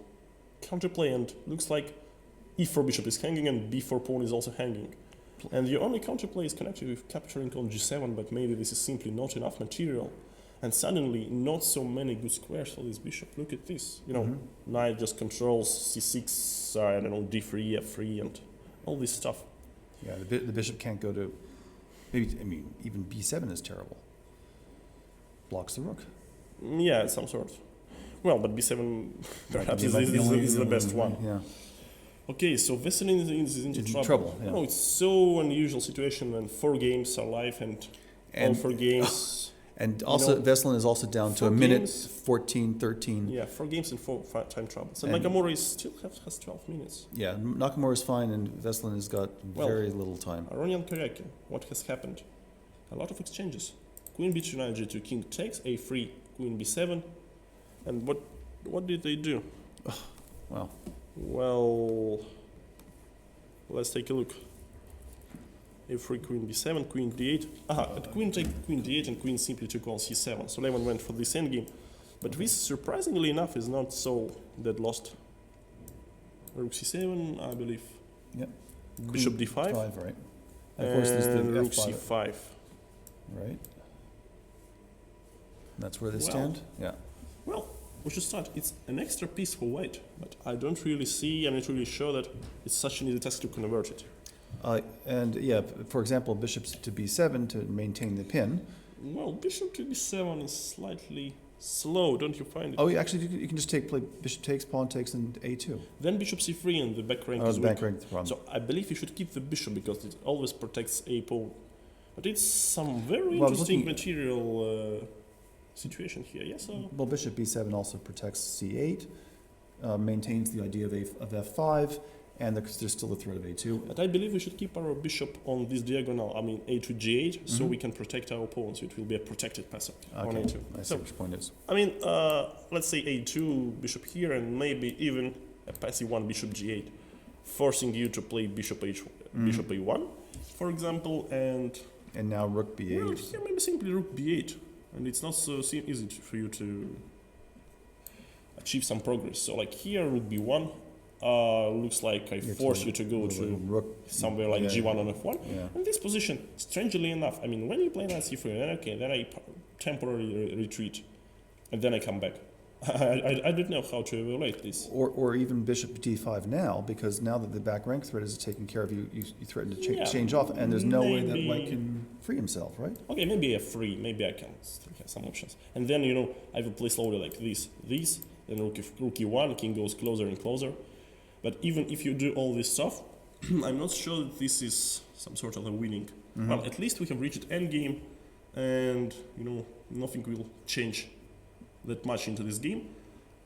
counterplay, and looks like e4 bishop is hanging and b4 pawn is also hanging. And your only counterplay is connected with capturing on g7, but maybe this is simply not enough material. And suddenly, not so many good squares for this bishop. Look at this. You know, knight just controls c6, I don't know, d3, f3, and all this stuff. Yeah, the bishop can't go to... Maybe, I mean, even b7 is terrible. Blocks the rook. Yeah, some sort. Well, but b7 perhaps is the best one. Yeah. Okay, so Vesselin is into trouble. Yeah. No, it's so unusual situation when 4 games are live and all 4 games... And also, Vesselin is also down to a minute 14, 13. Yeah, 4 games and 4 time trouble. So Nakamura still has 12 minutes. Yeah, Nakamura is fine, and Vesselin has got very little time. Aronian Karjakin, what has happened? A lot of exchanges. Queen b2, knight g2, king takes, a3, queen b7. And what did they do? Well, let's take a look. a3, queen b7, queen d8. Queen take queen d8 and queen simply took on c7. So Levon went for this endgame. But this, surprisingly enough, is not so dead lost. Rook c7, I believe. Yep. Bishop d5. Right. And of course, there's the rook f5. c5. Right. That's where they stand? Yeah. Well, we should start. It's an extra piece for white, but I don't really see, I'm not really sure that it's such an easy task to convert it. And yeah, for example, bishops to b7 to maintain the pin. Well, bishop to b7 is slightly slow, don't you find it? Oh, yeah, actually, you can just play bishop takes, pawn takes, and a2. Then bishop c3 and the back rank is the back rank is the problem. So I believe you should keep the bishop because it always protects a pawn. But it's some very interesting material situation here, yes? Well, bishop b7 also protects c8, maintains the idea of f5, and there's still the threat of a2. But I believe we should keep our bishop on this diagonal, I mean a to g8, so we can protect our pawn, so it will be a protected passive on a2. I see what your point is. I mean, let's say a2, bishop here, and maybe even a passive one, bishop g8, forcing you to play bishop bishop a1, for example, and now rook b8. Well, here maybe simply rook b8, and it's not so easy for you to achieve some progress. So like here, rook b1, looks like I force you to go to somewhere like G1 on F1. Yeah. And this position, strangely enough, I mean, when you play knight c4, then okay, then I temporarily retreat, and then I come back. I don't know how to evaluate this. Or even bishop d5 now, because now that the back rank threat is taken care of, you threaten to change off, and there's no way that white can free himself, right? Okay, maybe f3, maybe I can still have some options. And then, you know, I will play slowly like this, then rook e1, king goes closer and closer. But even if you do all this stuff, I'm not sure that this is some sort of a winning. Well, at least we have reached endgame, and, you know, nothing will change that much into this game.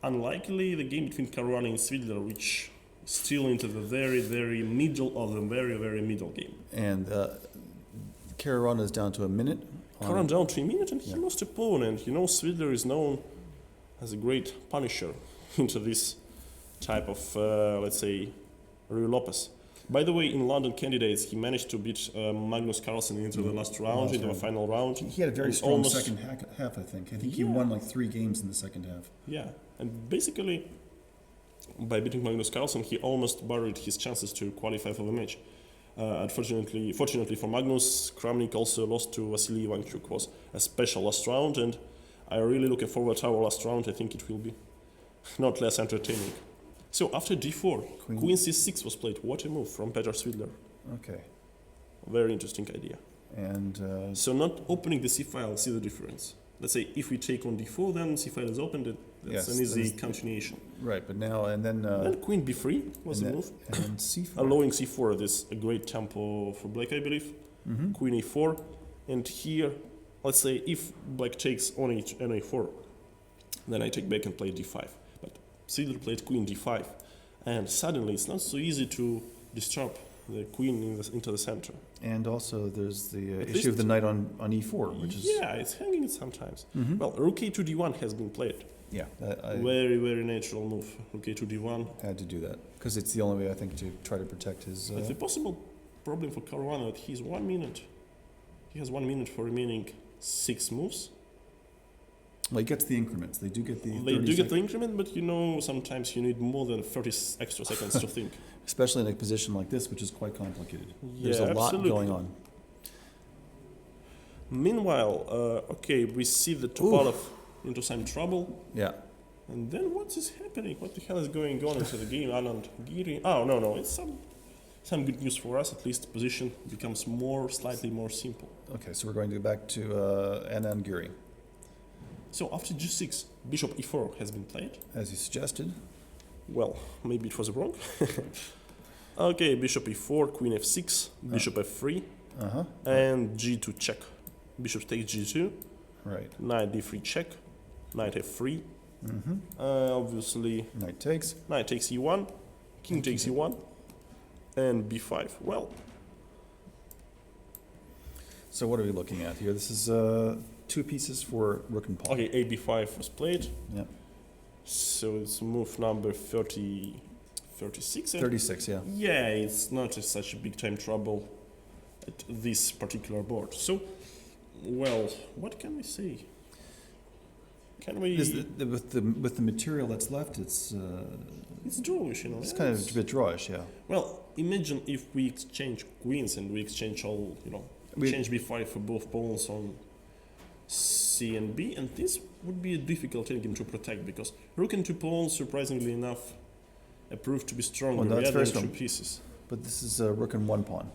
Unlikely the game between Caruana and Svidler, which is still into the very, very middle of the very, very middle game. And Caruana is down to a minute. Caruana down to a minute, and he lost a pawn. And you know, Svidler is known as a great punisher into this type of, let's say, Rui Lopez. By the way, in London candidates, he managed to beat Magnus Carlsen into the last round, into the final round. He had a very strong second half, I think. I think he won like 3 games in the second half. Yeah, and basically, by beating Magnus Carlsen, he almost buried his chances to qualify for the match. Unfortunately, fortunately for Magnus, Kramnik also lost to Vasily Ivanchuk. Was a special last round, and I'm really looking forward to our last round. I think it will be not less entertaining. So after d4, Queen c6 was played. What a move from Peter Svidler. Okay. Very interesting idea. And so not opening the c file, see the difference. Let's say if we take on d4, then c file is opened. That's an easy continuation. Right, but now and then. Then Queen b3 was the move. And c4. Allowing c4. This is a great tempo for Black, I believe. Queen a4, and here, let's say if Black takes on a4, then I take back and play d5. Svidler played Queen d5, and suddenly it's not so easy to disturb the Queen into the center. And also there's the issue of the knight on e4, which is... Yeah, it's hanging sometimes. Well, Rook a2 d1 has been played. Yeah. Very, very natural move. Rook a2 d1. Had to do that, because it's the only way, I think, to try to protect his... But the possible problem for Caruana that he has 1 minute. He has 1 minute for remaining 6 moves. Well, he gets the increments. They do get the. They do get the increment, but you know sometimes you need more than 30 extra seconds to think. Especially in a position like this, which is quite complicated. Yeah, there's a lot going on. Meanwhile, okay, we see the Topalov into some trouble. Yeah. And then what is happening? What the hell is going on into the game? Anand, Giri. Oh no, it's some good news for us. At least the position becomes slightly more simple. Okay, so we're going to go back to Anand Giri. So after g6, bishop e4 has been played. As you suggested. Well, maybe it was wrong. Okay, bishop e4, queen f6, bishop f3, and g2 check. Bishop takes g2. Right. Knight d3 check. Knight f3. Obviously. Knight takes e1. King takes e1. And b5. Well. So what are we looking at here? This is 2 pieces for rook and pawn. Okay, a b5 was played. Yeah. So it's move number 36. 36, yeah. Yeah, it's not such a big time trouble at this particular board. So, well, what can we say? Can we? With the material that's left, it's drawish, you know. It's kind of a bit drawish, yeah. Well, imagine if we exchange queens and we exchange all, you know, exchange b5 for both pawns on C and B, and this would be a difficult endgame to protect because rook and 2 pawns, surprisingly enough, proved to be stronger than 2 pieces. But this is rook and 1 pawn.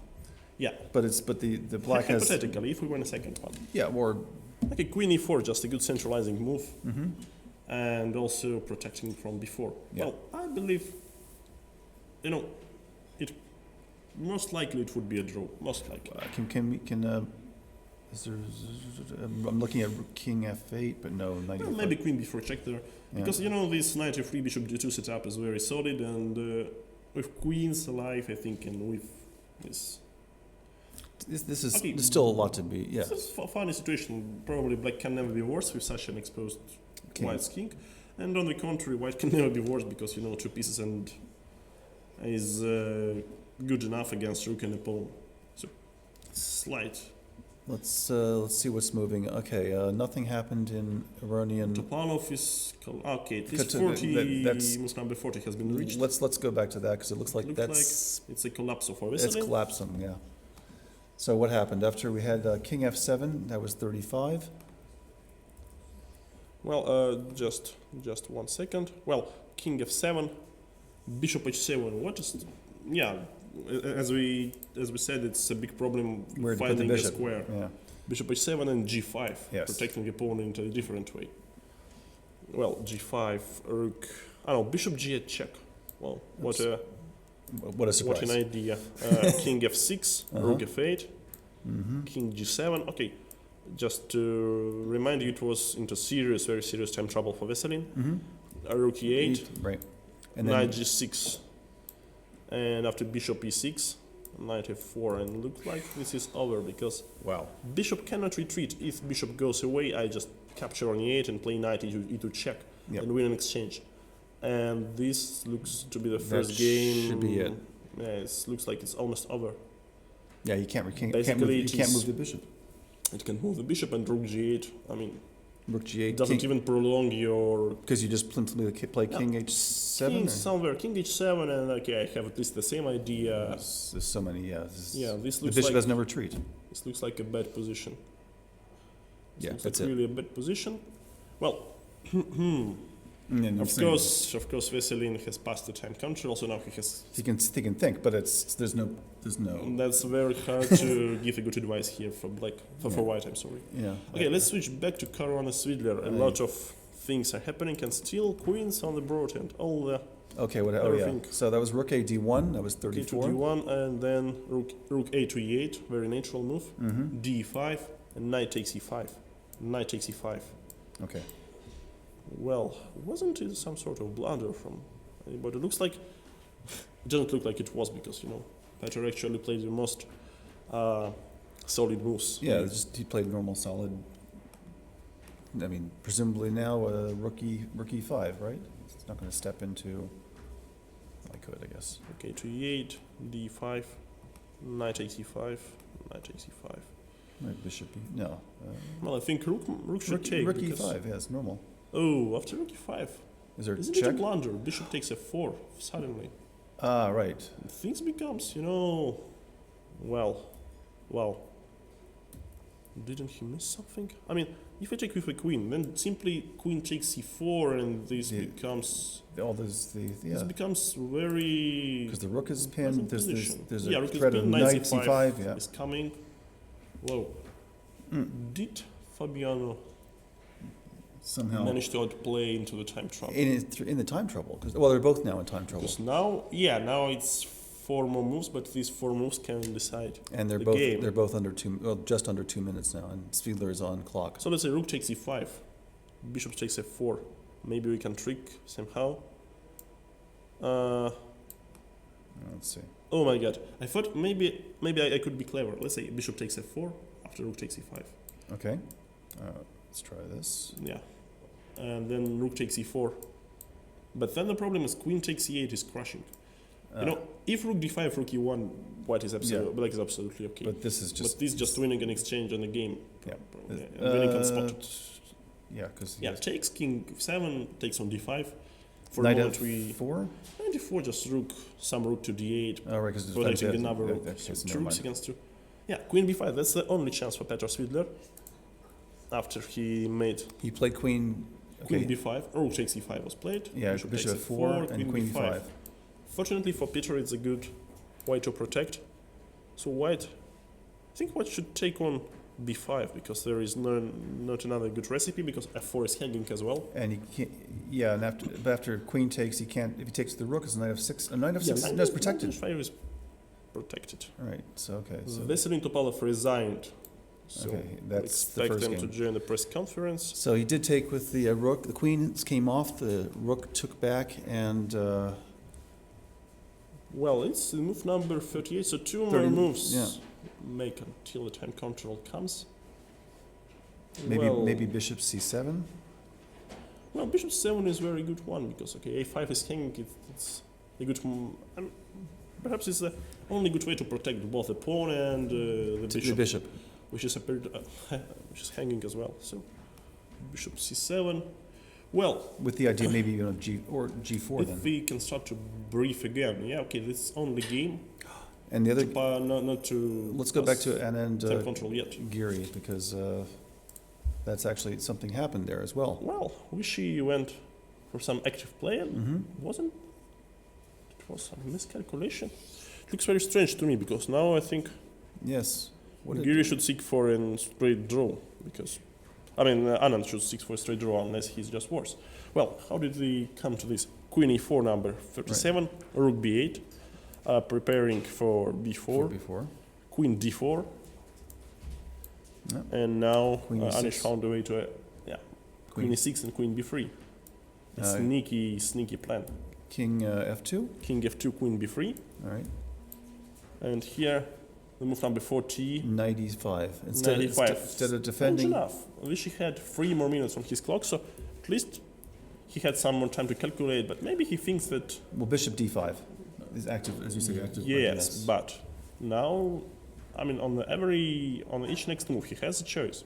Yeah. But the black has... Hypothetically, if we win a second one. Yeah, or... Like a queen e4, just a good centralizing move. And also protecting from b4. Yeah. Well, I believe, you know, most likely it would be a draw. Most likely. I'm looking at king f8, but no, knight well, maybe queen b4 check there. Yeah. Because, you know, this knight f3, bishop d2 setup is very solid, and with queens alive, I think, and with this... This is still a lot to be, yeah. This is a funny situation. Probably black can never be worse with such an exposed white's king. And on the contrary, white can never be worse because, you know, 2 pieces and is good enough against rook and a pawn. So, slight Let's see what's moving. Okay, nothing happened in Aronian. Topalov is okay. This Cut to- 40, that's- move number 40 has been reached. Let's go back to that because it looks like Looks that's like it's a collapse of our it's Veselin. collapsing. Yeah. So what happened after we had King F7? That was 35. Well, just 1 second. Well, King F7, Bishop H7. What is? Yeah, as we said, it's a big problem Where to put the finding a bishop. square. Yeah. Bishop H7 and G5, Yes. protecting the opponent in a different way. Well, G5, Rook. I don't know. Bishop G8 check. Well, what a surprise. What an idea. King F6, Rook F8, King G7. Okay, just to remind you, it was into serious, very serious time trouble for Veselin. Rook E8, right, and Knight then G6, and after Bishop E6, Knight F4, and look like this is over because Bishop cannot retreat. If Bishop goes away, I just capture on E8 and play Knight E2 check and win an exchange. And this looks to be the first game. Should be it. Yeah, it looks like it's almost over. Yeah, you can't move the bishop. It can move the bishop and Rook G8. I mean, Rook G8 doesn't even prolong your. Because you just simply play King H7. King somewhere, King H7, and okay, I have at least the same idea. There's so many, This looks the bishop like has no retreat. This looks like a bad position. That's like it. Really a bad position. Well, And of course, Veselin has passed the time control, so now he can think, but there's no. That's very hard to give a good advice here for black for white. I'm sorry. Yeah. Okay, let's switch back to Caruana Svidler. A lot of things are happening, and still queens on the board and all the. Okay, everything. So that was Rook A D1. That was 34. K to D1, and then Rook A to E8, very natural move. D5, and Knight takes E5. Knight takes E5. Okay. Well, wasn't it some sort of blunder from anybody? It looks like it doesn't look like it was because Petr actually played the most solid moves. Yeah, he played normal solid. I mean, presumably now Rook E5, right? It's not going to step into. I could, I guess. Okay, to E8, D5, Knight takes E5, Knight takes E5. Right, Bishop E. No. Well, I think Rook should take. Rook E5, yes, normal. Oh, after Rook E5. Isn't it a blunder? Bishop takes F4 suddenly. Ah, right. Things becomes, well. Didn't he miss something? I mean, if I take with a queen, then simply queen takes C4, and this becomes. This becomes very. Because the rook is pinned. There's a rook threat is of pinned, knight C5. Yeah. is coming. Whoa. Did Fabiano somehow manage to outplay into the time trouble? In the time trouble? Well, they're both now in time trouble. Because now it's 4 more moves, but these 4 moves can decide and the game. They're both just under 2 minutes now, and Svidler is on clock. So let's say Rook takes E5, Bishop takes F4. Maybe we can trick somehow. Let's see. Oh my God! I thought maybe I could be clever. Let's say Bishop takes F4 after Rook takes E5. Okay. Let's try this. Yeah, and then Rook takes E4. But then the problem is Queen takes E8 is crushing. If Rook D5, Rook E1, White is Black is absolutely okay. But this is just. But this is just winning an exchange on the game. Yeah. Winning on spot. Yeah, because. Yeah, takes King 7, takes on D5. For Knight a moment F4? Knight F4, just some Rook to D8. Oh, right, because protecting another Rook. So 2 rooks against 2. Yeah, Queen B5, that's the only chance for Petr Svidler. After he played Queen. Queen B5, Rook takes E5 was played. Yeah, Bishop F4 and Queen B5. Fortunately for Petr, it's a good way to protect. So I think White should take on B5 because there is not another good recipe because F4 is hanging as well. And he can't. Yeah, and after Queen takes, he can't. If he takes the Rook, it's Knight F6. A Knight F6 is protected. Knight F5 is protected. Right. So okay. So Veselin Topalov resigned. So that's the expect first them game. to join the press conference. So he did take with the Rook. The Queen came off. The Rook took back, and well, it's move number 38. So 2 more moves make until the time control comes. Maybe Bishop C7. Well, Bishop 7 is a very good one because A5 is hanging. It's a good. Perhaps it's the only good way to protect both the pawn and the bishop. which is which is hanging as well. So bishop c7. Well, with the idea maybe G or G4 if then. we can start to brief again, yeah, okay, this is only game. And the other, not to. let's go back to Anand time control yet. Giri, because that's actually something happened there as well. Well, Wishy went for some active play and wasn't. It was some miscalculation. It looks very strange to me because now I think. Yes. Giri should seek for a straight draw because. I mean, Anand should seek for a straight draw unless he's just worse. Well, how did we come to this? Queen e4 number 37, right. Rook b8, preparing for b4, Queen d4, and now Anish found a way to Queen e6 and Queen b3. Sneaky plan. King f2? King f2, Queen b3. All right. And here, the move number 4t. Knight e5. Instead of defending. Enough. Vishy had 3 more minutes on his clock, so at least he had some more time to calculate, but maybe he thinks that. Well, bishop d5 is active, as you say, active. Yes, but now, I mean, on each next move, he has a choice,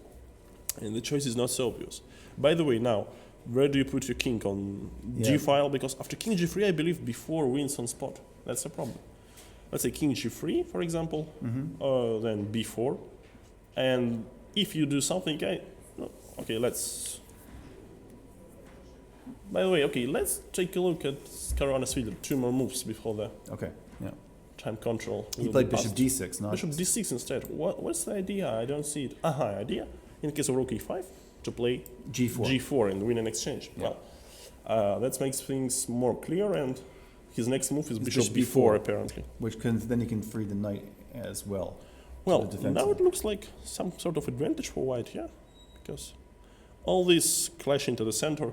and the choice is not so obvious. By the way, now, where do you put your king on g file? Because after king g3, I believe b4 wins on spot. That's a problem. Let's say king g3, for example, then b4, and if you do something, okay, let's. By the way, okay, let's take a look at Caruana Svidler. 2 more moves before the time control. He played bishop d6, not bishop d6 instead. What's the idea? I don't see it. Idea. In the case of rook e5, to play g4 and win an exchange. Yeah. Well, that makes things more clear, and his next move is bishop b4 apparently. Which then he can free the knight as well. Well, now it looks like some sort of advantage for white, because all this clash into the center.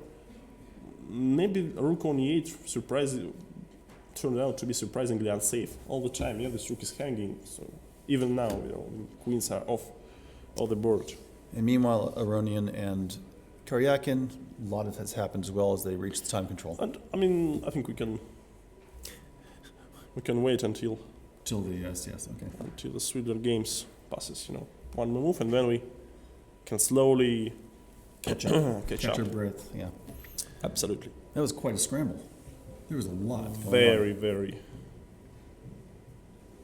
Maybe rook on e8 turned out to be surprisingly unsafe all the time. This rook is hanging, so even now, queens are off the board. And meanwhile, Aronian and Karjakin, a lot of has happened as well as they reach the time control. And I mean, I think we can wait until the until the Svidler games passes. One more move, and then we can slowly catch up. Catch our breath. Yeah. Absolutely. That was quite a scramble. There was a lot going on.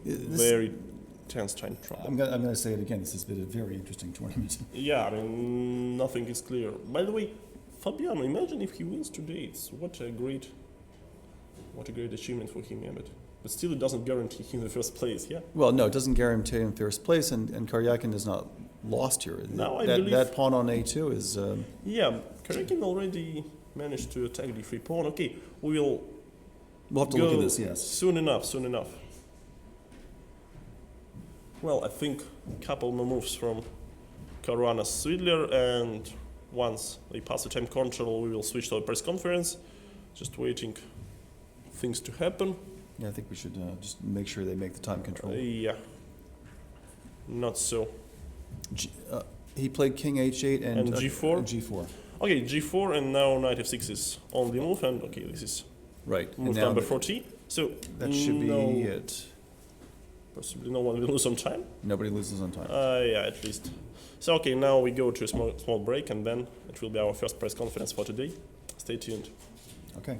Very tense time trial. I'm going to say it again. This has been a very interesting tournament. Yeah, I mean, nothing is clear. By the way, Fabiano, imagine if he wins today. What a great achievement for him, but still it doesn't guarantee him the first place, Well, no, it doesn't guarantee him first place, and Karjakin is not lost here. Now I believe that pawn on a2 is. Karjakin already managed to attack the free pawn. Okay, we'll have to look at this. Yes, soon enough. Well, I think a couple more moves from Caruana Svidler, and once they pass the time control, we will switch to a press conference. Just waiting things to happen. Yeah, I think we should just make sure they make the time control. Not so. He played king h8 and g4. G4. Okay, g4, and now knight f6 is on the move, and okay, this is move number 4t. So that should be it. Possibly no one will lose on time. Nobody loses on time. At least. So okay, now we go to a small break, and then it will be our first press conference for today. Stay tuned. Okay.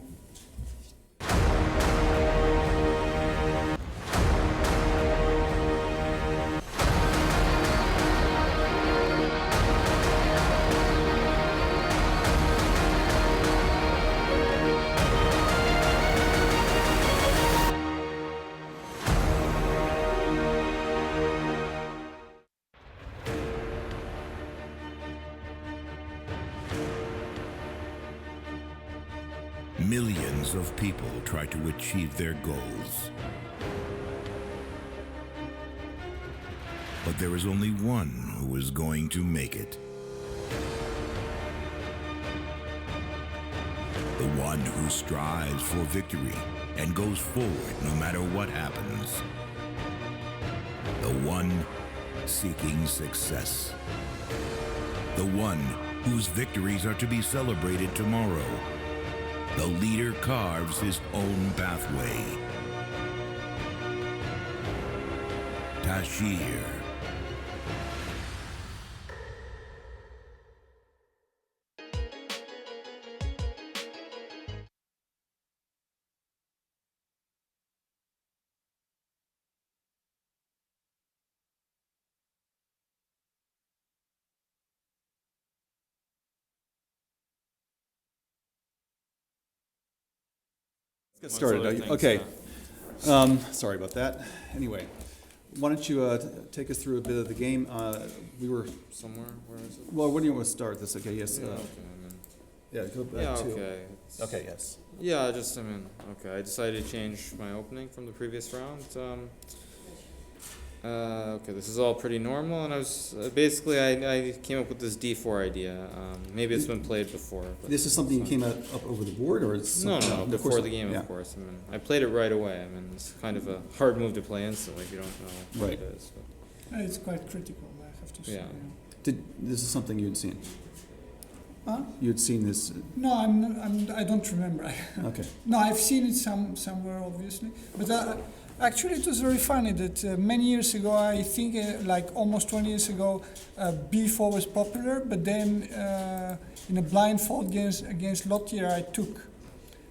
Millions of people try to achieve their goals. But there is only one who is going to make it. The one who strives for victory and goes forward no matter what happens. The one seeking success. The one whose victories are to be celebrated tomorrow. The leader carves his own pathway. Tashir. Get started. Okay. Sorry about that. Anyway, why don't you take us through a bit of the game? We were somewhere. Where is it? Well, when do you want to start this? Okay. Yes. Yeah. Okay. Yeah. Go back yeah. to. Okay. Okay. Yes. Yeah. Okay. I decided to change my opening from the previous round. Okay, this is all pretty normal, and I was basically I came up with this D4 idea. Maybe it's been played before. But this is something you came up over the board, or it's no, before the game, of course. I mean, I played it right away. I mean, it's kind of a hard move to play instantly if you don't know what it is. But. It's quite critical, I have to say. Yeah. This is something you'd seen? Huh? You had seen this? No, I don't remember. Okay. No, I've seen it somewhere, obviously, but. Actually, it was very funny that many years ago, I think like almost 20 years ago, B4 was popular, but then in a blindfold against Lothier, I took.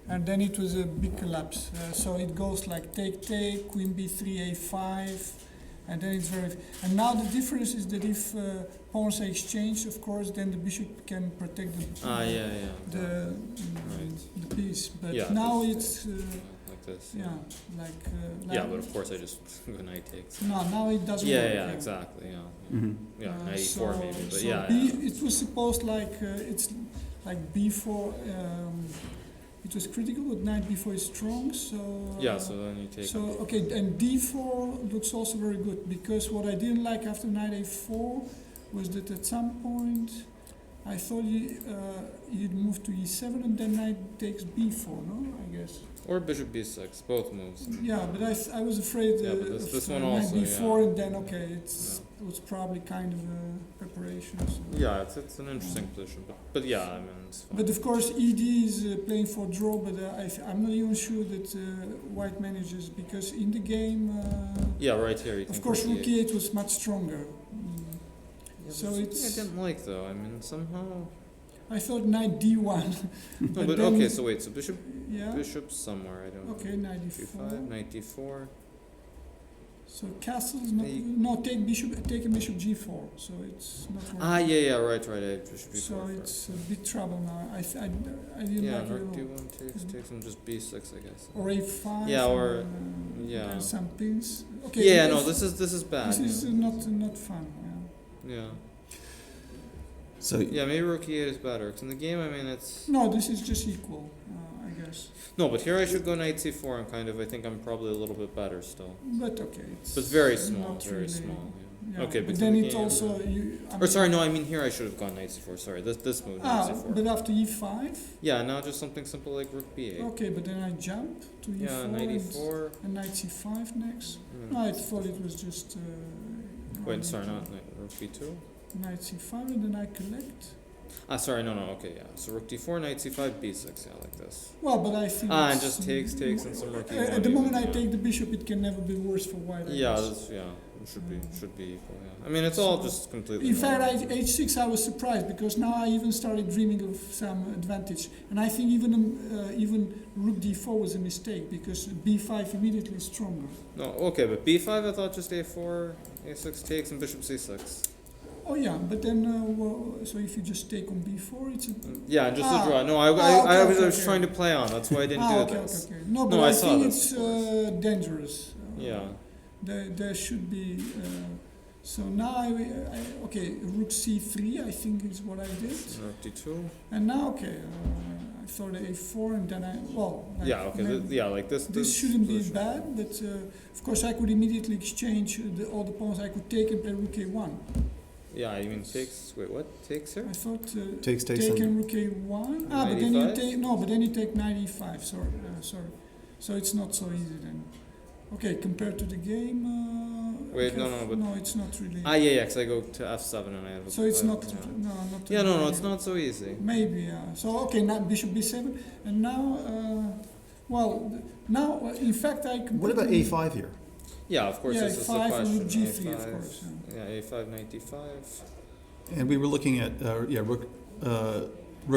And then it was a big collapse. So it goes like take, queen b3, a5, and then it's very... And now the difference is that if pawns are exchanged, of course, then the bishop can protect the piece. But now it's... This. Yeah, yeah, but of course I just go knight takes. No, now it doesn't work. Yeah, exactly. Yeah, yeah, knight e4 maybe, but so yeah. It was supposed it's like b4. It was critical, but knight b4 is strong. So yeah, so then you take. So okay, and d4 looks also very good because what I didn't like after knight a4 was that at some point I thought you'd move to e7 and then knight takes b4. No, I guess. Or bishop b6, both moves. Yeah, but I was afraid but this one knight also, b4 and then it was probably kind of a preparation. So. Yeah, it's an interesting position, but yeah, I mean it's fine. But of course ED is playing for draw, but I'm not even sure that white manages because in the game. Yeah, right here. Of course, rook e8 was much stronger. Yeah, so it's. I didn't like though. I mean somehow. I thought knight d1. No, but okay, so wait, so bishop, yeah? bishop somewhere, I don't know. Okay, knight d4. Knight d4. So castle is not, no, take a bishop g4, so it's not working. Ah, yeah, right, bishop g4. So it's a big trouble now. I didn't yeah, like it at all. d1 takes and just b6, I guess. Or a5. Yeah, or, yeah. Some pins. Okay. Yeah, no, this is bad. This is not fun, yeah. Yeah. So yeah, maybe rook e8 is better. Because in the game, I mean, it's... No, this is just equal, I guess. No, but here I should go knight c4 and kind of, I think I'm probably a little bit better still. But okay. It's very small, very really, small. Yeah. Okay, but then it's also... or sorry, no, I mean here I should have gone knight c4, sorry. This move, knight c4. But after e5? Yeah, now just something simple like rook b8. Okay, but then I jump to e4. Yeah, knight e4. And knight c5 next. No, I thought it was just... wait, sorry, not rook b2? Knight c5 and then I collect. Ah, sorry, no, okay, yeah. So rook d4, knight c5, b6, yeah, like this. Well, but I think... and just takes and some rook e1. At the moment I take the bishop, it can never be worse for white. Yeah, it should be equal, yeah. I mean, it's all just completely in fact, h6 I was surprised, because now I even started dreaming of some advantage. And I think even rook d4 was a mistake, because b5 immediately is stronger. No, okay, but b5 I thought just a4, a6 takes, and bishop c6. Oh yeah, but then so if you just take on b4, it's a yeah, just a draw. No, I was trying to play on. That's why I didn't do this. Okay. No, but I think it's dangerous. Yeah. There should be. So now okay, rook c3 I think is what I did. Rook d2. And now I thought a4 and then yeah, okay, like this. This shouldn't be bad, but of course I could immediately exchange all the pawns. I could take and play rook a1. Yeah, I mean takes. Wait, what takes here? I thought takes taking rook a1. But then you take but then you take knight e5. Sorry. So it's not so easy then. Okay, compared to the game. Wait, but no, it's not really. Yeah, because I go to f7 and I have. So it's not. Not. Yeah, no, it's not so easy. Maybe, yeah. So okay, now bishop b7, and now, now in fact I. What about a5 here? Yeah, of course. Yeah, this is the a5 question. and g3, of course. Yeah, a5, knight d5. And we were looking at rook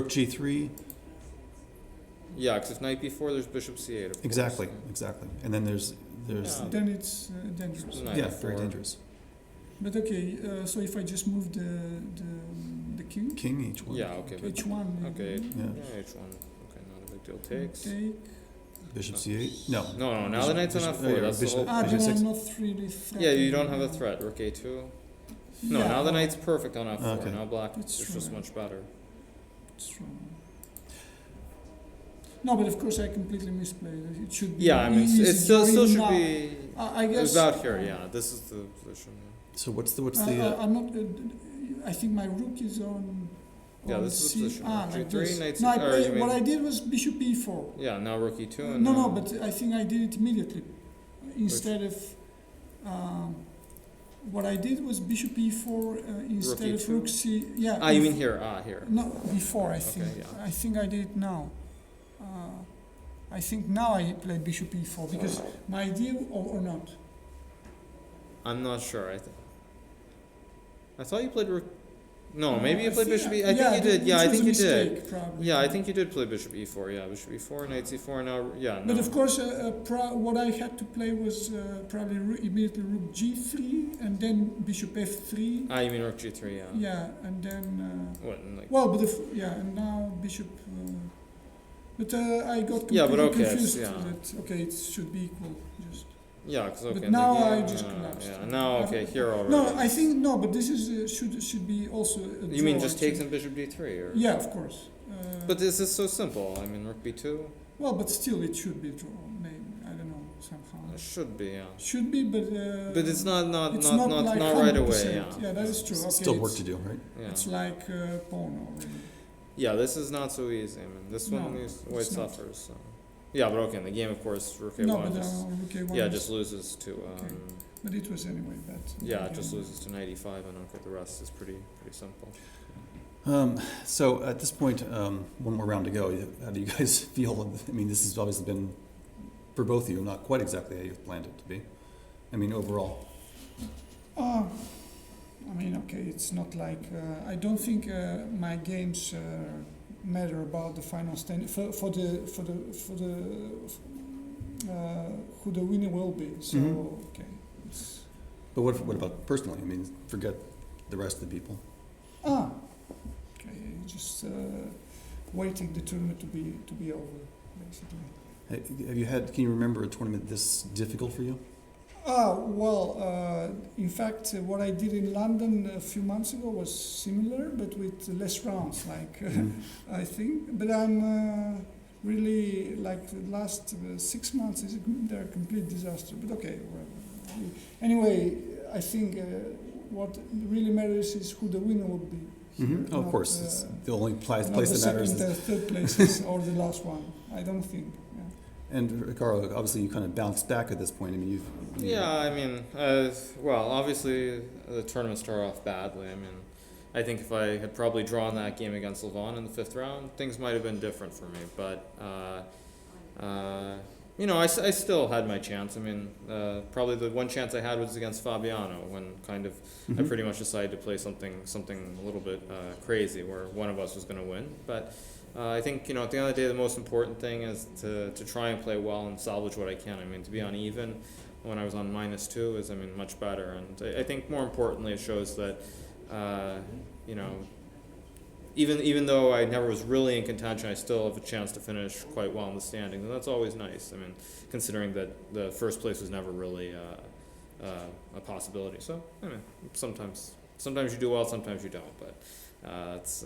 g3. Yeah, because if knight b4, there's bishop c8. Of exactly, course. exactly. And then there's. Then it's dangerous. Yeah, very dangerous. But okay, so if I just move the king. King h1. Yeah, okay. H1. Okay. Yeah. H1. Okay, not a big deal. Takes. Take. Bishop c8? No. No, now the knight's on f4. That's the whole. Then I'm not really threatened. Yeah, you don't have a threat. Rook a2. No, Yeah, now the knight's perfect on f4. Okay. Now black It's is just true. much better. It's true. No, but of course I completely misplayed it. It should be Yeah, I mean, easy it still even should now. be. I guess about here. Yeah, this is the position. So what's the I'm not. I think my rook is on. Yeah, on this is C. the position. Like G3, this. knight No, or you what mean- I did was bishop e4. Yeah, now rook e2 and No, now- but I think I did it immediately instead of. What I did was bishop e4 instead of e2? rook c. Yeah. Ah, you mean here? Ah, here. No, before I think. yeah. I think I did it now. I think now I played bishop e4 because my idea, or not. I'm not sure. I thought you played rook. No, maybe you I played think- bishop e. I yeah, think you did. Yeah, which I was think a you did. mistake, probably. Yeah, I think you did play bishop e4. Yeah, bishop e4, knight c4. Now, yeah. But no. of course, what I had to play was probably immediately rook g3 and then bishop f3. Ah, you mean rook g3? Yeah. Yeah, and then. What? Like, Well, but and now bishop. But I got completely Yeah, but okay, it's- confused yeah. that okay, it should be equal. Just. Yeah, because okay. But now the I game, just collapsed. Yeah, now okay, here already. No, I think no, but this is should be also. You mean just takes in bishop d3, or? Yeah, of course. But this is so simple. I mean, rook b2. Well, but still, it should be draw. Maybe I don't know somehow. It should be, yeah. Should be, but. But it's not it's like not right away. 100%. Yeah. Yeah, that is true. Okay, Still work to do, right? Yeah. It's like pawn already. Yeah, this is not so easy. I mean, this No, one is white it's not. suffers. So. Yeah, but okay, in the game, of course, rook a1 No, but just, rook a1 yeah, is- just loses to. But it was anyway bad. Yeah, it just loses to knight e5, and okay, the rest is pretty simple. So at this point, one more round to go. How do you guys feel? I mean, this has obviously been, for both of you, not quite exactly how you planned it to be. I mean, overall. I mean, okay, it's not like I don't think my games matter about the final stand for the who the winner will be. So okay. But what about personally? I mean, forget the rest of the people. Okay, just waiting the tournament to be over, basically. Have you had? Can you remember a tournament this difficult for you? In fact, what I did in London a few months ago was similar, but with less rounds, like I think. But I'm really like the last 6 months they're a complete disaster. But okay, well, anyway, I think what really matters is who the winner will be. Oh, of course, it's the only place not that the matters. second, third places or the last one. I don't think. And Hikaru, obviously, you kind of bounced back at this point. I mean, Yeah, I mean, well, obviously the tournament started off badly. I mean, I think if I had probably drawn that game against Levon in the 5th round, things might have been different for me. But you know, I still had my chance. I mean, probably the one chance I had was against Fabiano, when kind of I pretty much decided to play something a little bit crazy, where one of us was going to win. But I think, you know, at the end of the day, the most important thing is to try and play well and salvage what I can. I mean, to be on even when I was on -2 is, I mean, much better. And I think more importantly, it shows that, you know, even though I never was really in contention, I still have a chance to finish quite well in the standings, and that's always nice. I mean, considering that the first place was never really a possibility. So, I mean, sometimes you do well, sometimes you don't. But it's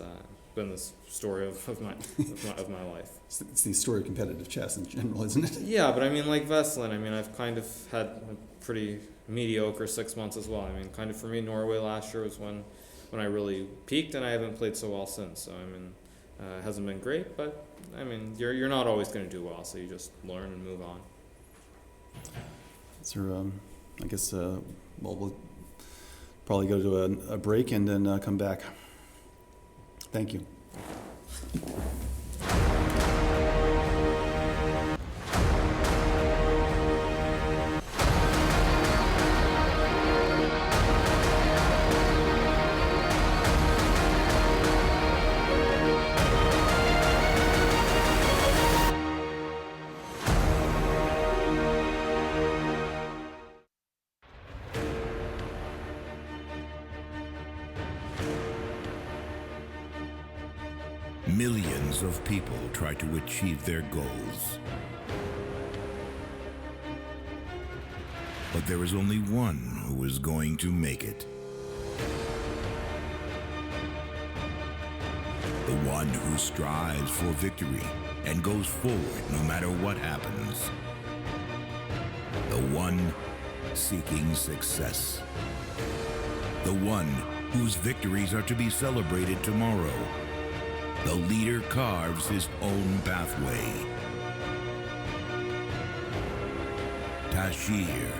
been this story of my life. It's the story of competitive chess in general, isn't it? Yeah, but I mean, like Veslin, I mean, I've kind of had a pretty mediocre 6 months as well. I mean, kind of for me, Norway last year was when I really peaked, and I haven't played so well since. So I mean, it hasn't been great, but I mean, you're not always going to do well, so you just learn and move on. So I guess we'll probably go to a break and then come back. Thank you. Millions of people try to achieve their goals. But there is only one who is going to make it. The one who strives for victory and goes forward no matter what happens. The one seeking success. The one whose victories are to be celebrated tomorrow. The leader carves his own pathway. Tashir.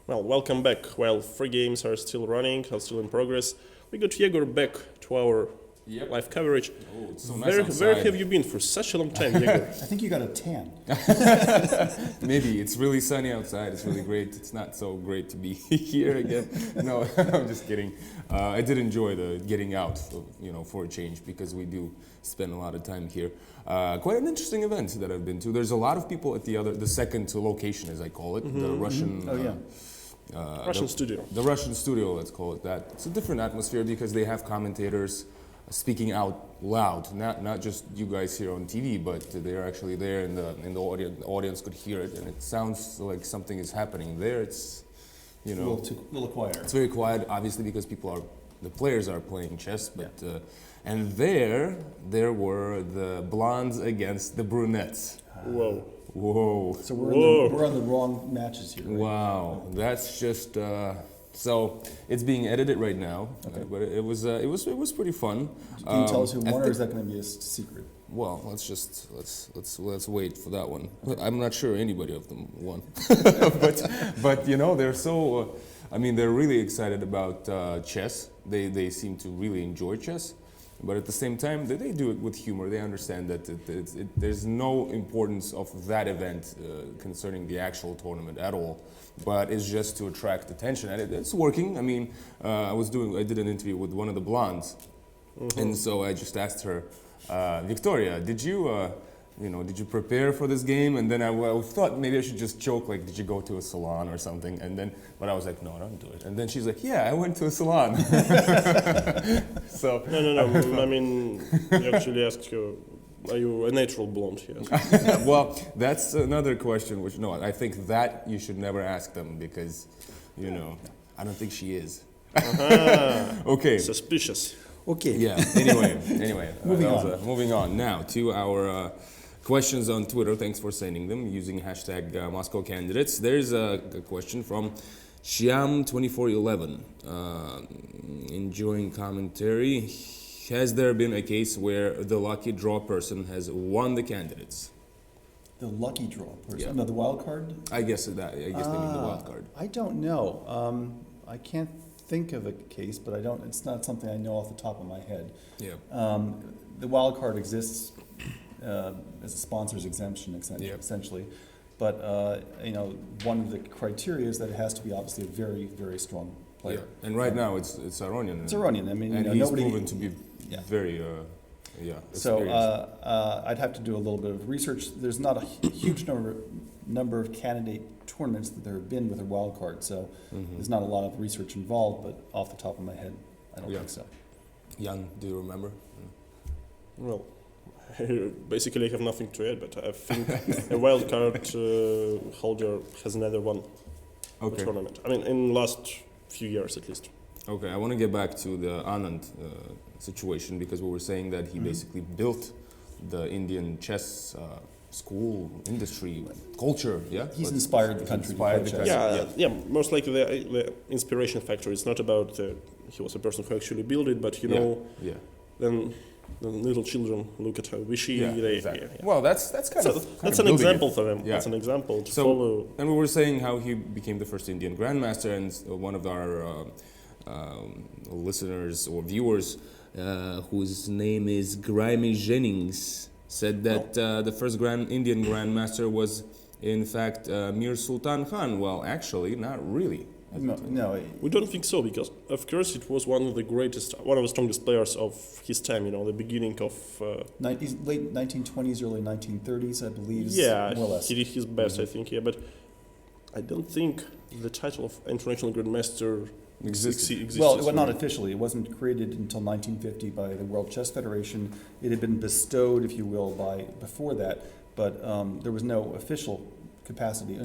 Well, welcome back. While 3 games are still running, are still in progress, we got Yegor back to our live coverage. Oh, it's so nice where have you been for such a long time, Yegor? I think you got a tan. Maybe. It's really sunny outside. It's really great. It's not so great to be here again. No, I'm just kidding. I did enjoy the getting out, for a change, because we do spend a lot of time here. Quite an interesting event that I've been to. There's a lot of people at the second location, as I call it, the Russian. Russian studio. The Russian studio, let's call it that. It's a different atmosphere because they have commentators speaking out loud, not just you guys here on TV, but they're actually there, and the audience could hear it, and it sounds like something is happening there. It's a little quieter. It's very quiet, obviously, because the players are playing chess, but and there were the blondes against the brunettes. Whoa. So we're on the wrong matches here. Right? Wow, that's just so it's being edited right now, but it was pretty fun. Can you tell us who won, or is that going to be a secret? Well, let's wait for that one. I'm not sure anybody of them won, but they're so. They're really excited about chess. They seem to really enjoy chess. But at the same time, they do it with humor. They understand that there's no importance of that event concerning the actual tournament at all. But it's just to attract attention, and it's working. I did an interview with one of the blondes, and so I just asked her, Victoria, did you prepare for this game? And then I thought maybe I should just joke, like, did you go to a salon or something? But I was like, no, I don't do it. And then she's like, yeah, I went to a salon. So No. You actually asked her, are you a natural blonde? Yes. Well, that's another question, which, no, I think that you should never ask them because, I don't think she is. Okay. Suspicious. Okay. Yeah, anyway. Moving on. Now to our questions on Twitter. Thanks for sending them using hashtag Moscow Candidates. There's a question from Shyam2411. Enjoying commentary. has there been a case where the lucky draw person has won the candidates? The lucky draw person? Yeah. No, the wild card? I guess they mean the wild card. I don't know. I can't think of a case, but it's not something I know off the top of my head. Yeah. The wild card exists as a sponsor's exemption, essentially. But one of the criteria is that it has to be obviously a very, very strong player. Yeah. And right now it's Aronian. It's Aronian. I mean, and he's proven to be very. So I'd have to do a little bit of research. There's not a huge number of candidate tournaments that there have been with a wild card, so there's not a lot of research involved. But off the top of my head, I don't think so. Jan, do you remember? Well, basically I have nothing to add, but I think a wild card holder has neither won a tournament. I mean, in the last few years at least. Okay, I want to get back to the Anand situation, because we were saying that he basically built the Indian chess school industry culture. Yeah, he's inspired the country. Yeah, most likely the inspiration factor is not about he was a person who actually built it, but then the little children look at how wishy they. Exactly. Well, that's kind of an example for them. That's an example to follow. And we were saying how he became the first Indian grandmaster, and one of our listeners or viewers, whose name is Grimy Jennings, said that the first Indian grandmaster was in fact Mir Sultan Khan. Well, actually, not really. No, we don't think so, because of course it was one of the strongest players of his time. The beginning of late 1920s, early 1930s, I believe. Yeah, more or less. He did his best, I think. Yeah, but I don't think the title of international grandmaster existed. Well, not officially. It wasn't created until 1950 by the World Chess Federation. It had been bestowed, if you will, before that, but there was no official capacity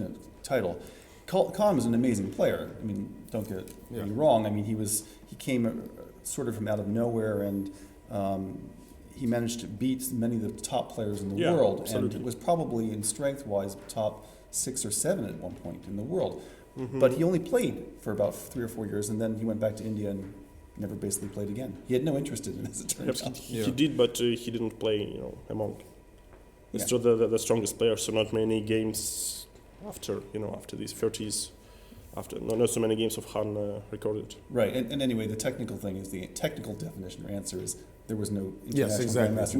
title. Khan was an amazing player. I mean, don't get me wrong. I mean, he came sort of from out of nowhere, and he managed to beat many of the top players in the world, absolutely. and was probably in strength-wise top 6 or 7 at one point in the world. But he only played for about 3 or 4 years, and then he went back to India and never basically played again. He had no interest in it, as it turned out. He did, but he didn't play, among the strongest players. So not many games after these 30s, not so many games of Han recorded. Right, and anyway, the technical thing is the technical definition or answer is there was no international grandmaster.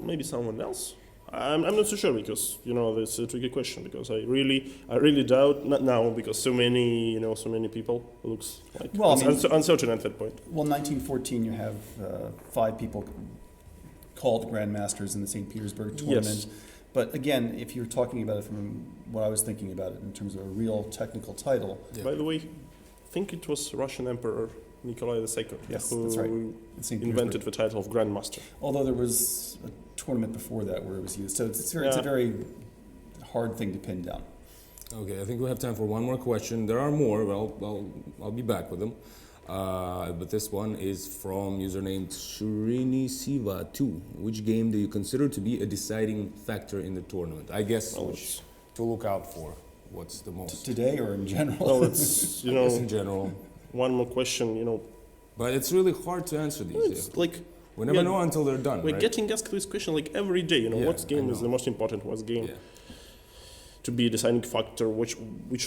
Maybe someone else. I'm not so sure, because it's a tricky question, because I really doubt, not now, because so many people looks like uncertain at that point. Well, 1914 you have 5 people called grandmasters in the St. Petersburg tournament. Yes. But again, if you're talking about it from what I was thinking about it in terms of a real technical title. Yeah. By the way, I think it was Russian Emperor Nikolai II who invented the title of Grandmaster. Although there was a tournament before that where it was used. So it's a very hard thing to pin down. Okay, I think we have time for one more question. There are more, I'll be back with them. But this one is from username Srini Siva 2. Which game do you consider to be a deciding factor in the tournament? I guess which to look out for. What's the most? Today or in general? Well, it's, in general. One more question, But it's really hard to answer these. It's like we never know until they're done. We're getting asked this question like every day. What game is the most important? What game to be a deciding factor? Which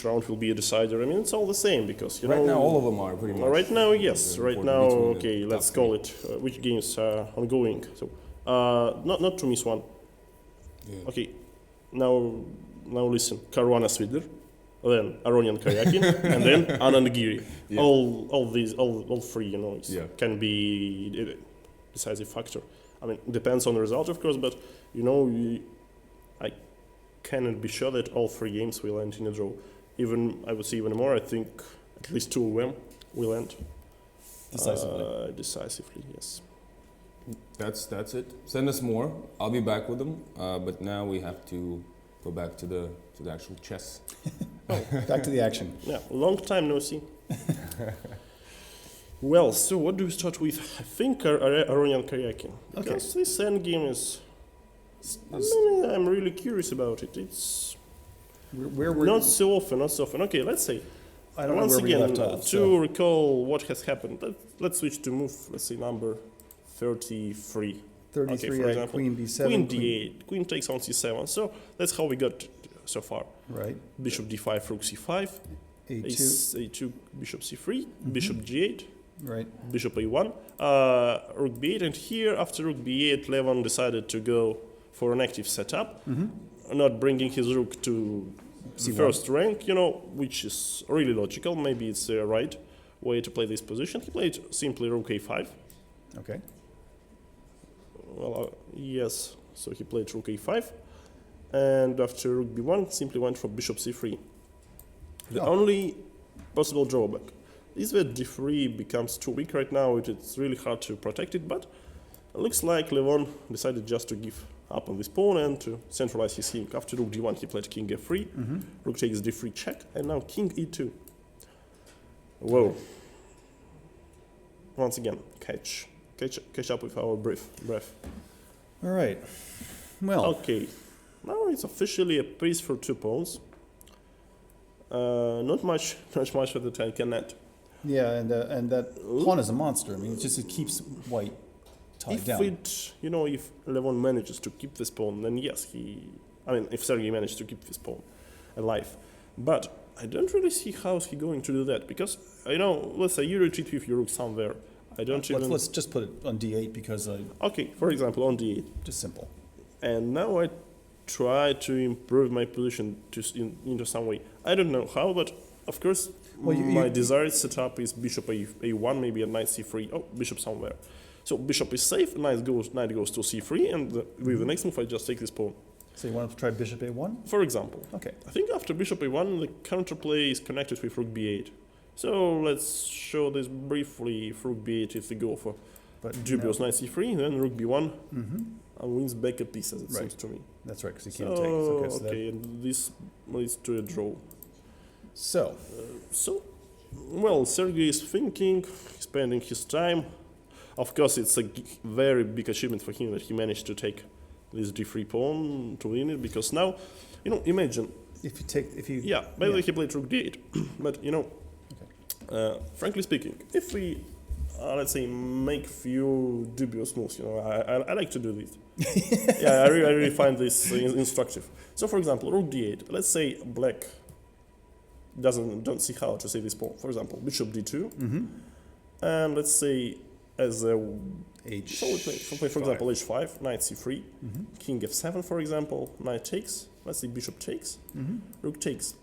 round will be a decider? I mean, it's all the same, because right now all of them are pretty much. Right now, yes. Right now, okay. Let's call it. Which games are ongoing? So, not to miss one. Yeah. Okay. Now listen. Caruana Svidler, then Aronian Karjakin, and then Anand Giri. Yeah. All three, can be a decisive factor. I mean, it depends on the result, of course, but I cannot be sure that all 3 games will end in a draw. I would say even more. I think at least 2 of them will end decisively. Decisively, yes. That's it. Send us more. I'll be back with them. But now we have to go back to the actual chess. Back to the action. Yeah, long time no see. Well, so what do we start with? I think Aronian Karjakin. Because this endgame is... I'm really curious about it. It's not so often. Okay, let's say I don't know Once where we again, left off. to recall what has happened, let's switch to move, let's say, number 33. 33, okay, for example, Queen B7. Queen D8, Queen takes on C7. So that's how we got so far. Right. Bishop D5, Rook C5. A2. A2, Bishop C3, Bishop G8. Right. Bishop A1, Rook B8, and here after Rook B8, Levon decided to go for an active setup, not bringing his rook to the first rank, which is really logical. Maybe it's the right way to play this position. He played simply Rook A5. Okay. Well, yes, so he played Rook A5, and after Rook B1, simply went for Bishop C3. The only possible drawback is that D3 becomes too weak right now. It's really hard to protect it, but it looks like Levon decided just to give up on this pawn and to centralize his king. After Rook D1, he played King F3, Rook takes D3 check, and now King E2. Whoa. Once again, catch up with our breath. All right. Well. Okay. Now it's officially a piece for 2 pawns. Not much for the 10 cannot. Yeah, and that pawn is a monster. I mean, it keeps white tied down. If Levon manages to keep this pawn, then yes, if Sergey managed to keep this pawn alive. But I don't really see how he's going to do that, because, let's say you retreat with your rook somewhere. Let's just put it on D8 because okay, for example, on D8. Just simple. And now I try to improve my position into some way. I don't know how, but of course, my desired setup is Bishop A1, maybe a Knight C3. Oh, Bishop somewhere. So Bishop is safe, Knight goes to C3, and with the next move I just take this pawn. So you want to try Bishop A1? For example. Okay. I think after Bishop A1, the counterplay is connected with Rook B8. So let's show this briefly. If Rook B8 is the go for dubious Knight C3, then Rook B1 wins back a piece, as it seems to me. That's right, because he can't take. Okay, and this leads to a draw. So, Sergey is thinking, spending his time. Of course, it's a very big achievement for him that he managed to take this D3 pawn to win it, because now, imagine. By the way, he played Rook D8, but frankly speaking, if we, let's say, make few dubious moves, I like to do this. I really find this instructive. So, for example, Rook D8. Let's say Black don't see how to save this pawn. For example, Bishop D2, and let's say as a for example H5, Knight C3, King F7, for example, Knight takes. Let's say Bishop takes, Rook takes.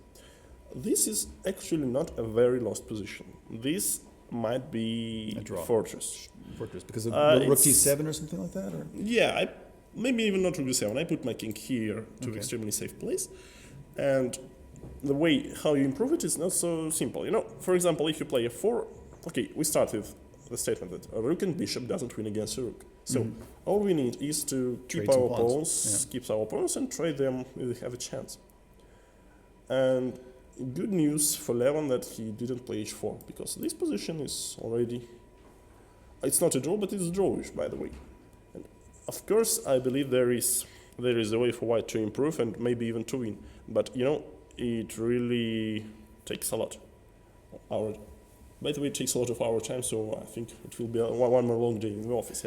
This is actually not a very lost position. This might be a draw. Fortress. Because of Rook D7 or something like that? Or? Yeah, maybe even not Rook D7. I put my king here to an extremely safe place. And the way how you improve it is not so simple. For example, if you play F4, okay, we start with the statement that a rook and bishop doesn't win against a rook. So all we need is to keep our pawns, and trade them if they have a chance. And good news for Levon that he didn't play H4, because this position is already, it's not a draw, but it's drawish, by the way. And of course, I believe there is a way for white to improve and maybe even to win. But it really takes a lot. By the way, it takes a lot of our time, so I think it will be one more long day in the office.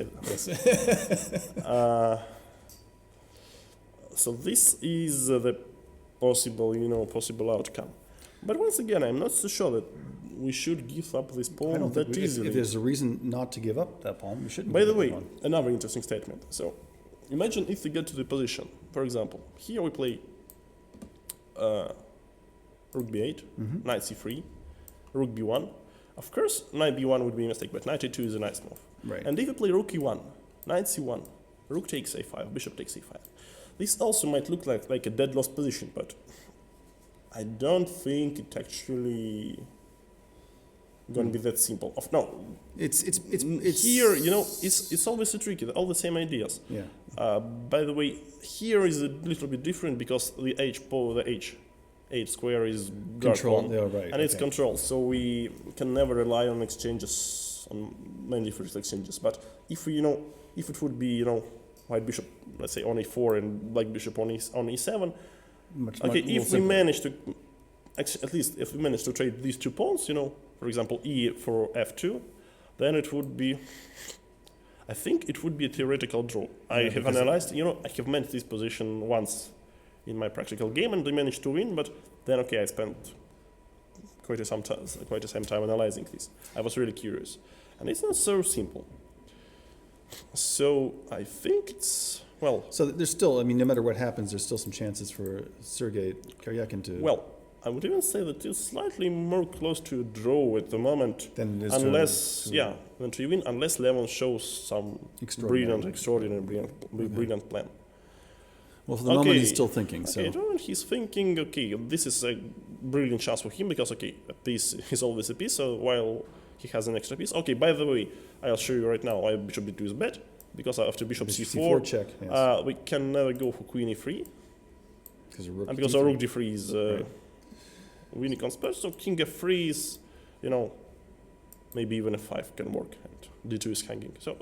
So this is the possible outcome. But once again, I'm not so sure that we should give up this pawn that easily. If there's a reason not to give up that pawn, we shouldn't. By the way, another interesting statement. So imagine if we get to the position. For example, here we play Rook B8, Knight C3, Rook B1. Of course, Knight B1 would be a mistake, but Knight A2 is a nice move. Right. And if you play Rook E1, Knight C1, Rook takes A5, Bishop takes A5. This also might look like a dead lost position, but I don't think it actually going to be that simple. It's here. It's always a tricky. All the same ideas. Yeah. By the way, here is a little bit different because the H square is controlled, and it's controlled. So we can never rely on exchanges, on mainly first exchanges. But if if it would be white bishop, let's say on A4 and black bishop on E7. Much if we manage to at least if we manage to trade these 2 pawns, for example, e for f2, then it would be, I think it would be a theoretical draw. I have analyzed, I have managed this position once in my practical game and I managed to win, but then, I spent quite some time analyzing this. I was really curious. And it's not so simple. So I think it's, well... So there's still, no matter what happens, there's still some chances for Sergey Karjakin to... Well, I would even say that it's slightly more close to a draw at the moment, than it is than to win, unless Levon shows some brilliant plan. Well, for the moment, he's still thinking. At the moment, he's thinking, this is a brilliant chance for him because, a piece is always a piece, so while he has an extra piece. By the way, I'll show you right now why bishop b2 is bad, because after bishop c4, check, yes. We can never go for queen e3, and because d3. our rook d3 is winning on spurs, so king f3 is, maybe even f5 can work, and d2 is hanging. So,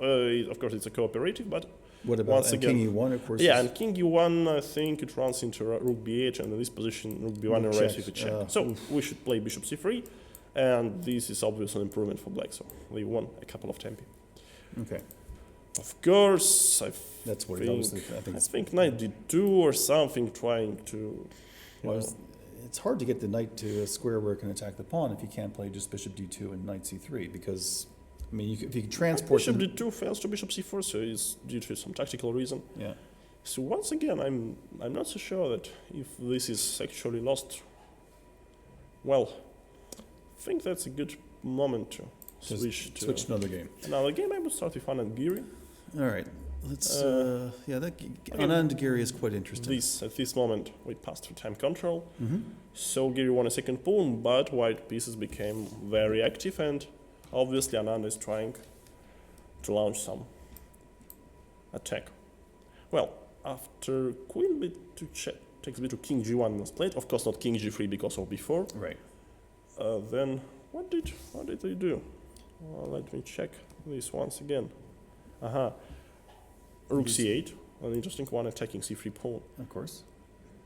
of course, it's a cooperative, but what about once again, king e1, of course? Yeah, and king e1, I think it runs into rook b8, and in this position, rook b1 and raise with a check. So we should play bishop c3, and this is obviously an improvement for black, so they won a couple of tempi. Okay. Of course, I think knight d2 or something, trying to... It's hard to get the knight to a square where it can attack the pawn if you can't play just bishop d2 and knight c3, because... if you can transport... Bishop d2 fails to bishop c4, so it's due to some tactical reason. Yeah. So once again, I'm not so sure that if this is actually lost, well, I think that's a good moment to switch to another game. Another game, I would start with Anand Giri. All right. Let's, Anand Giri is quite interesting. At this moment, we passed through time control. Mm-hmm. So Giri won a second pawn, but white pieces became very active, and obviously Anand is trying to launch some attack. Well, after queen b2 check takes b to king g1 was played, of course not king g3 because of b4. Right. Then what did they do? Well, let me check this once again. Rook c8, an interesting one, attacking c3 pawn. Of course.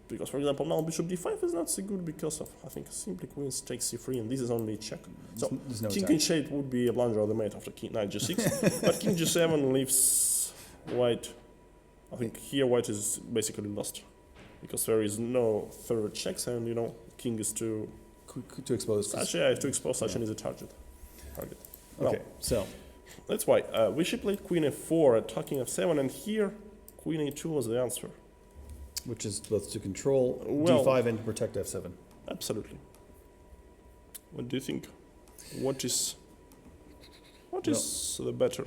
Because, for example, now bishop d5 is not so good because of, I think, simply queen takes c3, and this is only a check. So no king h8 would be a blunder of the mate after knight g6, but king g7 leaves white. I think here white is basically lost because there is no third checks, and king is to expose. To expose such an easy target. Well, okay, so that's why we should play queen f4, attacking f7, and here queen a2 was the answer. Which is both to control d5 and to protect f7. Absolutely. What do you think? What is the better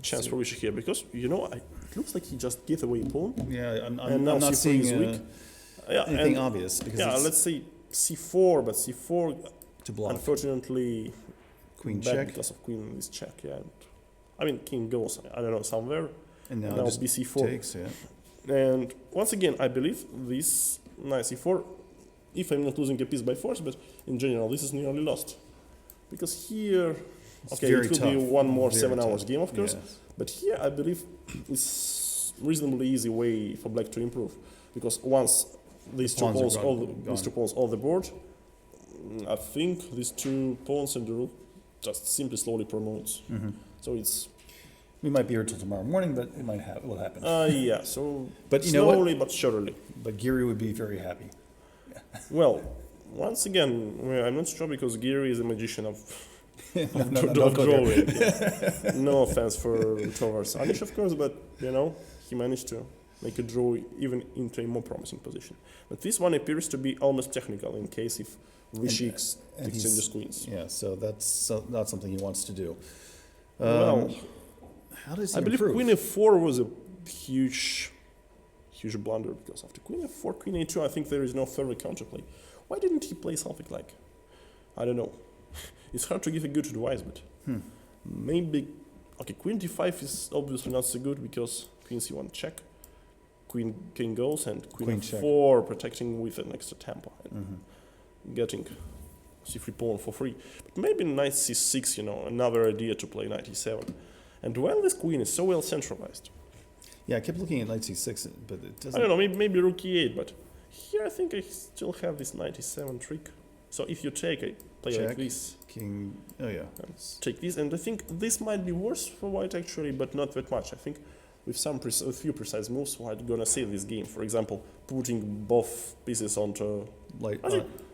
chance for Vishy here? Because it looks like he just gave away a pawn. Yeah, I'm not seeing anything obvious. Because let's say c4, but c4 to block. Unfortunately, queen bad check because of queen is check. Yeah, king goes. I don't know, somewhere. And now bc4 takes. Yeah. And once again, I believe this knight c4, if I'm not losing a piece by force, but in general, this is nearly lost. Because here, it could be one more 7 hours game, of course, but here I believe it's reasonably easy way for black to improve. Because once these two pawns off the board, I think these 2 pawns and the rook just simply slowly promotes. Mm-hmm. So it's... We might be here till tomorrow morning, but it will happen. Yeah, so but slowly but surely. But Giri would be very happy. Well, once again, I'm not sure because Giri is a magician of drawing. No offense for Tovar Sanic, of course, but he managed to make a draw even into a more promising position. But this one appears to be almost technical in case if Vishy exchanges queens. Yeah, so that's not something he wants to do. Well, how does he I believe improve? queen f4 was a huge blunder because after queen f4, queen a2, I think there is no further counterplay. Why didn't he play something like, I don't know. It's hard to give a good advice, but maybe, queen d5 is obviously not so good because queen c1 check, king goes, and queen f4 protecting with an extra tempo and getting c3 pawn for free. But maybe knight c6, another idea to play knight e7. And when this queen is so well centralized. Yeah, I kept looking at knight c6, but it doesn't... I don't know, maybe rook e8, but Here I think I still have this 97 trick. So if you take a play like Check, this, king, oh yeah. take this, and I think this might be worse for white actually, but not that much. I think with a few precise moves, white gonna save this game. For example, putting both pieces onto Like,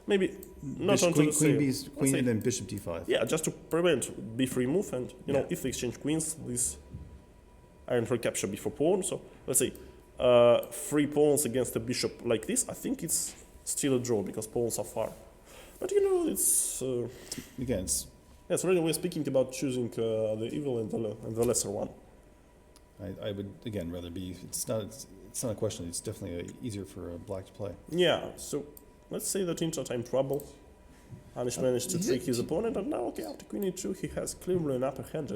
maybe not bishop, onto queen, the queen, queen and then bishop d5. Yeah, just to prevent b3 move, and you know if they exchange queens, this iron recapture before pawn. So let's say 3 pawns against a bishop like this. I think it's still a draw because pawns are far. But you know, it's again. It's really we're speaking about choosing the evil and the lesser one. I would again rather be. It's not a question. It's definitely easier for black to play. Yeah. So let's say that into time trouble. Anish managed to trick his opponent, and now okay, after queen e2, he has clearly an upper hand.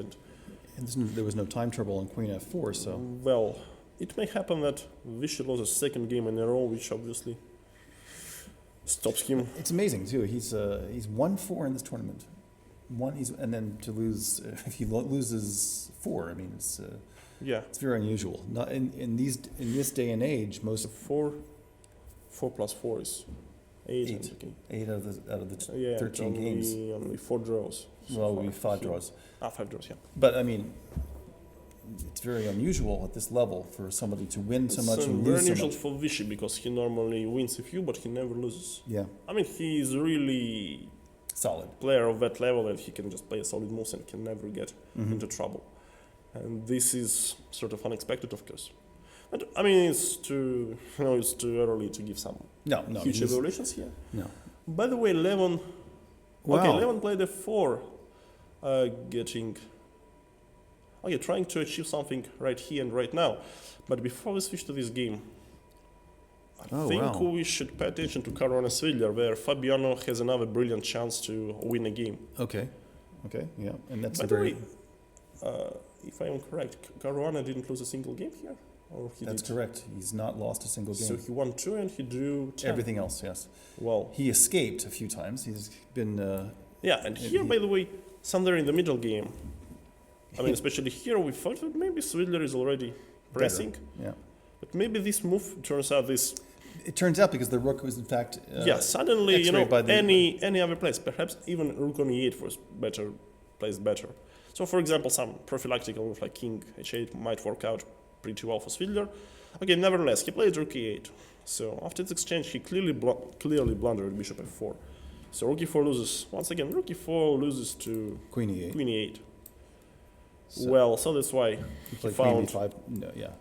And there was no time trouble on queen f4. So well, it may happen that Vishy loses a second game in a row, which obviously stops him. It's amazing too. He's 1-4 in this tournament. And then to lose if he loses 4. I mean, it's very unusual. Not in this day and age, most of 4 plus 4 is 8. 8 out of the 13 only, games. Only 4 draws. Well, it would be 5 draws. 5 draws, yeah. But I mean, it's very unusual at this level for somebody to win so much and lose so much. Very unusual for Vishy because he normally wins a few, but he never loses. Yeah. I mean, he is really solid player of that level, and he can just play a solid moves and can never get into trouble. And this is sort of unexpected, of course. But I mean, it's too early to give some huge evaluations here. No. By the way, Levon. Wow. Okay, Levon played a4, trying to achieve something right here and right now. But before we switch to this game, I think we should pay attention to Caruana Svidler, where Fabiano has another brilliant chance to win a game. Okay, yeah, and that's By the way, if I am correct, Caruana didn't lose a single game here? Or That's correct. He's not lost a single game. So he won 2 and he drew 10. Everything else, yes. Well, he escaped a few times. He's been... and here, by the way, somewhere in the middle game, I mean, especially here, we thought that maybe Svidler is already pressing. Yeah. But maybe this move turns out this... It turns out because the rook was in fact... suddenly, any other place, perhaps even rook on e8 was placed better. So, for example, some prophylactic move like king h8 might work out pretty well for Svidler. Okay, nevertheless, he played rook e8. So, after this exchange, he clearly blundered bishop f4. So, rook e4 loses. Once again, rook e4 loses to queen e8. So that's why he found a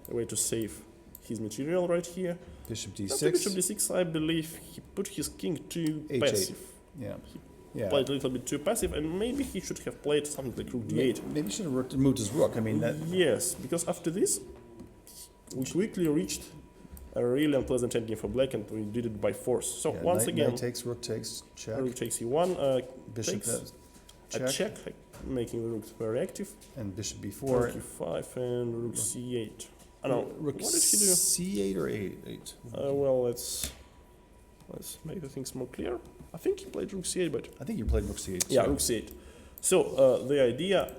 way to save his material right here. Bishop d6. After bishop d6, I believe he put his king too passive. He played a little bit too passive, and maybe he should have played something like rook d8. Maybe he should have moved his rook. I mean, yes, because after this, we quickly reached a really unpleasant endgame for black, and we did it by force. So once again, knight takes, rook takes, check. Rook takes e1, bishop takes check. A check, making the rook very active. And bishop b4. Rook e5 and rook c8. Rook what did he do? c8 or a8? Well, let's make the things more clear. I think he played rook c8, but... I think you played rook c8. Yeah, rook c8. So the idea,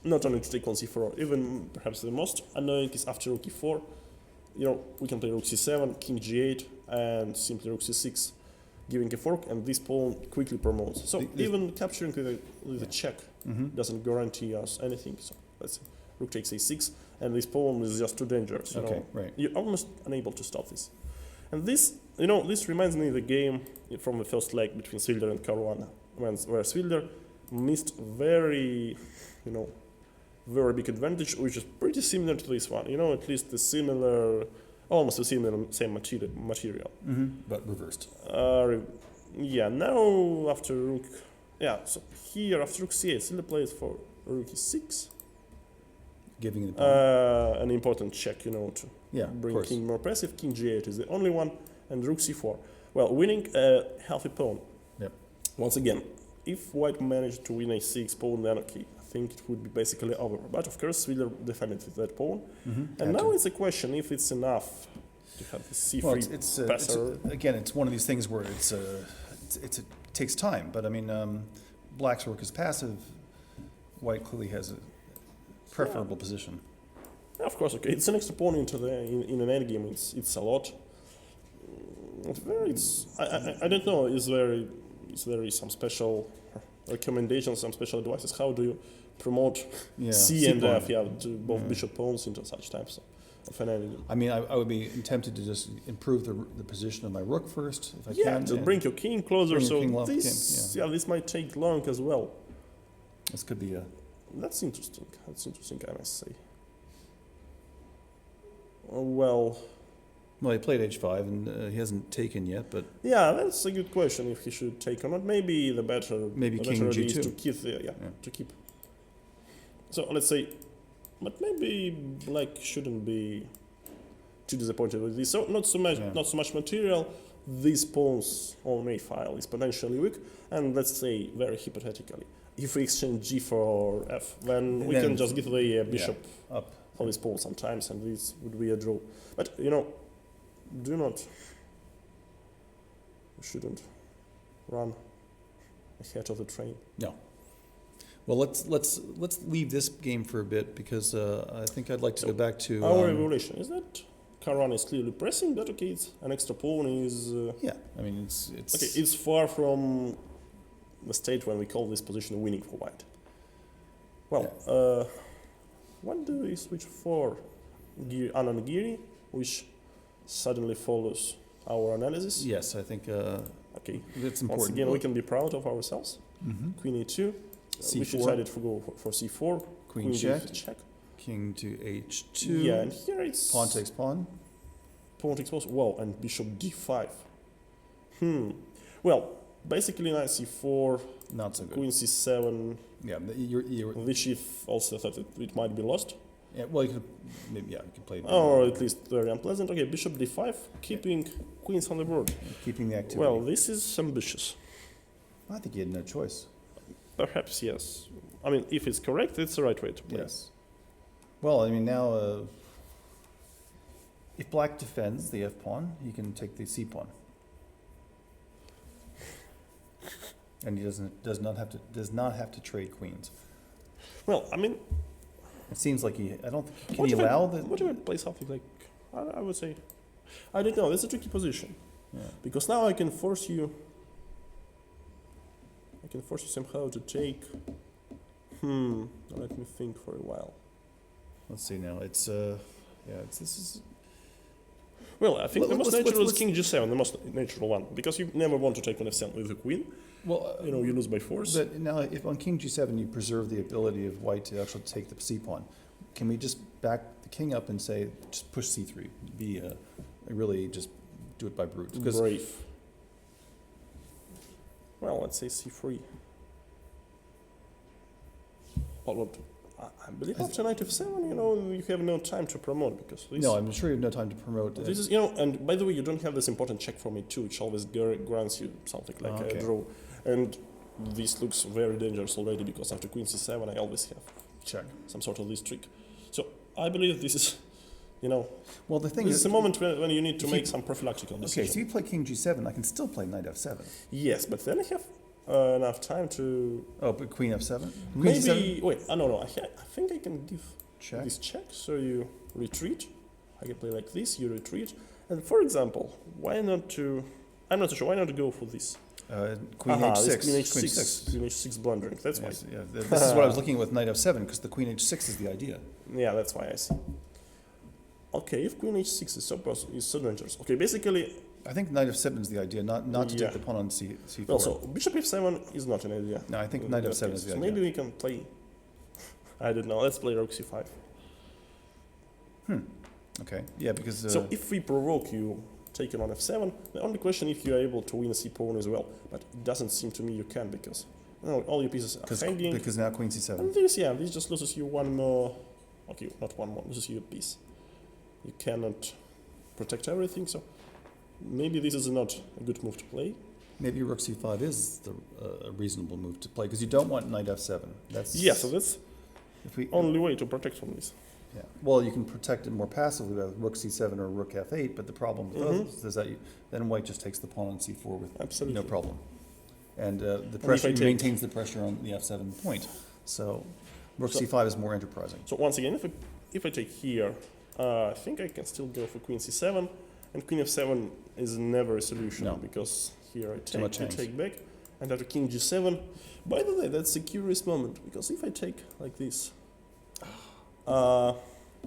not only to take on c4, even perhaps the most annoying is after rook e4, we can play rook c7, king g8, and simply rook c6, giving a fork, and this pawn quickly promotes. So even capturing with a check doesn't guarantee us anything. So let's say rook takes a6, and this pawn is just too dangerous. You're almost unable to stop this. And this, this reminds me of the game from the first leg between Svidler and Caruana, where Svidler missed very big advantage, which is pretty similar to this one. At least almost the same material. But reversed. Now after rook, so here after rook c8, Svidler plays for rook e6, giving an important check, to bring king more passive. King g8 is the only one, and rook c4. Well, winning a healthy pawn. Yep. Once again, if white managed to win a6 pawn, then okay, I think it would be basically over. But of course, Svidler defended with that pawn. And now it's a question if it's enough to have the c3 passer. Again, it's one of these things where it takes time. But I mean, black's rook is passive. White clearly has a preferable position. Of course, okay. It's an extra pawn in an endgame. It's a lot. I don't know. Is there some special recommendations, some special advices? How do you promote C and F? Yeah, to both bishop pawns into such types of enemy. I mean, I would be tempted to just improve the position of my rook first, if I can. Yeah, just bring your king closer. So king, this might take long as well. This could be a. That's interesting. I must say. Well, he played h5 and he hasn't taken yet, but yeah, that's a good question. If he should take or not, maybe the better king idea g2 is to keep to keep. So let's say, but maybe black shouldn't be too disappointed with this. So not so much material. These pawns on a file is potentially weak, and let's say very hypothetically, if we exchange g for f, then we can just give the bishop up for this pawn sometimes, and this would be a draw. But you shouldn't run ahead of the train. No. Well, let's leave this game for a bit because I think I'd like to go back to our evaluation. Is that Caruana is clearly pressing, but okay, it's an extra pawn is. I mean it's okay. It's far from the state when we call this position winning for white. Well, what do we switch for? Anand Giri, which suddenly follows our analysis. Yes, I think. Okay, that's important. Once again, we can be proud of ourselves. Queen e2. C4. We decided to go for c4. Queen check. King to h2. Yeah, and here it's pawn takes pawn. Pawn takes pawn. Wow, and bishop d5. Well, basically knight c4. Not so good. Queen c7. Yeah, which if also thought it might be lost. Yeah, well, you could play. Or at least very unpleasant. Okay, bishop d5, keeping queens on the board. Keeping the activity. Well, this is ambitious. I think he had no choice. Perhaps, yes. I mean, if it's correct, it's the right way to play. Yes. Well, I mean, now, if black defends the f pawn, he can take the c pawn, and he does not have to trade queens. Well, I mean, it seems like I don't think. Can he allow the? What if I play something like? I would say, I don't know. It's a tricky position, because now I can force you. Somehow to take. Let me think for a while. Let's see now. It's this is. Well, I think the most natural is king g7, the most natural one, because you never want to take on f7 with the queen. Well, you lose by force. But now, if on king g7 you preserve the ability of white to actually take the c pawn, can we just back the king up and say just push c3? Really just do it by brute. Brave. Well, let's say c3. Well, I believe after knight f7, you have no time to promote because this. No, I'm sure you have no time to promote. This is, and by the way, you don't have this important check from e2, which always grants you something like a draw. And this looks very dangerous already because after queen c7, I always have check some sort of this trick. So I believe this is, well, the thing this is a moment when you need to make some prophylactical decision. Okay, so you play king g7, I can still play knight f7. Yes, but then I have enough time to. Oh, but queen f7. Maybe f7? Wait. No. I think I can give this check. So you retreat. I can play like this. You retreat, and for example, why not to? I'm not so sure. Why not to go for this? Queen h6. Queen h6 blundering. That's why. Yeah, this is what I was looking at with knight f7 because the queen h6 is the idea. Yeah, that's why I see. Okay, if queen h6 is so dangerous. Okay, basically. I think knight f7 is the idea, not to take the pawn on c4. Well, so bishop f7 is not an idea. No, I think knight f7 is the idea. Maybe we can play. I don't know. Let's play rook c5. Okay. Yeah, because. So if we provoke you taking on f7, the only question if you are able to win a c pawn as well, but it doesn't seem to me you can because all your pieces are hanging. Because now queen c7. And this just loses you one more. Okay, not one more. Loses you a piece. You cannot protect everything. So. Maybe this is not a good move to play. Maybe rook c5 is a reasonable move to play because you don't want knight f7. So that's the only way to protect from this. Yeah. Well, you can protect it more passively with rook c7 or rook f8, but the problem with those is that then white just takes the pawn on c4 with no problem, and the pressure maintains the pressure on the f7 point. So rook c5 is more enterprising. So once again, if I take here, I think I can still go for queen c7. And queen f7 is never a solution, No. because here I Too much hangs. take back, and after king g7. By the way, that's a curious moment, because if I take like this,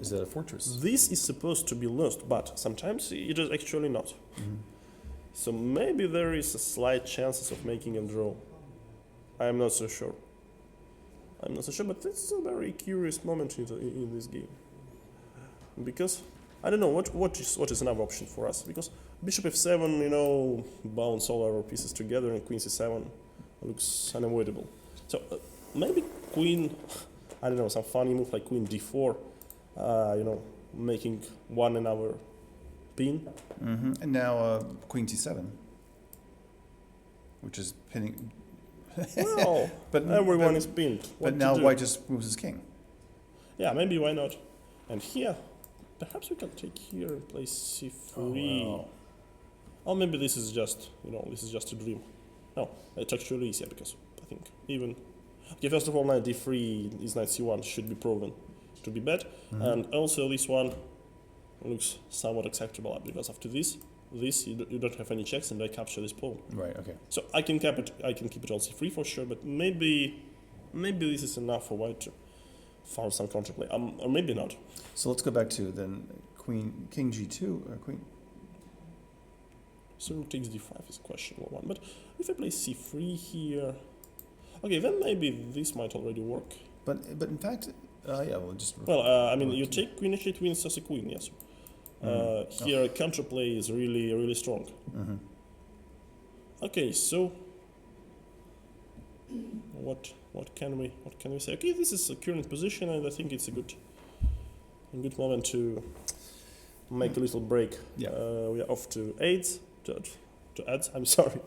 is that a fortress? this is supposed to be lost, but sometimes it is actually not. Mhm. So maybe there is a slight chances of making a draw. I am not so sure. But it's a very curious moment in this game. Because I don't know what is another option for us, because bishop f7, bounce all our pieces together, and queen c7 looks unavoidable. So maybe queen, I don't know, some funny move like queen d4, making one another pin. And now queen t7, which is pinning. Well, but everyone is pinned. What But to now do? white just moves his king. Yeah, maybe why not? And here, perhaps we can take here and play c3. wow. Or maybe this is just, a dream. No, it's actually easier, because I think even... Okay, first of all, knight d3 is knight c1 should be proven to be bad. And also this one looks somewhat acceptable, because after this you don't have any checks, and I capture this pawn. Right. Okay. So I can keep it on c3 for sure, but maybe this is enough for white to found some counterplay, or maybe not. So let's go back to then king g2 or queen. So takes d5 is a questionable one, but if I play c3 here, okay, then maybe this might already work. But in fact, yeah, we'll just. Well, you take queen h8 wins as a queen, yes. Here counterplay is really strong. Okay, so what can we say? Okay, this is a current position, and I think it's a good moment to make a little break. Yeah. We are off to 8 to add. I'm sorry.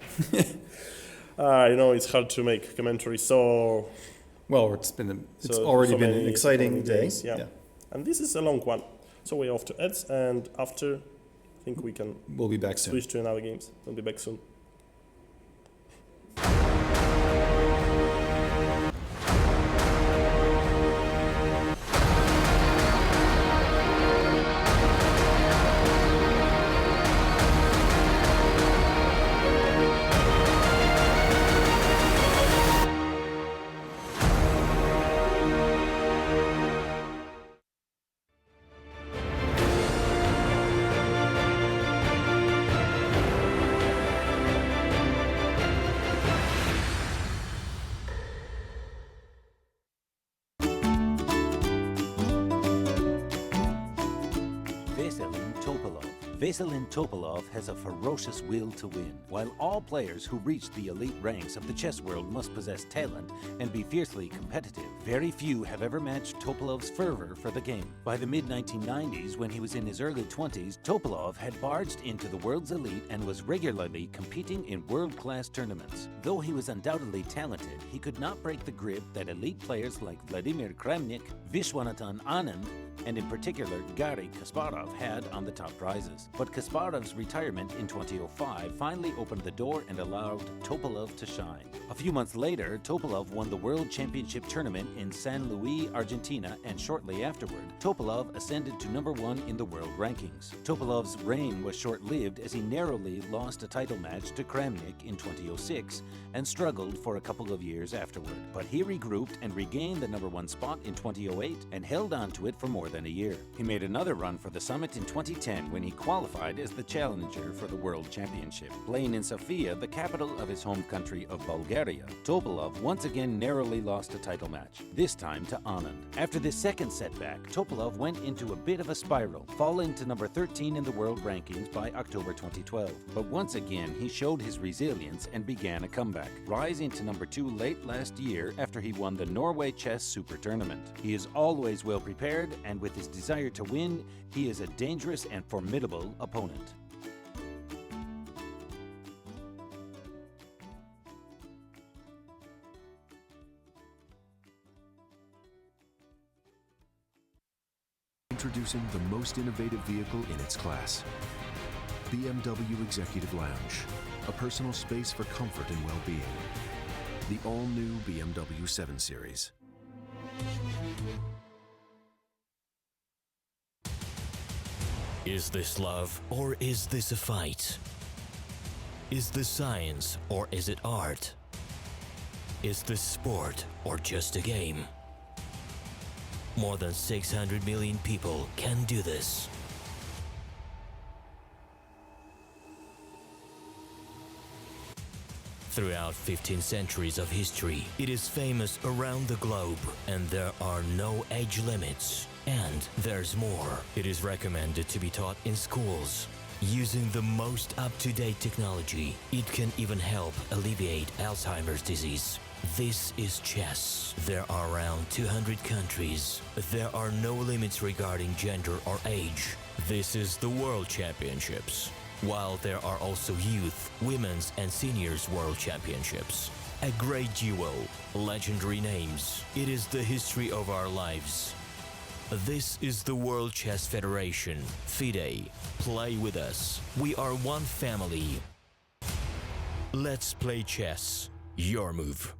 It's hard to make commentary. So well, it's already been an exciting day. Days, yeah. And this is a long one. So we're off to ads, and after, I think we'll be back soon. Switch to another games. We'll be back soon. Vasilin Topalov has a ferocious will to win. While all players who reach the elite ranks of the chess world must possess talent and be fiercely competitive, very few have ever matched Topalov's fervor for the game. By the mid-1990s, when he was in his early 20s, Topalov had barged into the world's elite and was regularly competing in world-class tournaments. Though he was undoubtedly talented, he could not break the grip that elite players like Vladimir Kramnik, Viswanathan Anand, and in particular Garry Kasparov had on the top prizes. But Kasparov's retirement in 2005 finally opened the door and allowed Topalov to shine. A few months later, Topalov won the World Championship Tournament in San Luis, Argentina, and shortly afterward, Topalov ascended to #1 in the world rankings. Topalov's reign was short-lived as he narrowly lost a title match to Kramnik in 2006 and struggled for a couple of years afterward. But he regrouped and regained the #1 spot in 2008 and held on to it for more than a year. He made another run for the summit in 2010 when he qualified as the challenger for the World Championship. Playing in Sofia, the capital of his home country of Bulgaria, Topalov once again narrowly lost a title match, this time to Anand. After this second setback, Topalov went into a bit of a spiral, falling to number 13 in the world rankings by October 2012. But once again, he showed his resilience and began a comeback, rising to number 2 late last year after he won the Norway Chess Super Tournament. He is always well prepared, and with his desire to win, he is a dangerous and formidable opponent. Introducing the most innovative vehicle in its class. BMW Executive Lounge, a personal space for comfort and well-being. The all-new BMW 7 Series. Is this love or is this a fight? Is this science or is it art? Is this sport or just a game? More than 600 million people can do this. Throughout 15 centuries of history, it is famous around the globe, and there are no age limits. And there's more. It is recommended to be taught in schools. Using the most up-to-date technology, it can even help alleviate Alzheimer's disease. This is chess. There are around 200 countries. There are no limits regarding gender or age. This is the World Championships. While there are also youth, women's and seniors World Championships. A great duo, legendary names. It is the history of our lives. This is the World Chess Federation, FIDE. Play with us. We are one family. Let's play chess. Your move.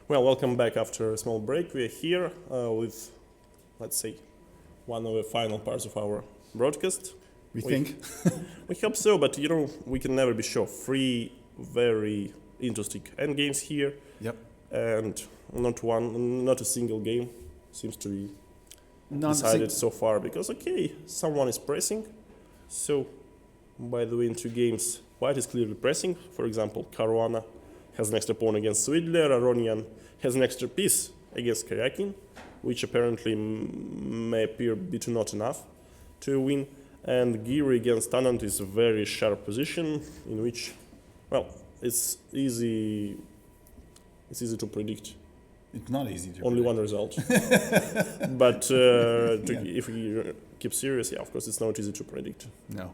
Well, welcome back after a small break. We are here with, let's say, one of the final parts of our broadcast. We think. We hope so, but you know, we can never be sure. 3 very interesting endgames here. Yep. And not a single game seems to be decided so far, because, okay, someone is pressing. So, by the way, in 2 games, White is clearly pressing. For example, Caruana has next pawn against Svidler. Aronian has an extra piece against Karjakin, which apparently may appear bit not enough to win. And Giri against Anand is a very sharp position in which, well, it's easy to predict. It's not easy to Only predict. one result. But if we keep serious, yeah, of course, it's not easy to predict. No.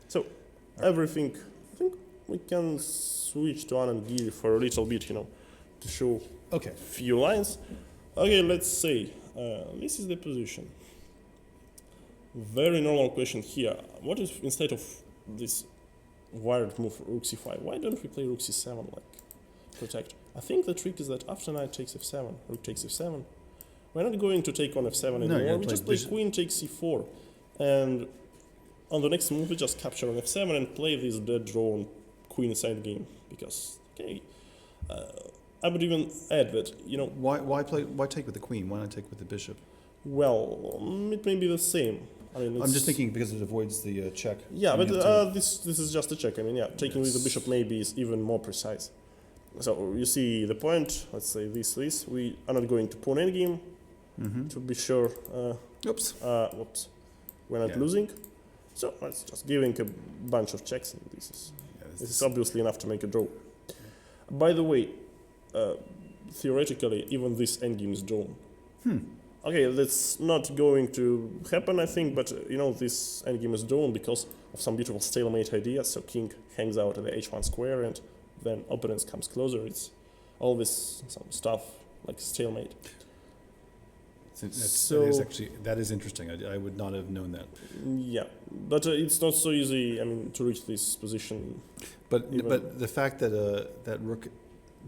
So, everything, I think we can switch to Anand Giri for a little bit, you know, to show a few lines. Okay, let's say this is the position. Very normal question here. What if instead of this wired move rook c5, why don't we play rook c7 like protect? I think the trick is that after knight takes f7, rook takes f7, we're not going to take on f7 anymore. We just play queen takes c4, and on the next move we just capture on f7 and play this dead drawn queen side game, because okay, I would even add that, you know, why take with the queen? Why not take with the bishop? Well, it may be the same. I mean, I'm just thinking because it avoids the check. Yeah, but this is just a check. I mean, yeah, taking with the bishop maybe is even more precise. So you see the point. Let's say this. We are not going to pawn endgame to be sure. Whoops. We're not losing. So it's just giving a bunch of checks, and this is obviously enough to make a draw. By the way, theoretically, even this endgame is drawn. Okay, that's not going to happen, I think, but you know, this endgame is drawn because of some beautiful stalemate idea. So king hangs out at the h1 square, and then opponent comes closer. It's always some stuff like stalemate. That is interesting. I would not have known that. Yeah, but it's not so easy. I mean, to reach this position. But the fact that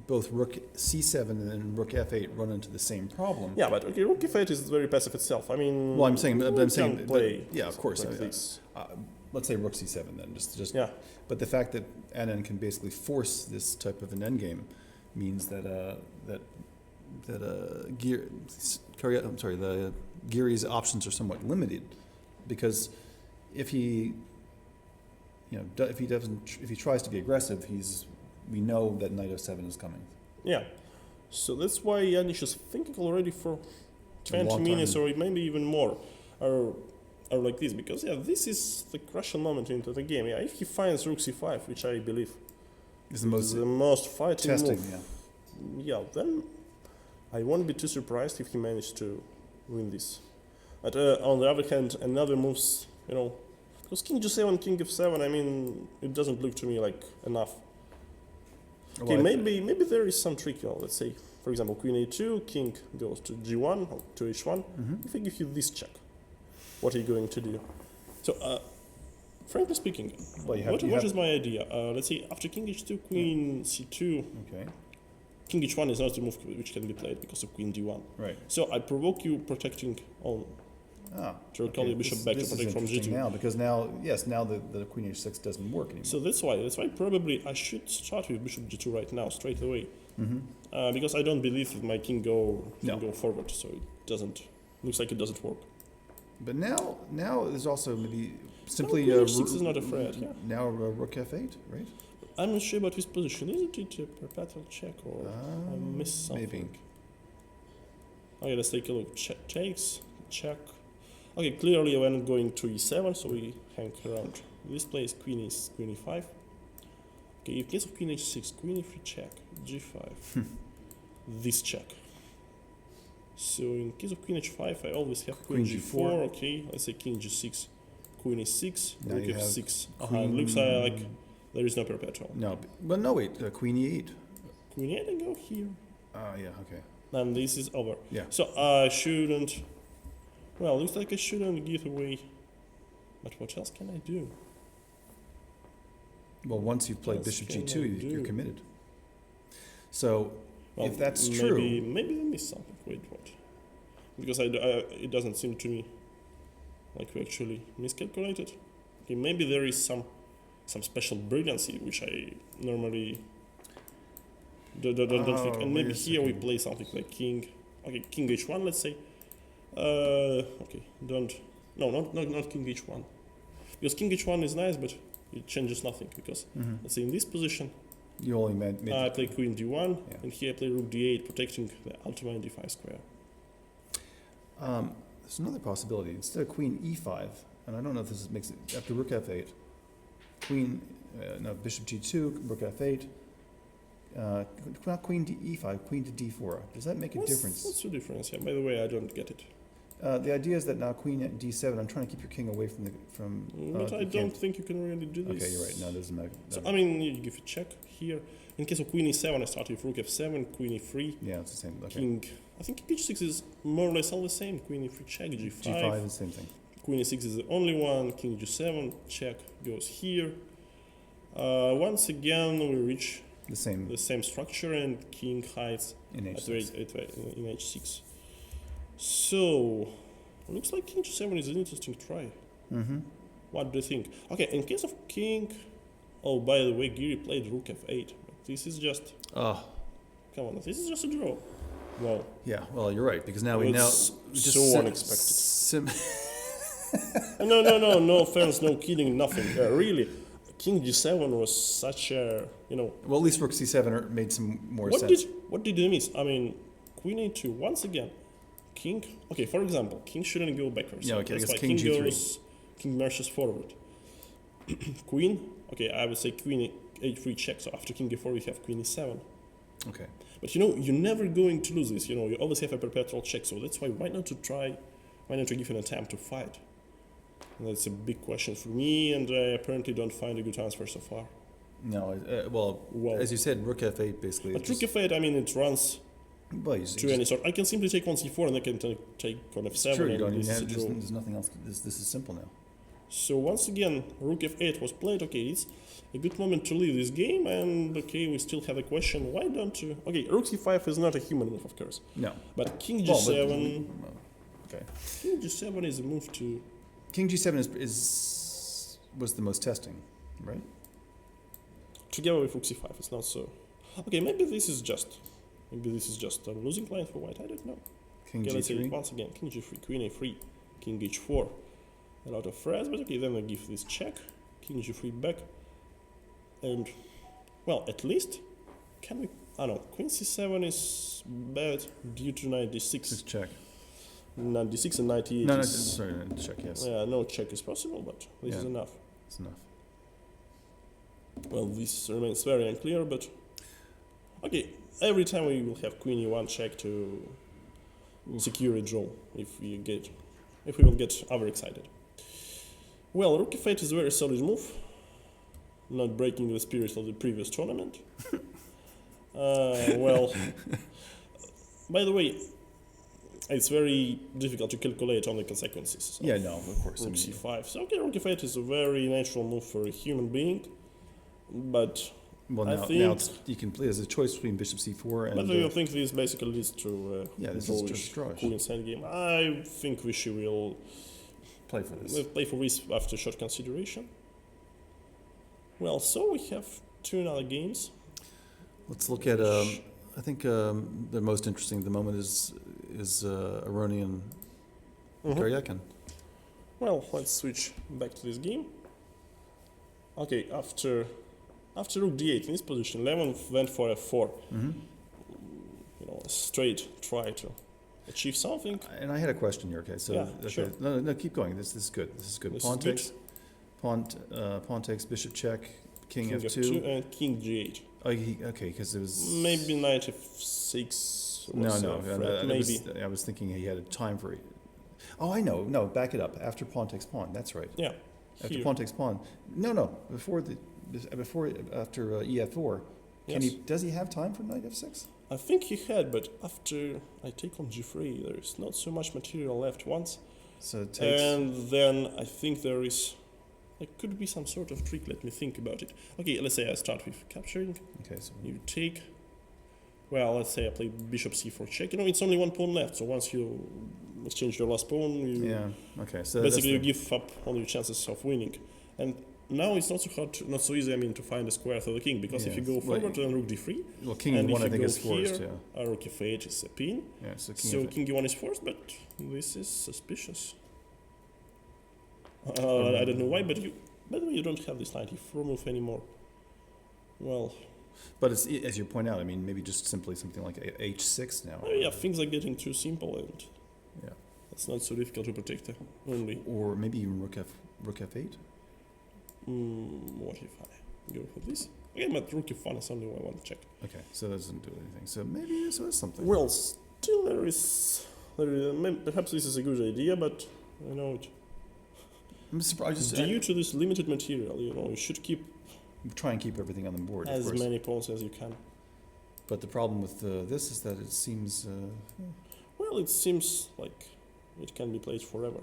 both rook c7 and rook f8 run into the same problem. Yeah, but okay, rook f8 is very passive itself. I mean, well, I'm saying play. Yeah, of course. Like this. Let's say rook c7 then. Just yeah. But the fact that Anand can basically force this type of an endgame means that Giri's options are somewhat limited, because if he tries to be aggressive, we know that knight f7 is coming. Yeah, so that's why Yanis is thinking already for 20 minutes or maybe even more, or like this, because yeah, this is the crucial moment into the game. Yeah, if he finds rook c5, which I believe is the most fighting testing move, yeah, then I won't be too surprised if he managed to win this. But on the other hand, another moves, you know, because king g7, king f7, I mean, it doesn't look to me like enough. Okay, maybe there is some trick. Let's say, for example, queen a2, king goes to g1 or to h1. If I give you this check, what are you going to do? So, frankly speaking, what is my idea? Let's say after king h2, queen c2. Okay. King h1 is not a move which can be played because of queen d1. Right. So I provoke you, protecting on. To recall your bishop back to protect from g2. Now, because now the queen h6 doesn't work anymore. So that's why probably I should start with bishop g2 right now, straight away. Because I don't believe that my king can go forward, so it looks like it doesn't work. But now there's also maybe simply queen h6 is not a threat. Yeah. Now rook f8, right? I'm not sure about his position. Is it a perpetual check or I missed something? Maybe. Okay, let's take a look. Takes, check. Okay, clearly when going to e7, so we hang around this place. Queen e5. Okay, in case of queen h6, queen e3 check, g5. This check. So in case of queen h5, I always have queen g4. Okay, let's say king g6, queen e6, rook f6. Looks like there is no perpetual. No, but no, wait, queen e8. Queen e8 and go here. Yeah, okay. And this is over. Yeah. So I shouldn't. Well, looks like I shouldn't give away. But what else can I do? Well, once you've played bishop g2, you're committed. So, if that's true, maybe I missed something. Wait, what? Because it doesn't seem to me like we actually miscalculated. Okay, maybe there is some special brilliancy which I normally don't think. And maybe here we play something like king. Okay, king h1, let's say. Okay, not king h1. Because king h1 is nice, but it changes nothing. Because let's say in this position, you only made I play queen d1, and here I play rook d8, protecting the ultimate d5 square. There's another possibility. Instead of queen e5, and I don't know if this makes it after rook f8, bishop g2, rook f8. Not queen to e5, queen to d4. Does that make a difference? What's the difference? Yeah. By the way, I don't get it. The idea is that now queen at d7. I'm trying to keep your king away from. But I don't think you can really do this. Okay, you're right. No, doesn't matter. So I mean, you give a check here. In case of queen e7, I start with rook f7, queen e3. Yeah, it's the same. Okay. King. I think king h6 is more or less all the same. Queen e3 check, g5. G5 is the same thing. Queen e6 is the only one. King g7 check goes here. Once again, we reach the same structure, and king hides in h6. So looks like king g7 is an interesting try. What do you think? Okay, in case of king, oh, by the way, Giri played rook f8. This is just come on, this is just a draw. Wow. Yeah, well, you're right, because now so unexpected. No offense, no kidding, nothing. Really. King g7 was such a, Well, at least rook c7 made some more sense. What did you miss? I mean, queen a2, once again, king, okay, for example, king shouldn't go backwards. Yeah, okay, that's why king g3. King marches forward. Queen, okay, I would say queen a3 check, so after king e4 we have queen e7. Okay. But you're never going to lose this, you always have a perpetual check, so that's why, why not to give an attempt to fight? And that's a big question for me, and I apparently don't find a good answer so far. No, well, as you said, rook f8 basically. But rook f8, I mean, it runs to any sort. I can simply take on c4, and I can take on f7. Sure, you don't even have, there's nothing else. This is simple now. So once again, rook f8 was played. Okay, it's a good moment to leave this game, and okay, we still have a question. Why don't you? Okay, rook c5 is not a human move, of course. No. But king g7. Okay. King g7 is a move to. King g7 was the most testing, right? Together with rook c5, it's not so. Okay, maybe this is just a losing line for white. I don't know. King g3. Let's say once again, king g3, queen a3, king h4. A lot of threats, but okay, then I give this check, king g3 back, and well, at least can we? I don't know. Queen c7 is bad due to knight d6. Just check. Knight d6 and knight e8. No, sorry, check. Yes. Yeah, no check is possible, but this is enough. It's enough. Well, this remains very unclear, but okay. Every time we will have queen e1 check to secure a draw if we will get overexcited. Well, rook f8 is a very solid move, not breaking the spirit of the previous tournament. Well, by the way, it's very difficult to calculate on the consequences. Yeah, no, of course. Rook c5. So, okay, rook f8 is a very natural move for a human being, but well, I now, think... now you can play. There's a choice between bishop c4 and... But do you think this basically leads to this is just drawish. Queen endgame? I think Vishy will... play for this. Play for this after short consideration. Well, so we have 2 other games. Let's look at... I think the most interesting at the moment is Aronian Karjakin. Well, let's switch back to this game. Okay, after rook d8 in this position, Levon went for f4. You know, a straight try to achieve something. And I had a question here. Okay, so yeah, okay, sure. no, keep going. This is good. This is good. Pawn takes, bishop check, king f2, and king g8. Oh, okay, because it was maybe knight f6. Maybe I was thinking he had a time for it. Oh, I know. No, back it up. After pawn takes pawn. That's right. Yeah. After pawn takes pawn. No. After e4. Does he have time for knight f6? I think he had, but after I take on g3, there is not so much material left once. So it takes. And then I think there could be some sort of trick. Let me think about it. Okay, let's say I start with capturing. Okay, so you take. Well, let's say I play bishop c4 check. You know, it's only 1 pawn left. So once you exchange your last pawn, okay. So basically you give up all your chances of winning. And now it's not so hard, not so easy. I mean, to find a square for the king, because if you go forward, then rook d3. Well, king e1 I think is forced. Here, rook f8 is a pin. Yeah, so king e1 is forced, but this is suspicious. I don't know why, but by the way, you don't have this knight e4 move anymore. Well, but it's, as you point out, I mean, maybe just simply something like h6 now. Yeah, things are getting too simple, and it's not so difficult to protect only. Or maybe even rook f8. What if I go for this? Okay, but rook f1 is only what I want to check. Okay, so that doesn't do anything. So maybe this is something. Well, still there is perhaps this is a good idea, but I know it. I'm surprised. Due to this limited material, you should try and keep everything on the board. As many pawns as you can. But the problem with this is that it seems. Well, it seems like it can be played forever.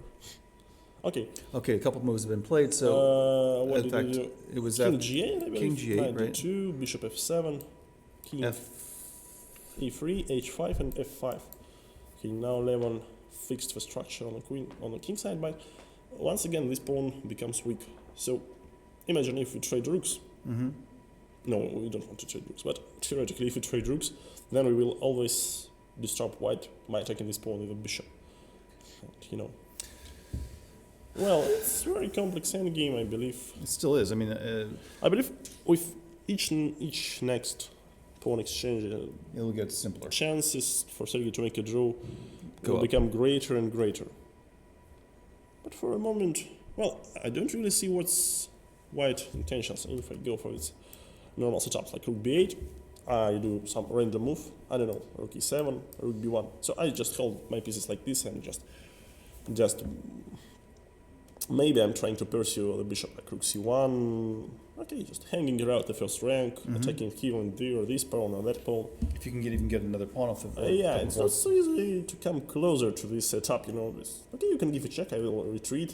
Okay. Okay, a couple moves have been played. So what in fact, it was king g8. I believe. King g8, right? D2, bishop f7, king e3, h5, and f5. Okay, now Levon fixed the structure on the king side, but once again this pawn becomes weak. So imagine if we trade rooks. No, we don't want to trade rooks, but theoretically if we trade rooks, then we will always disturb white by attacking this pawn with a bishop. And, well, it's a very complex endgame, I believe. It still is. I mean, I believe with each next pawn exchange, it will get simpler. Chances for Sergey to make a draw will become greater and greater. But for a moment, well, I don't really see what's white intentions if I go for its normal setups, like rook b8. I do some random move. I don't know, rook e7, rook b1. So I just hold my pieces like this and just maybe I'm trying to pursue the bishop like rook c1. Okay, just hanging around the first rank, attacking here and there, or this pawn or that pawn. If you can even get another pawn off the yeah, it's not so easy to come closer to this setup, Okay, you can give a check, I will retreat,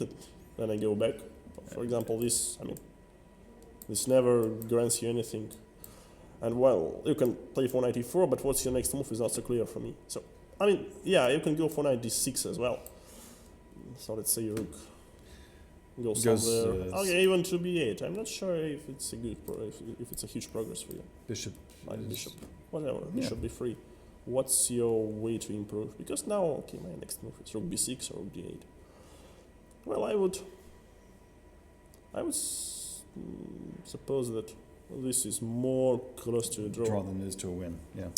then I go back. For example, this never grants you anything. And well, you can play for knight e4, but what's your next move is not so clear for me. So, I mean, yeah, you can go for knight d6 as well. So let's say rook goes somewhere. Okay, even to b8. I'm not sure if it's a good, if it's a huge progress for you. Bishop, whatever. Bishop b3. What's your way to improve? Because now, okay, my next move is rook b6 or rook d8. Well, I would suppose that this is more close to a draw than it is to a win. Yeah,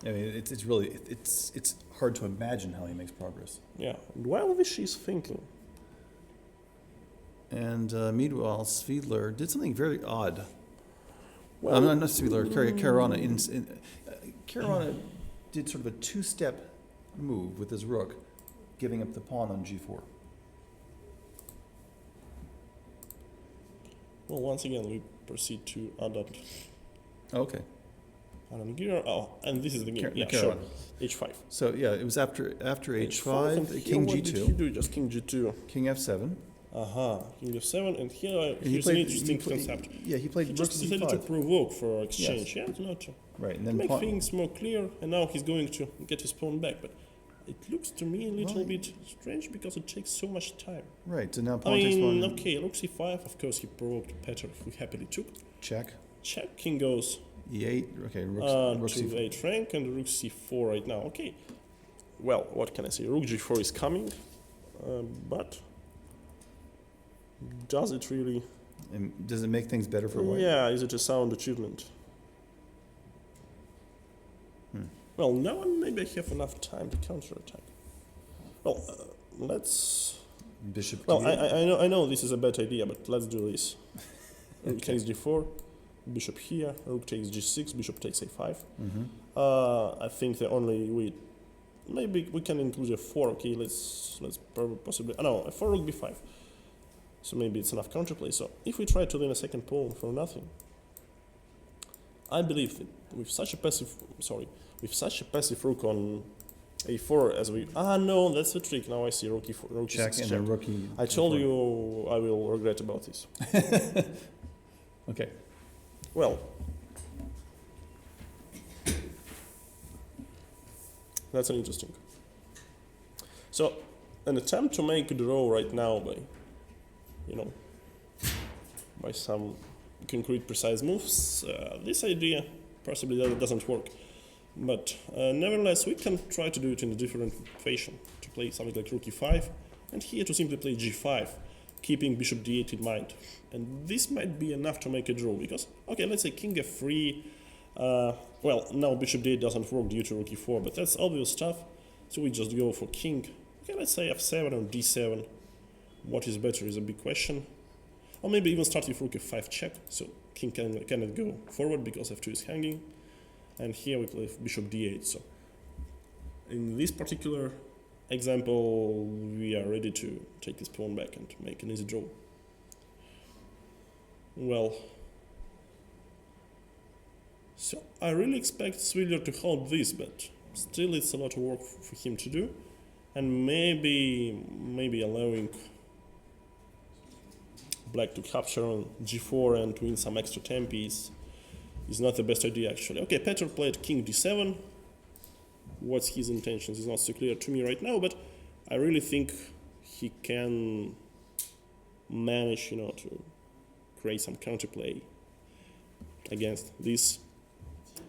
I mean, it's really it's hard to imagine how he makes progress. Yeah, and while Vishy is thinking. And meanwhile, Svidler did something very odd. Well, not Svidler, Caruana. Caruana did sort of a two-step move with his rook, giving up the pawn on g4. Well, once again, we proceed to adopt. Okay. Anand Gira. Oh, and this is the game. Yeah, Caruana. sure. H5. So yeah, it was after H5, and H5, here King what G2. did he do? Just King G2. King F7. King F7, and here And here's an interesting concept. Yeah, he played He rook just decided to C5. provoke for exchange. Yes. Yeah, not to Right, and then make pawn- things more clear. And now he's going to get his pawn back, but it looks to me a little bit strange because it takes so much time. Right, so now I pawn takes mean, pawn. okay, rook C5. Of course, he provoked Peter, who happily took. Check. Check. King goes E8. Okay, rook to C4. A8 rank and rook C4 right now. Okay. Well, what can I say? Rook G4 is coming, but does it really? And does it make things better for white? Yeah, is it a sound achievement? Well, now maybe I have enough time to counterattack. Well, let's. Bishop. Well, D8. I know this is a bad idea, but let's do this. Rook takes D4, bishop here, rook takes G6, bishop takes A5. I think the only way, maybe we can include a 4. Okay, let's possibly. No, a 4 rook B5. So maybe it's enough counterplay. So if we try to win a second pawn for nothing, I believe that with such a passive rook on A4 as we no, that's the trick. Now I see rook E4, rook Check E6 and check. then rook E. I told you I will regret about this. Okay. Well, that's an interesting. So, an attempt to make a draw right now by, by some concrete, precise moves. This idea possibly doesn't work, but nevertheless we can try to do it in a different fashion. To play something like rook E5, and here to simply play G5, keeping bishop D8 in mind. And this might be enough to make a draw, because, okay, let's say king F3, well, now bishop D8 doesn't work due to rook E4, but that's obvious stuff, so we just go for king. Okay, let's say F7 or D7. What is better is a big question. Or maybe even start with rook F5 check, so king cannot go forward because F2 is hanging. And here we play bishop D8, so in this particular example, we are ready to take this pawn back and make an easy draw. Well, so I really expect Svidler to hold this, but still it's a lot of work for him to do, and maybe allowing black to capture on G4 and to win some extra tempi is not the best idea actually. Okay, Petr played king D7. What's his intentions is not so clear to me right now, but I really think he can manage, to create some counterplay against this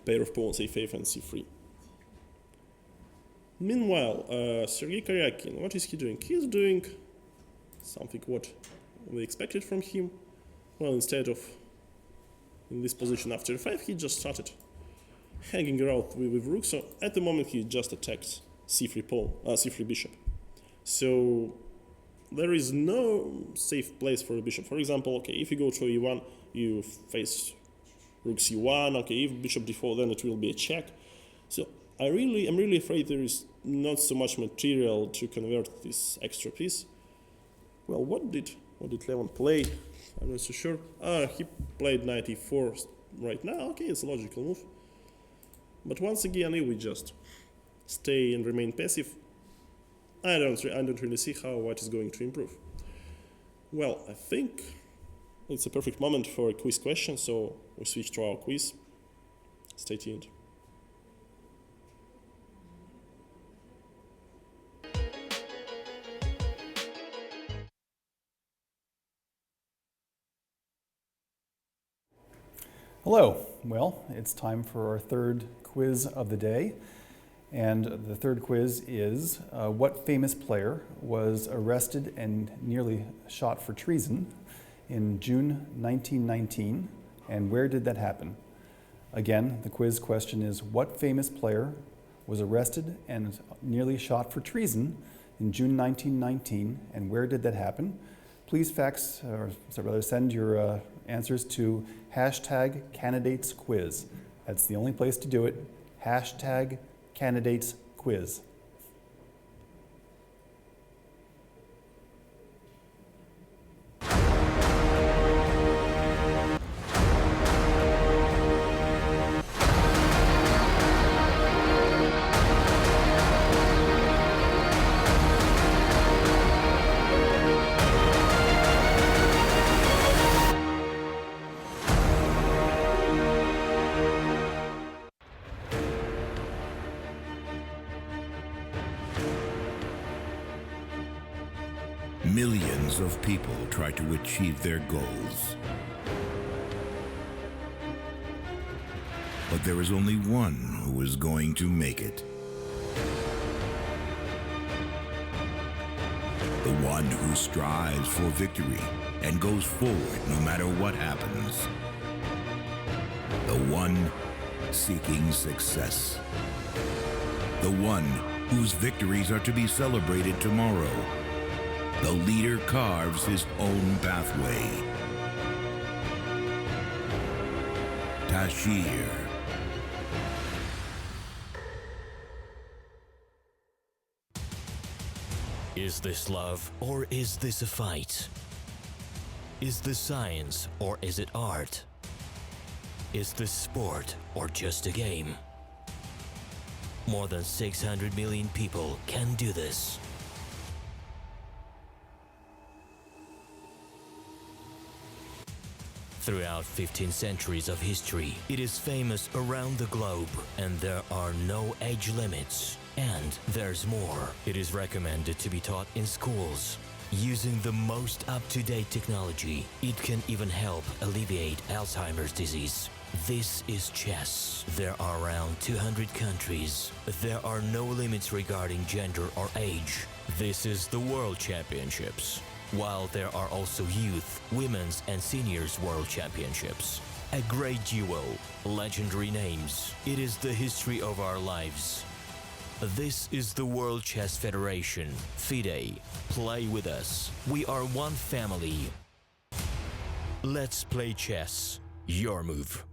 pair of pawns, A5 and C3. Meanwhile, Sergey Karjakin, what is he doing? He's doing something what we expected from him. Well, instead of in this position after F5, he just started hanging around with rook. So at the moment he just attacks C3 pawn, C3 bishop. So there is no safe place for a bishop. For example, okay, if you go to E1, you face rook C1. Okay, if bishop D4, then it will be a check. So I'm really afraid there is not so much material to convert this extra piece. Well, what did Levon play? I'm not so sure. He played knight E4 right now. Okay, it's a logical move. But once again, if we just stay and remain passive, I don't really see how white is going to improve. Well, I think it's a perfect moment for a quiz question, so we switch to our quiz. Stay tuned. Hello. Well, it's time for our third quiz of the day. And the third quiz is, what famous player was arrested and nearly shot for treason in June 1919, and where did that happen? Again, the quiz question is, what famous player was arrested and nearly shot for treason in June 1919, and where did that happen? Please send your answers to #candidatesquiz. That's the only place to do it. #candidatesquiz. Millions of people try to achieve their goals. But there is only one who is going to make it. The one who strives for victory and goes forward no matter what happens. The one seeking success. The one whose victories are to be celebrated tomorrow. The leader carves his own pathway. Tashir. Is this love or is this a fight? Is this science or is it art? Is this sport or just a game? More than 600 million people can do this. Throughout 15 centuries of history, it is famous around the globe, and there are no age limits. And there's more. It is recommended to be taught in schools. Using the most up-to-date technology, it can even help alleviate Alzheimer's disease. This is chess. There are around 200 countries. There are no limits regarding gender or age. This is the World Championships. While there are also youth, women's and seniors world championships. A great duo, legendary names. It is the history of our lives. This is the World Chess Federation, FIDE. Play with us. We are one family. Let's play chess. Your move.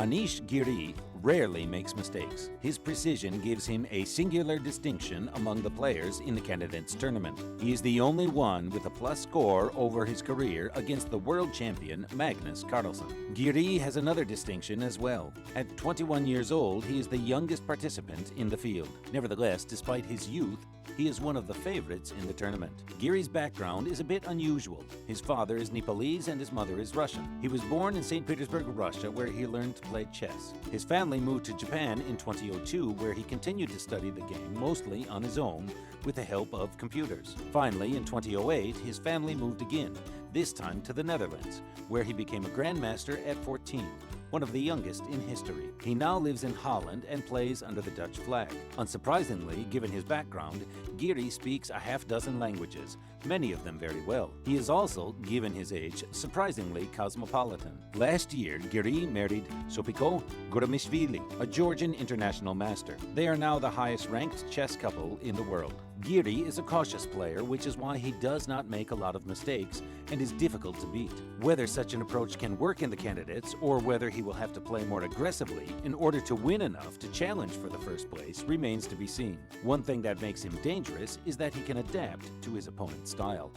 Anish Giri rarely makes mistakes. His precision gives him a singular distinction among the players in the candidates tournament. He is the only one with a plus score over his career against the world champion Magnus Carlsen. Giri has another distinction as well. At 21 years old, he is the youngest participant in the field. Nevertheless, despite his youth, he is one of the favorites in the tournament. Giri's background is a bit unusual. His father is Nepalese and his mother is Russian. He was born in St. Petersburg, Russia, where he learned to play chess. His family moved to Japan in 2002, where he continued to study the game mostly on his own with the help of computers. Finally, in 2008, his family moved again, this time to the Netherlands, where he became a grandmaster at 14. One of the youngest in history. He now lives in Holland and plays under the Dutch flag. Unsurprisingly, given his background, Giri speaks a half-dozen languages, many of them very well. He is also, given his age, surprisingly cosmopolitan. Last year, Giri married Sopiko Guramishvili, a Georgian international master. They are now the highest-ranked chess couple in the world. Giri is a cautious player, which is why he does not make a lot of mistakes and is difficult to beat. Whether such an approach can work in the candidates, or whether he will have to play more aggressively in order to win enough to challenge for the first place, remains to be seen. One thing that makes him dangerous is that he can adapt to his opponent's style.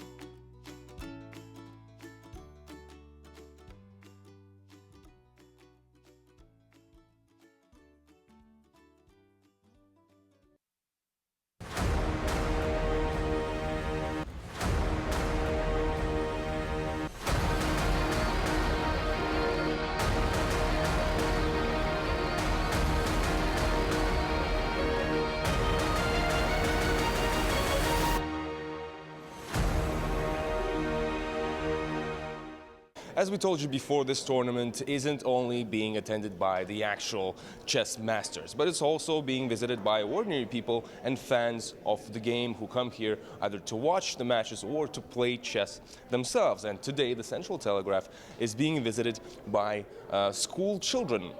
As we told you before, this tournament isn't only being attended by the actual chess masters, but it's also being visited by ordinary people and fans of the game who come here either to watch the matches or to play chess themselves. And today, the Central Telegraph is being visited by school children,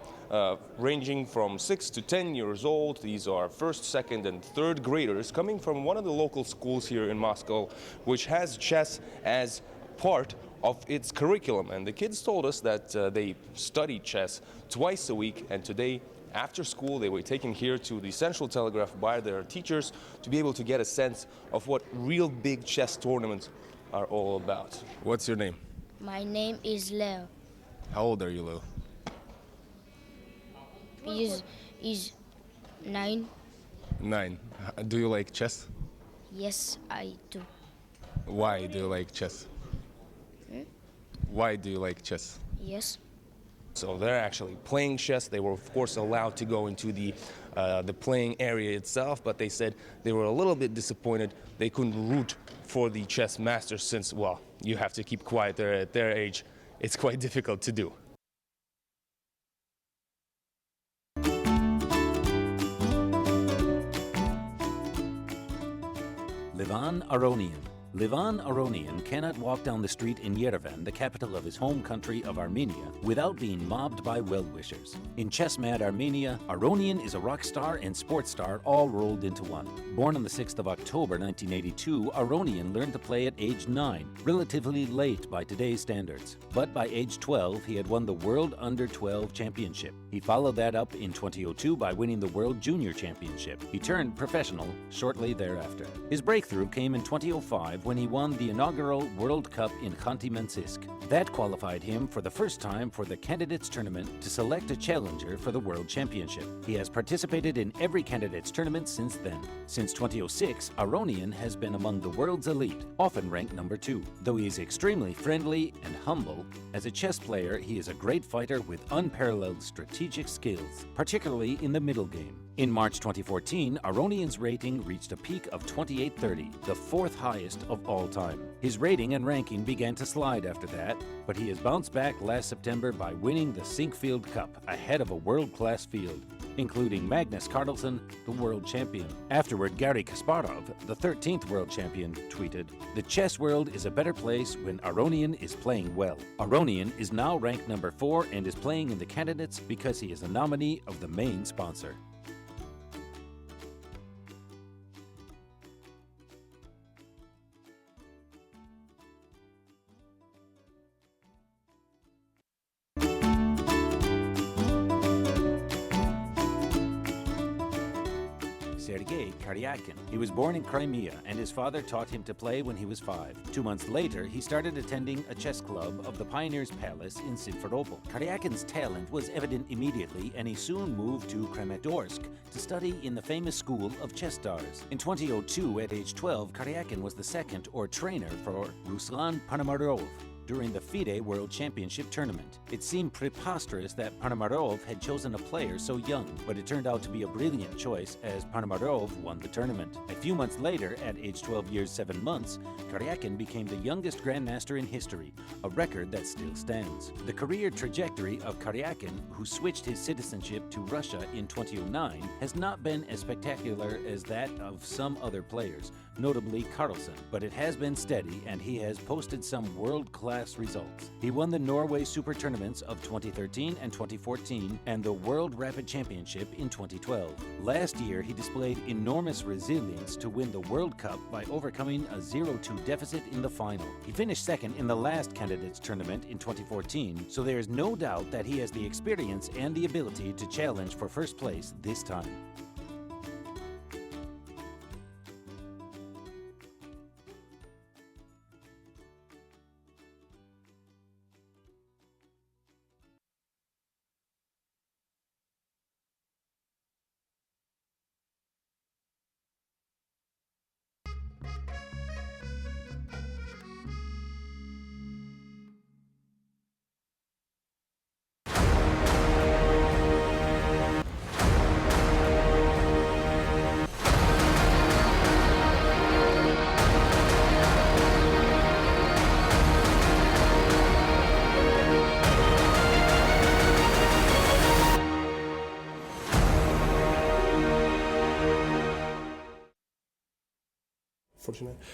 ranging from 6 to 10 years old. These are first, second, and third graders coming from one of the local schools here in Moscow, which has chess as part of its curriculum. And the kids told us that they study chess twice a week, and today after school they were taken here to the Central Telegraph by their teachers to be able to get a sense of what real big chess tournaments are all about. What's your name? My name is Leo. How old are you, Leo? Is 9. 9. Do you like chess? Yes, I do. Why do you like chess? Why do you like chess? Yes. So they're actually playing chess. They were, of course, allowed to go into the playing area itself, but they said they were a little bit disappointed they couldn't root for the chess masters since, well, you have to keep quiet there at their age. It's quite difficult to do. Levon Aronian. Levon Aronian cannot walk down the street in Yerevan, the capital of his home country of Armenia, without being mobbed by well-wishers. In chess-mad Armenia, Aronian is a rock star and sports star all rolled into one. Born on the 6th of October 1982, Aronian learned to play at age 9, relatively late by today's standards. But by age 12, he had won the World Under-12 Championship. He followed that up in 2002 by winning the World Junior Championship. He turned professional shortly thereafter. His breakthrough came in 2005 when he won the inaugural World Cup in Khanty-Mansisk. That qualified him for the first time for the Candidates Tournament to select a challenger for the World Championship. He has participated in every Candidates Tournament since then. Since 2006, Aronian has been among the world's elite, often ranked number 2. Though he is extremely friendly and humble, as a chess player he is a great fighter with unparalleled strategic skills, particularly in the middle game. In March 2014, Aronian's rating reached a peak of 2830, the 4th highest of all time. His rating and ranking began to slide after that, but he has bounced back last September by winning the Sinkfield Cup ahead of a world-class field, including Magnus Carlsen, the world champion. Afterward, Garry Kasparov, the 13th world champion, tweeted, "The chess world is a better place when Aronian is playing well." Aronian is now ranked number 4 and is playing in the candidates because he is a nominee of the main sponsor. Sergey Karjakin. He was born in Crimea, and his father taught him to play when he was 5. 2 months later, he started attending a chess club of the Pioneers' Palace in Simferopol. Karjakin's talent was evident immediately, and he soon moved to Kramatorsk to study in the famous school of chess stars. In 2002, at age 12, Karjakin was the second or trainer for Ruslan Ponomarov during the FIDE World Championship Tournament. It seemed preposterous that Ponomarov had chosen a player so young, but it turned out to be a brilliant choice as Ponomarov won the tournament. A few months later, at age 12 years 7 months, Karjakin became the youngest grandmaster in history, a record that still stands. The career trajectory of Karjakin, who switched his citizenship to Russia in 2009, has not been as spectacular as that of some other players, notably Carlsen, but it has been steady and he has posted some world-class results. He won the Norway Super Tournaments of 2013 and 2014 and the World Rapid Championship in 2012. Last year, he displayed enormous resilience to win the World Cup by overcoming a 0-2 deficit in the final. He finished second in the last candidates tournament in 2014, so there is no doubt that he has the experience and the ability to challenge for first place this time.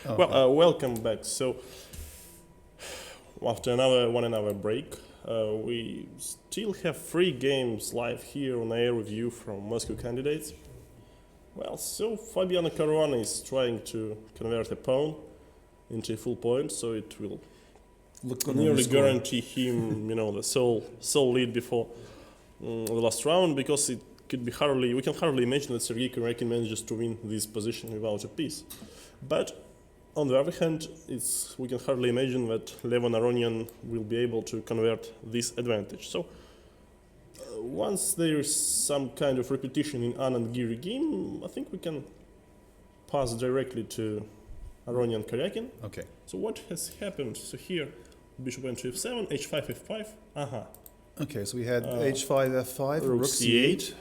Well, welcome back. So, after another 1 hour break, we still have 3 games live here on air with you from Moscow candidates. Well, so Fabiano Caruana is trying to convert a pawn into a full point, so it will nearly guarantee him, the sole lead before the last round, because it could be we can hardly imagine that Sergey Karjakin manages to win this position without a piece. But on the other hand, we can hardly imagine that Levon Aronian will be able to convert this advantage. So once there is some kind of repetition in Anand-Giri game, I think we can pass directly to Aronian Karjakin. Okay. So what has happened? So here, bishop went to f7, h5, f5. Okay, so we had h5, f5, rook c8.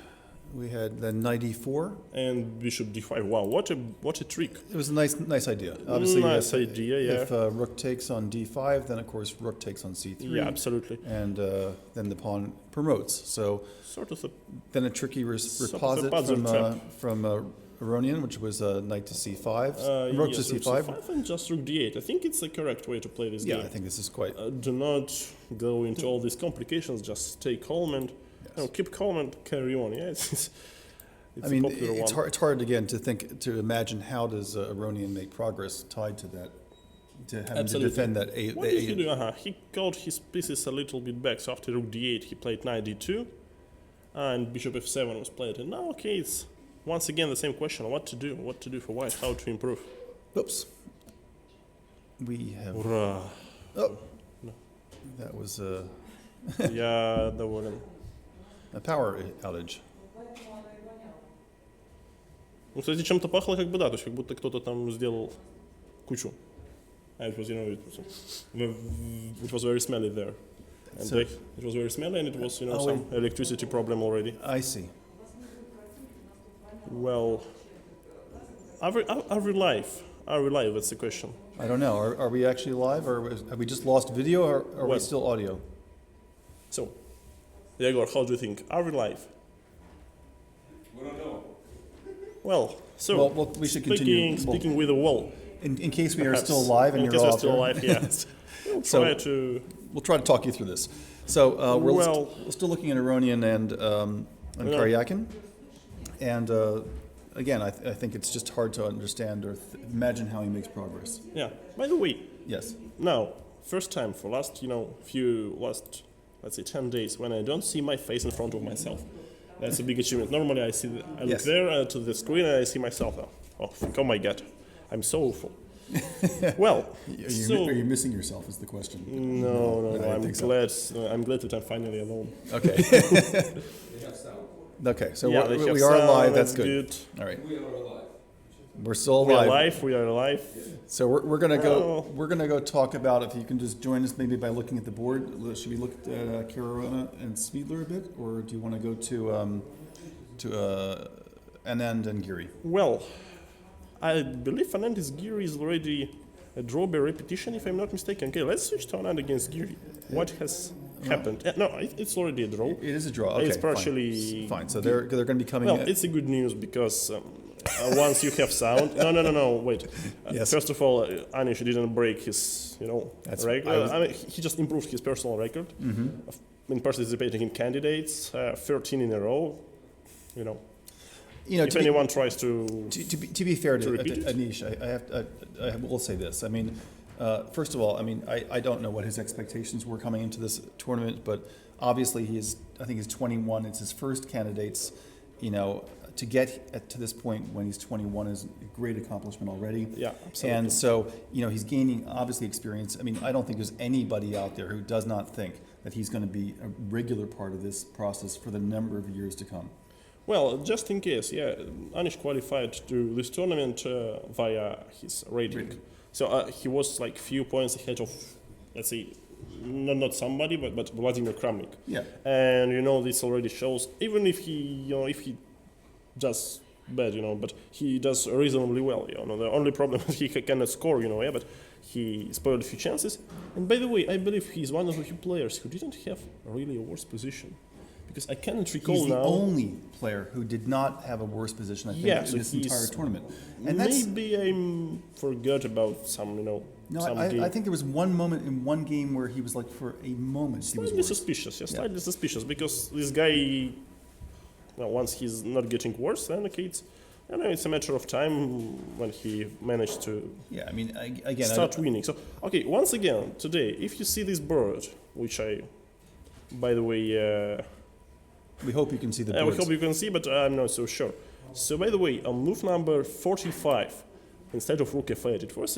We had then knight e4 and bishop d5. Wow, what a trick! It was a nice idea. Obviously, nice idea. Yeah. If rook takes on d5, then of course rook takes on c3. Yeah, absolutely. And then the pawn promotes. So sort of then a tricky reposit from Aronian, which was knight to c5, rook to c5, and just rook d8. I think it's the correct way to play this game. Yeah, I think this is quite. Do not go into all these complications. Just stay calm and. No, keep calm and carry on. Yeah, it's I mean, it's hard again to imagine how does Aronian make progress tied to that, to having to defend that. What did he do? He got his pieces a little bit back. So after rook d8, he played knight d2, and bishop f7 was played. And now, okay, it's once again the same question: what to do? What to do for white? How to improve? Oops. We have. Ура! Oh, no. That was Я доволен. A power outage. Ну, кстати, чем-то пахло как бы, да, то есть как будто кто-то там сделал кучу. And it was, it was very smelly there. And so, it was very smelly and it was, some electricity problem already. I see. Well, are we live? Are we live? That's the question. I don't know. Are we actually live, or have we just lost video, or are we still audio? So, Yegor, how do you think? Are we live? We don't know. Well, so we should continue. Speaking with the wall. In case we are still live and you're off. Still alive, yes. We'll try to talk you through this. So we're still looking at Aronian and Karjakin, and again, I think it's just hard to understand or imagine how he makes progress. Yeah. By the way. Yes. Now, first time for last let's say 10 days when I don't see my face in front of myself. That's a big achievement. Normally I look there to the screen and I see myself. Oh my God, I'm so awful. Well, are you missing yourself is the question. No, I'm glad that I'm finally alone. Okay. Okay, so we are live, that's good. All right. We are alive. We're still alive. We are alive. So we're gonna go talk about, if you can just join us maybe by looking at the board. Should we look at Caruana and Svidler a bit, or do you want to go to Anand and Giri? Well, I believe Anand-Giri is already a draw by repetition, if I'm not mistaken. Okay, let's switch to Anand against Giri. What has happened? No, it's already a draw. It is a draw. Okay, it's partially fine. So they're going to be coming. Well, it's a good news because once you have sound. No, wait. Yes. First of all, Anish didn't break his, That's record. I mean, he just improved his personal record in participating in candidates, 13 in a row. If anyone tries to be fair to repeat it. Anish, I will say this. I mean, first of all, I mean, I don't know what his expectations were coming into this tournament, but obviously I think he's 21. It's his first candidates. To get to this point when he's 21 is a great accomplishment already. Yeah, absolutely. And so, he's gaining obviously experience. I mean, I don't think there's anybody out there who does not think that he's going to be a regular part of this process for the number of years to come. Well, just in case, Anish qualified to this tournament via his rating. So he was like few points ahead of, let's say, not somebody, but Vladimir Kramnik. Yeah. And this already shows, even if he does bad, but he does reasonably well. The only problem is he cannot score, but he spoiled a few chances. And by the way, I believe he's one of the few players who didn't have really a worse position. Because I cannot recall he's the now. Only player who did not have a worse position, I think, in this entire tournament. And maybe I forgot about some, No, some I think there was one moment in one game where he was like, for a moment, slightly suspicious. Slightly suspicious, because this guy, once he's not getting worse, then it's a matter of time when he managed to start winning. So, once again, today, if you see this bird, which I, by the way... we hope you can see the birds. We hope you can see, but I'm not so sure. So, by the way, on move number 45, instead of rook f8, it was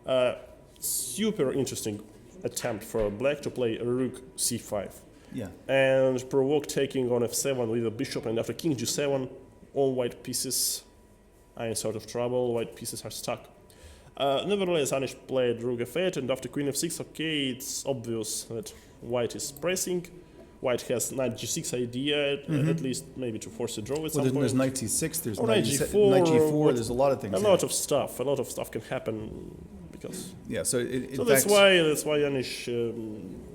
a super interesting attempt for black to play rook c5. Yeah. And provoke taking on f7 with a bishop, and after king g7, all white pieces are in sort of trouble, white pieces are stuck. Nevertheless, Anish played rook f8, and after queen f6, it's obvious that white is pressing. White has knight g6 idea, at least maybe to force a draw at some point. There's knight c6, there's knight g4, there's a lot of things. A lot of stuff can happen because. Yeah, so that's why Anish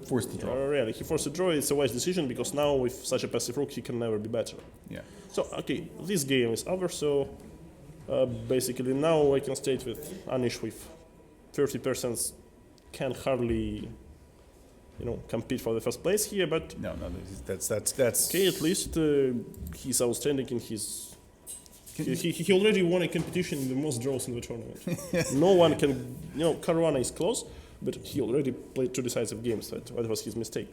forced the draw. Really, he forced a draw. It's a wise decision because now with such a passive rook, he can never be better. Yeah. So this game is over. So basically now I can state with Anish with 30% can hardly. Compete for the first place here, but no, that's okay. At least he's outstanding in his. He already won a competition in the most draws in the tournament. No one can, Caruana is close, but he already played 2 decisive games. That was his mistake.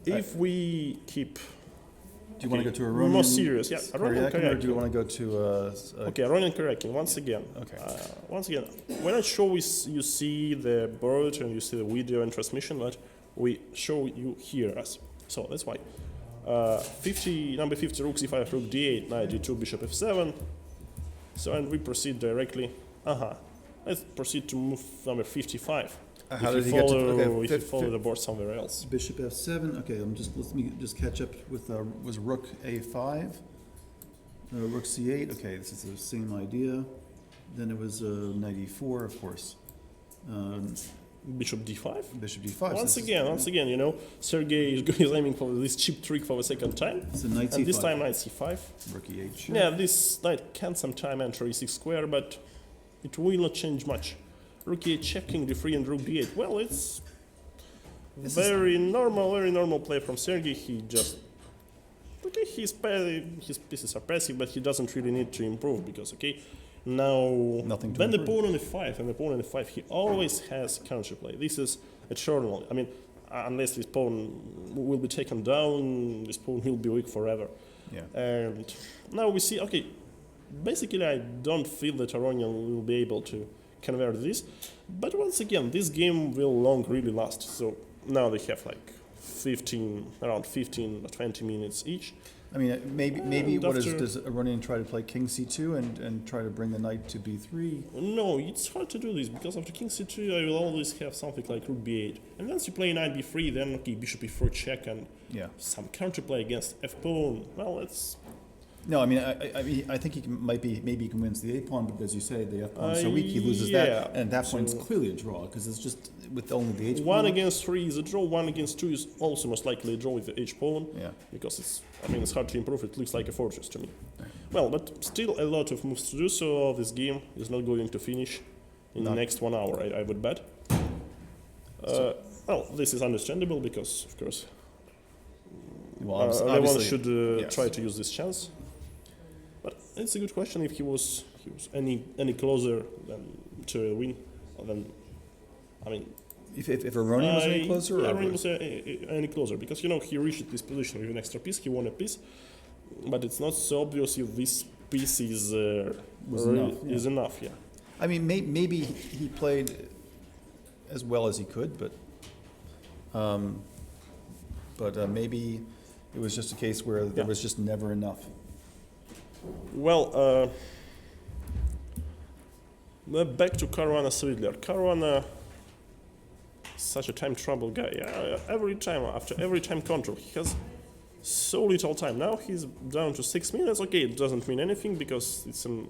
If we keep. Do you want to go to Aronian? More serious, Aronian Karjakin, or do you want to go to? Aronian Karjakin once again. Okay. Once again, when I show you see the board and you see the video and transmission, but we show you here us. So that's why. Number 50, rook c5, rook d8, knight d2, bishop f7. So and we proceed directly. Let's proceed to move number 55. How did he get to? If you follow the board somewhere else. Bishop f7. Okay, let me just catch up with. Was rook a5, rook c8. Okay, this is the same idea. Then it was knight e4, of course. Bishop d5. Bishop d5. Once again, Sergey is aiming for this cheap trick for the second time. It's a knight c5. And this time knight c5. Rook e8. Sure. Yeah, this knight can sometime enter e6 square, but it will not change much. Rook e8, check, king d3, and rook d8. Well, it's very normal play from Sergey. He just his pieces are passive, but he doesn't really need to improve because now when the pawn on e5 and the pawn on e5, he always has counterplay. This is eternal. I mean, unless this pawn will be taken down, this pawn will be weak forever. Yeah. And now we see. Basically, I don't feel that Aronian will be able to convert this, but once again, this game will really last. So now they have around 15 or 20 minutes each. I mean, maybe does Aronian try to play king c2 and try to bring the knight to b3? No, it's hard to do this because after king c2 I will always have something like rook b8, and once you play knight b3, then bishop e4 check and some counterplay against f pawn. Well, it's. No, I mean, I think maybe he can win the a pawn, but as you say, the f pawn is so weak he loses that, and at that point it's clearly a draw because it's just with only the h pawn. 1 against 3 is a draw. 1 against 2 is also most likely a draw with the h pawn. Yeah. Because it's hard to improve. It looks like a fortress to me. Well, but still a lot of moves to do, so this game is not going to finish in the next 1 hour, I would bet. Well, this is understandable because, of course, Levon should try to use this chance. But it's a good question if he was any closer than to a win. Then, I mean, if Aronian was any closer, yeah, Aronian was any closer because he reached this position with an extra piece. He won a piece, but it's not so obvious if this piece is enough. Yeah. I mean, maybe he played as well as he could, but maybe it was just a case where there was just never enough. Well, back to Caruana Svidler. Caruana is such a time trouble guy. After every time control, he has so little time. Now he's down to 6 minutes. Okay, it doesn't mean anything because it's a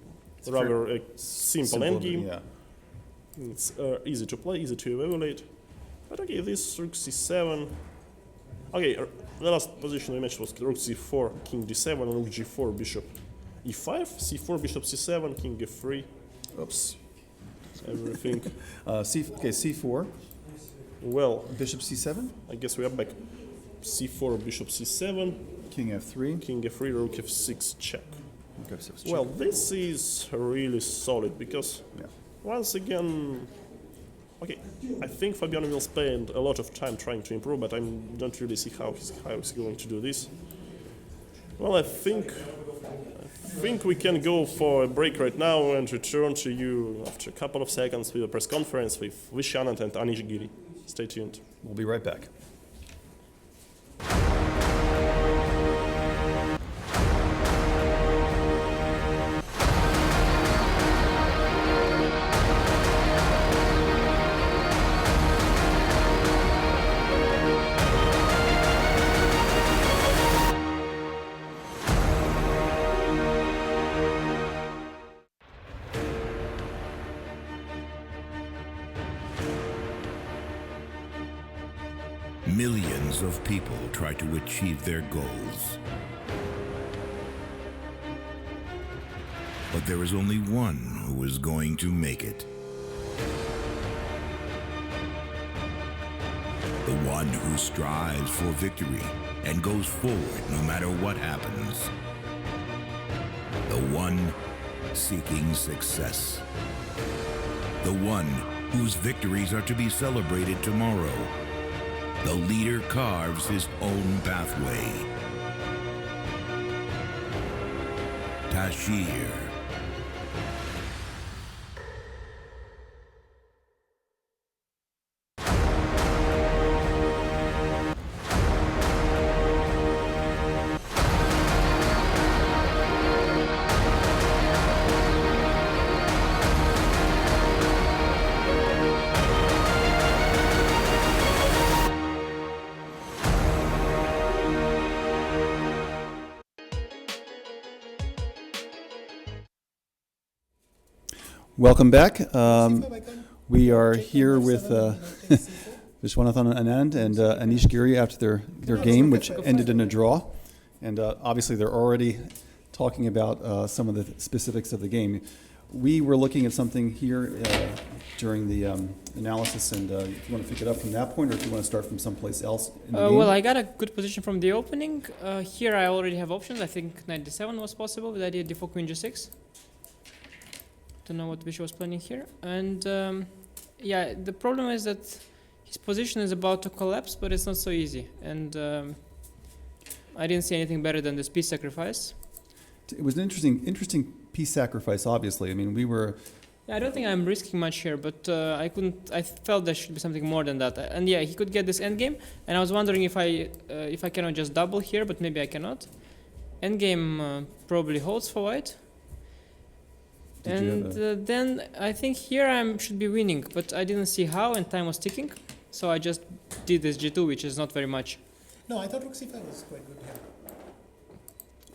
rather simple endgame. Yeah. It's easy to play, easy to evaluate. But okay, this rook c7. Okay, the last position we mentioned was rook c4, king d7, rook g4, bishop e5, c4, bishop c7, king f3. Oops. Everything. C4. Well, bishop c7. I guess we are back. C4, bishop c7, king f3, king f3, rook f6 check. Rook f6 check. Well, this is really solid because once again, okay, I think Fabiano will spend a lot of time trying to improve, but I don't really see how he's going to do this. Well, I think we can go for a break right now and return to you after a couple of seconds with a press conference with Viswanathan and Anand. Stay tuned. We'll be right back. Millions of people try to achieve their goals. But there is only one who is going to make it. The one who strives for victory and goes forward no matter what happens. The one seeking success. The one whose victories are to be celebrated tomorrow. The leader carves his own pathway. Tashir. Welcome back. We are here with Viswanathan Anand and Anish Giri after their game, which ended in a draw. And obviously they're already talking about some of the specifics of the game. We were looking at something here during the analysis, and if you want to pick it up from that point, or if you want to start from someplace else in the game. Well, I got a good position from the opening. Here I already have options. I think knight d7 was possible with the idea d4 queen g6. Don't know what Vish was planning here. And yeah, the problem is that his position is about to collapse, but it's not so easy. And I didn't see anything better than this piece sacrifice. It was an interesting piece sacrifice, obviously. I mean, we were... Yeah, I don't think I'm risking much here, but I felt there should be something more than that. And yeah, he could get this endgame, and I was wondering if I cannot just double here, but maybe I cannot. Endgame probably holds for white. And then I think here I should be winning, but I didn't see how, and time was ticking. So I just did this g2, which is not very much. No, I thought rook c5 was quite good here.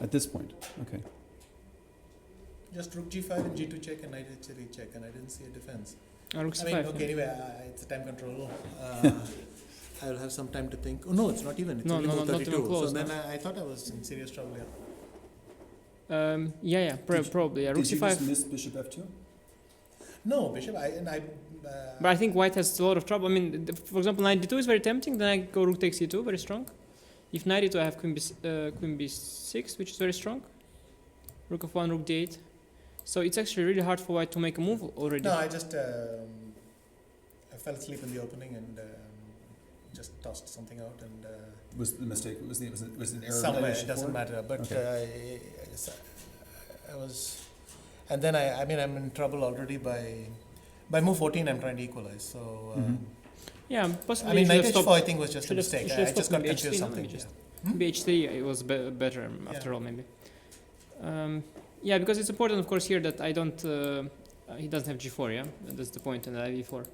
At this point, okay. Just rook g5 and g2 check and knight h3 check, and I didn't see a defense. Rook c5. I mean, okay, anyway, it's a time control. I'll have some time to think. Oh no, it's not even. It's only 4:32. So then I thought I was in serious trouble here. Did Probably. Rook you c5. just miss bishop f2? No, bishop. But I think white has a lot of trouble. I mean, for example, knight d2 is very tempting. Then I go rook takes e2, very strong. If knight e2, I have queen b6, which is very strong. Rook f1, rook d8. So it's actually really hard for white to make a move already. No, I just I fell asleep in the opening and just tossed something out and. Was the mistake? Was it an error? Somewhere, it doesn't matter. But okay. I was, and then I'm in trouble already by move 14. I'm trying to equalize. So. Yeah, possibly. I mean, knight h4 I think was just a mistake. I just got confused something. Bh3 it was better after all, maybe. Yeah, because it's important, of course, here that I don't. He doesn't have g4. Yeah, that's the point, and I have e4.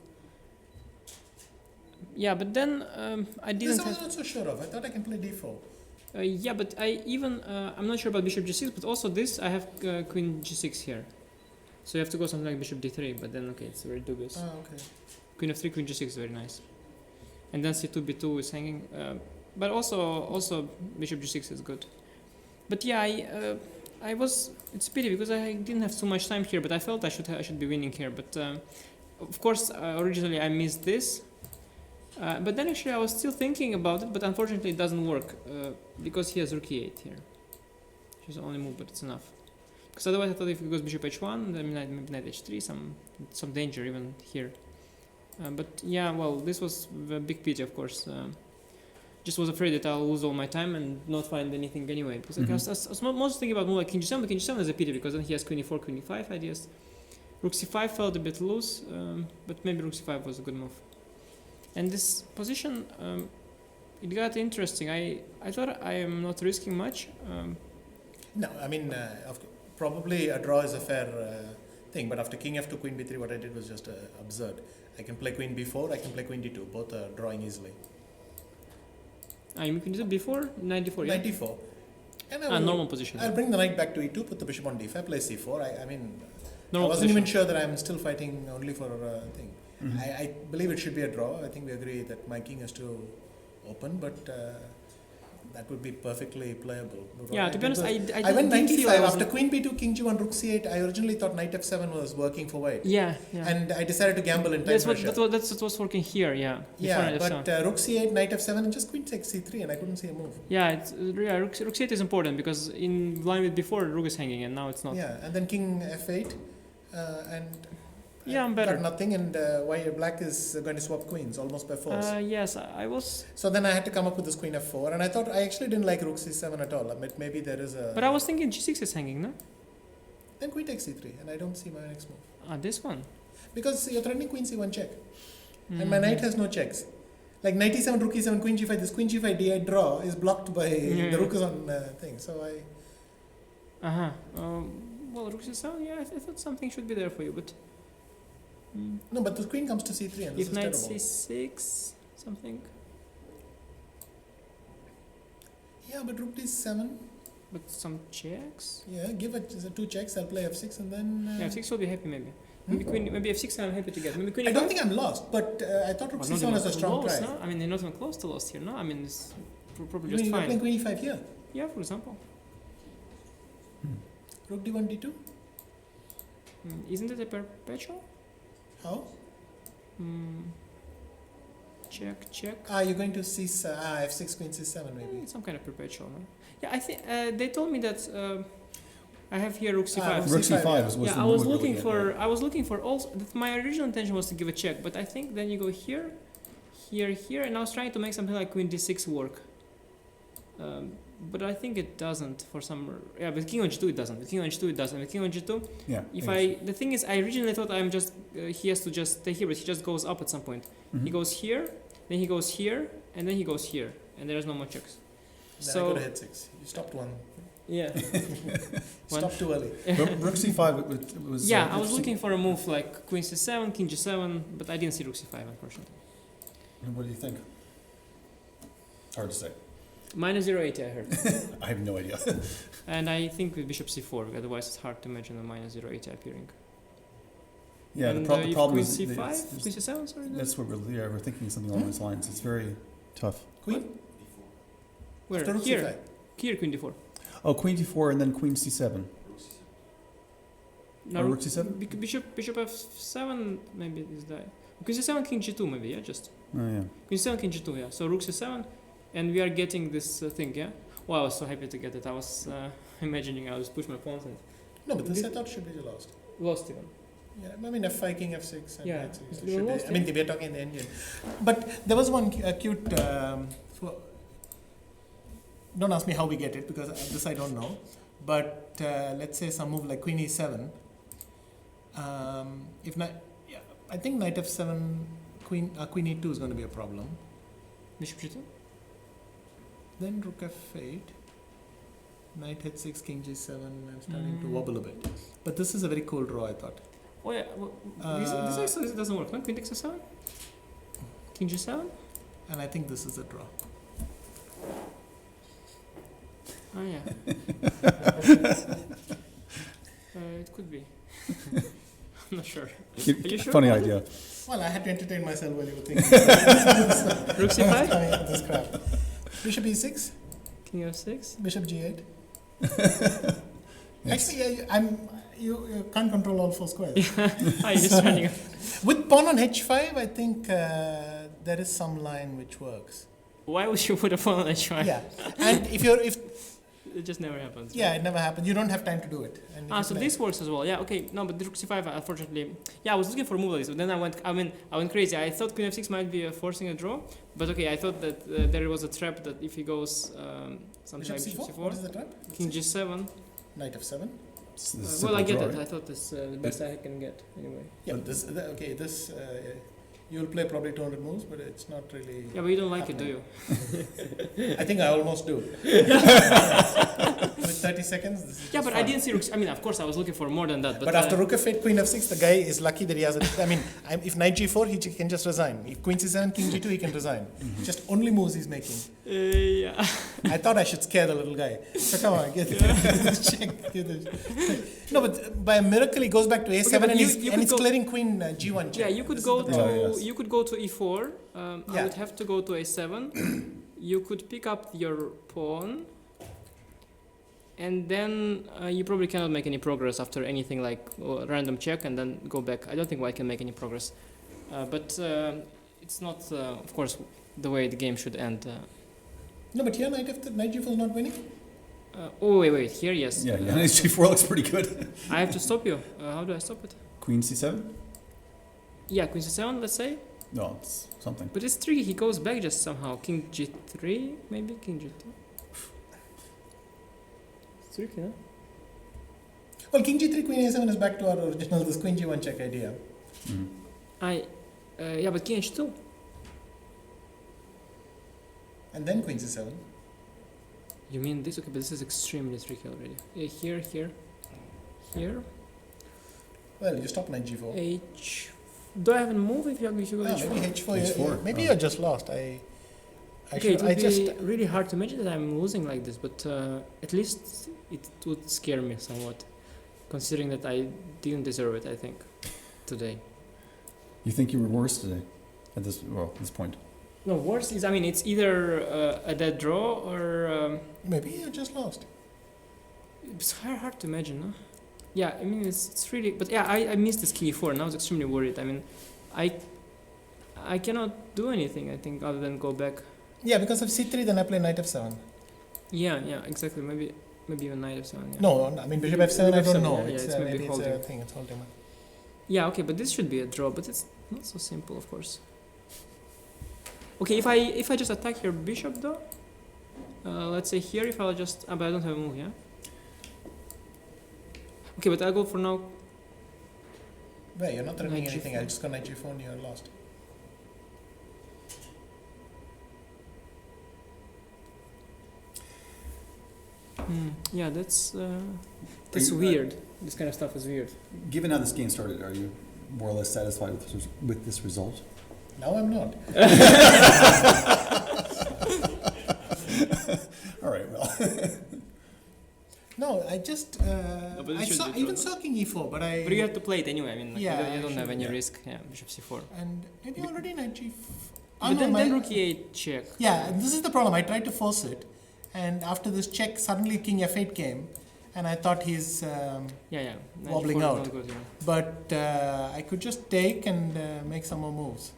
Yeah, but then I didn't. This I was not so sure of. I thought I can play d4. Yeah, but I'm not sure about bishop g6, but also this I have queen g6 here. So you have to go something like bishop d3, but then okay, it's very dubious. Oh, okay. Queen f3, queen g6 is very nice. And then c2, b2 is hanging. But also bishop g6 is good. But yeah, I was. It's a pity because I didn't have too much time here, but I felt I should be winning here. But of course, originally I missed this. But then actually I was still thinking about it, but unfortunately it doesn't work because he has rook e8 here. Which is the only move, but it's enough. Because otherwise I thought if he goes bishop h1, then maybe knight h3, some danger even here. But yeah, well, this was a big pity, of course. Just was afraid that I'll lose all my time and not find anything anyway. Because I was mostly thinking about move like king g7, but king g7 is a pity because then he has queen e4, queen e5 ideas. Rook c5 felt a bit loose, but maybe rook c5 was a good move. And this position, it got interesting. I thought I am not risking much. No, I mean, probably a draw is a fair thing, but after king f2, queen b3, what I did was just absurd. I can play queen b4, I can play queen d2, both are drawing easily. You mean queen d2 before? Knight d4, yeah? Knight d4. And normal position. I'll bring the knight back to e2, put the bishop on d5, play c4. I mean, normal I wasn't position. even sure that I'm still fighting only for a thing. I believe it should be a draw. I think we agree that my king has to open, but that would be perfectly playable. Yeah, to be honest, I went knight e5 after queen b2, king g1, rook c8. I originally thought knight f7 was working for white. Yeah. And I decided to gamble in time pressure. That's what was working here, yeah. Yeah, but rook c8, knight f7, and just queen takes c3, and I couldn't see a move. Yeah, rook c8 is important because in line with before, rook is hanging, and now it's not. Yeah, and then king f8, and yeah, I'm better. Got nothing, and black is going to swap queens almost by force. Yes, I was. So then I had to come up with this queen f4, and I thought I actually didn't like rook c7 at all. I mean, maybe there is a. But I was thinking g6 is hanging, no? Then queen takes c3, and I don't see my next move. This one. Because you're threatening queen c1 check, and my knight has no checks. Like knight e7, rook e7, queen g5. This queen g5 d8 draw is blocked by the rook is on thing. So I. Well, rook c7. Yeah, I thought something should be there for you, but. No, but the queen comes to c3 and this if is knight terrible. c6 something. Yeah, but rook d7. But some checks. Yeah, give it 2 checks. I'll play f6 and then. f6 will be happy maybe. Maybe f6 I'm happy to get. Maybe queen I don't think I'm lost, but I thought rook c7 was a strong prize. No? I mean, you're not even close to lost here. No, I mean it's probably just fine. You're playing queen e5 here. Yeah, for example. Rook d1 d2. Isn't it a perpetual? How? Check. You're going to f6 queen c7 maybe. Some kind of perpetual, no? Yeah, I think they told me that I have here rook c5. Rook c5 was yeah, I was looking for also. My original intention was to give a check, but I think then you go here, and I was trying to make something like queen d6 work. But I think it doesn't for some. Yeah, but king on g2 it doesn't. With king on g2 it doesn't. With king on g2. Yeah. The thing is, I originally thought I'm just he has to just stay here, but he just goes up at some point. He goes here, then he goes here, and then he goes here, and there's no more checks. Then so I go to h6. You stopped one. Yeah. Stopped too early. Rook c5 was. Yeah, I was looking for a move like queen c7, king g7, but I didn't see rook c5 unfortunately. And what do you think? Hard to say. -080 I heard. I have no idea. And I think with bishop c4, otherwise it's hard to imagine a -080 appearing. Yeah, and the problem queen is c5, queen c7. Sorry. That's what we're thinking something along those lines. It's very tough. Queen. Where? After rook Here. c5. Here, queen d4. Oh, queen d4 and then queen c7. No, rook c7? Bishop f7 maybe is die. Queen c7, king g2 maybe, yeah, just. Oh, yeah. Queen c7, king g2, yeah. So rook c7, and we are getting this thing, yeah. Wow, I was so happy to get it. I was imagining I was push my pawns and. No, but this I thought should be lost. Lost even. Yeah, I mean f5, king f6. And Yeah, I mean we are talking in the engine, but there was one cute. Don't ask me how we get it because this I don't know. But let's say some move like queen e7. If not, yeah, I think knight f7, queen e2 is going to be a problem. Bishop g2. Then rook f8. Knight h6, king g7, and starting to wobble a bit. But this is a very cool draw, I thought. Oh yeah, well, this actually doesn't work. Queen takes a7, king g7, and I think this is a draw. Oh yeah. It could be. I'm not sure. Are you sure? Funny idea. Well, I had to entertain myself while you were thinking. Rook c5. This crap. Bishop e6. King f6. Bishop g8. Actually, you can't control all four squares. With pawn on h5, I think there is some line which works. Why would you put a pawn on h5? Yeah, and if it just never happens. Yeah, it never happens. You don't have time to do it. And so this works as well. Yeah, okay. No, but the rook c5, unfortunately. Yeah, I was looking for a move like this, but then I went crazy. I thought queen f6 might be forcing a draw, but okay, I thought that there was a trap that if he goes something like bishop c4. What is the trap? King g7. Knight f7. Well, I get it. I thought this the best I can get anyway. Yeah, this you'll play probably 200 moves, but it's not really. Yeah, but you don't like happening. It, do you? I think I almost do. With 30 seconds. Yeah, but fun. I didn't see rook. I mean, of course, I was looking for more than that. But after rook f8, queen f6, the guy is lucky that he has a. I mean, if knight g4, he can just resign. If queen c7, king g2, he can resign. Just only moves he's making. Yeah. I thought I should scare the little guy. So come on, get this check. Get this. No, but by a miracle, he goes back to a7 and he's clearing queen g1 check. Yeah, you could go to you could go to e4. I would have to go to a7. You could pick up your pawn. And then you probably cannot make any progress after anything like random check and then go back. I don't think I can make any progress. But it's not, of course, the way the game should end. No, but here knight g4 is not winning? Oh, wait, here, yes. Yeah, knight g4 looks pretty good. I have to stop you. How do I stop it? Queen c7? Yeah, queen c7, let's say. No, it's something. But it's tricky. He goes back just somehow. King g3, maybe? King g2. Tricky, no? Well, king g3, queen a7 is back to our original this queen g1 check idea. Yeah, but king h2. And then queen c7. You mean this? Okay, but this is extremely tricky already. Here. Well, you stop knight g4. H. Do I have a move if you go h4? Maybe h4. Maybe you're just lost. Okay, it would be really hard to imagine that I'm losing like this, but at least it would scare me somewhat, considering that I didn't deserve it, I think, today. You think you were worse today at this point? No, worse is, I mean, it's either a dead draw or... maybe you just lost. It's hard to imagine, no? Yeah, I mean, it's really... But yeah, I missed this king e4 and I was extremely worried. I mean, I cannot do anything, I think, other than go back. Yeah, because of c3, then I play knight f7. Yeah, exactly. Maybe even knight f7. Yeah. No, I mean bishop f7. I don't know. Yeah, it's maybe holding. It's a thing. It's holding. Yeah, okay, but this should be a draw, but it's not so simple, of course. Okay, if I just attack your bishop though, let's say here, if I'll just, but I don't have a move, yeah. Okay, but I'll go for now. Well, you're not threatening anything. I'll just go knight g4 and you're lost. Yeah, that's weird. This kind of stuff is weird. Given how this game started, are you more or less satisfied with this result? No, I'm not. All right, well. No, I just saw king e4, but But you have to play it anyway. I mean, like, you don't have any risk. Yeah, bishop c4. And maybe already knight g4. But then rook e8 check. Yeah, this is the problem. I tried to force it, and after this check, suddenly king f8 came, and I thought he's wobbling Knight out. G4 is not good, yeah. But I could just take and make some more moves.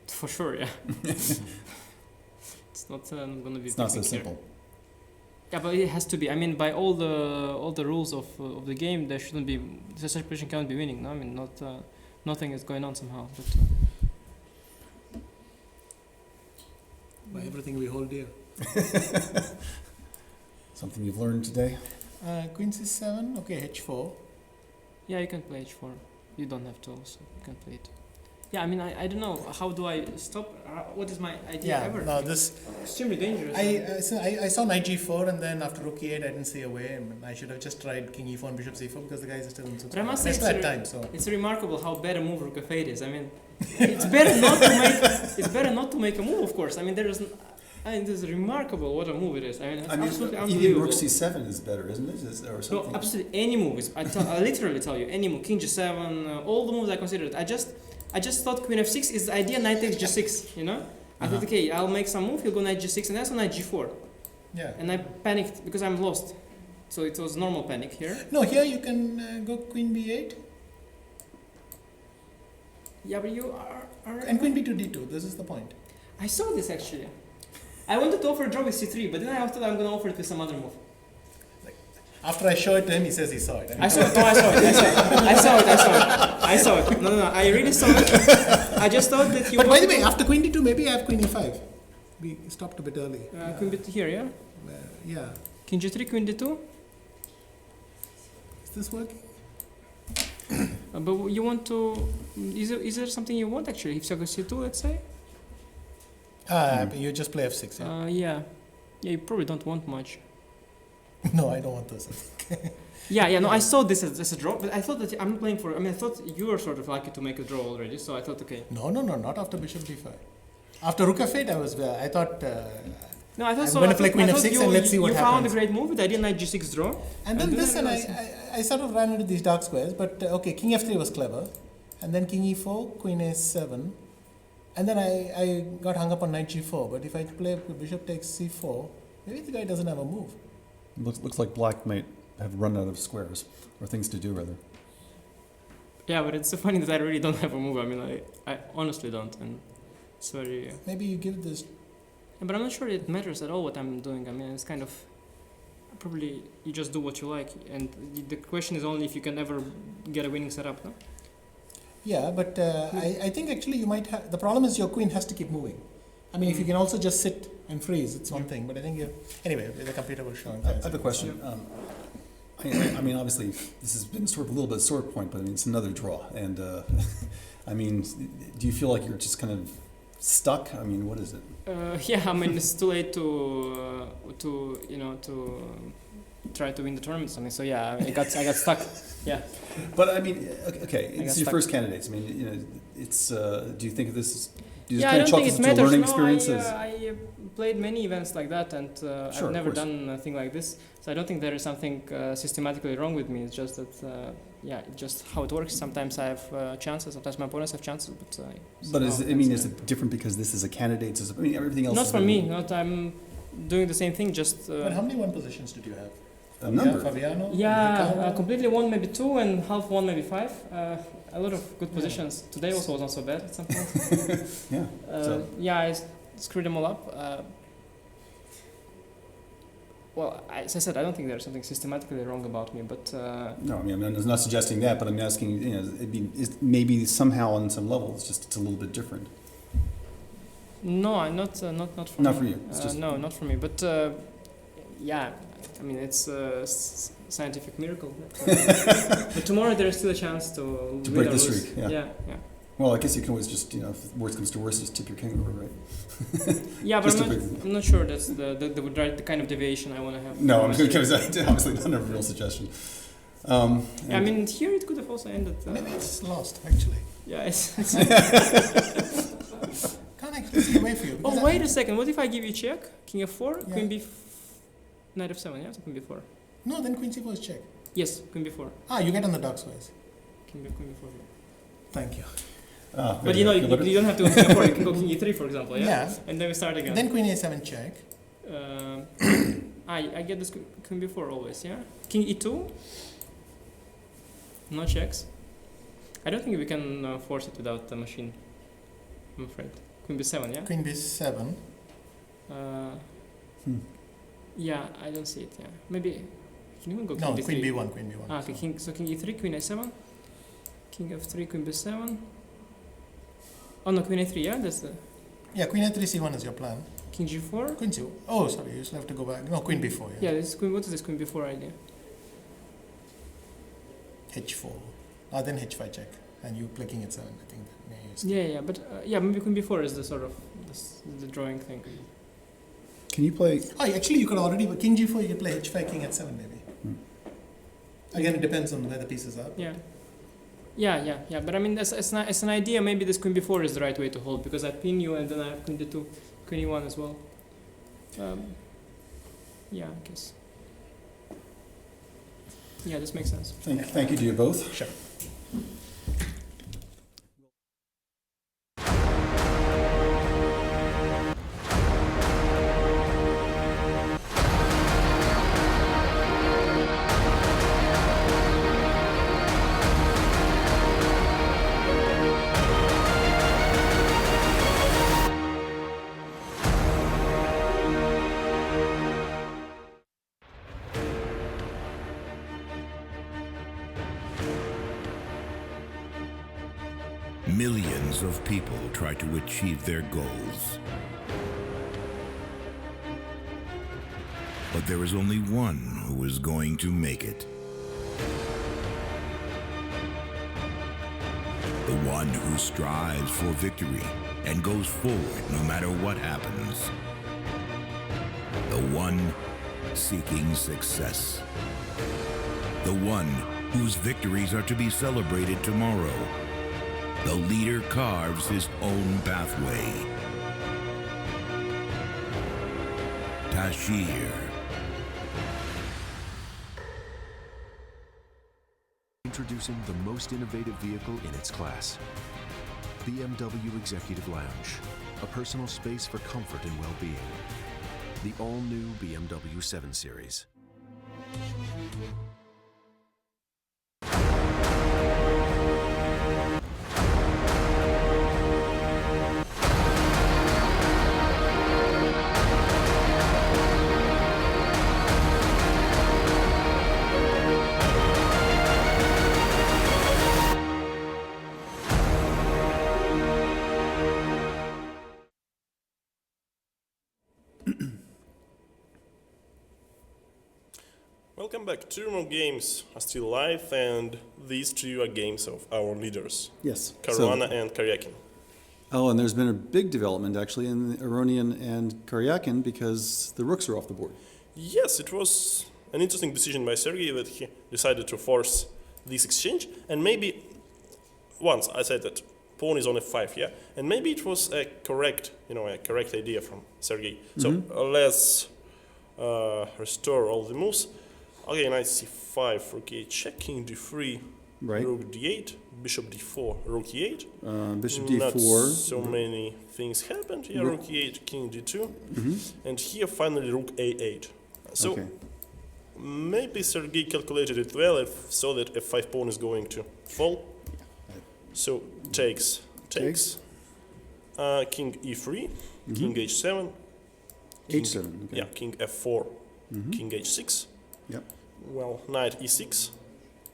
For sure, yeah. It's not going to be. It's not so picnic here. simple. Yeah, but it has to be. I mean, by all the rules of the game, there shouldn't be such a position cannot be winning. No, I mean, nothing is going on somehow. But By everything we hold dear. Something you've learned today? Queen c7. Okay, h4. yeah, you can play h4. You don't have to, so you can play it. Yeah, I mean, I don't know. How do I stop? What is my idea ever? No, this extremely dangerous. I saw knight g4, and then after rook e8, I didn't see a way. And I should have just tried king e4 and bishop c4 because the guys are still in. But I must say, it's remarkable how bad a move rook f8 is. I mean, it's better not to make. It's better not to make a move, of course. I mean, this is remarkable what a move it is. I mean, it's absolutely unbelievable. Even rook c7 is better, isn't it? Or something? No, absolutely any move is. I literally tell you, any move. King g7, all the moves I considered. I just thought queen f6 is the idea. Knight takes g6. You know, I thought, okay, I'll make some move. He'll go knight g6, and that's knight g4. Yeah. And I panicked because I'm lost. So it was normal panic here. No, here you can go queen b8. Yeah, but you are. And queen b2 d2. This is the point. I saw this actually. I wanted to offer a draw with c3, but then I thought I'm going to offer it with some other move. After I show it to him, he says he saw it. I saw it. I saw it. No. I really saw it. I just thought that you. But by the way, after queen d2, maybe I have queen e5. We stopped a bit early. Queen b2 here, yeah. Yeah. King g3, queen d2. Is this working? But you want to? Is there something you want actually? If c2, let's say. You just play f6. Yeah. Yeah, you probably don't want much. No, I don't want this. No, I saw this as a draw, but I thought that I'm not playing for. I mean, I thought you were sort of lucky to make a draw already, so I thought, okay. No, not after bishop d5. After rook f8, I thought. No, I thought I'm so. going to play queen f6 and let's see what happens. You found a great move with idea knight g6 draw. And then this, and I sort of ran into these dark squares, but okay, king f3 was clever, and then king e4, queen a7, and then I got hung up on knight g4. But if I play bishop takes c4, maybe the guy doesn't have a move. Looks like black might have run out of squares, or things to do, rather. Yeah, but it's so funny that I really don't have a move. I mean, I honestly don't, and it's very... Maybe you give this... Yeah, but I'm not sure it matters at all what I'm doing. I mean, it's kind of... Probably you just do what you like, and the question is only if you can ever get a winning setup, no? Yeah, but I think actually you might have... The problem is your queen has to keep moving. I mean, if you can also just sit and freeze, it's one thing. But I think anyway, the computer will show. I have a question. I mean, obviously, this has been sort of a little bit sore point, but I mean, it's another draw. And I mean, do you feel like you're just kind of stuck? I mean, what is it? Yeah, I mean, it's too late to try to win the tournament or something. So yeah, I got stuck. Yeah. But I mean, okay, it's your first candidates. I mean, you know, it's. Do you think this is? I don't think it matters. No, I played many events like that, and I've never done a thing like this. So I don't think there is something systematically wrong with me. It's just that, just how it works. Sometimes I have chances. Sometimes my opponents have chances. But is it different because this is a candidate? I mean, everything else. Not for me. I'm doing the same thing. Just. But how many 1 positions did you have? A number. Fabiano. Yeah, completely 1, maybe 2, and half 1, maybe 5. A lot of good positions. Today also was not so bad at some point. I screwed them all up. Well, as I said, I don't think there's something systematically wrong about me, but... No, I mean, I'm not suggesting that, but I'm asking, you know, maybe somehow on some level it's a little bit different. No, not for me. Not for you? No, not for me, but I mean, it's a scientific miracle. But tomorrow there is still a chance to break the streak. Yeah. Well, I guess you can always just, if worst comes to worst, just tip your king over, right? Yeah, but I'm not sure that's the kind of deviation I want to have. No, obviously not a real suggestion. I mean, here it could have also ended. Maybe it's lost, actually. Yeah, it's can't actually see a way for you. Oh, wait a second. What if I give you check? King f4, queen b, knight f7, yeah? So queen b4. No, then queen c4 is check. Yes, queen b4. You get on the dark squares. Queen b4. Thank you. But you don't have to go king f4. You can go king e3, for example, yeah? Yeah. And then we start again. Then queen a7 check. I get this queen b4 always, yeah? King e2. No checks. I don't think we can force it without the machine, I'm afraid. Queen b7, yeah? Queen b7. Yeah, I don't see it, yeah. Maybe, can you even go king No, d3? queen b1, queen b1. Ah, okay, so king e3, queen a7. King f3, queen b7. Oh no, queen a3, yeah? That's the... Yeah, queen a3, c1 is your plan. King g4? Queen c. Oh, sorry, you still have to go back. No, queen b4, yeah. Yeah, this is queen, what is this queen b4 idea? h4. Then h5 check. And you play king h7, I think. Yeah, but yeah, maybe queen b4 is the sort of the drawing thing. Can you play? Oh, actually, you could already king g4. You could play h5, king h7, maybe. Again, it depends on where the pieces are. Yeah. But I mean, it's an idea. Maybe this queen b4 is the right way to hold because I pin you and then I have queen d2, queen e1 as well. Yeah, I guess. Yeah, this makes sense. Thank you to you both. Sure. Millions of people try to achieve their goals. But there is only one who is going to make it. The one who strives for victory and goes forward no matter what happens. The one seeking success. The one whose victories are to be celebrated tomorrow. The leader carves his own pathway. Tashir. Introducing the most innovative vehicle in its class. BMW Executive Lounge, a personal space for comfort and well-being. The all-new BMW 7 Series. Welcome back. 2 more games are still live, and these 2 are games of our leaders. Yes. Caruana and Karjakin. Oh, and there's been a big development actually in Aronian and Karjakin because the rooks are off the board. Yes, it was an interesting decision by Sergey that he decided to force this exchange, and maybe once I said that pawn is on f5, yeah, and maybe it was a correct idea from Sergey. So let's restore all the moves. Okay, knight c5, rook e8, check, king d3, rook d8, bishop d4, rook e8. Bishop d4. Not so many things happened. Yeah, rook e8, king d2, and here finally rook a8. So maybe Sergey calculated it well if saw that f5 pawn is going to fall. So takes, king e3, king h7, h7. Okay. Yeah, king f4, king h6. Yep. Well, knight e6,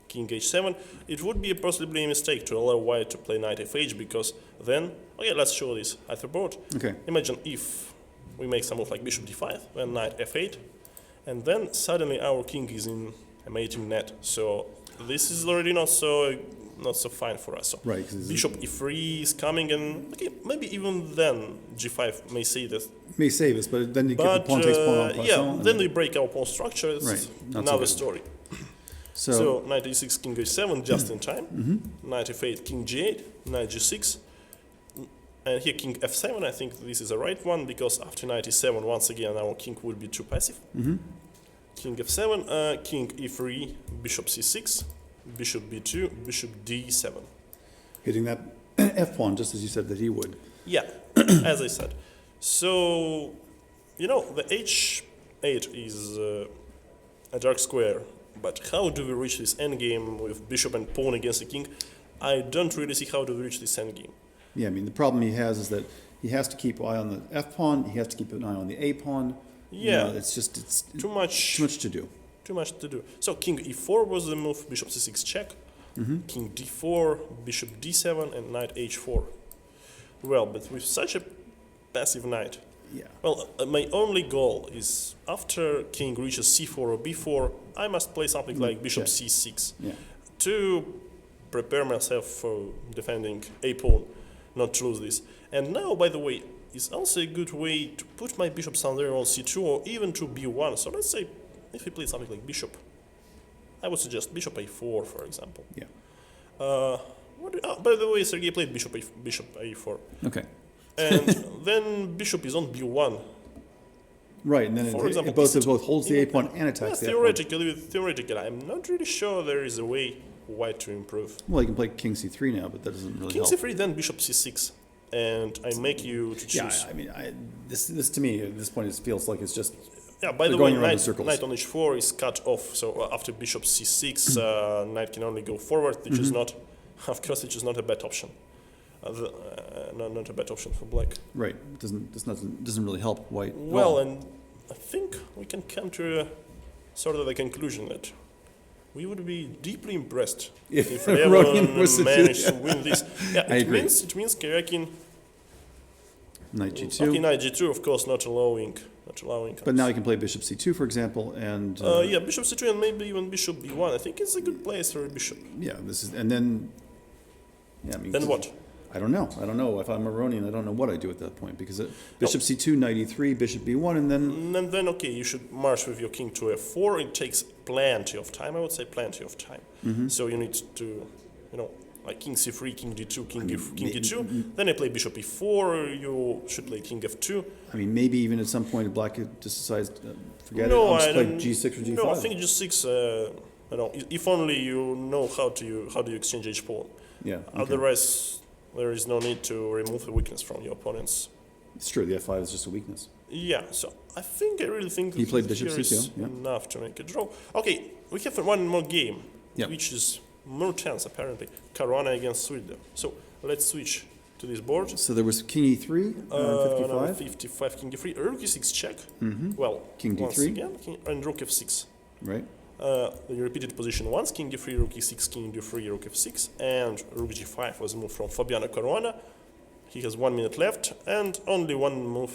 king h7. It would be possibly a mistake to allow white to play knight f8 because then, okay, let's show this eitherboard. Okay. Imagine if we make some move like bishop d5, then knight f8, and then suddenly our king is in a mating net. So this is already not so fine for us. So right. Bishop e3 is coming, and okay, maybe even then g5 may save us. May save us, but then you get the pawn takes pawn on plus on. Then we break our pawn structure. It's another story. So knight e6, king h7, just in time. Knight f8, king g8, knight g6. And here king f7, I think this is the right one, because after knight e7, once again, our king would be too passive. King f7, king e3, bishop c6, bishop b2, bishop d7. Hitting that f pawn, just as you said that he would. Yeah, as I said. So you know, the h8 is a dark square, but how do we reach this endgame with bishop and pawn against the king? I don't really see how to reach this endgame. Yeah, I mean, the problem he has is that he has to keep an eye on the f pawn, he has to keep an eye on the a pawn. Yeah, You know, it's too much to do. Too much to do. So king e4 was the move, bishop c6 check, king d4, bishop d7, and knight h4. Well, but with such a passive knight, yeah. Well, my only goal is after king reaches c4 or b4, I must play something like bishop c6 to prepare myself for defending a pawn, not to lose this. And now, by the way, it's also a good way to put my bishop somewhere on c2 or even to b1. So let's say if we play something like bishop, I would suggest bishop a4, for example. Yeah. By the way, Sergey played bishop a4. Okay. And then bishop is on b1. Right, and then For example, it both holds the a pawn and attacks the f pawn. Theoretically, I'm not really sure there is a way for white to improve. Well, you can play king c3 now, but that doesn't really King help. c3, then bishop c6, and I make you to choose. Yeah, I mean, this to me at this point it feels like it's just By the way, going around in knight circles. on h4 is cut off. So after bishop c6, knight can only go forward, which is not, of course, which is not a bad option. Not a bad option for black. Right. Doesn't really help white. Well, and I think we can come to sort of the conclusion that we would be deeply impressed if Aronian was managed to win this. Yeah, I agree. It means Karjakin. Knight g2. Okay, knight g2, of course, not allowing. But now you can play bishop c2, for example, and yeah, bishop c2 and maybe even bishop b1. I think it's a good place for a bishop. yeah, and then yeah, I mean, Then what? I don't know. If I'm Aronian, I don't know what I do at that point because bishop c2, knight e3, bishop b1, and then okay, you should march with your king to f4. It takes plenty of time. I would say plenty of time. So you need to, like king c3, king d2, king d2. Then I play bishop e4. You should play king f2. I mean, maybe even at some point black just decides forget it. No, I'll just I play don't. g6 or g5. No, I think g6. If only you know how do you exchange h pawn. Yeah. Okay. Otherwise, there is no need to remove the weakness from your opponents. It's true. The f5 is just a weakness. Yeah. So I really think he played bishop here c2. is enough to make a draw. Okay, we have one more game, which is more tense apparently. Caruana against Svidler. So let's switch to this board. So there was king e3, 55. 55, king d3, rook e6 check. Well, king once d3 again, and rook f6. Right. The repeated position once, king d3, rook e6, king d3, rook f6, and rook g5 was moved from Fabiano Caruana. He has 1 minute left and only one move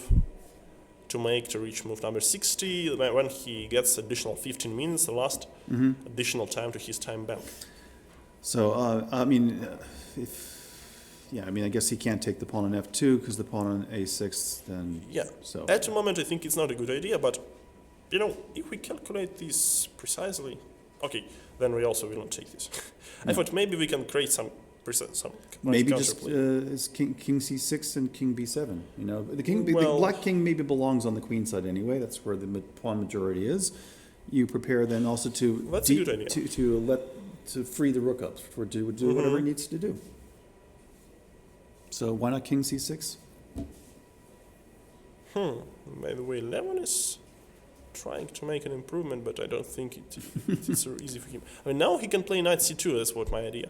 to make to reach move number 60 when he gets additional 15 minutes, the last additional time to his time bank. So, I mean, I guess he can't take the pawn on f2 because the pawn on a6 then... Yeah, so. At the moment I think it's not a good idea, but if we calculate this precisely, okay, then we also will not take this. I thought maybe we can create some maybe just is king c6 and king b7. The black king maybe belongs on the queen side anyway. That's where the pawn majority is. You prepare then also to that's a good idea. to free the rook up for do whatever it needs to do. So why not king c6? By the way, Levon is trying to make an improvement, but I don't think it's so easy for him. I mean, now he can play knight c2. That's what my idea.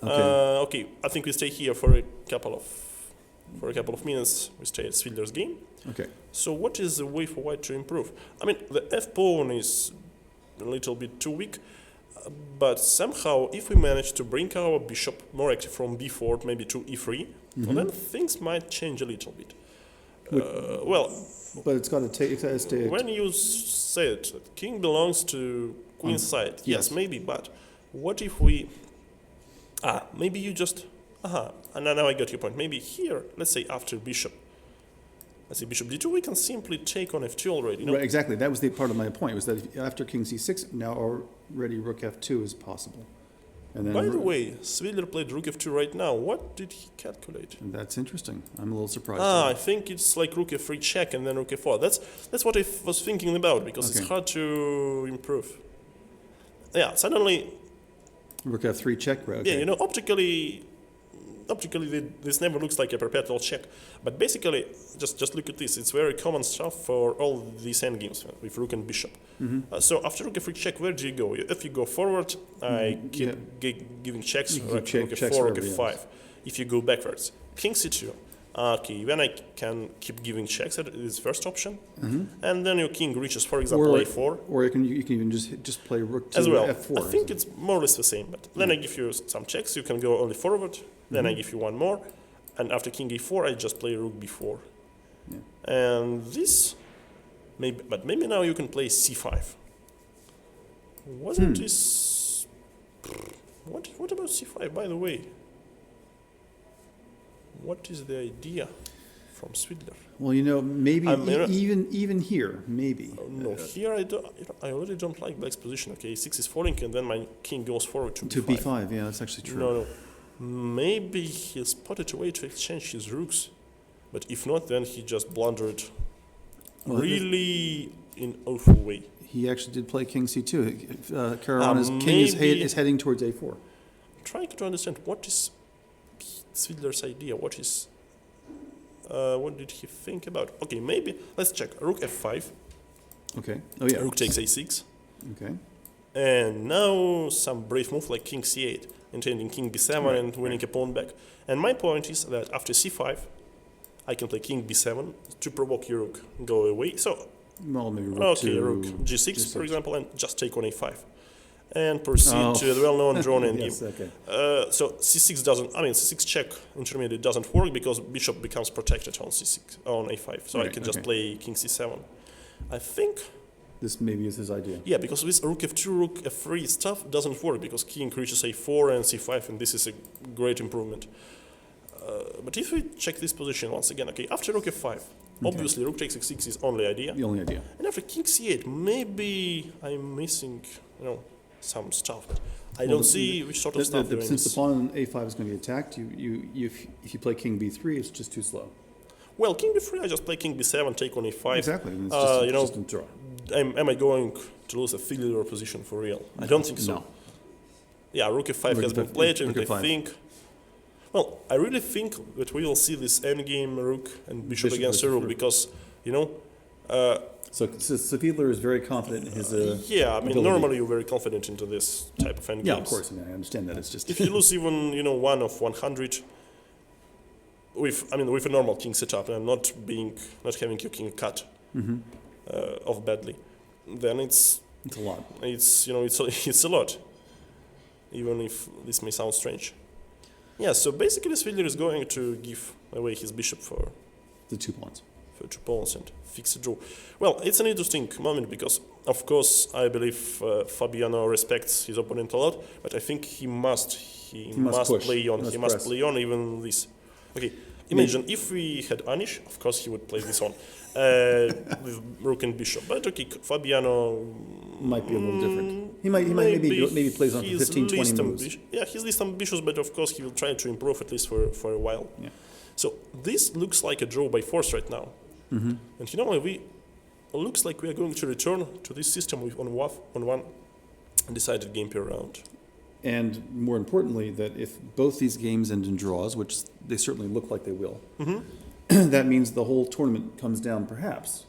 Okay, I think we stay here for a couple of minutes. We stay at Svidler's game. Okay. So what is the way for white to improve? I mean, the f pawn is a little bit too weak, but somehow if we manage to bring our bishop more active from b4 maybe to e3, well, then things might change a little bit. But it's got to take. When you said that king belongs to queen's side, yes, maybe. But what if we? Maybe you just. And now I got your point. Maybe here, let's say after bishop. Let's say bishop d2, we can simply take on f2 already. Right, exactly. That was the part of my point. Was that after king c6, now already rook f2 is possible. And then by the way, Svidler played rook f2 right now. What did he calculate? That's interesting. I'm a little surprised. I think it's like rook f3 check and then rook f4. That's what I was thinking about because it's hard to improve. Yeah, suddenly. Rook f3 check. Right, okay. Yeah, optically, optically this never looks like a perpetual check, but basically, just look at this. It's very common stuff for all these endgames with rook and bishop. So after rook f3 check, where do you go? If you go forward, I keep giving checks, rook f4, rook f5. If you go backwards, king c2. Okay, then I can keep giving checks. That is first option, and then your king reaches, for example, a4. Or you can even just play rook to as well. f4. I think it's more or less the same. But then I give you some checks. You can go only forward. Then I give you one more, and after king a4, I just play rook b4. And this, maybe now you can play c5. Wasn't this? What about c5? By the way. What is the idea from Svidler? Well, maybe even here, maybe. No, here I already don't like black's position. Okay, a6 is falling, and then my king goes forward to b5. b5, yeah, that's actually true. No. Maybe he spotted a way to exchange his rooks, but if not, then he just blundered really in awful way. He actually did play king c2. Caruana's king is heading towards a4. I'm trying to understand what is Svidler's idea. What did he think about? Okay, maybe let's check. Rook f5. Okay. Oh yeah. Rook takes a6. Okay. And now some brave move like king c8, intending king b7 and winning a pawn back. And my point is that after c5, I can play king b7 to provoke your rook go away. So, maybe rook g6, for example, and just take on a5. And proceed to the well-known drawn endgame. Yes, okay. So c6 c6 check intermediate doesn't work because bishop becomes protected on on a5. So I can just play king c7. I think this maybe is his idea. Yeah, because with rook f2, rook f3 stuff doesn't work because king reaches a4 and c5, and this is a great improvement. But if we check this position once again, okay, after rook f5, obviously rook takes x6 is only idea. The only idea. And after king c8, maybe I'm missing, some stuff. But I don't see which sort of stuff there is. Since the pawn on a5 is going to be attacked, if you play king b3, it's just too slow. Well, king b3, I just play king b7, take on a5. Exactly. It's just a draw. Am I going to lose a Svidler position for real? I don't think so. No. Yeah, rook f5 has been played, and I think... Well, I really think that we will see this endgame rook and bishop against a rook because, So Svidler is very confident in his ability. Normally you're very confident into this type of endgames. Yeah, of course. I understand that. It's just if you lose even 1 of 100 with a normal king setup and not having your king cut off badly, then it's a lot. It's a lot, even if this may sound strange. Yeah. So basically, Svidler is going to give away his bishop for the 2 pawns. For 2 pawns and fix a draw. Well, it's an interesting moment because, of course, I believe Fabiano respects his opponent a lot, but I think he must play on even this. Okay, imagine if we had Anish, of course he would play this on with rook and bishop. But okay, Fabiano might be a little different. He might maybe plays on for 15-20 moves. Yeah, he's least ambitious, but of course he will try to improve at least for a while. Yeah. So this looks like a draw by force right now. And looks like we are going to return to this system with on one decided game per round. And more importantly, that if both these games end in draws, which they certainly look like they will, that means the whole tournament comes down perhaps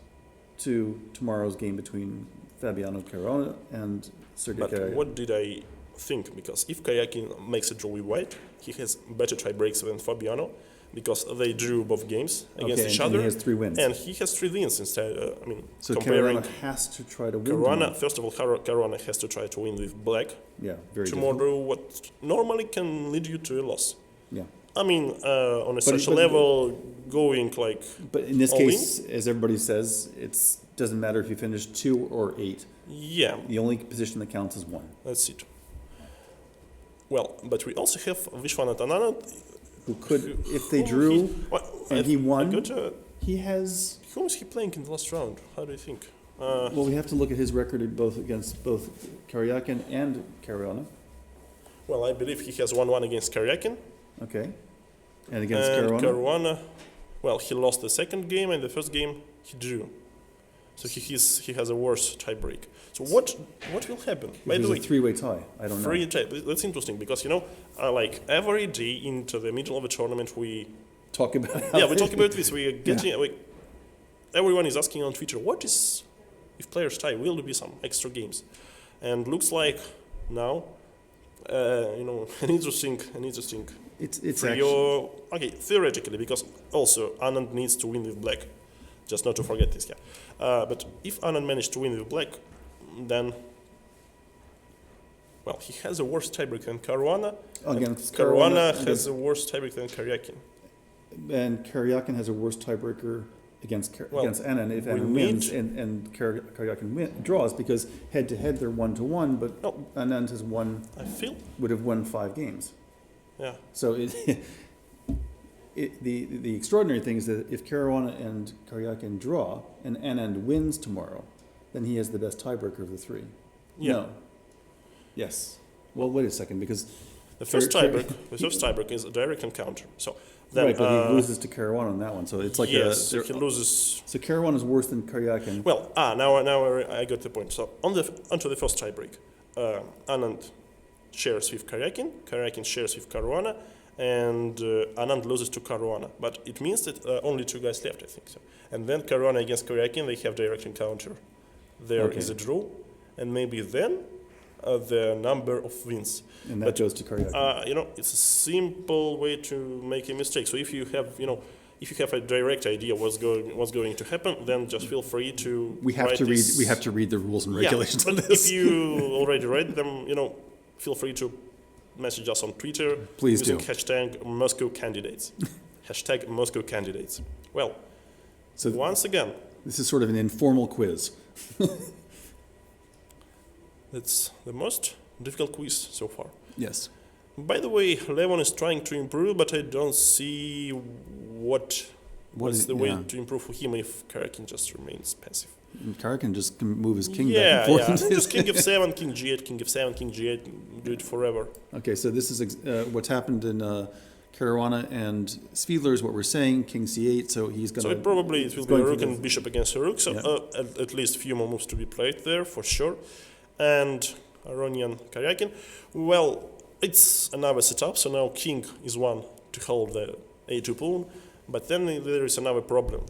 to tomorrow's game between Fabiano Caruana and Sergey Karjakin. But what did I think? Because if Karjakin makes a draw with white, he has better tie breaks than Fabiano, because they drew both games against each other. And he has 3 wins. And he has 3 wins instead. So comparing Caruana has to try to win. First of all, Caruana has to try to win with black. Yeah, very tomorrow, what normally can lead you to a loss. Yeah. On a social level, going like. But in this case, as everybody says, it doesn't matter if you finish 2 or 8. Yeah. The only position that counts is 1. That's it. Well, but we also have Viswanathan Anand, who could, if they drew and he won, he has... Who was he playing in the last round? How do you think? Well, we have to look at his record against both Karjakin and Caruana. Well, I believe he has 1-1 against Karjakin. Okay. And against Caruana? Caruana, well, he lost the second game, and the first game he drew. So he has a worse tiebreak. So what will happen? By the way, a three-way tie. I don't know. Three tie. That's interesting because like every day into the middle of a tournament we talk about. We talk about this. We are getting. Everyone is asking on Twitter, what is if players tie? Will there be some extra games? And looks like now, an interesting. It's for your theoretically because also Anand needs to win with black. Just not to forget this, but if Anand managed to win with black, then, he has a worse tiebreak than Caruana. Caruana has a worse tiebreak than Karjakin. And Karjakin has a worse tiebreaker against Anand if Anand wins and Karjakin draws, because head-to-head they're 1-1, but Anand has would have won 5 games. Yeah. So the extraordinary thing is that if Caruana and Karjakin draw and Anand wins tomorrow, then he has the best tiebreaker of the 3. Yeah. No. Yes. Well, wait a second, because the first tiebreak is a direct encounter. So then, right, but he loses to Caruana on that one. So it's like he loses. So Caruana is worse than Karjakin. Well, now I got the point. So onto the first tiebreak, Anand shares with Karjakin shares with Caruana, and Anand loses to Caruana. But it means that only 2 guys left, I think so. And then Caruana against Karjakin, they have direct encounter. There is a draw, and maybe then the number of wins. And that goes to Karjakin. It's a simple way to make a mistake. So if you have a direct idea what's going to happen, then just feel free to. We have to read the rules and regulations. But if you already read them, feel free to message us on Twitter. Please using do. Hashtag Moscow Candidates. Hashtag Moscow Candidates. Well, so once again, this is sort of an informal quiz. It's the most difficult quiz so far. Yes. By the way, Levon is trying to improve, but I don't see what's the way to improve for him if Karjakin just remains passive. Karjakin just can move his king back and forth. Yeah, just king f7, king g8, king f7, king g8, do it forever. Okay, so this is what's happened in Caruana and Svidler is what we're saying, king c8, so he's going to... So probably it will be a rook and bishop against a rook, so at least a few more moves to be played there, for sure. And Aronian Karjakin, well, it's another setup, so now king is one to hold the a2 pawn, but then there is another problem.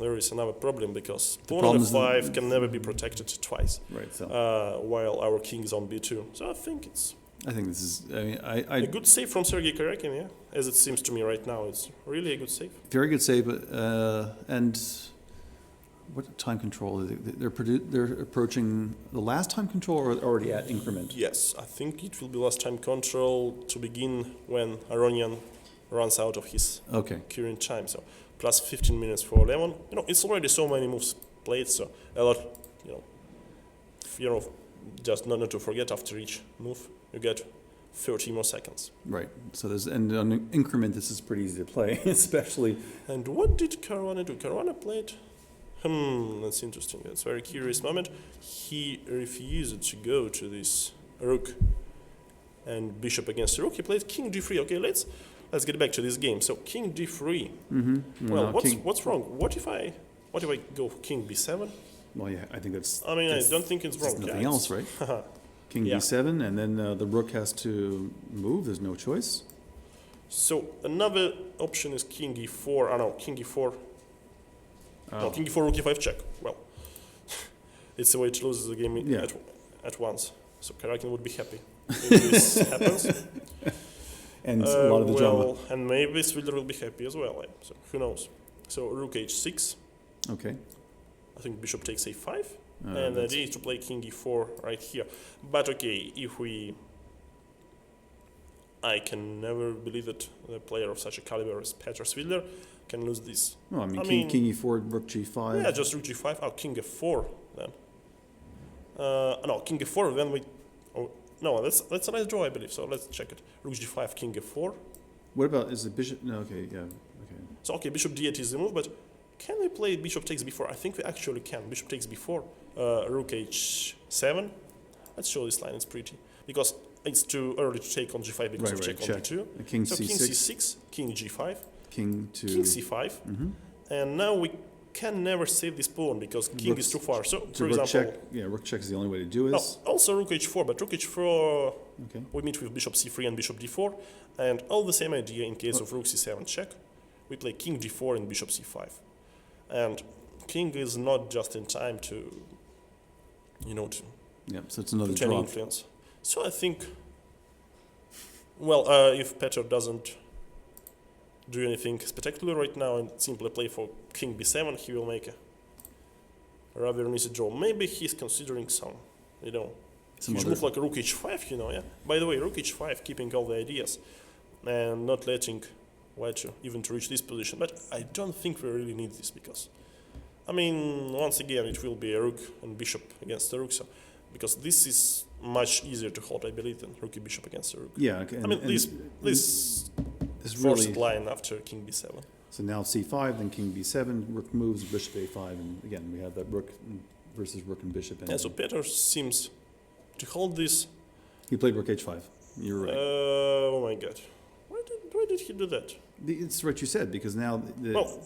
Because pawn on f5 can never be protected twice. Right. So while our king is on b2. So I think this is. A good save from Sergey Karjakin, as it seems to me right now. It's really a good save. Very good save, and what time control? They're approaching the last time control, or already at increment? Yes, I think it will be last time control to begin when Aronian runs out of his current time. So plus 15 minutes for Levon. It's already so many moves played, so a lot. Just not to forget, after each move you get 30 more seconds. Right. So and on increment this is pretty easy to play, especially. And what did Caruana do? Caruana played. That's interesting. That's a very curious moment. He refused to go to this rook and bishop against rook. He played king d3. Okay, let's get back to this game. So king d3. Mm-hmm. Well, what's wrong? What if I go king b7? Well, yeah, I think that's. I don't think it's wrong. Nothing else, right? King b7, and then the rook has to move. There's no choice. So another option is king e4. King e4. No, king e4, rook e5 check. Well, it's a way to lose the game at once. So Karjakin would be happy if this happens. And a lot of the drama. And maybe Svidler will be happy as well. So who knows? So rook h6. Okay. I think bishop takes a5. And the idea is to play king e4 right here. But okay, I can never believe that the player of such a caliber as Petr Svidler can lose this. No, king e4, rook g5. Yeah, just rook g5. King f4 then. No, king f4. Then we. No, that's a nice draw, I believe. So let's check it. Rook g5, king f4. What about is the bishop? No, okay, yeah, okay. So bishop d8 is the move, but can we play bishop takes b4? I think we actually can. Bishop takes b4. Rook h7. Let's show this line. It's pretty because it's too early to take on g5 because of check on d2. King so c6. king c6, king g5, king c5, and now we can never save this pawn because king is too far. So, for rook example, check. Yeah, rook check is the only way to do this. also rook h4, but rook h4, we meet with bishop c3 and bishop d4, and all the same idea in case of rook c7 check. We play king g4 and bishop c5, and king is not just in time to, so it's another to any draw. influence. So I think, if Petr doesn't do anything spectacular right now and simply play for king b7, he will make a rather easy draw. Maybe he's considering some huge move like rook h5, yeah. By the way, rook h5, keeping all the ideas and not letting white to reach this position. But I don't think we really need this because, once again, it will be a rook and bishop against the rook. So, because this is much easier to hold, I believe, than rook and bishop against the rook. Yeah. Okay. This really forced line after king b7. So now c5, then king b7, rook moves, bishop a5, and again we have that rook versus rook and bishop. And so Petr seems to hold this. He played rook h5. You're right. Oh my god. Why did he do that? It's what you said, because now...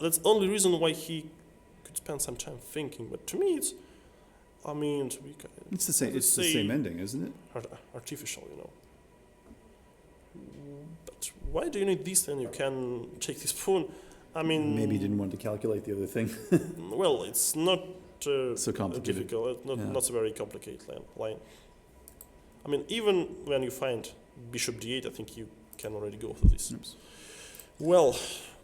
that's the only reason why he could spend some time thinking, but to me it's... It's the same. It's the same ending, isn't it? Artificial, But why do you need this when you can take this pawn? Maybe he didn't want to calculate the other thing. Well, it's not so complicated. difficult. Not a very complicated line. Even when you find bishop d8, I think you can already go for this. Oops. Well,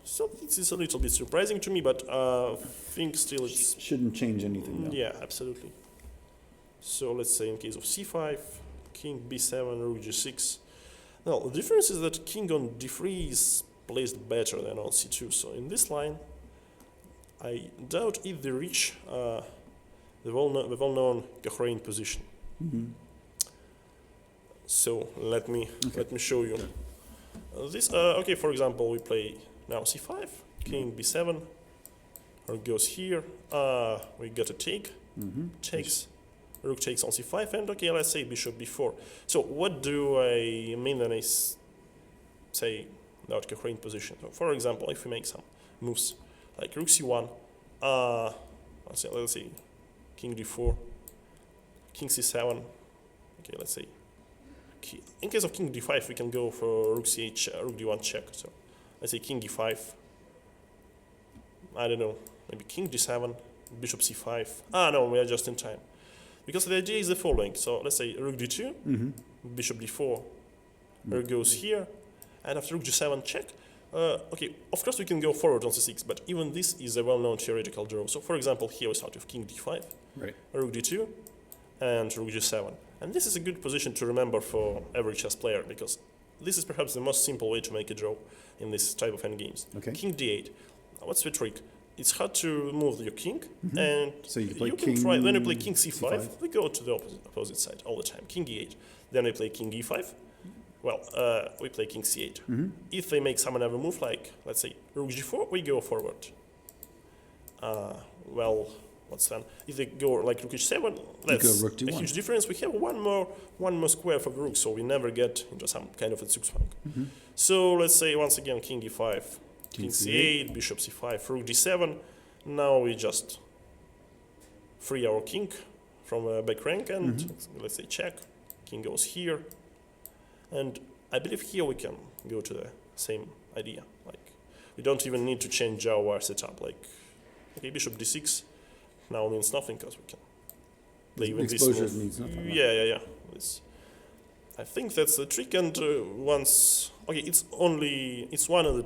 so this is a little bit surprising to me, but I think still it shouldn't change anything, though. Yeah, absolutely. So let's say in case of c5, king b7, rook g6. Now, the difference is that king on d3 is placed better than on c2. So in this line, I doubt if they reach the well-known Cochrane position. So let me show you this. Okay, for example, we play now c5, king b7, rook goes here. We get a take, takes. Rook takes on c5, and okay, let's say bishop b4. So what do I mean when I say about Cochrane position? So for example, if we make some moves like rook c1, let's say king d4, king c7. Okay, let's say. In case of king d5, we can go for rook c8, rook d1 check. So let's say king d5. I don't know, maybe king d7, bishop c5. No, we are just in time. Because the idea is the following. So let's say rook d2, bishop d4, rook goes here, and after rook g7 check, okay, of course we can go forward on c6, but even this is a well-known theoretical draw. So for example, here we start with king d5, rook d2, and rook g7. And this is a good position to remember for every chess player, because this is perhaps the most simple way to make a draw in this type of endgames. King d8. What's the trick? It's hard to move your king, and so you can try. When you play king c5, we go to the opposite side all the time. King e8. Then we play king e5. Well, we play king c8. If they make some another move, like let's say rook g4, we go forward. Well, what's then? If they go like rook h7, that's rook d1. A huge difference. We have one more square for the rook, so we never get into some kind of a zugzwang. So let's say once again king e5. King c8, bishop c5, rook d7. Now we just free our king from a back rank and let's say check. King goes here. And I believe here we can go to the same idea. Like we don't even need to change our setup. Like, okay, bishop d6 now means nothing because we can play even this move. Means nothing, yeah. I think that's the trick. And it's one of the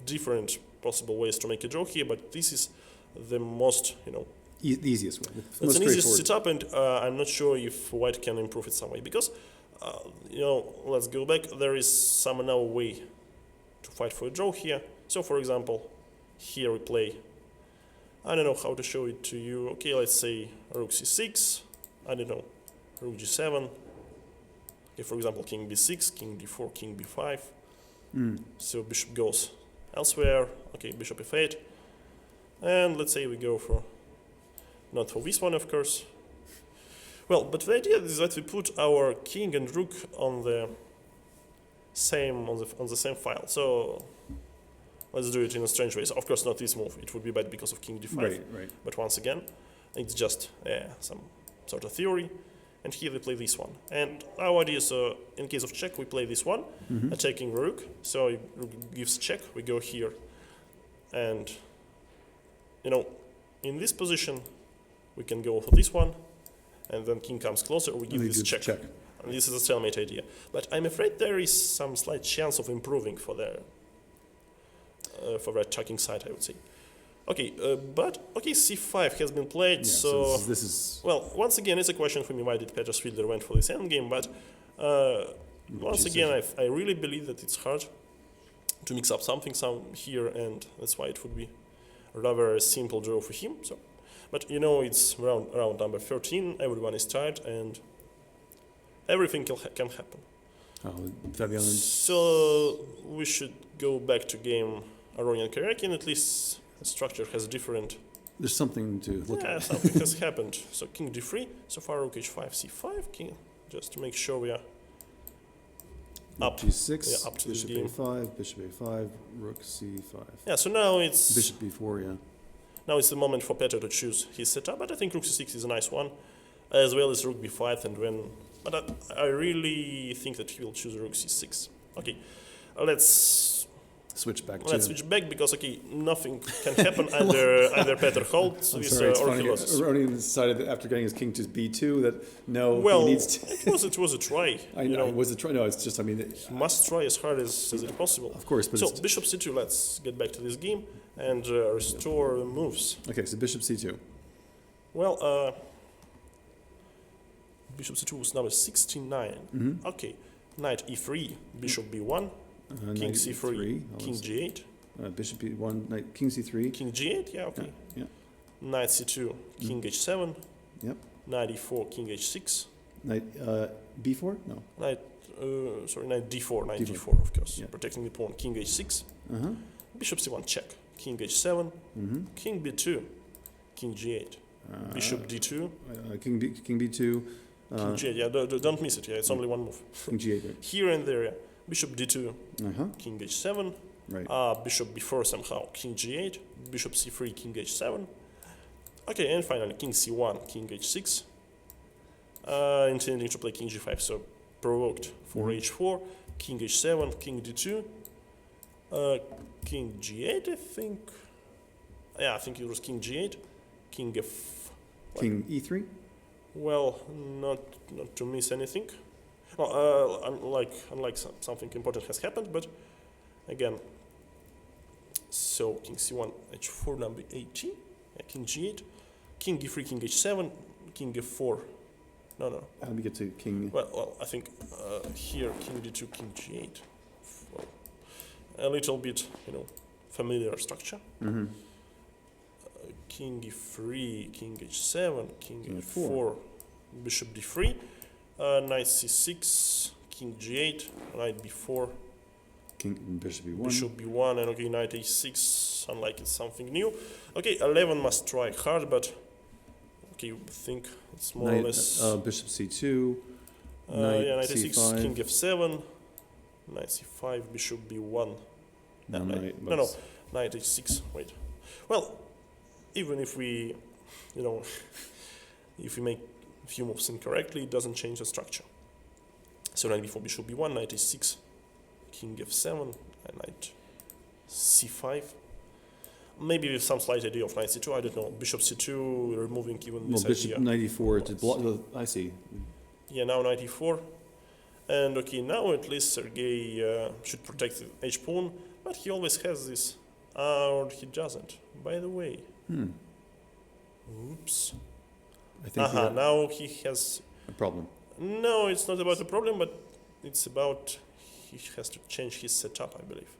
different possible ways to make a draw here, but this is the most, the easiest way. It's an easiest setup, and I'm not sure if white can improve it some way, because, let's go back, there is some another way to fight for a draw here. So, for example, here we play, I don't know how to show it to you. Okay, let's say rook c6, I don't know, rook g7, okay, for example, king b6, king d4, king b5, so bishop goes elsewhere, okay, bishop f8, and let's say we go for, not for this one, of course. Well, but the idea is that we put our king and rook on the same file. So let's do it in a strange way. So of course not this move, it would be bad because of king d5. Right. But once again, it's just some sort of theory. And here we play this one. And our idea is, in case of check, we play this one, attacking rook. So rook gives check, we go here. And, in this position, we can go for this one. And then king comes closer, we give this check. And this is a stalemate idea. But I'm afraid there is some slight chance of improving for the attacking side, I would say. Okay, c5 has been played, so this is well, once again, it's a question for me, why did Petr Svidler went for this endgame, but once again, I really believe that it's hard to mix up something here, and that's why it would be a rather simple draw for him. So, but it's round number 13, everyone is tired, and everything can happen. Fabiano. So we should go back to game Aronian Karjakin, at least. The structure has different. There's something to look at. Something has happened. So king d3. So far rook h5, c5. King, just to make sure we are up. g6. Yeah, up to bishop the game. a5, bishop a5, rook c5. Yeah. So now it's bishop b4. Yeah. Now it's the moment for Petr to choose his setup. But I think rook c6 is a nice one, as well as rook b5. And when, but I really think that he will choose rook c6. Okay, let's. Switch back. Let's switch back because nothing can happen either Petr holds this or he loses. Aronian decided that after getting his king to b2 that he needs to. it was a try. I know it was a try. No, it's just he must try as hard as it possible. Of course, but so bishop c2. Let's get back to this game and restore the moves. Okay, so bishop c2. Well, bishop c2 was number 69. Okay, knight e3, bishop b1. King c3, king g8. Bishop b1, knight, king c3. King g8, yeah, okay. Yeah. Knight c2, king h7. Yep. Knight e4, king h6. Knight b4? No. Knight d4, knight d4, of course. Yeah. Protecting the pawn, king h6. Bishop c1, check. King h7. King b2, king g8. Bishop d2. King b2. King g8, yeah, don't miss it, yeah, it's only one move. King g8, right. Here and there, yeah. Bishop d2, king h7, right. Bishop b4 somehow, king g8, bishop c3, king h7. Okay, and finally king c1, king h6, intending to play king g5, so provoked for h4, king h7, king d2, king g8, I think. Yeah, I think it was king g8, king f. King e3? Well, not to miss anything. Well, unlike something important has happened, but again, so king c1, h4, number 18, king g8, king e3, king h7, king f4. No. How do we get to king? Well, I think here king d2, king g8. Well, a little bit, familiar structure. King e3, king h7, king f4, bishop d3. Knight c6, king g8, knight b4, bishop b1, bishop b1, and okay, knight a6, unlike it's something new. Okay, 11 must try hard, but okay, you think it's more or less. Bishop c2, knight a6, king f7, knight c5, bishop b1. No, knight h6. Wait. Well, even if we, if we make a few moves incorrectly, it doesn't change the structure. So knight b4, bishop b1, knight h6, king f7, and knight c5. Maybe with some slight idea of knight c2, I don't know. Bishop c2, removing even this bishop idea. Knight e4 to block. I see. Yeah, now knight e4. And okay, now at least Sergey should protect the h-pawn, but he always has this. Or he doesn't, by the way. Oops. I think now he has a problem. No, it's not about a problem, but it's about he has to change his setup, I believe.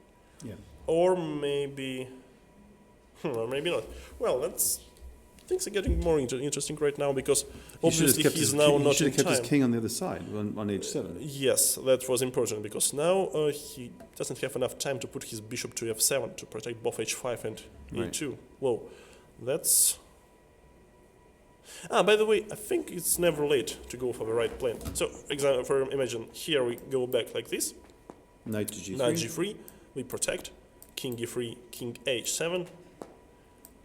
Yeah. Or maybe, or maybe not. Well, things are getting more interesting right now because obviously he's now not in time. He should have kept his king on the other side on h7. Yes, that was important because now he doesn't have enough time to put his bishop to f7 to protect both h5 and e2. Whoa, that's. By the way, I think it's never late to go for the right plan. So, imagine here we go back like this. Knight to g3. Knight g3, we protect. king e3, king h7,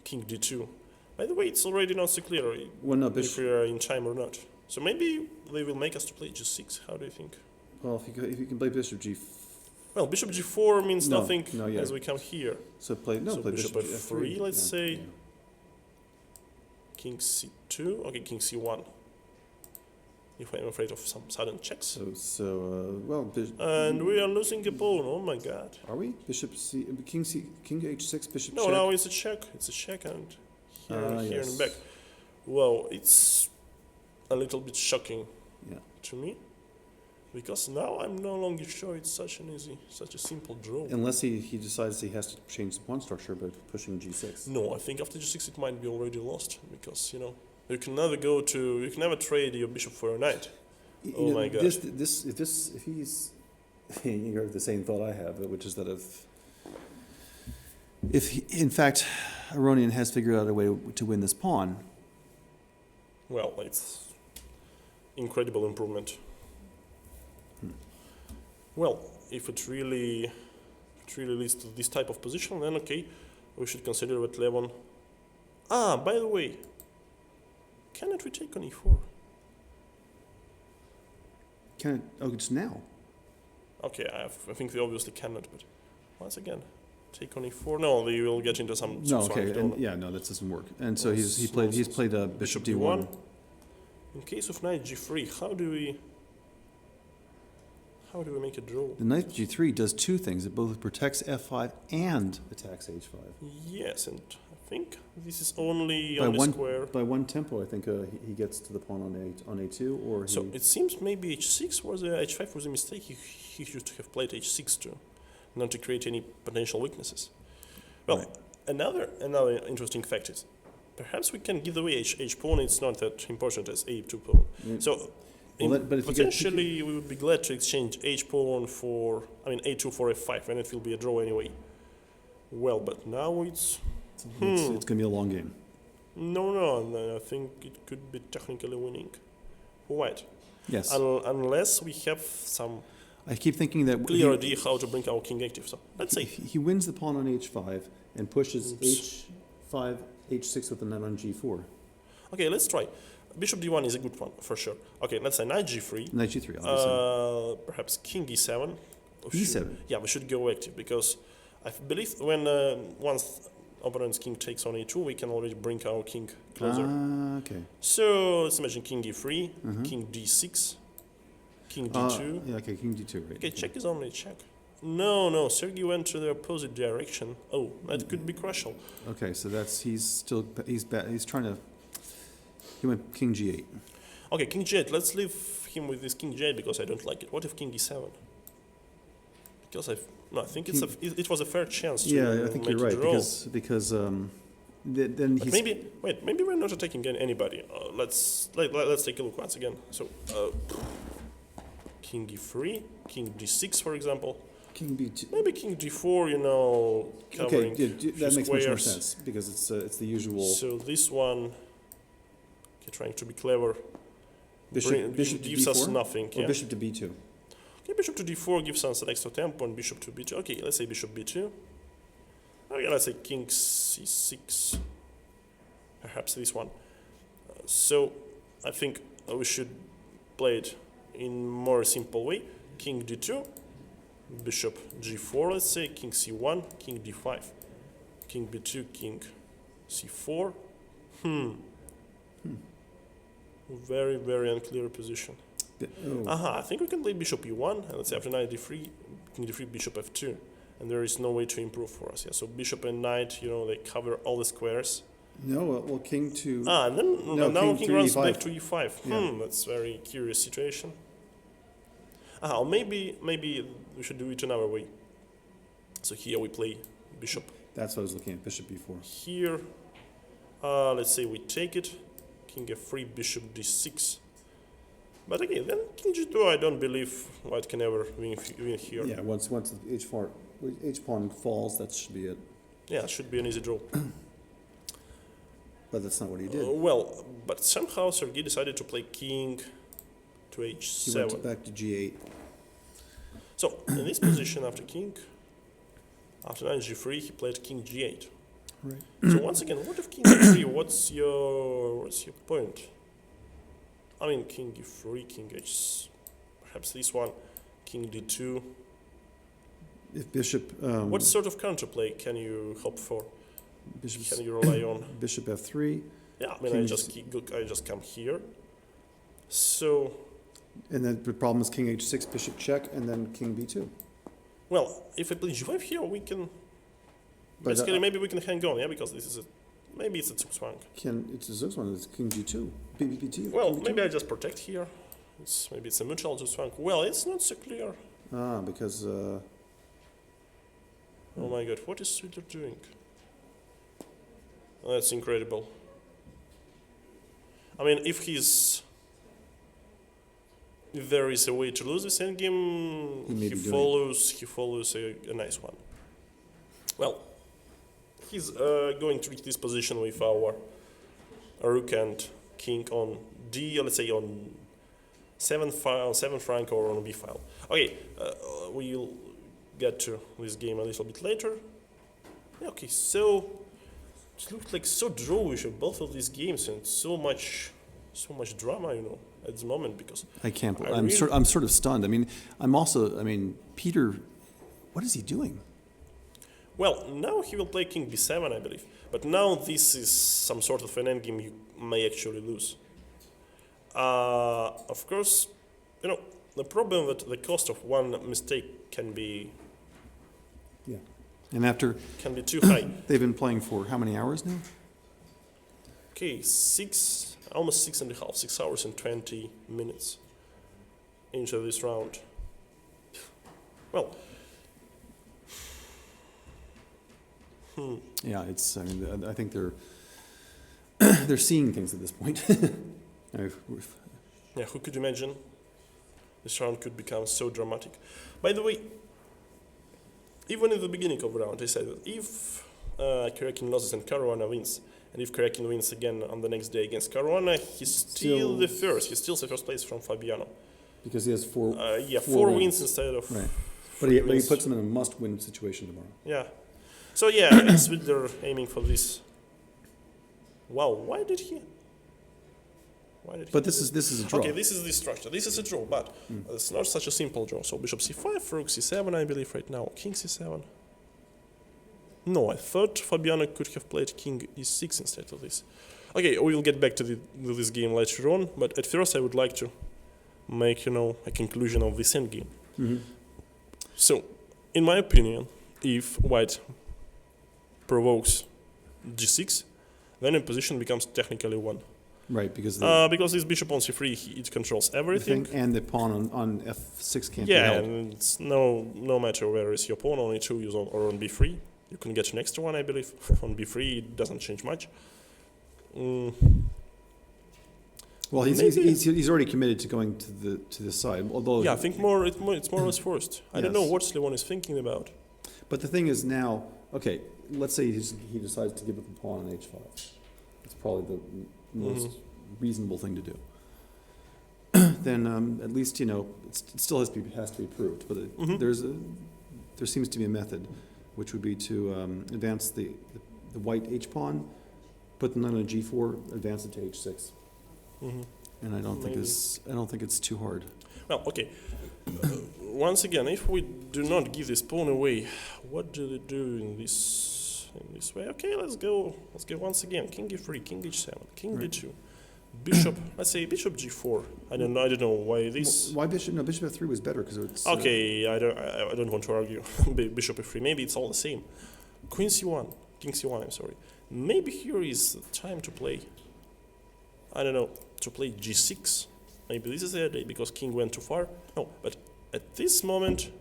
king d2. By the way, it's already not so clear if we are in time or not. So maybe they will make us to play g6. How do you think? Well, if you can play bishop g. Well, bishop g4 means nothing yeah. as we come here. So play bishop f3, let's say. Yeah. King c2. Okay, king c1. If I'm afraid of some sudden checks. And we are losing a pawn. Oh my god. Are we? Bishop c, king h6, bishop no, check. No, it's a check. It's a check, and here yes. and back. Well, it's a little bit shocking to me, because now I'm no longer sure it's such a simple draw. Unless he decides he has to change the pawn structure by pushing g6. No, I think after g6 it might be already lost, because you can never trade your bishop for a knight. My god. If he's, you heard the same thought I have, which is that if in fact Aronian has figured out a way to win this pawn. Well, it's incredible improvement. Well, if it really leads to this type of position, then okay, we should consider what Levon. By the way, cannot we take on e4? Can it? Oh, it's now. Okay, I think they obviously cannot, but once again, take on e4. No, they will get into some. No, okay, no, that doesn't work. And so he's played bishop d1. In case of knight g3, how do we make a draw? The knight g3 does two things. It both protects f5 and attacks h5. Yes, and I think this is only by on the one square. By one tempo, I think he gets to the pawn on a2, or so it seems maybe h6 was h5 was a mistake. He should have played h6 too, not to create any potential weaknesses. Well, right. another interesting fact is, perhaps we can give away h pawn. It's not that important as a2 pawn. So. But potentially, we would be glad to exchange h pawn for, a2 for f5, and it will be a draw anyway. Well, but now it's going to be a long game. No, I think it could be technically winning for white. Yes. Unless we have some. I keep thinking that clear idea how to bring our king active. So let's say he wins the pawn on h5 and pushes h5, h6 with the knight on g4. Okay, let's try. Bishop d1 is a good one, for sure. Okay, let's say knight g3. Knight g3, obviously. Perhaps king e7. e7? Yeah, we should go active, because I believe when once opponent's king takes on a2, we can already bring our king closer. Okay. So let's imagine king e3, king d6, king d2. Yeah, okay, king d2, right. Okay, check is only check. No, Sergey went to the opposite direction. Oh, that could be crucial. Okay, so he's trying to. He went king g8. Okay, king g8. Let's leave him with this king g8 because I don't like it. What if king e7? Because I think it was a fair chance to I think you're right because then he's maybe we're not attacking anybody. Let's take a look once again. So king e3, king d6, for example. King b2. Maybe king d4. Covering that makes much more sense because it's the usual. So this one. Trying to be clever. Bishop gives to b4? us nothing. Or bishop to b2. Okay, bishop to d4 gives us an extra tempo, and bishop to b2. Okay, let's say bishop b2. Okay, let's say king c6. Perhaps this one. So I think we should play it in more simple way. King d2, bishop g4. Let's say king c1, king d5, king b2, king c4. Very, very unclear position. I think we can play bishop e1, and let's say after knight d3, king d3, bishop f2, and there is no way to improve for us. Yeah, so bishop and knight, they cover all the squares. No, well, king to. And then now king runs e5. back to e5. Yeah. That's a very curious situation. Maybe we should do it another way. So here we play bishop. That's what I was looking at, bishop b4. Here, let's say we take it. King f3, bishop d6. But again, then king g2, I don't believe white can ever win here. Yeah, once the h pawn falls, that should be it. Yeah, it should be an easy draw. But that's not what he did. But somehow Sergey decided to play king to h7. He went back to g8. So in this position, after king, After knight g3, he played king g8. Right. So once again, what if king g3? What's your point? I mean, king g3, king h, perhaps this one, king d2. If bishop... what sort of counterplay can you hope for? Bishop, can you rely on? Bishop f3. Yeah, I mean, I just come here. So... And then the problem is king h6, bishop check, and then king b2. Well, if I play g5 here, we can... But basically, maybe we can hang on, yeah, because this is a... Maybe it's a Zugzwang. It's a Zugzwang, it's king g2. B2. Well, maybe I just protect here. Maybe it's a mutual Zugzwang. Well, it's not so clear. Because... oh my god, what is Svidler doing? That's incredible. I mean, if there is a way to lose this endgame, he follows a nice one. Well, he's going to reach this position with our rook and king on D, let's say on 7th rank or on B file. Okay, we'll get to this game a little bit later. Okay, so it looked like so drawish of both of these games and so much drama, you know, at the moment, because I can't. I'm sort of stunned. I mean, Peter, what is he doing? Well, now he will play king b7, I believe. But now this is some sort of an endgame you may actually lose. Of course, you know, the problem that the cost of one mistake can be... Yeah. And after... Can be too high. They've been playing for how many hours now? Okay, almost 6.5, 6 hours and 20 minutes into this round. Well... Yeah, it's. I mean, I think they're seeing things at this point. Yeah, who could imagine this round could become so dramatic? By the way, even in the beginning of the round, I said that if Karjakin loses and Caruana wins, and if Karjakin wins again on the next day against Caruana, he's still the first. He steals the first place from Fabiano. Because he has four. Four wins instead of. Right. But he puts him in a must-win situation tomorrow. Yeah. So yeah, Svidler aiming for this. Wow, why did he? But this is a draw. Okay, this is the structure. This is a draw, but it's not such a simple draw. So bishop c5, rook c7, I believe right now, king c7. No, I thought Fabiano could have played king e6 instead of this. Okay, we'll get back to this game later on, but at first I would like to make, you know, a conclusion of this endgame. So, in my opinion, if white provokes g6, then in position becomes technically won. Right, because this bishop on c3, it controls everything. And the pawn on f6 can't be yeah, held. and it's no matter where is your pawn, on e2 or on b3. You can get an extra one, I believe. On b3, it doesn't change much. Well, he's already committed to going to the side. Although yeah, I think it's more or less forced. I don't know what Levon is thinking about. But the thing is now, okay, let's say he decides to give up the pawn on h5. It's probably the most reasonable thing to do. Then at least, you know, it still has to be proved. But there seems to be a method, which would be to advance the white h pawn, put the knight on g4, advance it to h6. And I don't think it's too hard. Well, okay. Once again, if we do not give this pawn away, what do they do in this way? Okay, let's go once again. King e3, king h7, king d2, bishop. Let's say bishop g4. I don't know why this. Why bishop? No, bishop f3 was better because it's. Okay, I don't want to argue. Bishop f3. Maybe it's all the same. Queen c1, king c1. I'm sorry. Maybe here is the time to play. I don't know, to play g6. Maybe this is the idea because king went too far. No, but at this moment,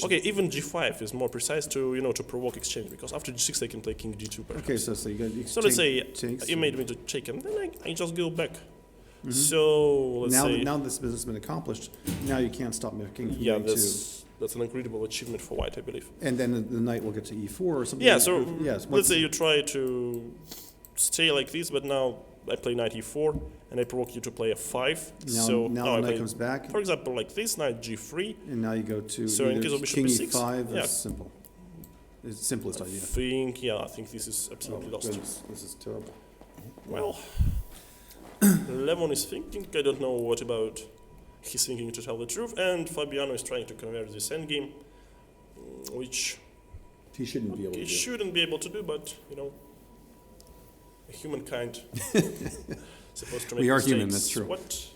okay, even g5 is more precise to to provoke exchange because after g6 I can play king d2. Perhaps. Okay, so you got. So let's say you made me to check, and then I just go back. So let's say now this business has been accomplished. Now you can't stop king from going that's an incredible achievement for white, I believe. And then the knight will get to e4 or something. Yeah. So let's say you try to stay like this, but now I play knight e4, and I provoke you to play f5. Now the knight comes back. For example, like this, knight g3. And now you go to so in case of bishop king e6, e5 is simple. It's the simplest idea. I think this is absolutely lost. Goodness, this is terrible. Well, Levon is thinking. I don't know what about he's thinking, to tell the truth, and Fabiano is trying to convert this endgame, which he shouldn't be able to do. He shouldn't be able to do, but humankind supposed to make we are mistakes. human. That's true. What?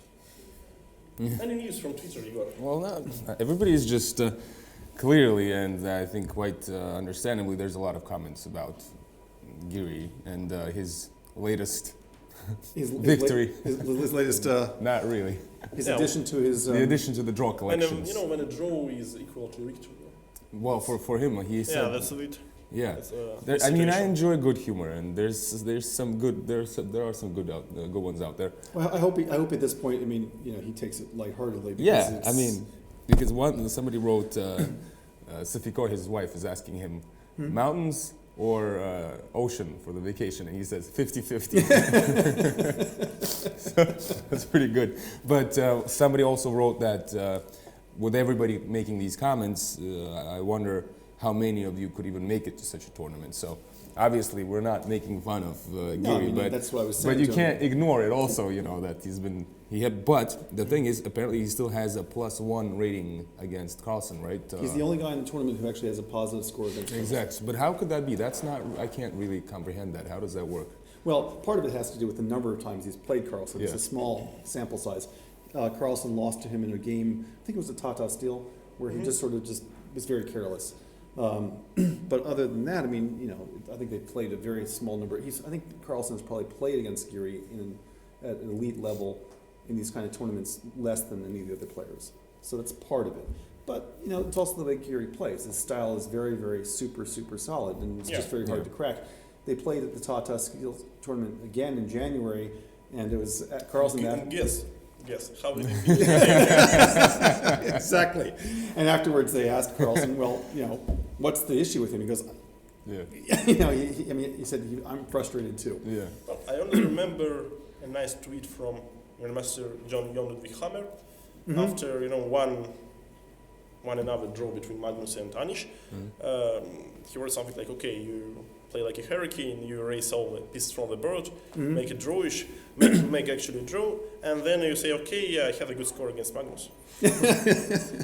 Any news from Twitter, Igor? Well, everybody is just clearly, and I think quite understandably, there's a lot of comments about Giri and his latest victory. His latest. Not really. His addition to his. The addition to the draw collections. And when a draw is equal to victory. Well, for him, he said. Yeah, that's a bit. Yeah, That's I mean, I enjoy good humor, and there are some good good ones out there. Well, I hope at this point, I mean, he takes it lightheartedly. Yeah, I mean, because somebody wrote, Safiko, his wife, is asking him, mountains or ocean for the vacation, and he says 50-50. So that's pretty good. But somebody also wrote that with everybody making these comments, I wonder how many of you could even make it to such a tournament. So obviously we're not making fun of Giri, but that's what I was saying. But you can't ignore it also, that but the thing is, apparently he still has a +1 rating against Carlsen, right? He's the only guy in the tournament who actually has a positive score against Carlsen. Exactly, but how could that be? I can't really comprehend that. How does that work? Well, part of it has to do with the number of times he's played Carlsen. It's a small sample size. Carlsen lost to him in a game, I think it was a Tata Steel, where he just was very careless. But other than that, I mean, I think they played a very small number. I think Carlsen's probably played against Giri at an elite level in these kind of tournaments less than any of the other players. So that's part of it. But, it's also the way Giri plays. His style is very, very super, super solid, and it's just very hard to crack. They played at the Tata Skills tournament again in January, and it was at Carlsen. Yes, how did he beat Exactly. And afterwards they asked Carlsen, well, what's the issue with him? He goes, he said, I'm frustrated too. Yeah. Well, I only remember a nice tweet from Grandmaster Jon Ludwig Hammer after, one another draw between Magnus and Anish. He wrote something like, okay, you play like a hurricane, you erase all the pieces from the board, make it drawish, make actually draw, and then you say, okay, I have a good score against Magnus.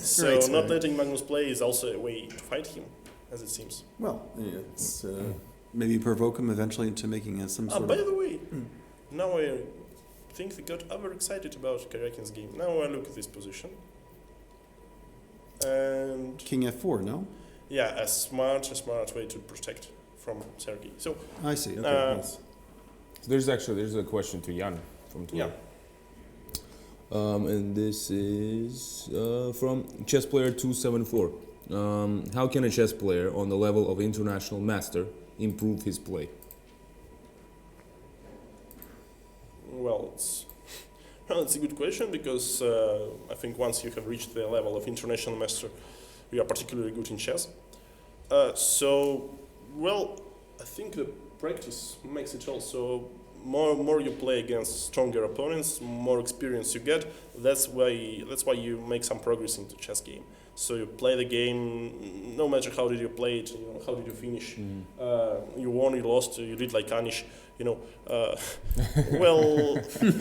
So not letting Magnus play is also a way to fight him, as it seems. Well, it's maybe provoke him eventually into making some sort of... By the way, now I think they got overexcited about Karjakin's game. Now I look at this position. And King F4, no? Yeah, a smart way to protect from Sergey. So I see. Okay. Nice. So there's a question to Jan from Twitter. Yeah. And this is from chess player 274. How can a chess player on the level of international master improve his play? Well, it's a good question because I think once you have reached the level of international master, you are particularly good in chess. I think the practice makes it also more you play against stronger opponents, more experience you get. That's why you make some progress in the chess game. So you play the game, no matter how did you play it, how did you finish. You won, you lost, you did like Anish.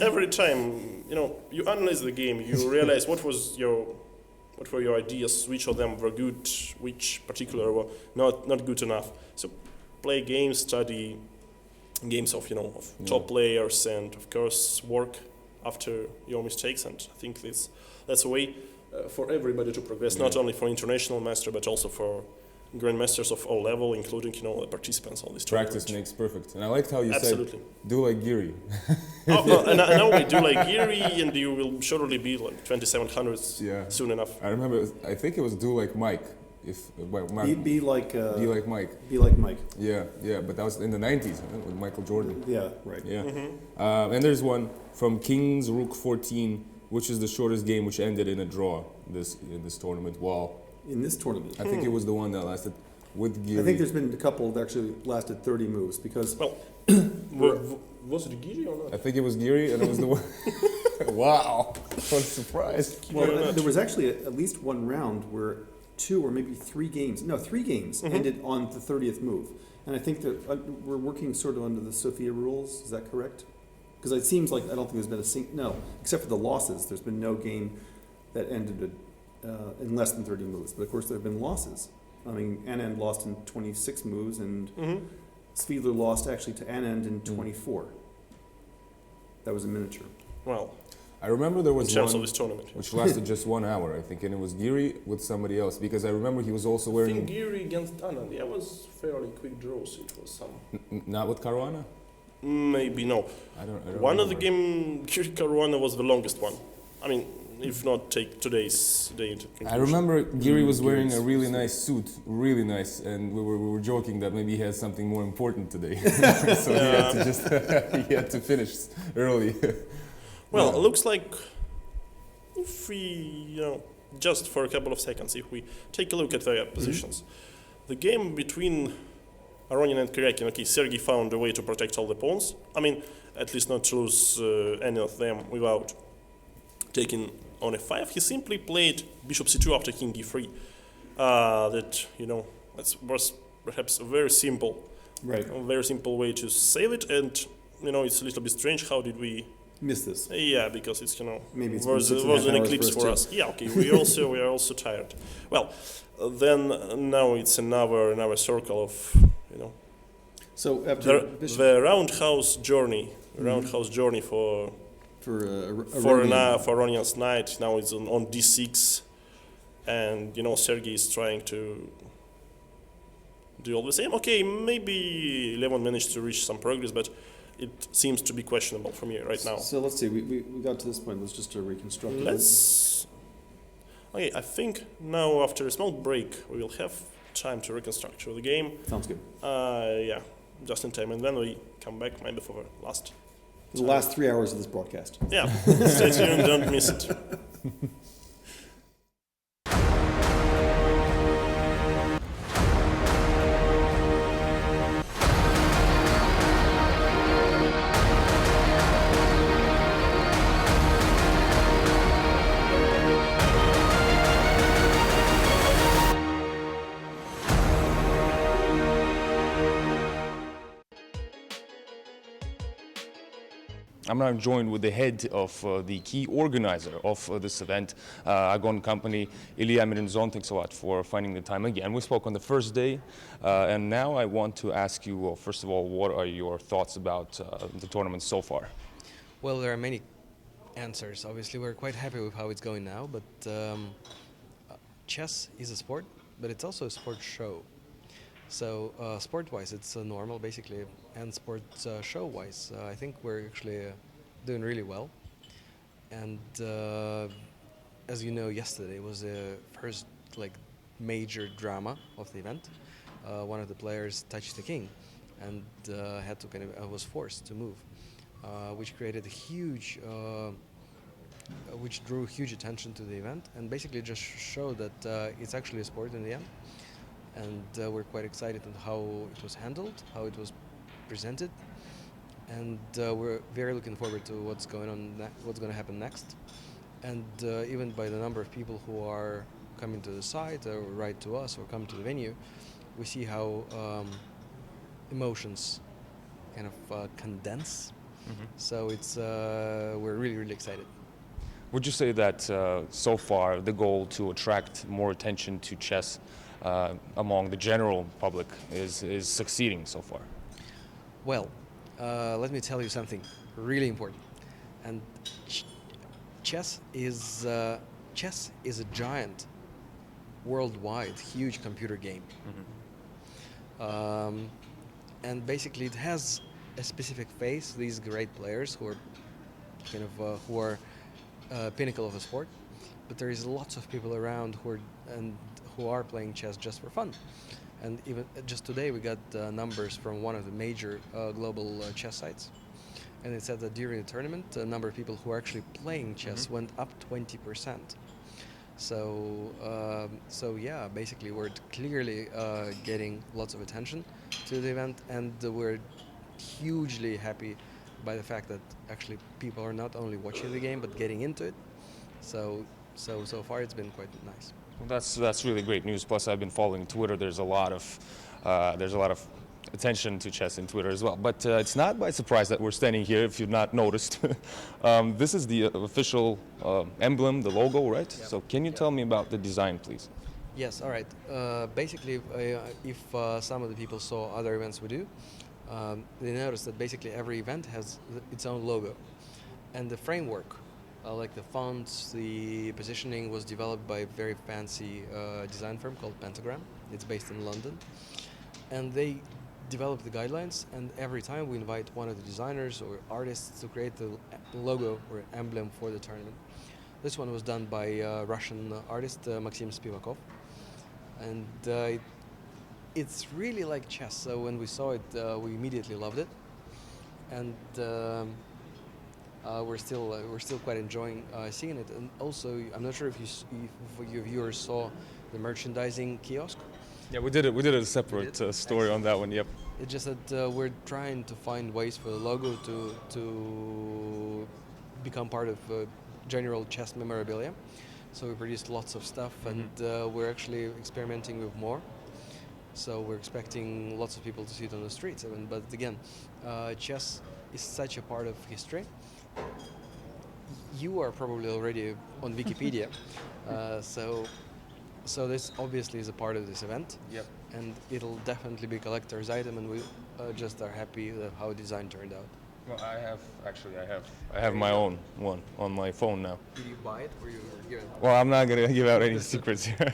Every time you analyze the game, you realize what were your ideas, which of them were good, which particular were not good enough. So play games, study games of top players, and of course work after your mistakes. And I think that's a way for everybody to progress, not only for international master but also for grandmasters of all level, including the participants on this tournament. Practice makes perfect, and I liked how you said do like Giri. And now we do like Giri, and you will surely be like 2700s soon enough. I remember, I think it was do like Mike. Be like Mike. Be like Mike. Yeah, but that was in the 90s with Michael Jordan. Yeah, right. Yeah. And there's one from King's Rook 14, which is the shortest game which ended in a draw in this tournament. Wow. In this tournament? I think it was the one that lasted with Giri. I think there's been a couple that actually lasted 30 moves because... was it Giri or not? I think it was Giri, and it was the one... Wow, what a surprise. Well, there was actually at least one round where 2 or maybe 3 games. No, 3 games ended on the 30th move. And I think that we're working sort of under the Sophia rules. Is that correct? Because it seems like I don't think there's been no, except for the losses. There's been no game that ended in less than 30 moves. But of course, there have been losses. I mean, Anand lost in 26 moves, and Svidler lost actually to Anand in 24. That was a miniature. Well, I remember there was one of this tournament, which lasted just 1 hour, I think, and it was Giri with somebody else, because I remember he was also wearing... I think Giri against Anand, yeah, it was fairly quick draws. It was some... Not with Caruana? Maybe, no. I don't one remember. of the game, Giri Caruana was the longest one. I mean, if not take today's day into conclusion. I remember Giri was wearing a really nice suit, really nice, and we were joking that maybe he had something more important today. So he had to just he had to finish early. Well, it looks like if we, just for a couple of seconds, if we take a look at their positions, the game between Aronian and Karjakin, okay, Sergey found a way to protect all the pawns. I mean, at least not to lose any of them without taking on f5. He simply played bishop c2 after king d3. That, that was perhaps a very simple way to save it, and, it's a little bit strange. How did we miss this? Yeah, because it's maybe it was an eclipse for us. Yeah, okay. We are also tired. Well, then now it's another circle of So after the roundhouse journey, for Aronian's knight. Now it's on d6, and Sergey is trying to do all the same. Okay, maybe Levon managed to reach some progress, but it seems to be questionable for me right now. So let's see, we got to this point. Let's just reconstruct it. Okay, I think now after a small break we will have time to reconstruct the game. Sounds good. Yeah, just in time, and then we come back maybe for the last 3 hours of this broadcast. Yeah, stay tuned, don't miss it. I'm now joined with the head of the key organizer of this event, Agon Company, Ilya Mirinzon. Thanks a lot for finding the time again. We spoke on the first day, and now I want to ask you, first of all, what are your thoughts about the tournament so far? Well, there are many answers. Obviously, we're quite happy with how it's going now, but chess is a sport, but it's also a sport show. So sport-wise, it's normal, basically, and sports show-wise, I think we're actually doing really well. And as you know, yesterday was the first major drama of the event. One of the players touched the king, and had to was forced to move, which created a huge, which drew huge attention to the event, and basically just showed that it's actually a sport in the end. And we're quite excited on how it was handled, how it was presented, and we're very looking forward to what's going to happen next. And even by the number of people who are coming to the site or write to us or come to the venue, we see how emotions kind of condense. Mm-hmm. So it's we're really excited. Would you say that so far the goal to attract more attention to chess among the general public is succeeding so far? Well, let me tell you something really important. And chess is a giant, worldwide, huge computer game. Mm-hmm. And basically, it has a specific face. These great players who are kind of who are pinnacle of a sport, but there is lots of people around who are playing chess just for fun. And even just today we got numbers from one of the major global chess sites, and it said that during the tournament the number of people who are actually playing chess went up 20%. So yeah, basically we're clearly getting lots of attention to the event, and we're hugely happy by the fact that actually people are not only watching the game but getting into it. So So far it's been quite nice. Well, that's really great news. Plus, I've been following Twitter. There's a lot of attention to chess in Twitter as well. But it's not by surprise that we're standing here. If you've not noticed, this is the official emblem, the logo, right? Yep. So can you tell me about the design, please? Yes, all right. Basically, if some of the people saw other events we do, they noticed that basically every event has its own logo. And the framework, like the fonts, the positioning was developed by a very fancy design firm called Pentagram. It's based in London. And they develop the guidelines, and every time we invite one of the designers or artists to create the logo or emblem for the tournament. This one was done by Russian artist Maxim Spivakov, and it's really like chess. So when we saw it, we immediately loved it, and we're still quite enjoying seeing it. And also, I'm not sure if your viewers saw the merchandising kiosk. Yeah, we did a separate story on that one. Yep. It's just that we're trying to find ways for the logo to become part of general chess memorabilia. So we produced lots of stuff, and we're actually experimenting with more. So we're expecting lots of people to see it on the streets. But again, chess is such a part of history. You are probably already on Wikipedia, so this obviously is a part of this event. Yep. And it'll definitely be a collector's item, and we just are happy with how design turned out. Well, I have my own one on my phone now. Did you buy it or you give it? Well, I'm not going to give out any secrets here.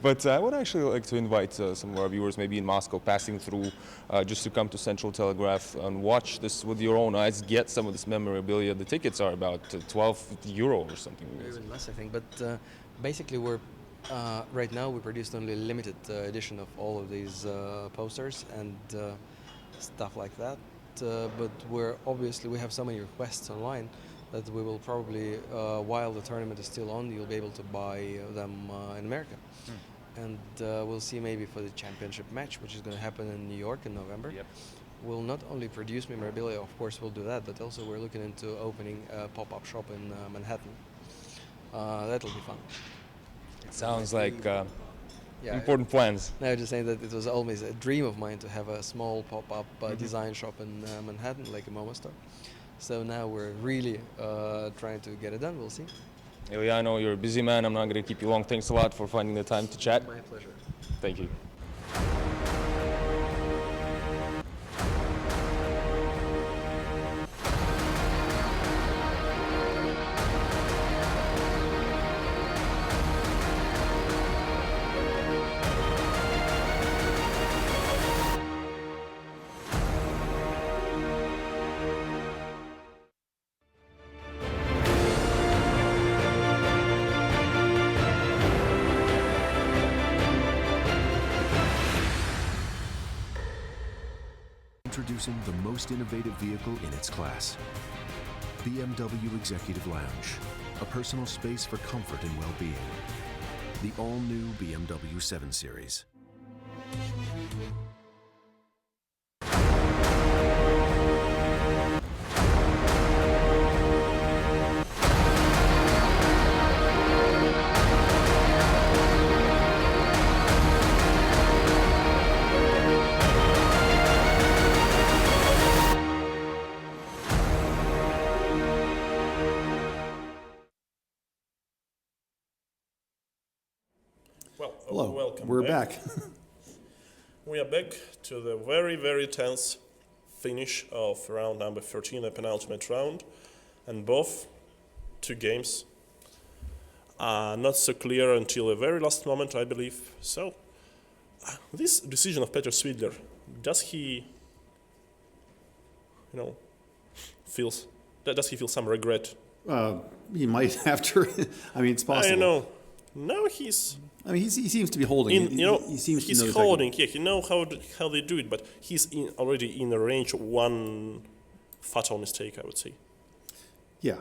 But I would actually like to invite some of our viewers, maybe in Moscow, passing through, just to come to Central Telegraph and watch this with your own eyes, get some of this memorabilia. The tickets are about €12 or something. Even less, I think. But basically, we're right now we produced only a limited edition of all of these posters and stuff like that. But we have so many requests online that we will probably, while the tournament is still on, you'll be able to buy them in America. And we'll see maybe for the championship match, which is going to happen in New York in November. Yep. We'll not only produce memorabilia, of course we'll do that, but also we're looking into opening a pop-up shop in Manhattan. That'll be fun. It sounds like important plans. No, just saying that it was always a dream of mine to have a small pop-up design shop in Manhattan, like a MoMA store. So now we're really trying to get it done. We'll see. Ilya, I know you're a busy man. I'm not going to keep you long. Thanks a lot for finding the time to chat. My pleasure. Thank you. Introducing the most innovative vehicle in its class. BMW Executive Lounge, a personal space for comfort and well-being. The all-new BMW 7 Series. Well, Hello, welcome we're back. We are back to the very, very tense finish of round number 13, the penultimate round. And both two games are not so clear until the very last moment, I believe. So, this decision of Petr Svidler, does he feel some regret? He might after. I mean, it's possible. I know. No, he's. I mean, he seems to be holding. He seems he's to know holding. Yeah, he knows how they do it, but he's already in the range of one fatal mistake, I would say. Yeah.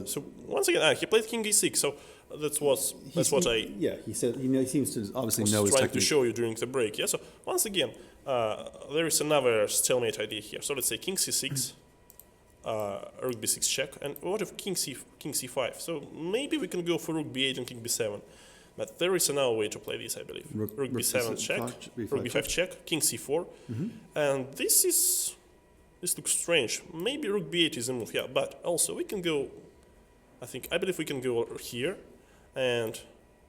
So once again, he played King E6. So that's what I. Yeah, he said. He seems to obviously know his trying technique. to show you during the break. Yeah. So once again, there is another stalemate idea here. So let's say King C6, rook b6 check, and what if king c5? So maybe we can go for rook b8 and king b7, but there is another way to play this, I believe. Rook b7 check, rook b5 check, king c4, and this looks strange. Maybe rook b8 is a move, yeah, but also we can go, I believe we can go here, and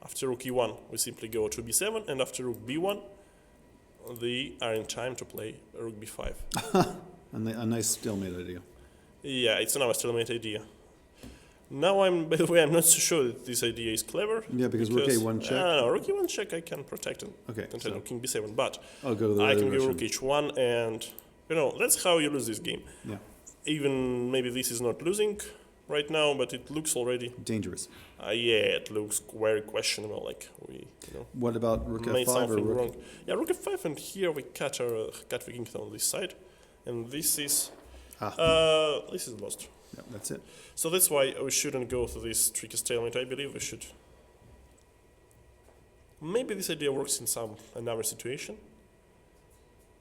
after rook e1 we simply go to b7, and after rook b1 they are in time to play rook b5. A nice stalemate idea. Yeah, it's another stalemate idea. Now by the way, I'm not so sure that this idea is clever. Yeah, because rook a1 check. No, rook e1 check I can protect it. Okay. Until king b7, but I'll go to the I other can go direction. rook h1, and that's how you lose this game. Yeah. Even maybe this is not losing right now, but it looks already dangerous. Yeah, it looks very questionable. Like we, What about rook made f5 or something rook? wrong. Yeah, rook f5, and here we cut the king on this side, and this is lost. Yeah, that's it. So that's why we shouldn't go to this tricky stalemate. I believe we should. Maybe this idea works in another situation,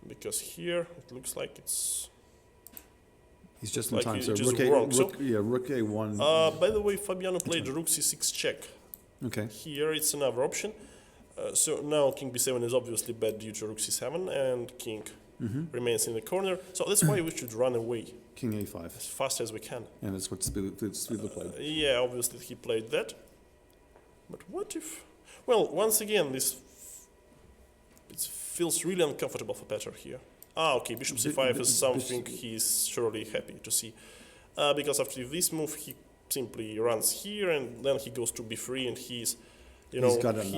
because here it looks like it's. He's just in like time. it's So just rook wrong. rook a1. By the way, Fabiano played rook c6 check. Okay. Here it's another option. So now king b7 is obviously bad due to rook c7, and king remains in the corner. So that's why we should run away. King a5. As fast as we can. And that's what Svidler played. Yeah, obviously he played that. But what if... Well, once again, it feels really uncomfortable for Petr here. Okay, bishop c5 is something he's surely happy to see. Because after this move, he simply runs here, and then he goes to b3, and he's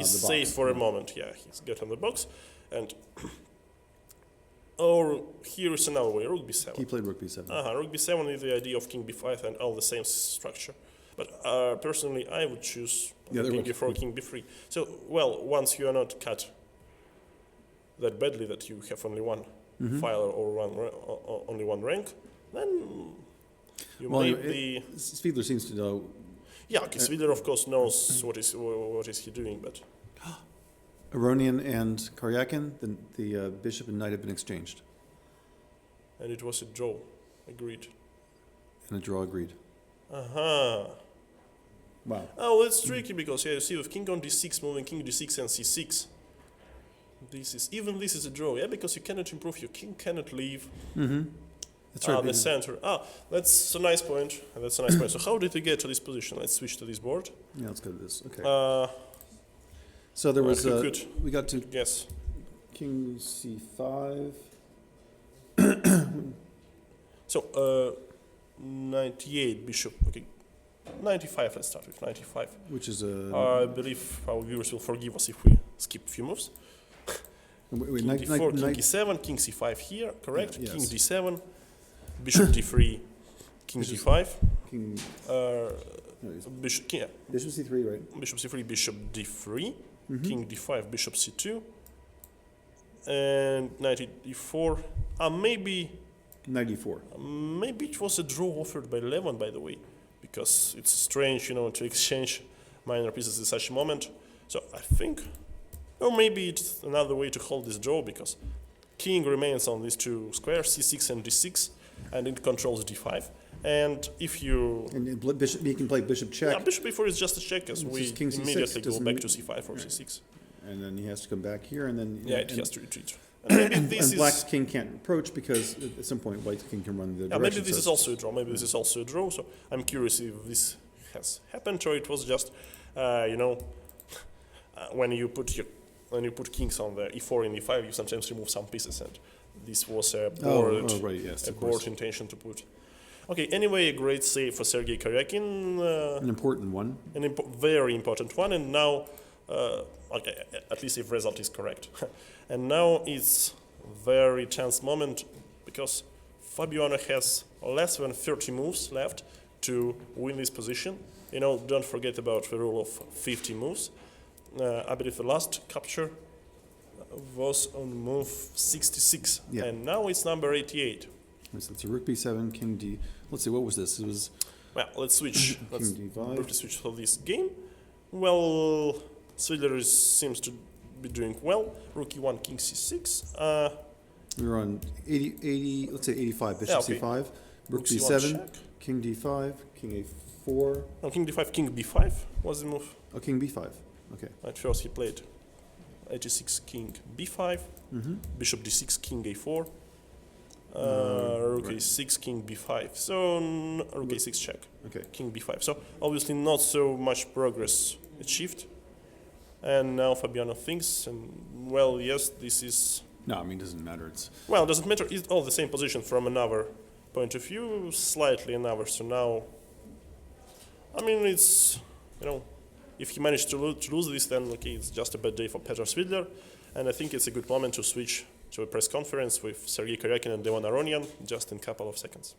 safe for a moment. Yeah, he's got on the box. And or here is another way, rook b7. He played rook b7. Rook b7 is the idea of king b5 and all the same structure. But personally, I would choose king b4, king b3. So, well, once you are not cut that badly that you have only one file or only one rank, then you may be... Svidler seems to know... Yeah, okay, Svidler of course knows what is he doing, but... Aronian and Karjakin, the bishop and knight have been exchanged. And it was a draw, agreed. And a draw agreed. Wow. Oh, that's tricky because you see with king on d6 moving king d6 and c6. This is a draw, yeah, because you cannot improve, your king cannot leave That's right. the center. That's a nice point. So how did we get to this position? Let's switch to this board. Yeah, let's go to this. Okay. So there was we got to king c5. So 98 bishop. Okay, 95. Let's start with 95. Which is I believe our viewers will forgive us if we skip a few moves. King d4, king e7, king c5 here, correct? Yes. King d7, bishop d3, king d5. King. Bishop c3, right? Bishop c3, bishop d3, king d5, bishop c2, and knight e4. Maybe. Knight e4. Maybe it was a draw offered by Levon, by the way, because it's strange, to exchange minor pieces in such a moment. So I think, or maybe it's another way to hold this draw because king remains on these two squares, c6 and d6, and it controls d5. And if you... And bishop, you can play bishop check. Yeah, bishop e4 is just a check, as we immediately go back to c5 or c6. And then he has to come back here, and then... Yeah, he has to retreat. And black's king can't approach because at some point white's king can run the direction. Maybe this is also a draw. So I'm curious if this has happened or it was just, when you put kings on the e4 and e5, you sometimes remove some pieces, and this was a board intention to put. Okay. Anyway, a great save for Sergey Karjakin. An important one. Very important one, and now. Okay, at least if result is correct. And now it's very tense moment because Fabiano has less than 30 moves left to win this position. Don't forget about the rule of 50 moves. I believe the last capture was on move 66, and now it's number 88. So it's a rook b7, king d. Let's see, what was this? It was. Well, let's switch. Let's d5. briefly switch for this game. Well. Svidler seems to be doing well. Rook e1, king c6. We were on 80, let's say 85, bishop c5. Rook C1 b7, check. king d5, king a4. No, king d5, king b5 was the move. Oh, king b5. Okay. At first he played h6, king b5, bishop d6, king a4, rook a6, king b5. So rook a6 check. Okay. King b5. So obviously not so much progress achieved. And now Fabiano thinks, and well, yes, this is. No, I mean, it doesn't matter. It's Well, it doesn't matter. It's all the same position from another point of view, slightly another. So now, I mean, it's, you know, if he managed to lose this, then okay, it's just a bad day for Petr Svidler. And I think it's a good moment to switch to a press conference with Sergey Karjakin and Levon Aronian just in a couple of seconds.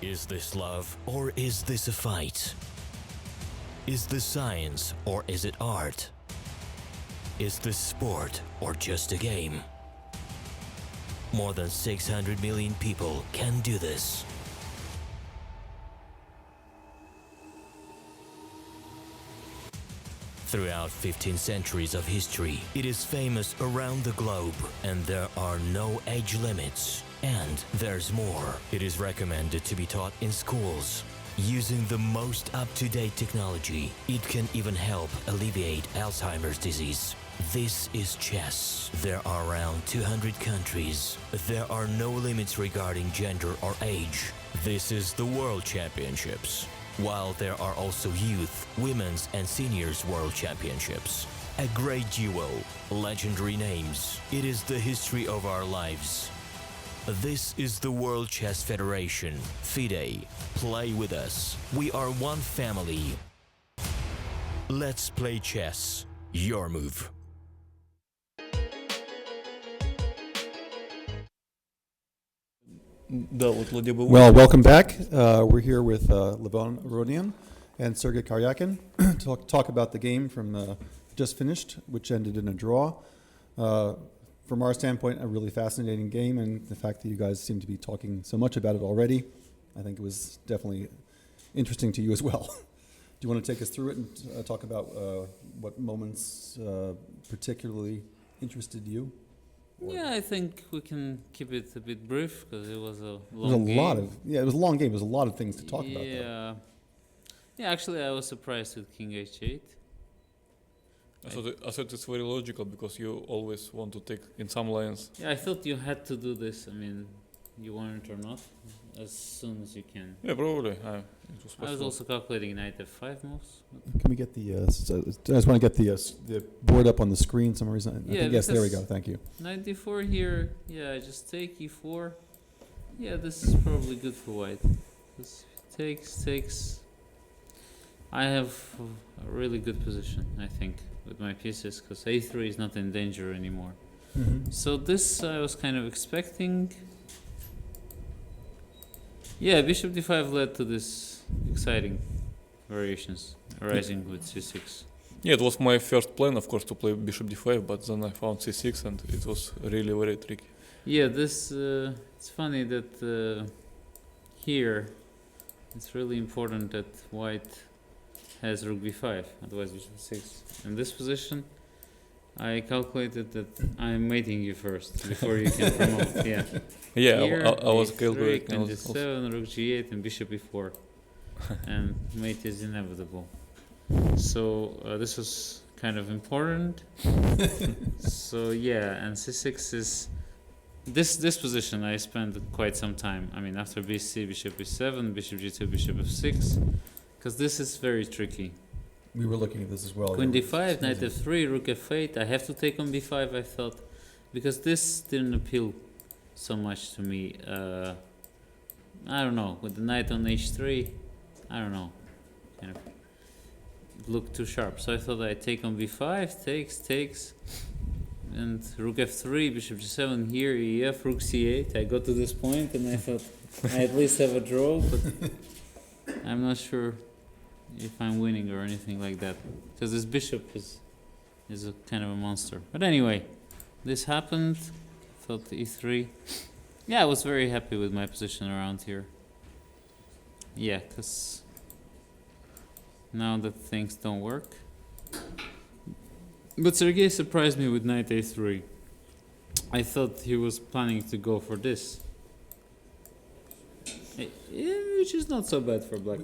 Is this love or is this a fight? Is this science or is it art? Is this sport or just a game? More than 600 million people can do this. Throughout 15 centuries of history, it is famous around the globe, and there are no age limits. And there's more. It is recommended to be taught in schools. Using the most up-to-date technology, it can even help alleviate Alzheimer's disease. This is chess. There are around 200 countries. There are no limits regarding gender or age. This is the World Championships. While there are also youth, women's and seniors World Championships. A great duo, legendary names. It is the history of our lives. This is the World Chess Federation, FIDE. Play with us. We are one family. Let's play chess. Your move. Well, welcome back. We're here with Levon Aronian and Sergey Karjakin to talk about the game from just finished, which ended in a draw. From our standpoint, a really fascinating game, and the fact that you guys seem to be talking so much about it already, I think it was definitely interesting to you as well. Do you want to take us through it and talk about what moments particularly interested you? Yeah, I think we can keep it a bit brief because it was a long game. It was a lot of it was a long game. There was a lot of things to talk about. Yeah, yeah. Actually, I was surprised with King H8. I thought it's very logical because you always want to take in some lines. Yeah, I thought you had to do this. I mean, you want it or not, as soon as you can. Yeah, probably. It was I was also calculating knight f5 moves. Can we get the? I just want to get the board up on the screen. For some reason. Yeah, yes, there we go. Thank you. Knight d4 here. Yeah, I just take e4. Yeah, this is probably good for white. This takes. I have a really good position, I think, with my pieces because a3 is not in danger anymore. Mm-hmm. So this I was kind of expecting. Yeah, bishop d5 led to this exciting variations arising with c6. Yeah, it was my first plan, of course, to play bishop d5, but then I found c6 and it was really very tricky. Yeah, this it's funny that here it's really important that white has rook b5, otherwise bishop 6. In this position, I calculated that I'm mating you first before you can promote. Yeah. Yeah, here, I was calculating. Queen d7, rook g8, and bishop e4, and mate is inevitable. So this was kind of important. So yeah, and c6 is this position. I spent quite some time. I mean, after bc, bishop e7, bishop g2, bishop f6, because this is very tricky. We were looking at this as well. Queen d5, knight f3, rook f8. I have to take on b5, I thought, because this didn't appeal so much to me. I don't know, with the knight on h3, I don't know, kind of looked too sharp. So I thought I'd take on b5, takes, and rook f3, bishop g7 here, ef, rook c8. I got to this point and I thought I at least have a draw, but I'm not sure if I'm winning or anything like that, because this bishop is a kind of a monster. But anyway, this happened. Thought e3. Yeah, I was very happy with my position around here. Yeah, because now that things don't work. But Sergey surprised me with knight a3. I thought he was planning to go for this. Which is not so bad for black.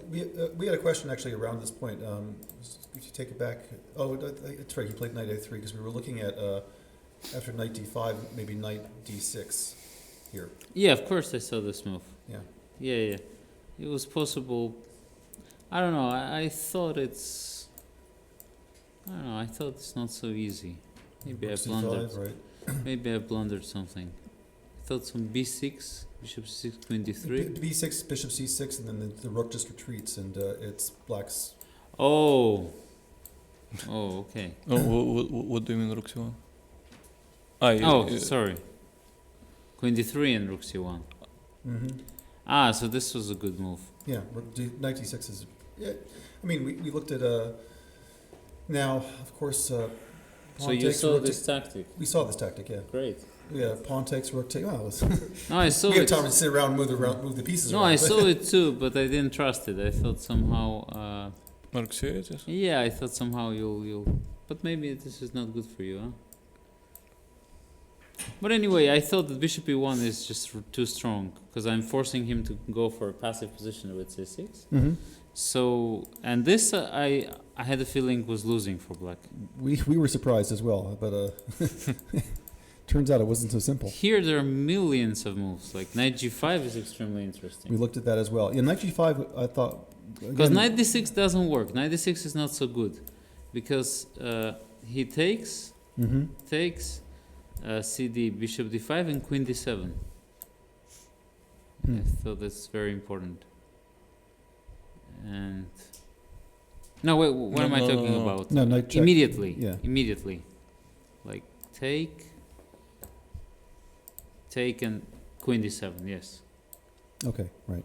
We had a question actually around this point. If you take it back, that's right. He played knight a3 because we were looking at after knight d5, maybe knight d6 here. Yeah, of course I saw this move. Yeah. Yeah. It was possible. I don't know. I thought it's. I don't know. I thought it's not so easy. Maybe I blundered. Right. Maybe I blundered something. I thought some b6. Bishop c6, queen d3. b6, bishop c6, and then the rook just retreats, and it's black's. Oh. Oh, okay. What do you mean rook c1? Sorry. Queen d3 and rook c1. Mm-hmm. So this was a good move. Yeah, knight d6 is. Yeah, I mean, we looked at. Now, of course. So you saw this tactic? We saw this tactic, yeah. Great. Yeah, pawn takes, rook takes. Oh, no, I saw we it. had time to sit around and move the pieces around. No, I saw it too, but I didn't trust it. I thought somehow. Yeah, I thought somehow you'll. But maybe this is not good for you, huh? But anyway, I thought that bishop e1 is just too strong because I'm forcing him to go for a passive position with c6. Mm-hmm. So, and this I had a feeling was losing for black. We were surprised as well, but turns out it wasn't so simple. Here there are millions of moves. Like knight g5 is extremely interesting. We looked at that as well. Yeah, knight g5, I thought. Because knight d6 doesn't work. Knight d6 is not so good because he takes, cd, bishop d5, and queen d7. I thought that's very important. And no, wait. What am I talking about? No, knight check. Immediately. Yeah. Immediately. Like take, and queen d7. Yes. Okay. Right.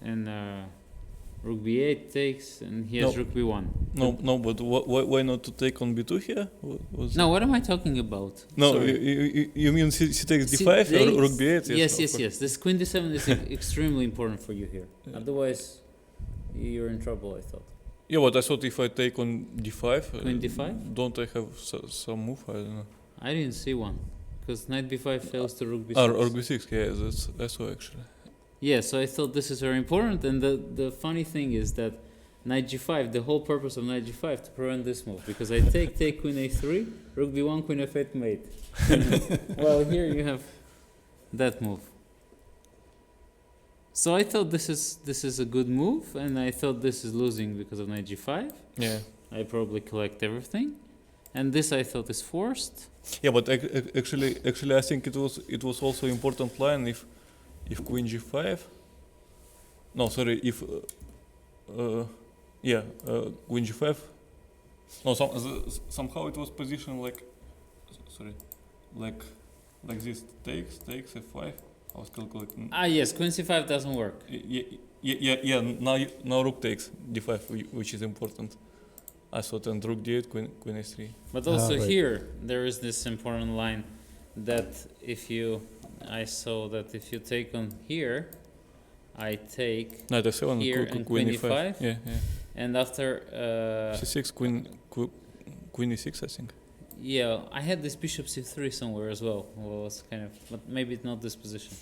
And rook b8 takes, and he has rook b1. No, but why not to take on b2 here? No, what am I talking about? No, you mean she takes d5 or rook b8? Yes. This queen d7 is extremely important for you here. Yeah. Otherwise, you're in trouble, I thought. Yeah, but I thought if I take on d5... Queen d5? Don't I have some move? I don't know. I didn't see one. Because knight b5 fails to rook b6. Rook b6, yeah, that's why actually. Yeah, so I thought this is very important, and the funny thing is that knight g5, the whole purpose of knight g5 to prevent this move, because I take queen a3, rook b1, queen f8 mate. Well, here you have that move. So I thought this is a good move, and I thought this is losing because of knight g5. Yeah. I probably collect everything, and this I thought is forced. Yeah, but actually I think it was also important line if queen g5, no, sorry, if queen g5, no, somehow it was positioned like this, takes f5. I was calculating. Yes, queen c5 doesn't work. Yeah. Now rook takes d5, which is important. I thought and rook d8, queen a3. But also here there is this important line that I saw that if you take on here, I take knight f7, here and queen e5. Yeah. And after c6, queen e6, I think. Yeah, I had this bishop c3 somewhere as well. Was kind of, but maybe not this position.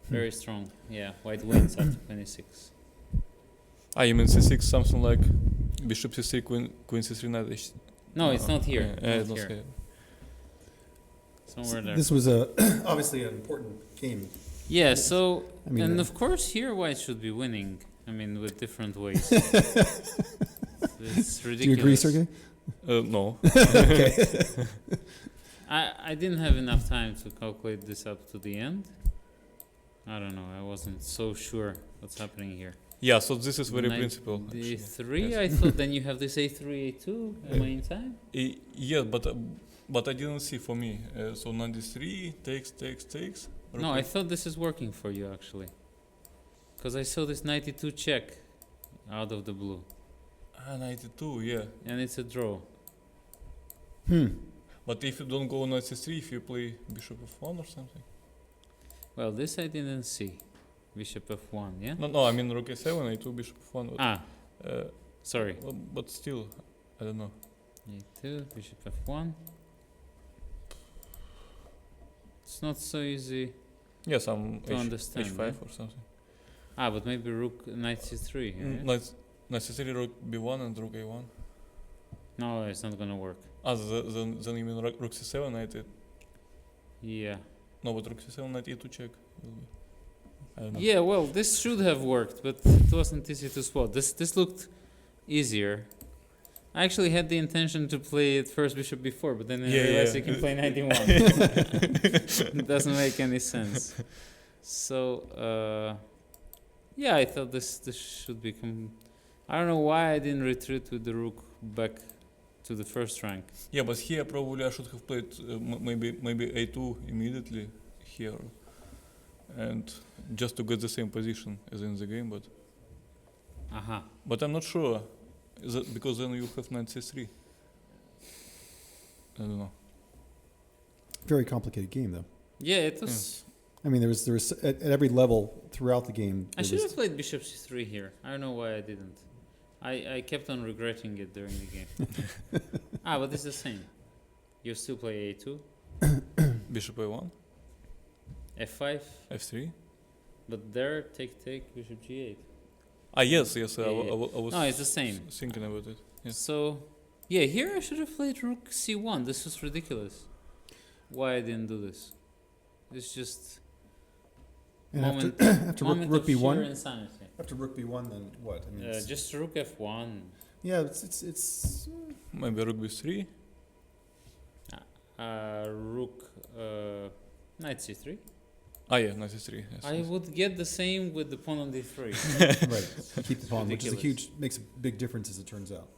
Very strong. Yeah, white wins after queen e6. You mean c6, something like bishop c3, queen c3, knight h. No, it's not here. It's not here. Somewhere there. This was obviously an important game. Yeah, so, and of course here white should be winning. I mean, with different ways. It's ridiculous. Do you agree, Sergey? No. Okay. I didn't have enough time to calculate this up to the end. I don't know, I wasn't so sure what's happening here. Yeah, so this is very principal. A3, yes. I thought then you have this a3, a2, am I in time? Yeah, but I didn't see for me. So knight d3, takes. No, I thought this is working for you actually. Because I saw this knight e2 check. out of the blue. 92, yeah. And it's a draw. But if you don't go on c3, if you play bishop f1 or something? Well, this I didn't see. Bishop f1, yeah? No, I mean rook a7, a2, bishop f1. But, sorry. But still, I don't know. a2, bishop f1. It's not so easy. Yeah, some to understand. h5 or something. But maybe rook knight c3. Knight c3, rook b1 and rook a1. No, it's not gonna work. Then you mean rook c7, knight a... Yeah. No, but rook c7, knight e2 check will be. I don't know. Yeah, well, this should have worked, but it wasn't easy to spot. This looked easier. I actually had the intention to play it first bishop b4, but then I realized you can play knight e1. It doesn't make any sense. So, yeah, I thought this should be... I don't know why I didn't retreat with the rook back to the first rank. Yeah, but here probably I should have played maybe a2 immediately here, and just to get the same position as in the game, but but I'm not sure, because then you have knight c3. I don't know. Very complicated game, though. Yeah, it was. I mean, there was at every level throughout the game. I should have played bishop c3 here. I don't know why I didn't. I kept on regretting it during the game. But it's the same. You still play a2. Bishop a1. f5. f3. But there, take, bishop g8. Yes. I was. No, it's the same. Thinking about it. Yeah. So, yeah, here I should have played rook c1. This was ridiculous. Why I didn't do this? It's just. And moment, after moment rook of sheer b1. Insanity. After rook b1, then what? I mean, just rook f1. Yeah, it's maybe rook b3. Rook knight c3. Yeah, knight c3. Yes, I would get the same with the pawn on d3. Right, keep the pawn, which is makes a big difference as it turns out.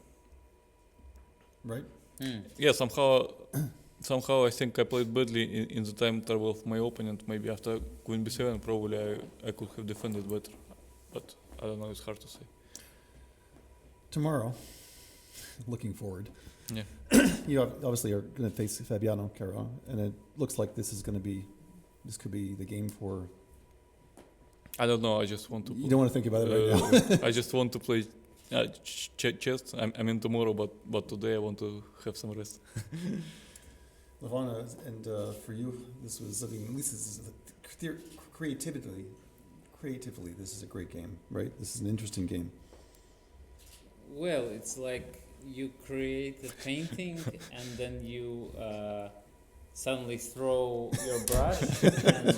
Right? Yeah, somehow I think I played badly in the time travel of my opponent. Maybe after queen b7, probably I could have defended better. But I don't know, it's hard to say. Tomorrow, looking forward. Yeah. You obviously are going to face Fabiano Caruana, and it looks like this could be the game for... I don't know, I just want to... You don't want to think about it right now. I just want to play chess. I mean tomorrow, but today I want to have some rest. Levon, and for you, this was, I mean, at least this is creatively, this is a great game, right? This is an interesting game. Well, it's like you create a painting and then you suddenly throw your brush and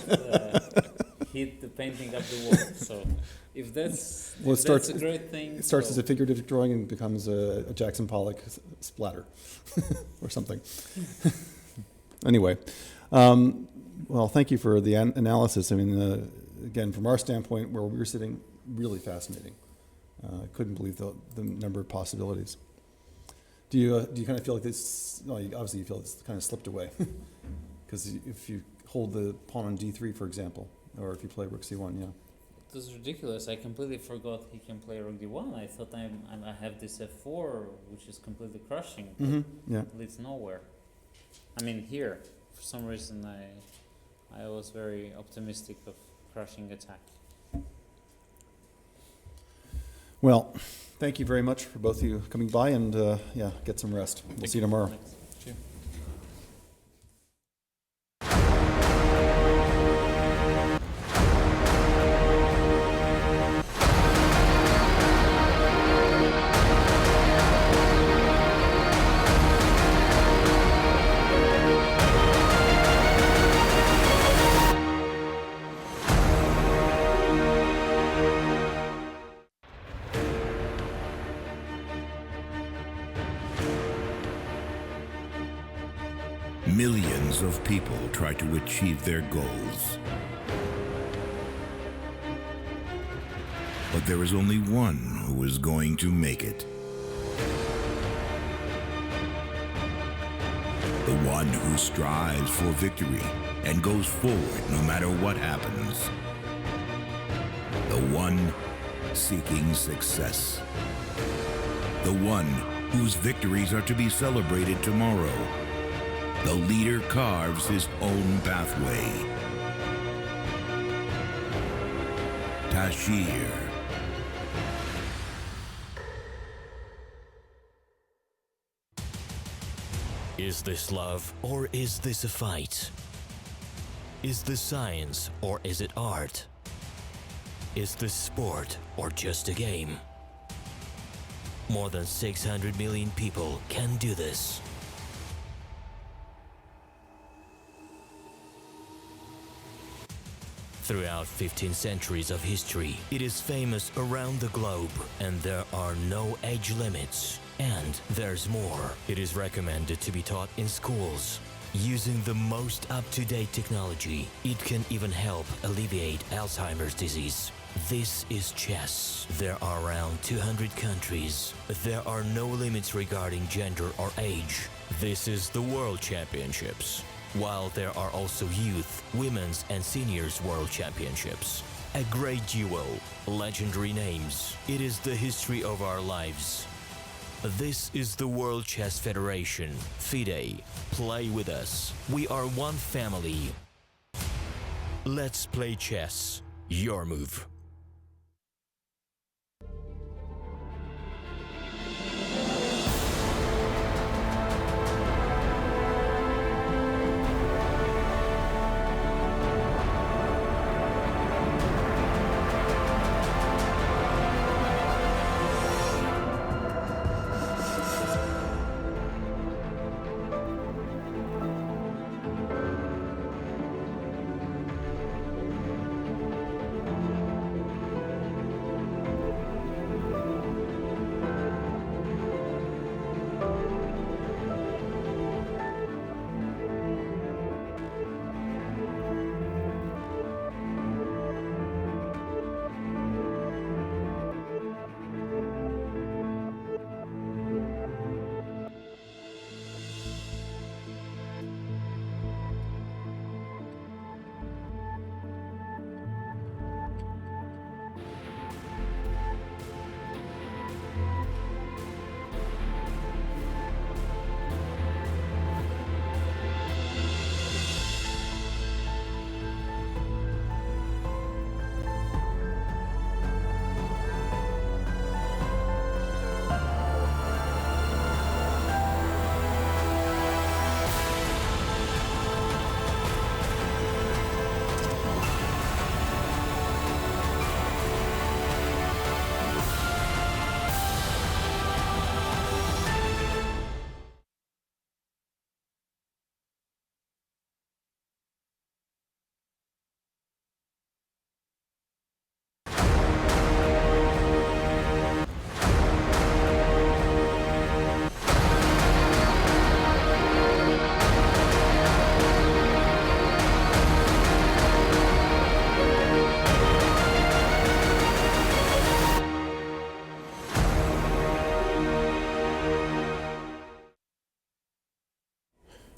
hit the painting up the wall. So if that's a great thing. It starts as a figurative drawing and becomes a Jackson Pollock splatter or something. Anyway, well, thank you for the analysis. I mean, again, from our standpoint, where we were sitting, really fascinating. I couldn't believe the number of possibilities. Do you kind of feel like this? No, obviously you feel it's kind of slipped away, because if you hold the pawn on d3, for example, or if you play rook c1, yeah. It was ridiculous. I completely forgot he can play rook d1. I thought I have this f4, which is completely crushing. Yeah. It leads nowhere. I mean, here, for some reason, I was very optimistic of crushing attack. Well, thank you very much for both of you coming by, and get some rest. We'll see you tomorrow. Thanks. Millions of people try to achieve their goals. But there is only one who is going to make it. The one who strives for victory and goes forward no matter what happens. The one seeking success. The one whose victories are to be celebrated tomorrow. The leader carves his own pathway. Tashir. Is this love or is this a fight? Is this science or is it art? Is this sport or just a game? More than 600 million people can do this. Throughout 15 centuries of history, it is famous around the globe, and there are no age limits. And there's more. It is recommended to be taught in schools. Using the most up-to-date technology, it can even help alleviate Alzheimer's disease. This is chess. There are around 200 countries. There are no limits regarding gender or age. This is the World Championships. While there are also youth, women's and seniors world championships. A great duo, legendary names. It is the history of our lives. This is the World Chess Federation, FIDE. Play with us. We are one family. Let's play chess. Your move.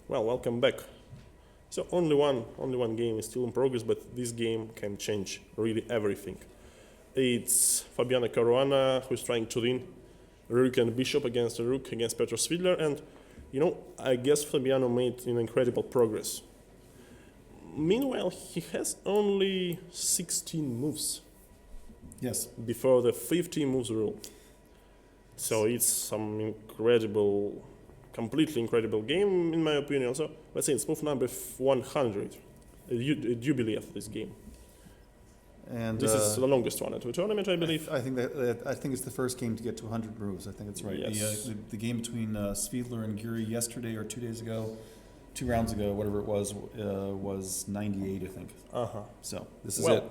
Well, welcome back. So only one game is still in progress, but this game can change really everything. It's Fabiano Caruana who's trying to win Rook and Bishop against a Rook against Petr Svidler, and I guess Fabiano made incredible progress. Meanwhile, he has only 16 moves. Yes. Before the 50 moves rule. So it's some completely incredible game in my opinion. So let's say it's move number 100, a jubilee of this game. And this is the longest one at the tournament, I believe. I think it's the first game to get to 100 moves. I think it's right. Yes. The game between Svidler and Giri yesterday or 2 days ago, 2 rounds ago, whatever it was 98, I think. So this is it.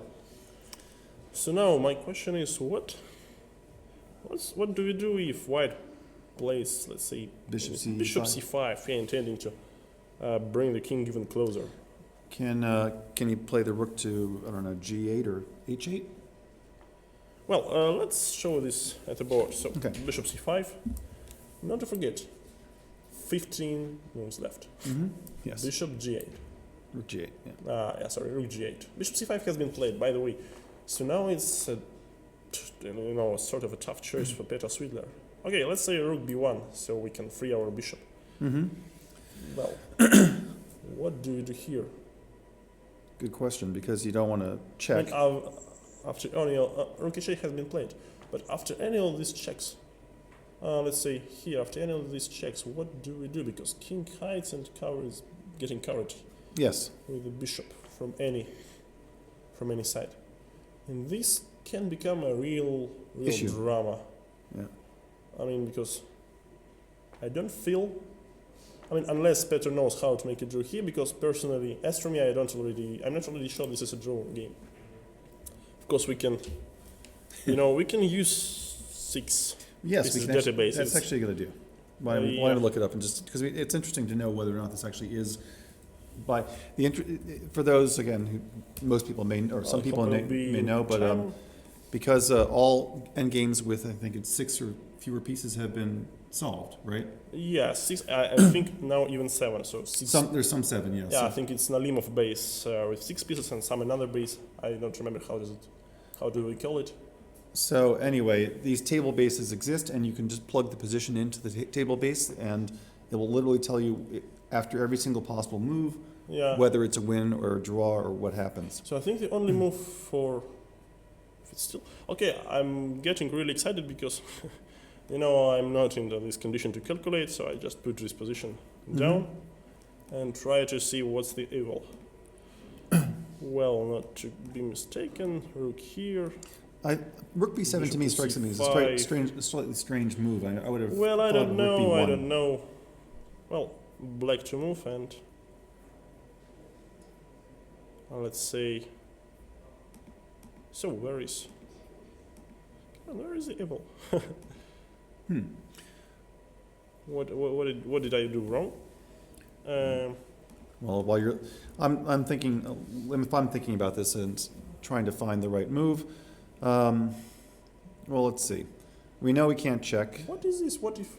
So now my question is, what do we do if White plays, let's say, Bishop C5? Bishop C5, intending to bring the king even closer? Can you play the rook to, I don't know, G8 or H8? Well, let's show this at the board. So Bishop C5, not to forget, 15 moves left. Yes. Bishop G8. Rook G8, yeah. Rook G8. Bishop C5 has been played, by the way. So now it's sort of a tough choice for Peter Svidler. Okay, let's say rook b1, so we can free our bishop. Mm-hmm. Well, what do you do here? Good question, because you don't want to check. After rook h8 has been played, but after any of these checks, let's say here, after any of these checks, what do we do? Because king hides and cover is getting covered. Yes. With the bishop from any side, and this can become a real issue. Drama. Yeah. I mean, because I don't feel. I mean, unless Peter knows how to make a draw here, because personally, as for me, I'm not already sure this is a draw game. Of course, we can, we can use 6 yes, we can databases. That's actually a good idea. Why don't we look it up and just because it's interesting to know whether or not this actually is. By the for those again, who most people may or some people may know, but because all endgames with I think it's 6 or fewer pieces have been solved, right? Yeah, 6. I think now even 7. So 6. There's some 7, yes. Yeah, I think it's Nalimov base with 6 pieces and some another base. I don't remember how do we call it. So anyway, these table bases exist, and you can just plug the position into the table base, and it will literally tell you after every single possible move whether it's a win or a draw or what happens. So I think the only move for if it's still okay. I'm getting really excited because I'm not in this condition to calculate, so I just put this position down and try to see what's the evil. Well, not to be mistaken, rook here. Rook b7 to me strikes me as a slightly strange move. I would have. Well, I don't know. Well, black to move and let's say. So where is the evil? What did I do wrong? Well, while I'm thinking, if I'm thinking about this and trying to find the right move. Well, let's see. We know we can't check. What is this? What if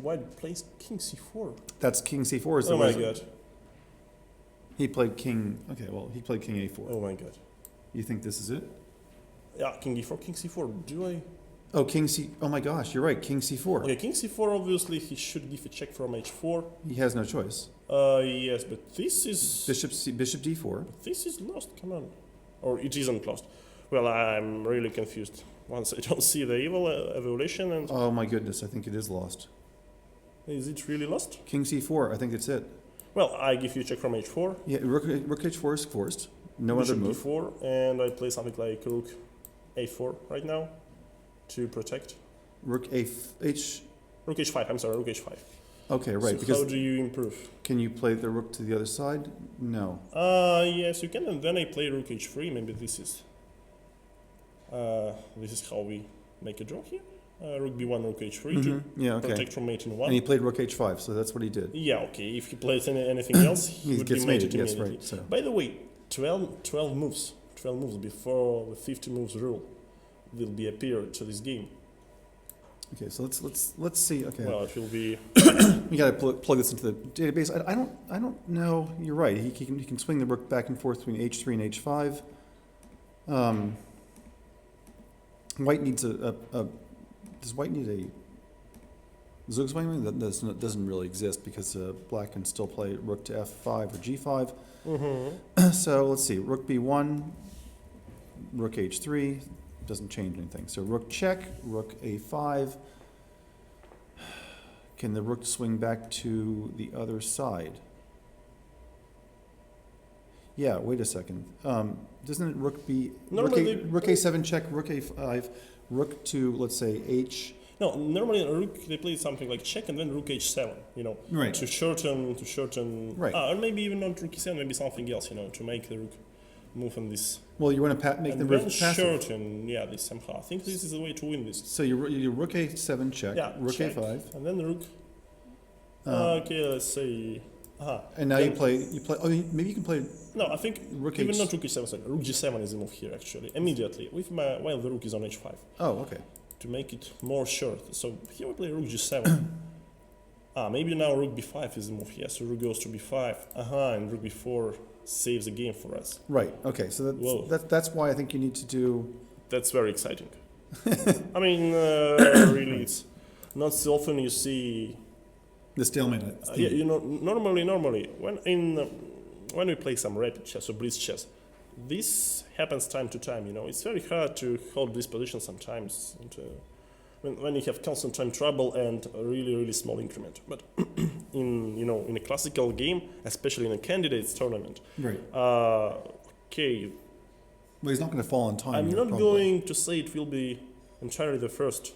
white plays king c4? That's king c4. Is the my god. He played king. Okay, well, he played king a4. Oh my god. You think this is it? Yeah, king e4, king c4. Do I? Oh, king c. Oh my gosh, you're right. King c4. Okay, king c4. Obviously, he should give a check from h4. He has no choice. Yes, but this is bishop d4. But this is lost. Come on, or it isn't lost. Well, I'm really confused once I don't see the evil evolution and. Oh my goodness, I think it is lost. Is it really lost? King c4. I think it's it. Well, I give you a check from h4. Yeah, rook h4 is forced. No Bishop other move. d4, and I play something like rook a4 right now to protect. Rook Rook h5. I'm sorry, rook h5. Okay, right. So because how do you improve? Can you play the rook to the other side? No. Yes, you can, and then I play rook h3. Maybe this is how we make a draw here. Rook b1, rook h3 to protect from mate in 1. And he played rook h5, so that's what he did. Yeah, okay. If he plays anything else, he would be mated immediately. Yes, right, so. By the way, 12 moves before the 50 moves rule will be appeared to this game. Okay, so let's see. Okay. Well, it will be. You got to plug this into the database. I don't know. You're right. He can swing the rook back and forth between h3 and h5. White needs does White need a Zugzwang? That doesn't really exist because Black can still play rook to f5 or g5. So let's see. Rook b1, rook h3. Doesn't change anything. So rook check, rook a5. Can the rook swing back to the other side? Yeah, wait a second. Doesn't it rook be rook a7 check, rook a5, rook to, let's say, h? No, normally rook they play something like check and then rook h7, right. to shorten, right. Or maybe even not rook e7, maybe something else, to make the rook move on this. Well, you want to make the rook passive. Shorten, this somehow. I think this is the way to win this. So you rook a7 check, rook check, a5, and then the rook. Okay, let's say. And now you play. Oh, maybe you can play. No, I think rook even not rook e7. Sorry, rook g7 is the move here actually immediately while the rook is on h5. Oh, okay. To make it more short. So here we play rook g7. Maybe now rook b5 is the move here. So rook goes to b5. And rook b4 saves the game for us. Right. Okay. So that's why I think you need to do that's very exciting. I mean, really, it's not so often you see the stalemate. yeah, you know, normally when we play some rapid chess or blitz chess, this happens time to time. You know, it's very hard to hold this position sometimes. And, when you have constant time trouble and a really small increment. But in a classical game, especially in a candidates tournament, right? Okay. Well, he's not going to fall on time. I'm here, not probably. going to say it will be entirely the first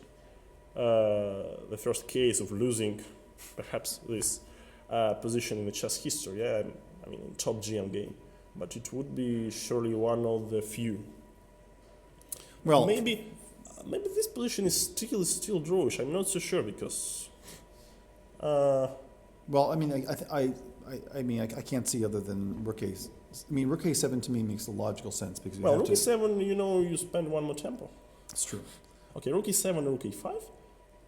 case of losing, perhaps this position in the chess history. Yeah, I mean, top GM game, but it would be surely one of the few. Well, maybe this position is still drawish. I'm not so sure because. Well, I mean, I can't see other than rook a. I mean, rook a7 to me makes a logical sense because you have rook to. e7, you spend one more tempo. That's true. Okay, rook e7, rook e5.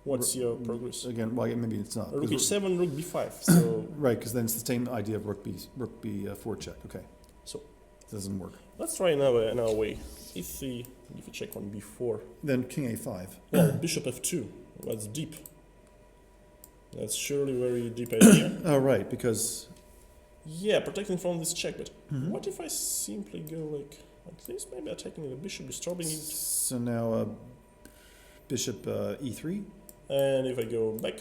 What's your progress? Again, well, maybe it's not. Rook e7, rook b5. So right, because then it's the same idea of rook b4 check. Okay, so it doesn't work. Let's try another way. If you check on b4, then king a5. Well, bishop f2. That's deep. That's surely a very deep idea. Oh, right, because. Yeah, protecting from this check, but what if I simply go like this? Maybe attacking the bishop, disturbing it. So now bishop e3. And if I go back.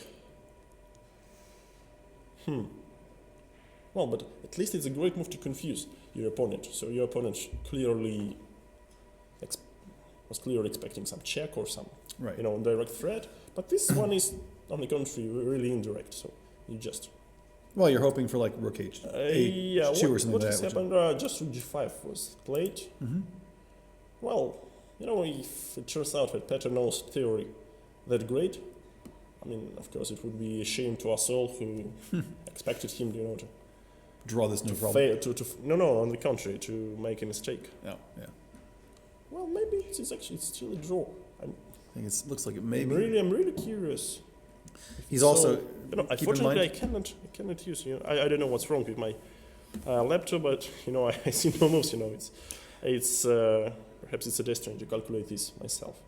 Well, but at least it's a great move to confuse your opponent. So your opponent clearly was clearly expecting some check or some direct threat. But this one is, on the contrary, really indirect. So you just. Well, you're hoping for like rook h2 yeah, or something what like has that. happened? Just rook g5 was played. Well, if it turns out that Petter knows theory that great, I mean, of course, it would be a shame to us all who expected him, to draw this no problem. No, on the contrary, to make a mistake. Yeah. Well, maybe it's still a draw. I think it looks like it may be. I'm really curious. He's also. Unfortunately, I cannot use. I don't know what's wrong with my laptop, but I see no moves. It's perhaps it's a destiny to calculate this myself.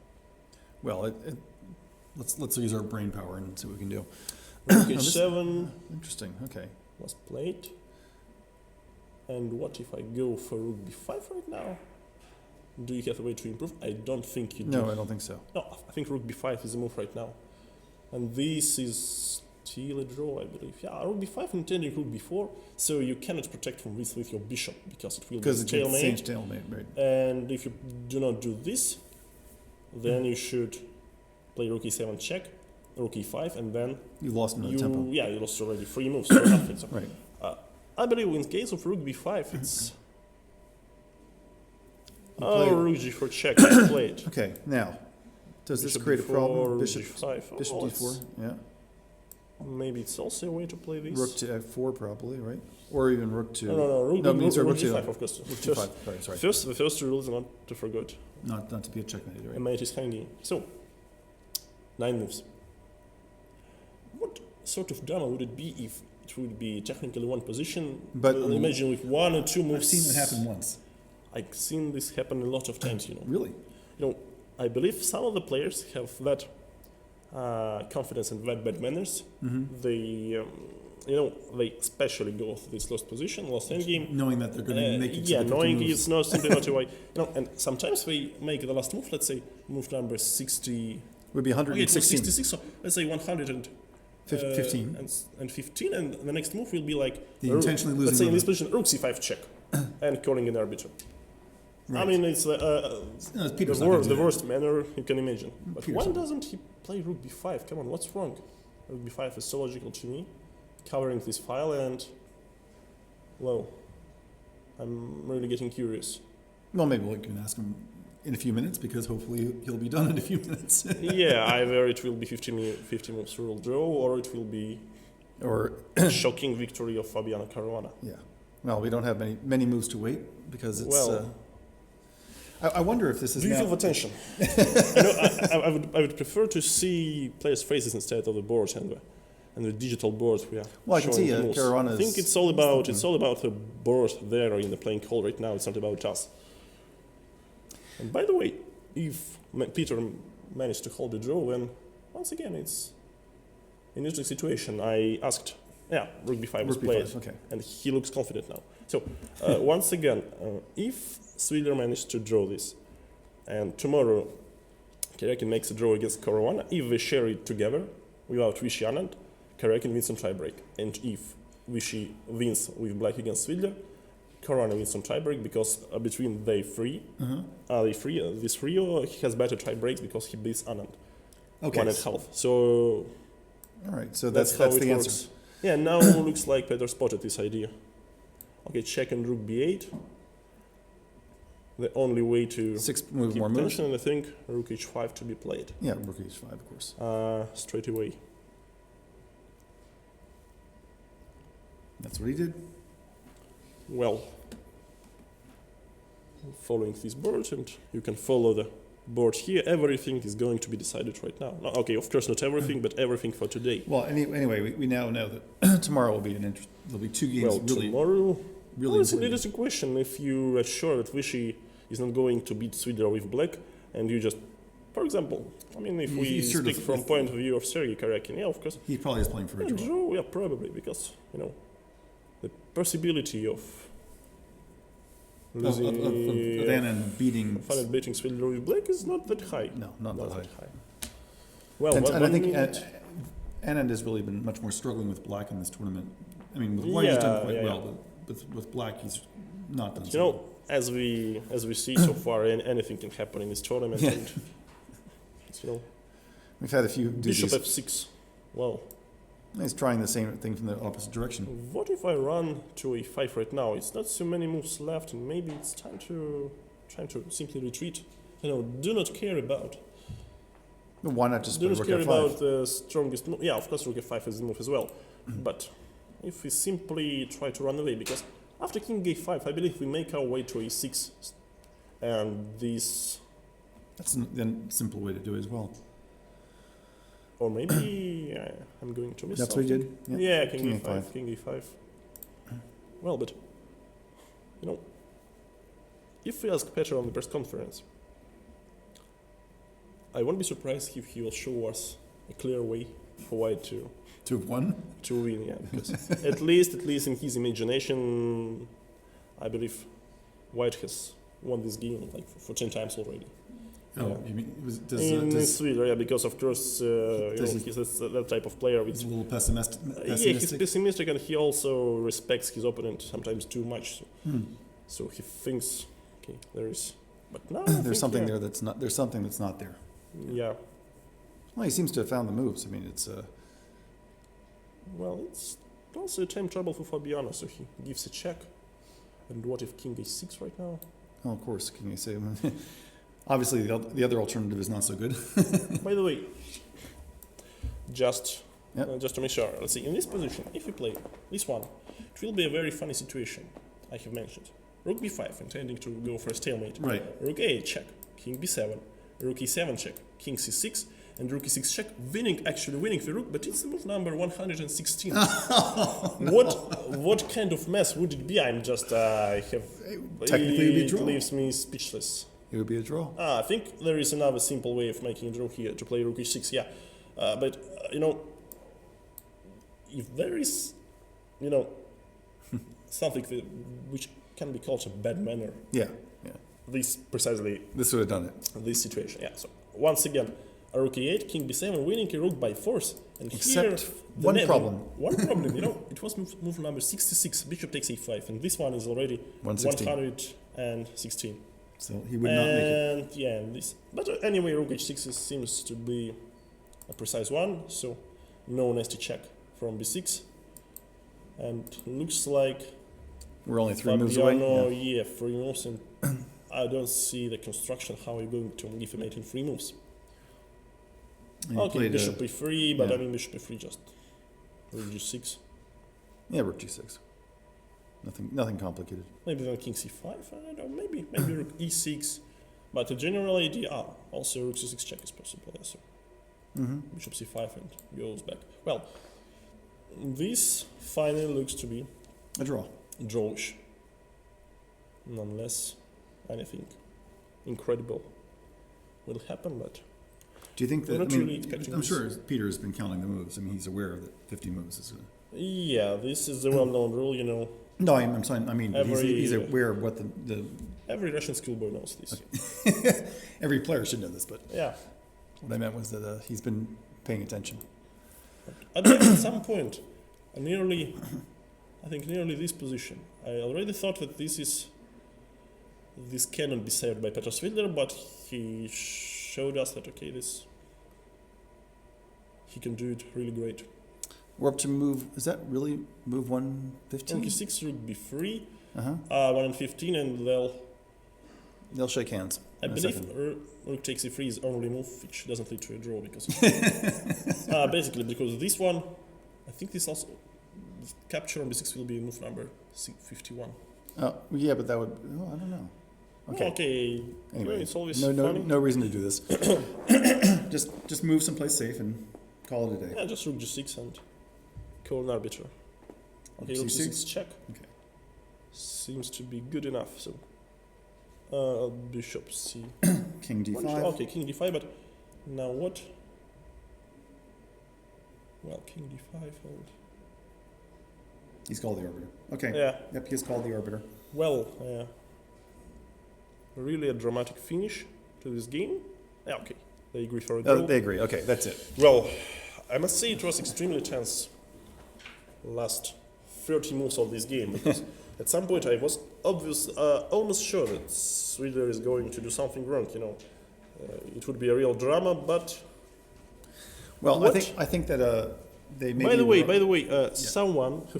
Well, let's use our brain power and see what we can do. Rook h7. Interesting. Okay. Was played. And what if I go for rook b5 right now? Do you have a way to improve? I don't think you do. No, I don't think so. No, I think rook b5 is a move right now. And this is still a draw, I believe. Yeah, rook b5 intending rook b4, so you cannot protect from this with your bishop because it will be stalemate. Stalemate, right. And if you do not do this, then you should play rook e7 check, rook e5, and then you lost another tempo. Yeah, you lost already 3 moves. So nothing. So, right. I believe in case of rook b5, it's rook g4 check is played. Okay, now. Does bishop this create d4, a problem? Bishop d5. Bishop d4, yeah. Maybe it's also a way to play this. Rook to f4 probably, right? Or even rook to... No, rook d5, of course. Rook d5, sorry. The first rule is not to forget. Not to be a checkmate, right? And mate is hanging. So, 9 moves. What sort of drama would it be if it would be technically one position? But imagine with 1 or 2 moves. I've seen it happen once. I've seen this happen a lot of times, Really? I believe some of the players have that confidence and that bad manners. They, they especially go for this lost position, lost endgame. Knowing that they're going to make it. Yeah, knowing it's not simply not a way. And sometimes they make the last move, let's say move number 60. Would be 116. 66, so let's say 115. 15, and the next move will be like. The intentionally losing. Let's say in this position, rook c5 check, and calling an arbiter. Right. I mean, it's the worst manner you can imagine. But why doesn't he play rook b5? Come on, what's wrong? Rook b5 is so logical to me, covering this file, and well, I'm really getting curious. Well, maybe we can ask him in a few minutes because hopefully he'll be done in a few minutes. Yeah, either it will be 50 moves rule draw, or it will be shocking victory of Fabiano Caruana. Yeah. Well, we don't have many moves to wait because it's. I wonder if this is. Do you feel the tension? I would prefer to see players' faces instead of the boards and the digital boards we are. Well, I can see Caruana's. I think it's all about the board there in the playing hall right now. It's not about us. And by the way, if Peter managed to hold the draw, then once again it's an interesting situation. I asked, rook b5 was played, okay. and he looks confident now. So once again, if Svidler managed to draw this, and tomorrow Karjakin makes a draw against Caruana, if they share it together without Vishy Anand, Karjakin wins on tiebreak. And if Vishy wins with black against Svidler, Caruana wins on tiebreak because between this trio, he has better tiebreaks because he beats Anand. Okay. 1.5. So. All right. So that's the works. answer. Yeah. Now looks like Peter spotted this idea. Okay. Check and rook b8. The only way to keep more moves. tension, and I think rook h5 to be played. Yeah, rook h5, of course. Straight away. That's what he did. Well, following this board, and you can follow the board here. Everything is going to be decided right now. No, okay, of course not everything, but everything for today. Well, anyway, we now know that tomorrow will be there'll be two games. Well, tomorrow, really it's an interesting question. If you are sure that Vishy is not going to beat Svidler with black, and you just, for example, I mean, if we speak from point of view of Sergey Karjakin, of course. He probably is playing for a draw. Yeah, probably, because, the possibility of losing Anand beating Svidler with black is not that high. No, not that high. Well, and I think Anand has really been much more struggling with black in this tournament. I mean, with white he's done quite well, but with black he's not done so well. As we see so far, anything can happen in this tournament. And, we've had a few Bishop f6. Well, he's trying the same thing from the opposite direction. What if I run to a5 right now? It's not so many moves left, and maybe it's time to simply retreat. Do not care about. Well, why not just do not rook care f5? About the strongest move? Yeah, of course, rook f5 is the move as well. But if we simply try to run away, because after king a5, I believe we make our way to a6, and this. That's the simple way to do it as well. Or maybe I'm going to miss. That's something. what you did. Yeah, king a5. King a5. Well, but if we ask Peter on the press conference, I won't be surprised if he will show us a clear way for white to win. To win, yeah, because at least in his imagination, I believe white has won this game like for 10 times already. Oh, you mean in Svidler, because of course he's that type of player. Which, he's a little pessimistic. Yeah, he's pessimistic, and he also respects his opponent sometimes too much. So he thinks, okay, there is, but now there's something there that's not. There's something that's not there. Yeah. Well, he seems to have found the moves. I mean, it's. Well, it's also time trouble for Fabiano, so he gives a check. And what if king a6 right now? Oh, of course, king a7. Obviously, the other alternative is not so good. By the way, just to make sure, let's see, in this position, if we play this one, it will be a very funny situation, I have mentioned. Rook b5, intending to go for a stalemate. Right. Rook a8 check, king b7, rook e7 check, king c6, and rook e6 check, actually winning the rook, but it's the move number 116. What kind of mess would it be? I'm just, technically it leaves me speechless. It would be a draw. I think there is another simple way of making a draw here, to play rook e6, yeah. But, if there is, something which can be called a bad manner. Yeah. This would have done it. This situation, yeah. So, once again, a rook e8, king b7, winning a rook by force. And Except here, one problem. One problem, it was move number 66, bishop takes a5, and this one is already 116. So he would not make it. Yeah, but anyway, rook h6 seems to be a precise one, so no nasty check from b6. And looks like we're only 3 moves away. Yeah, 3 moves, and I don't see the construction how you're going to give a mate in 3 moves. Okay, bishop e3, but I mean bishop e3 just rook g6. Yeah, rook g6. Nothing complicated. Maybe then king c5, I don't know, maybe rook e6. But the general idea, also rook c6 check is possible, yeah, so bishop c5 and goes back. Well, this finally looks to be a drawish. Nonetheless, anything incredible will happen, but do you think that? we're not really expecting I'm this. sure Peter's been counting the moves. I mean, he's aware that 50 moves is. Yeah, this is the well-known rule, you know. No, I'm saying. I mean, he's aware of what the. Every Russian schoolboy knows this. Okay. Every player should know this, but yeah. What I meant was that he's been paying attention. At some point, nearly this position, I already thought that this cannot be saved by Petr Svidler, but he showed us that he can do it really great. We're up to move. Is that really move 115? Rook e6, rook b3, 115, and they'll shake hands. I believe rook takes e3 is only move, which doesn't lead to a draw because basically because this one, I think this also capture on b6 will be move number 51. Oh yeah, but that would. Oh, I don't know. Okay. Okay. Anyway, it's always no reason to do this. just move someplace safe and call it a day. Yeah, just rook g6 and call an arbiter. Okay, rook c6 check. Okay. Seems to be good enough. So bishop c. King d5. Okay, king d5. But now what? Well, king d5 and. He's called the arbiter. Okay. Yeah. Yep, he's called the arbiter. Well, really a dramatic finish to this game. Yeah, okay. They agree for a draw. They agree. Okay, that's it. Well, I must say it was extremely tense last 30 moves of this game because at some point I was almost sure that Svidler is going to do something wrong. You know, it would be a real drama, but. Well, I think that they. By the way, someone who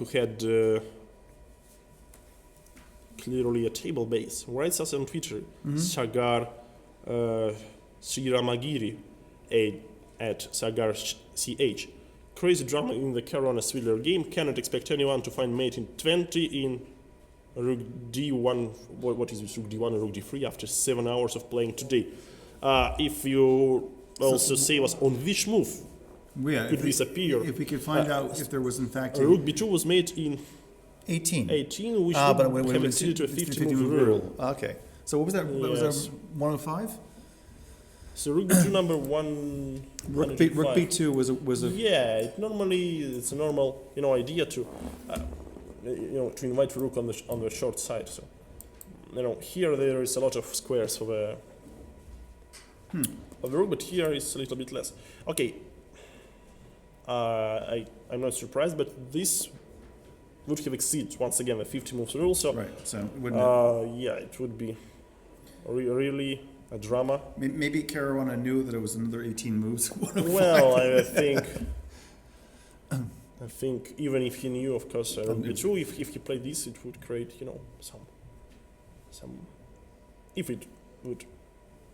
had clearly a table base writes us on Twitter, Sagar Sriramagiri at Sagar CH. Crazy drama in the Caruana Svidler game. Cannot expect anyone to find mate in 20 in rook d1. What is this, rook d1 and rook d3 after 7 hours of playing today? If you also save us on which move could disappear. If we could find out if there was in fact rook b2 was made in 18, which would have exceeded to a 50 move rule. Okay. So what was that? What was that? 105? So rook b2 number 1. Rook b2 was a. Yeah, it's a normal idea to to invite rook on the short side. So here there is a lot of squares of the rook, but here is a little bit less. Okay. I'm not surprised, but this would have exceeded once again the 50 moves rule. So it would be really a drama. Maybe Caruana knew that it was another 18 moves. Well, I think even if he knew, of course, if he played this, it would create some. If it would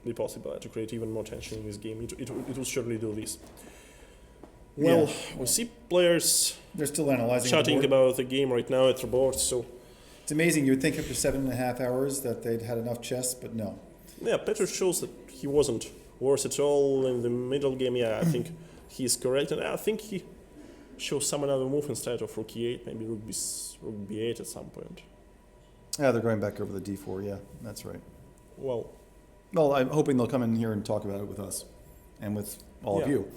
be possible to create even more tension in this game, it will surely do this. Well, we see players. They're still analyzing. Chatting about the game right now at the board. So it's amazing. You'd think after 7.5 hours that they'd had enough chess, but no. Yeah, Petr shows that he wasn't worse at all in the middle game. Yeah, I think he's correct, and I think he shows some another move instead of rook e8, maybe rook b8 at some point. Yeah, they're going back over the d4. Yeah, that's right. Well, I'm hoping they'll come in here and talk about it with us, and with all of you.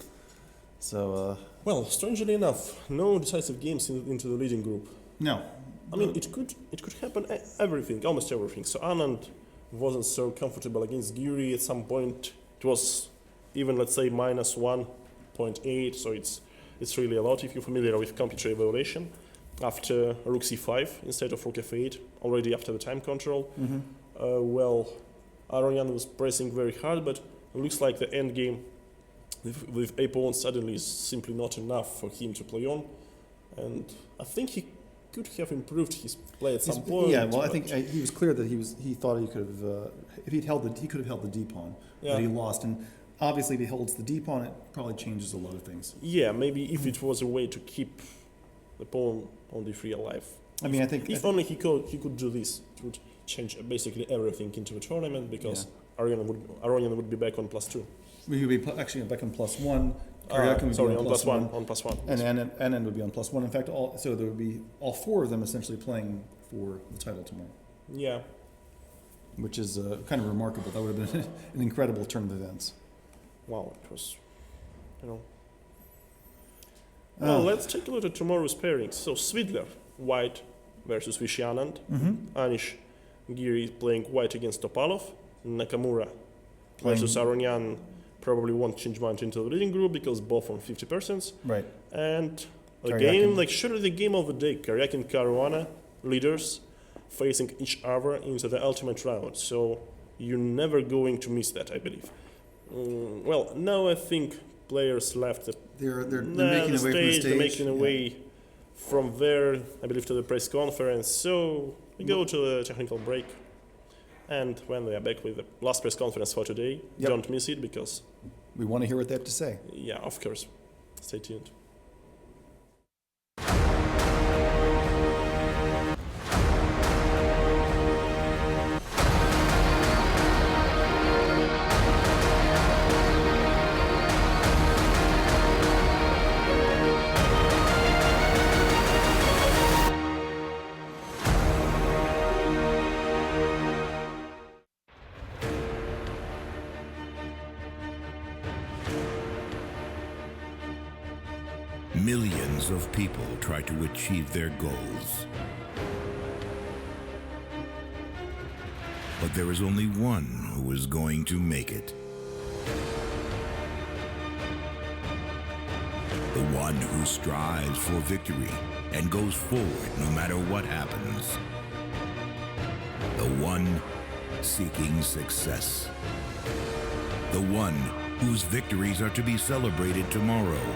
So. Well, strangely enough, no decisive games into the leading group. No. I mean, it could happen almost everything. So Anand wasn't so comfortable against Giri at some point. It was even, let's say, minus 1.8. So it's really a lot if you're familiar with computer evaluation. After rook c5 instead of rook f8, already after the time control. Aronian was pressing very hard, but it looks like the end game with a pawn suddenly is simply not enough for him to play on, and I think he could have improved his play at some point. Yeah, well, I think he was clear that he thought he could have if he could have held the d pawn, but he lost, and obviously if he holds the d pawn, it probably changes a lot of things. Yeah, maybe if it was a way to keep the pawn on d3 alive. I mean, I think if only he could do this, it would change basically everything into the tournament because Aronian would be back on +2. We would be actually back on +1. Karjakin would be on +1. On +1. And Anand would be on +1. In fact, so there would be all four of them essentially playing for the title tomorrow. Yeah. which is kind of remarkable. That would have been an incredible turn of events. Wow, it was, Well, let's take a look at tomorrow's pairings. So Svidler, white versus Viswanathan Anand. Anish Giri playing white against Topalov. Nakamura versus Aronian probably won't change much into the leading group because both on 50%. Right. And the Karjakin. game, surely the game of the day, Karjakin Caruana, leaders, facing each other into the ultimate round. So you're never going to miss that, I believe. Well, now I think players left They're making the away from the stage. They're stage. making away from there, I believe, to the press conference. So we go to the technical break. And when they are back with the last press conference for today, don't miss it because we want to hear what they have to say. Yeah, of course. Stay tuned. Millions of people try to achieve their goals. But there is only one who is going to make it. The one who strives for victory and goes forward no matter what happens. The one seeking success. The one whose victories are to be celebrated tomorrow.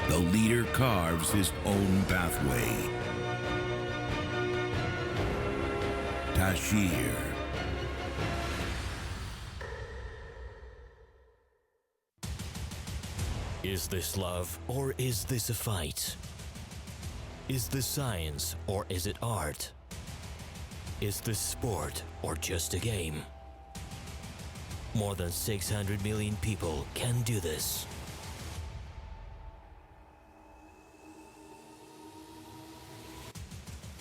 The leader carves his own pathway. Tashir. Is this love or is this a fight? Is this science or is it art? Is this sport or just a game? More than 600 million people can do this.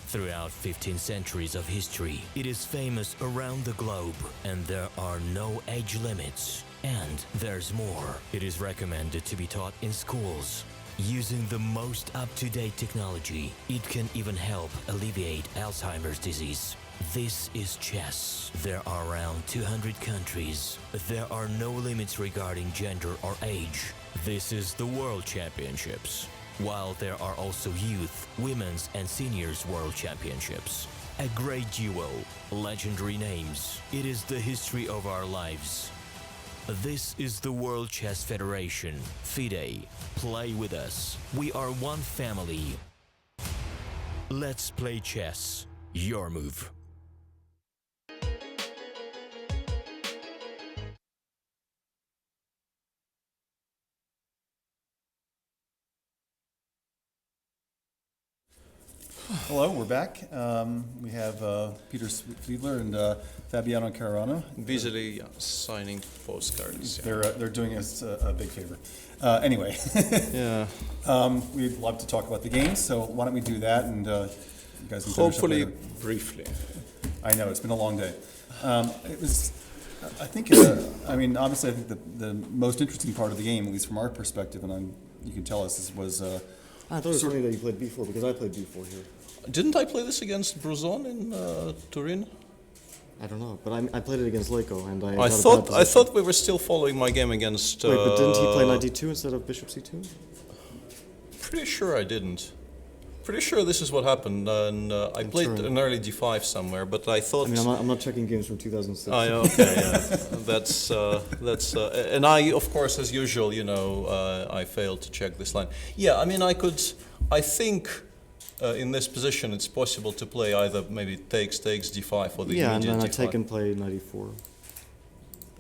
Throughout 15 centuries of history, it is famous around the globe, and there are no age limits. And there's more. It is recommended to be taught in schools. Using the most up-to-date technology, it can even help alleviate Alzheimer's disease. This is chess. There are around 200 countries. There are no limits regarding gender or age. This is the World Championships. While there are also youth, women's and seniors world championships. A great duo, legendary names. It is the history of our lives. This is the World Chess Federation, FIDE. Play with us. We are one family. Let's play chess. Your move. Hello, we're back. We have Peter Svidler and Fabiano Caruana. Visually signing postcards. They're doing us a big favor. Anyway, we'd love to talk about the games, so why don't we do that and you guys can hopefully finish up later. briefly. I know, it's been a long day. It was, I think, obviously I think the most interesting part of the game, at least from our perspective, and you can tell us, was I thought it was something that you played B4 because I played B4 here. Didn't I play this against Bruzon in Turin? I don't know, but I played it against Leko, and I thought we were still following my game against. Wait, but didn't he play knight d2 instead of bishop c2? Pretty sure I didn't. Pretty sure this is what happened, and I played an early d5 somewhere, but I thought. I mean, I'm not checking games from 2006. Oh, yeah, okay, yeah. that's and I, of course, as usual, I failed to check this line. Yeah, I mean, I think. In this position, it's possible to play either maybe takes d5 or the and immediate then I d5. take and play knight e4.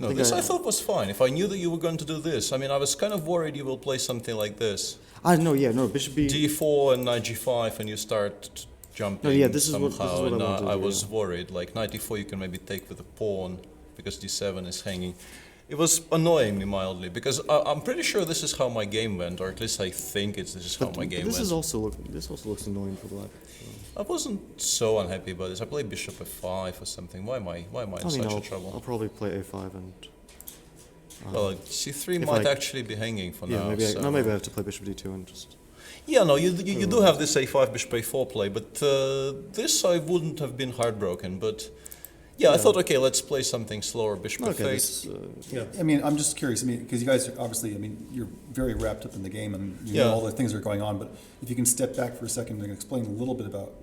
No, this I thought was fine. If I knew that you were going to do this, I mean, I was kind of worried you will play something like this. Bishop b... d4 and knight g5, and you start jumping this is what I and wanted to I do, was worried. Like knight d4, you can maybe take with a pawn, because d7 is hanging. It was annoying me mildly because I'm pretty sure this is how my game went, or at least I think this is how my game this went. This also looks annoying for black. I wasn't so unhappy about this. I played bishop f5 or something. Why am I in such trouble? I'll probably play a5 and. Well, c3 might actually be hanging for now. Maybe so. maybe I have to play bishop d2 and just. Yeah, no, you do have this a5 bishop a4 play, but this I wouldn't have been heartbroken. But yeah, I thought, okay, let's play something slower, bishop f8. Yeah. I mean, I'm just curious. I mean, because you guys are obviously, I mean, you're very wrapped up in the game and you know all the things that are going on. But if you can step back for a second and explain a little bit about,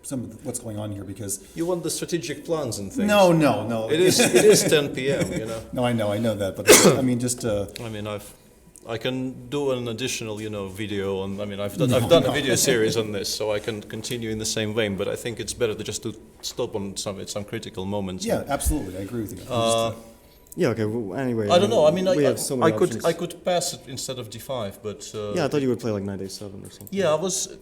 some of what's going on here, because you want the strategic plans and things. No. It is 10 p.m. No, I know that, but I mean, just. I mean, I can do an additional, video on. I mean, I've done a video series on this, so I can continue in the same vein. But I think it's better to stop on some critical moments. Yeah, absolutely, I agree with you. Yeah. Okay. Well, anyway. I don't know. I mean, I could pass it instead of d5, but. Yeah, I thought you would play like knight a7 or something. Yeah,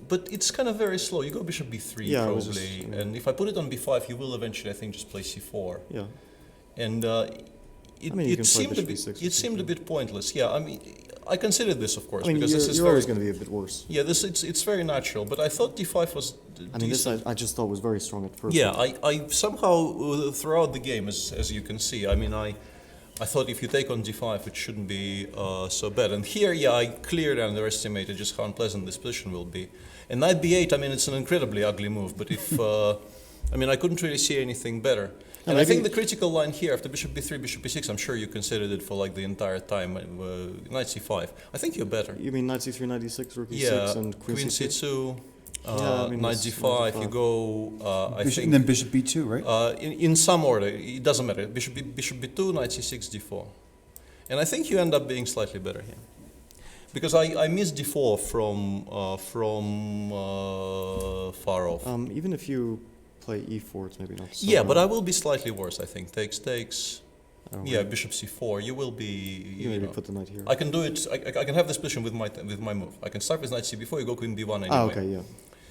but it's kind of very slow. You go bishop b3 probably, and if I put it on b5, you will eventually, I think, just play c4. Yeah. And it seemed a bit pointless. Yeah, I mean, I considered this, of course, because this is you're always going to be a bit worse. Yeah, it's very natural, but I thought d5 was. I mean, this I just thought was very strong at first. Yeah, I somehow throughout the game, as you can see, I mean, I thought if you take on d5, it shouldn't be so bad. And here, I clearly underestimated just how unpleasant this position will be. And knight b8, I mean, it's an incredibly ugly move, but if, I mean, I couldn't really see anything better. And I think the critical line here, after bishop b3, bishop b6, I'm sure you considered it for like the entire time, knight c5. I think you better. You mean knight c3, knight d6, rook e6, and queen c2? Knight d5, you go, I think... And then bishop b2, right? In some order, it doesn't matter. Bishop b2, knight c6, d4. And I think you end up being slightly better here. Because I missed d4 from far off. Even if you play e4, it's maybe not so Yeah, but I will be slightly worse, I think. Takes. Yeah, bishop c4. You will be. You maybe put the knight here. I can do it. I can have this position with my move. I can start with knight c4. You go queen b1 anyway. Okay, yeah.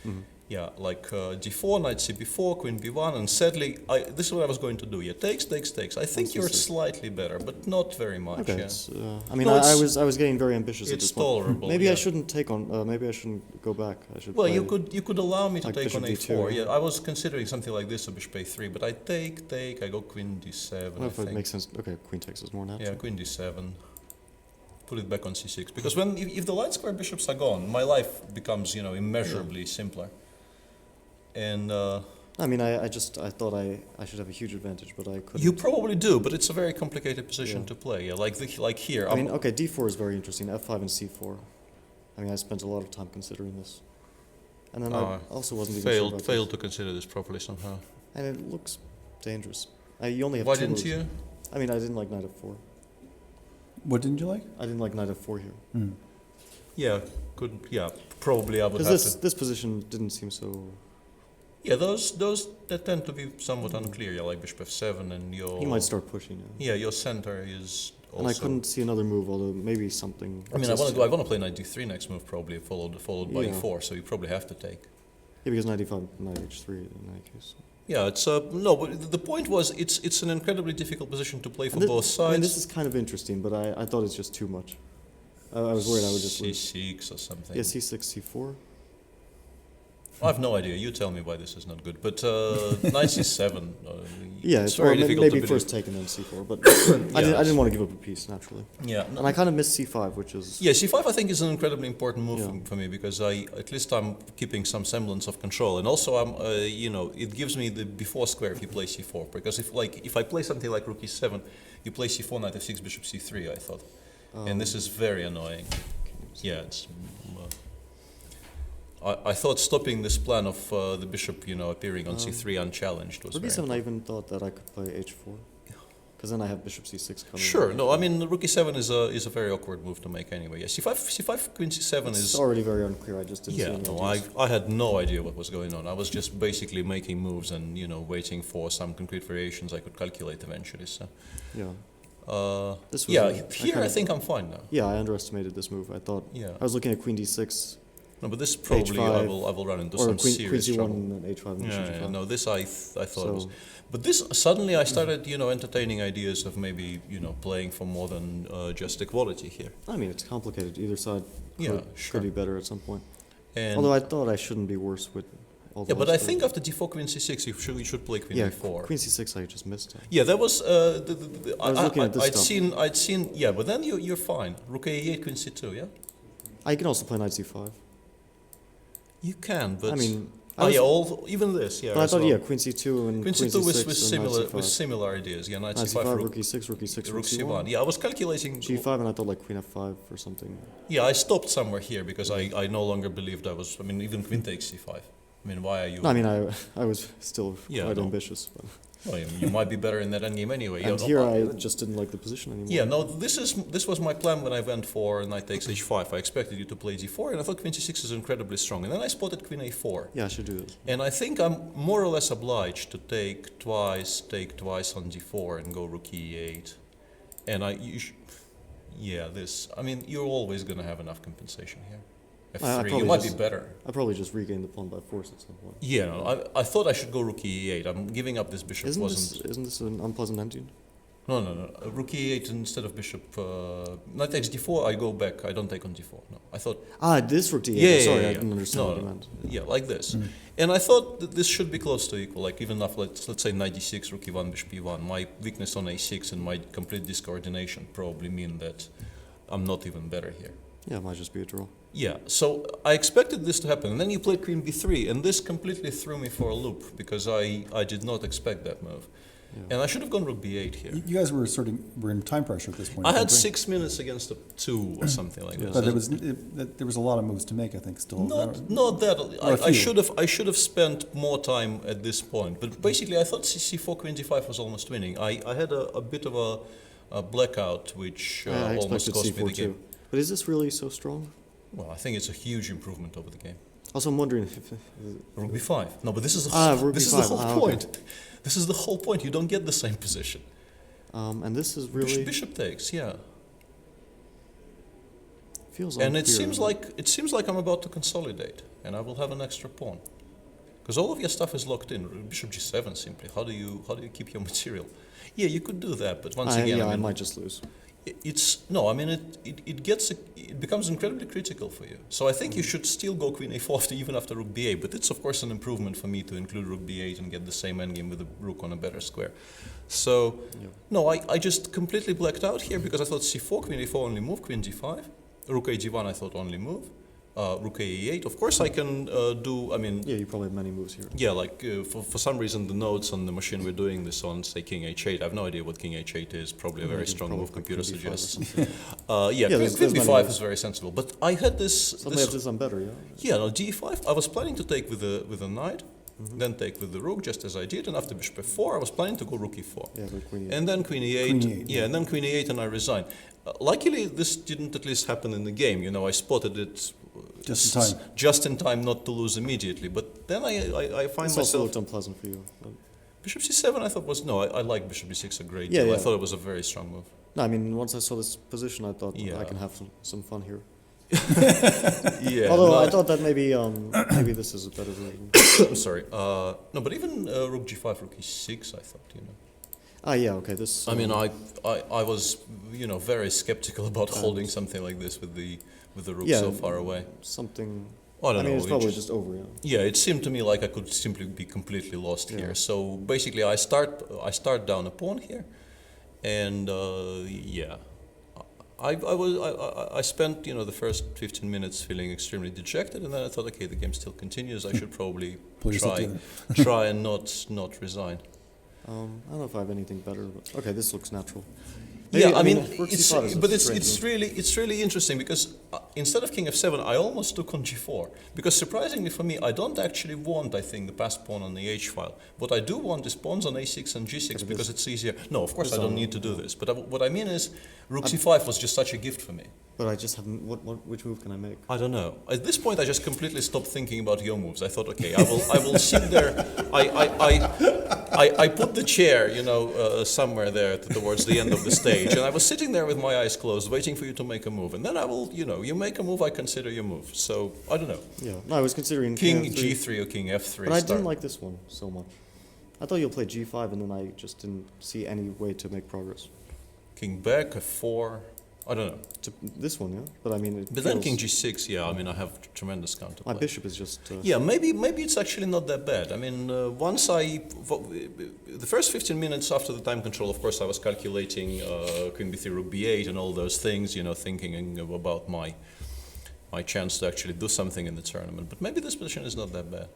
Mm-hmm. Yeah, like d4, knight cb4, queen b1, and sadly, this is what I was going to do. Yeah, takes. I think you're slightly better, but not very much. Okay, yeah. I mean, I was getting very ambitious at this point. It's tolerable. Maybe I shouldn't take on. Maybe I shouldn't go back. I should. Well, you could allow me to like take on bishop a4. d2. Yeah, I was considering something like this, or bishop a3, but I take. I go queen d7. Well, if it makes sense. Okay, queen takes is more natural. Yeah, queen d7. Put it back on c6 because if the light square bishops are gone, my life becomes immeasurably simpler. And I mean, I thought I should have a huge advantage, but I couldn't. You probably do, but it's a very complicated position to play. Yeah, like here. I mean, okay, d4 is very interesting. f5 and c4. I mean, I spent a lot of time considering this, and then I also wasn't even sure about failed to consider this properly somehow. And it looks dangerous. You only have Why two didn't moves. you? I mean, I didn't like knight f4. What didn't you like? I didn't like knight f4 here. Yeah, probably I would have Because to. this position didn't seem so. Yeah, those that tend to be somewhat unclear. Yeah, like bishop f7 and your. He might start pushing. Yeah, your center is. Also, and I couldn't see another move, although maybe something. I mean, I want to play knight d3 next move, probably followed by e4. So you probably have to take. Yeah, because knight e5, knight h3 in that case. Yeah, it's no, but the point was it's an incredibly difficult position to play for both sides. I mean, this is kind of interesting, but I thought it's just too much. I was worried I would just lose. c6 or something. Yeah, c6, c4. I have no idea. You tell me why this is not good. But knight c7. Yeah, it's very difficult maybe to first taken then c4, but yeah, I didn't want to give up a piece naturally. Yeah, and I kind of missed c5, which is. Yeah, c5 I think is an incredibly important move for me because at least I'm keeping some semblance of control, and also I'm it gives me the before square if you play c4 because if I play something like rook e7, you play c4, knight f6, bishop c3. I thought, and this is very annoying. Yeah, it's. I thought stopping this plan of the bishop, appearing on c3 unchallenged was rook very e7, I even thought that I could play h4, because then I have bishop c6 coming. Sure, no, I mean rook e7 is a very awkward move to make anyway. Yeah, c5 queen c7 is. It's already very unclear. I just didn't see any ideas. I had no idea what was going on. I was just basically making moves and waiting for some concrete variations I could calculate eventually. So. Yeah. Here I think I'm fine now. Yeah, I underestimated this move. I thought I was looking at queen d6. No, but this probably I will run into some serious Queen trouble. C1 and H5 and Bishop G5. No, this I thought it was. But this suddenly I started, entertaining ideas of maybe, playing for more than just equality here. I mean, it's complicated. Either side could be better at some point. And although I thought I shouldn't be worse with all the but I think after d4, Queen c6, you should play Queen a4. Queen c6 I just missed. Yeah, that was. I was looking at this stuff. I'd seen. Yeah, but then you're fine. Rook a8, Queen c2. Yeah. I can also play Knight c5. You can, but I mean. Even this, yeah. But I thought, Queen c2 and Queen c6 with similar ideas. Yeah, Knight c5, Rook e6, Rook e6, Rook c1. Yeah, I was calculating g5, and I thought like Queen f5 or something. Yeah, I stopped somewhere here because I no longer believed I was. I mean, even Queen takes c5. I mean, why are you? No, I mean, I was still quite ambitious. But. Well, you might be better in that endgame anyway. And here I just didn't like the position anymore. Yeah, no, this was my plan when I went for Knight takes h5. I expected you to play d4, and I thought Queen c6 is incredibly strong. And then I spotted Queen a4. Yeah, I should do this. And I think I'm more or less obliged to take twice on d4 and go Rook e8. And I mean, you're always going to have enough compensation here. F3, you might be better. I probably just regained the pawn by force at some point. Yeah, no, I thought I should go Rook e8. I'm giving up this bishop. Isn't this an unpleasant ending? No. Rook e8 instead of bishop. Knight takes d4. I go back. I don't take on d4. No, I thought. This Rook d8. Sorry, I didn't understand what you meant. Yeah, like this. And I thought that this should be close to equal. Like even enough. Let's say Knight d6, Rook e1, Bishop e1. My weakness on a6 and my complete discoordination probably mean that I'm not even better here. Yeah, it might just be a draw. Yeah, so I expected this to happen, and then you played Queen b3, and this completely threw me for a loop because I did not expect that move, and I should have gone Rook b8 here. You guys were were in time pressure at this point. I had 6 minutes against a 2 or something like this. But there was a lot of moves to make, I think, still. Not that. I should have spent more time at this point, but basically I thought c4 Queen d5 was almost winning. I had a bit of a blackout, which almost cost me the game. But is this really so strong? Well, I think it's a huge improvement over the game. Also, I'm wondering if Rook b5. No, but this is the whole point. Okay. This is the whole point. You don't get the same position. And this is really bishop takes. Yeah. Feels and it seems like I'm about to consolidate, and I will have an extra pawn, because all of your stuff is locked in. Bishop g7 simply. How do you keep your material? Yeah, you could do that, but once again, I might just lose. It becomes incredibly critical for you. So I think you should still go Queen a4 even after Rook b8, but it's of course an improvement for me to include Rook b8 and get the same endgame with the Rook on a better square. So, no, I just completely blacked out here because I thought c4, Queen a4 only move, Queen g5, Rook a g1 I thought only move, Rook a8. Of course I can do, I mean... Yeah, you probably have many moves here. Yeah, like for some reason the nodes on the machine we're doing this on say King h8. I have no idea what King h8 is, probably a very strong move computer suggests. Queen b5 is very sensible. But I had this... Suddenly I have this on better, yeah? Yeah, no, d5, I was planning to take with a knight, then take with the rook, just as I did, and after bishop f4 I was planning to go rook e4. Yeah, but Queen e8. And then Queen e8, and then Queen e8 and I resigned. Luckily this didn't at least happen in the game, I spotted it just in time not to lose immediately, but then I find myself... also looked unpleasant for you. Bishop c7 I thought was, I like bishop b6 a great deal. I thought it was a very strong move. No, I mean, once I saw this position I thought I can have some fun here. Although I thought that maybe this is a better version. I'm sorry. No, but even rook g5, rook e6 I thought, yeah, okay, this... I mean, I was, very skeptical about holding something like this with the rook so far away. Something... I don't know. It's probably just over, Yeah, it seemed to me like I could simply be completely lost here. So basically, I start down a pawn here, and I spent the first 15 minutes feeling extremely dejected, and then I thought, okay, the game still continues. I should probably try and not resign. I don't know if I have anything better, but okay, this looks natural. Yeah, I mean, it's really interesting because instead of King f7, I almost took on g4 because surprisingly for me, I don't actually want, I think, the passed pawn on the h file. What I do want is pawns on a6 and g6 because it's easier. No, of course I don't need to do this, but what I mean is rook c5 was just such a gift for me. But I just haven't. Which move can I make? I don't know. At this point, I just completely stopped thinking about your moves. I thought, okay, I will sit there. I put the chair, somewhere there towards the end of the stage, and I was sitting there with my eyes closed, waiting for you to make a move. And then I will, you make a move, I consider your move. So, I don't know. Yeah, no, I was considering King F3. G3 or King F3. But I didn't like this one so much. I thought you'll play G5, and then I just didn't see any way to make progress. King back, F4. I don't know. This one, yeah? But I mean, But then King G6, yeah, I mean, I have tremendous counterplay. my bishop is just... Yeah, maybe it's actually not that bad. I mean, the first 15 minutes after the time control, of course, I was calculating Queen B3, Rook B8 and all those things, thinking about my chance to actually do something in the tournament. But maybe this position is not that bad.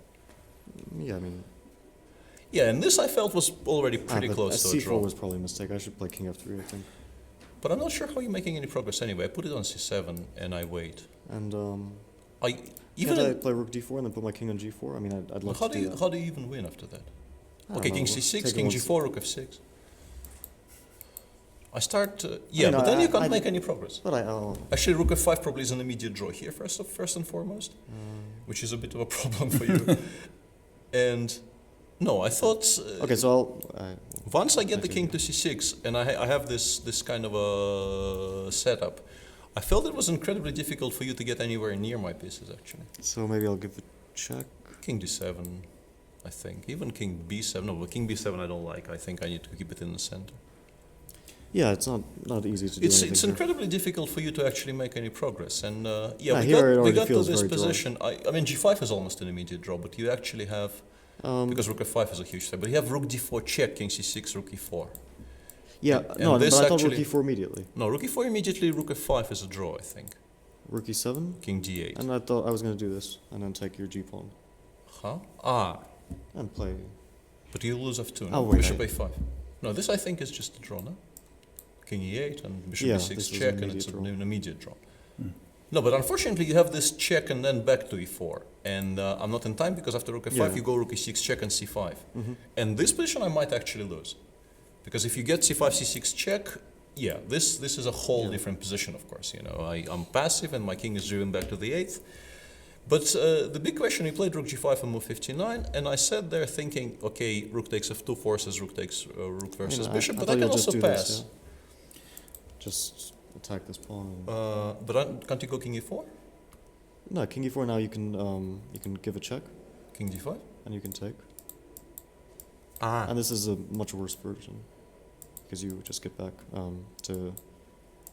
Yeah, I mean... Yeah, and this I felt was already pretty close to a draw. C4 was probably a mistake. I should play King F3, I think. But I'm not sure how you're making any progress anyway. I put it on C7 and I wait. And Even I play Rook D4 and then put my King on G4? I mean, I'd love to do that. How do you even win after that? I Okay, don't King know, C6, King G4, Rook F6. I start, yeah, I mean, but then you can't make any progress. But Actually, Rook F5 probably is an immediate draw here, first and foremost, which is a bit of a problem for you. And no, I thought. Okay, so once I get the King to C6 and I have this kind of a setup, I felt it was incredibly difficult for you to get anywhere near my pieces actually. So maybe I'll give a check. King D7, I think. Even King B7. No, but King B7 I don't like. I think I need to keep it in the center. Yeah, it's not easy to do. It's incredibly difficult for you to actually make any progress. And yeah, we got to this position. I mean, G5 is almost an immediate draw, but you actually have. Because Rook F5 is a huge threat. But you have Rook D4 check, King C6, Rook E4. Yeah, no, but I thought Rook E4 immediately. No, Rook E4 immediately, Rook F5 is a draw, I think. Rook E7? King D8. And I thought I was going to do this, and then take your G-pawn. Huh? Ah. And play... But you lose F2, no? Oh, wait, Bishop A5. No, this I think is just a draw, no? King E8 and Bishop E6 check, and it's an immediate draw. No, but unfortunately you have this check and then back to E4. And I'm not in time because after Rook F5 you go Rook E6 check and C5. And this position I might actually lose. Because if you get C5, C6 check, yeah, this is a whole different position, of course. You know, I'm passive and my king is driven back to the 8th. But the big question, he played Rook G5 and move 59, and I sat there thinking, okay, Rook takes F2 forces, Rook takes Rook versus Bishop, but I can also pass. This, yeah? Just attack this pawn. But can't you go King E4? No, King E4 now you can give a check. King D5? And you can take. Ah. And this is a much worse version. Because you just get back to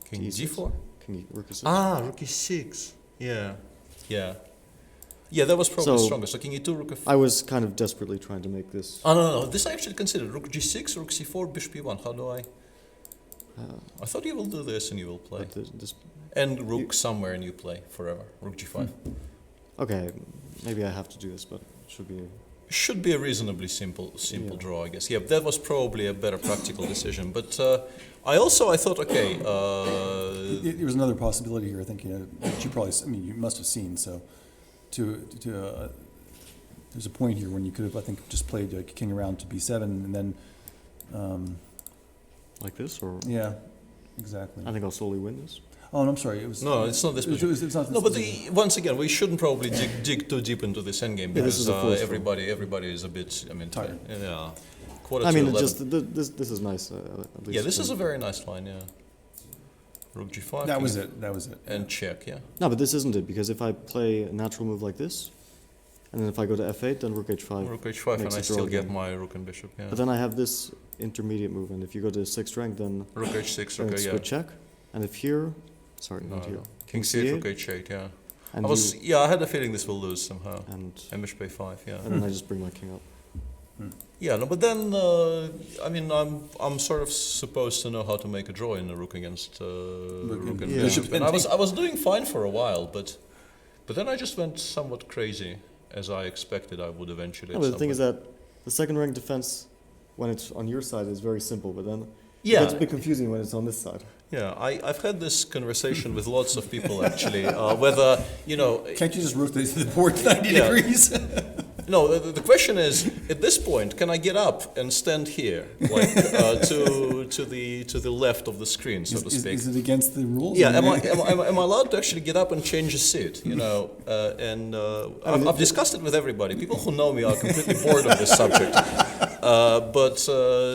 King E6. G4? King Rook E6. Ah, Rook E6. Yeah. Yeah. Yeah, that was probably stronger. So King E2, Rook F4. I was kind of desperately trying to make this. Oh, no. This I actually considered. Rook G6, Rook C4, Bishop E1. How do I... I thought you will do this and you will play. And Rook somewhere and you play forever. Rook G5. Okay, maybe I have to do this, but it should be... Should be a reasonably simple draw, I guess. Yeah, that was probably a better practical decision. But I thought, okay... There was another possibility here, I think, that you probably, you must have seen, so there's a point here when you could have, I think, just played king around to B7 and then... like this, or...? Yeah, exactly. I think I'll slowly win this. Oh, no, I'm sorry. It was, no, it's not this position. It's not this but once again, we shouldn't probably dig too deep into this endgame because everybody is a bit, tired. Yeah. This is nice. At least yeah, this is a very nice line, yeah. Rook G5. That was it. And check, yeah. No, but this isn't it, because if I play a natural move like this, and then if I go to F8, then Rook H5. Rook H5, and I still get my Rook and Bishop, yeah. But then I have this intermediate move, and if you go to 6th rank, then... Rook H6, okay, yeah. Check. And if here... Sorry, not here. King C8, Rook H8, yeah. And I had a feeling this will lose somehow. And Bishop A5, yeah. And then I just bring my king up. Yeah, no, but then I'm sort of supposed to know how to make a draw in a Rook against Rook and Bishop. And I was doing fine for a while, but then I just went somewhat crazy, as I expected I would eventually. No, but the thing is that the second rank defense, when it's on your side, is very simple, but then it gets a bit confusing when it's on this side. Yeah, I've had this conversation with lots of people actually, whether, Can't you just rotate the board 90 degrees? No, the question is, at this point, can I get up and stand here, like to the left of the screen, so to speak? Is it against the rules? Yeah, am I allowed to actually get up and change a seat? And I've discussed it with everybody. People who know me are completely bored of this subject. But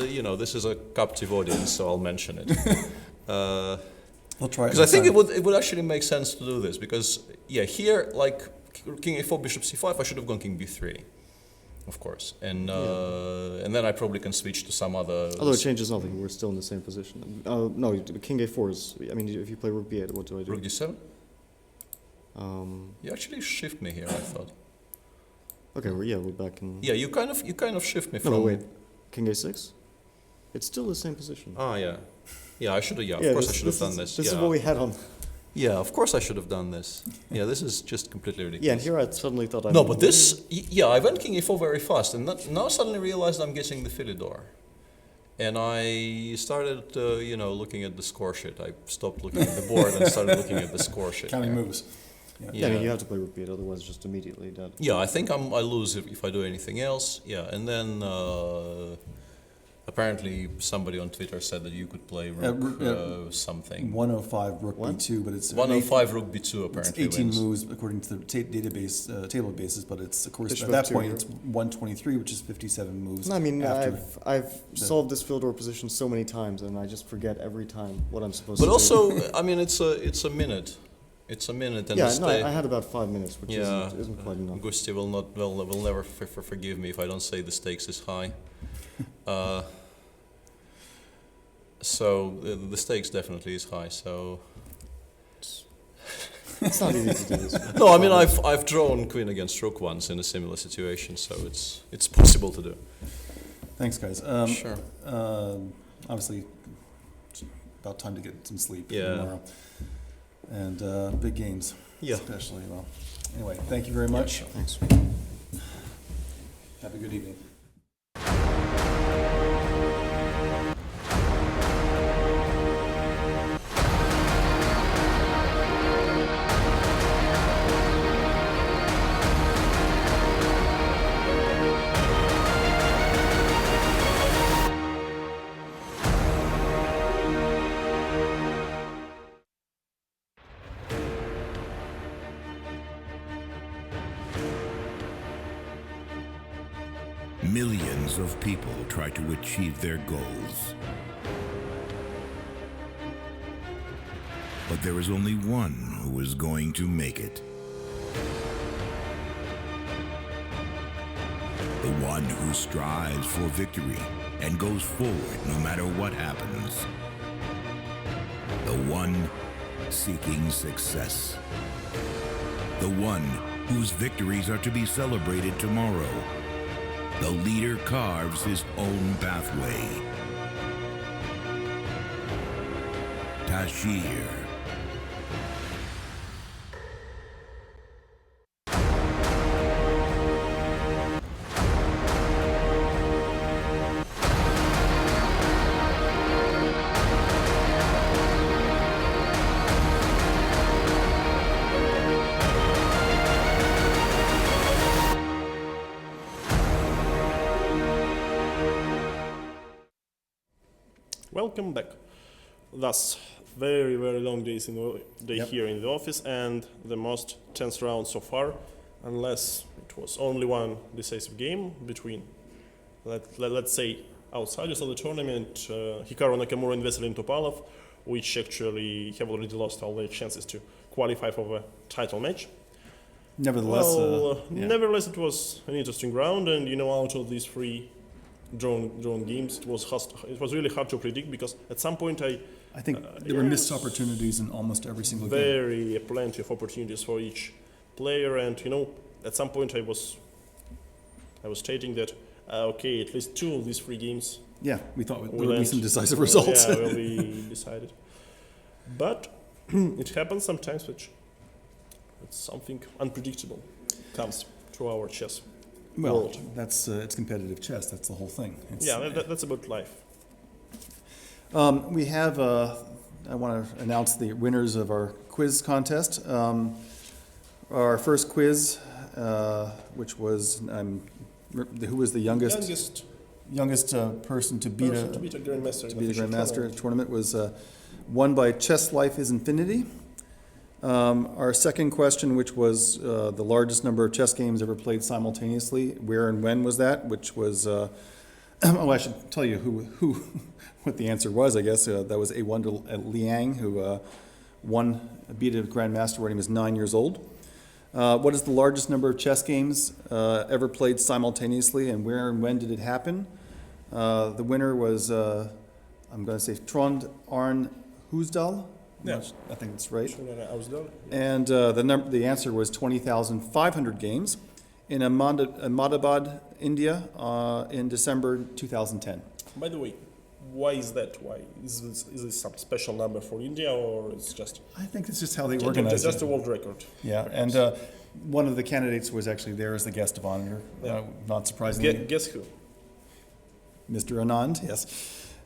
you know, this is a captive audience, so I'll mention it. I'll try it. Because I think it would actually make sense to do this, because yeah, here like king a4, bishop c5, I should have gone king b3, of course, and then I probably can switch to some other. Although it changes nothing, we're still in the same position. No, king a4 is. I mean, if you play rook b8, what do I do? Rook d7. You actually shift me here, I thought. Okay, well, yeah, we're back in. Yeah, you kind of shift me from. No, wait, king a6. It's still the same position. Ah, yeah, yeah. I should have. Yeah, of course I should have done this. This is what we had on. Yeah, of course I should have done this. Yeah, this is just completely ridiculous. Yeah, and here I suddenly thought I. No, but this. Yeah, I went king a4 very fast, and now suddenly realized I'm getting the Philidor. And I started, you know, looking at the score sheet. I stopped looking at the board and started looking at the score sheet. Counting moves. Yeah, I mean, you have to play rook b8, otherwise just immediately dead. Yeah, I think I lose if I do anything else. Yeah, and then apparently somebody on Twitter said that you could play rook something. 105 rook b2, but it's 105 rook b2 apparently. It's 18 wins. moves according to the database table basis, but it's of course Bishop at that F2, point yeah. it's 123, which is 57 moves. No, I mean, after I've solved this Philidor position so many times, and I just forget every time what I'm supposed But to also, do. I mean, it's a minute. It's a minute, and yeah, no, I had about 5 minutes, which yeah, isn't quite enough. Gusti will never forgive me if I don't say the stakes is high. So the stakes definitely is high. So it's not easy to do this. No, I mean I've drawn queen against rook once in a similar situation, so it's possible to do. Thanks, guys. Sure. Obviously, it's about time to get some sleep Yeah. tomorrow. And big games, yeah. Especially. Well, anyway, thank you very much. Yeah, sure. Thanks. Have a good evening. Millions of people try to achieve their goals. But there is only one who is going to make it. The one who strives for victory and goes forward no matter what happens. The one seeking success. The one whose victories are to be celebrated tomorrow. The leader carves his own pathway. Tashir. Welcome back. Thus, very, very long days in the day Yep. here in the office, and the most tense round so far, unless it was only one decisive game between, let's say, outsiders of the tournament, Hikaru Nakamura and Veselin Topalov, which actually have already lost all their chances to qualify for the title match. Nevertheless, nevertheless, it was an interesting round, and out of these three drawn games, it was really hard to predict, because at some point I think there were missed opportunities in almost every single game. Plenty of opportunities for each player, and at some point I was stating that okay, at least two of these three games. Yeah, we thought there would be some decisive results. Yeah, will be decided. But it happens sometimes, which something unpredictable comes to our chess. Well, world. that's it's competitive chess. That's the whole thing. That's about life. We have. I want to announce the winners of our quiz contest. Our first quiz, which was who was the youngest person to beat a grandmaster tournament, was won by Chess Life is Infinity. Our second question, which was the largest number of chess games ever played simultaneously, where and when was that? Which was Oh, I should tell you who what the answer was, I guess. That was A1 Liang, who beat a grandmaster when he was 9 years old. What is the largest number of chess games ever played simultaneously, and where and when did it happen? The winner was, I'm going to say, Trond Arne Husdal. Yeah. I think that's right. Ausdal. And the answer was 20,500 games in Ahmedabad, India, in December 2010. By the way, why is that? Why is this some special number for India, or it's just? I think it's just how they organize it. Just a world record. Yeah, perhaps. and one of the candidates was actually there as the guest of honor. Not surprisingly. Guess who? Mr. Anand, yes.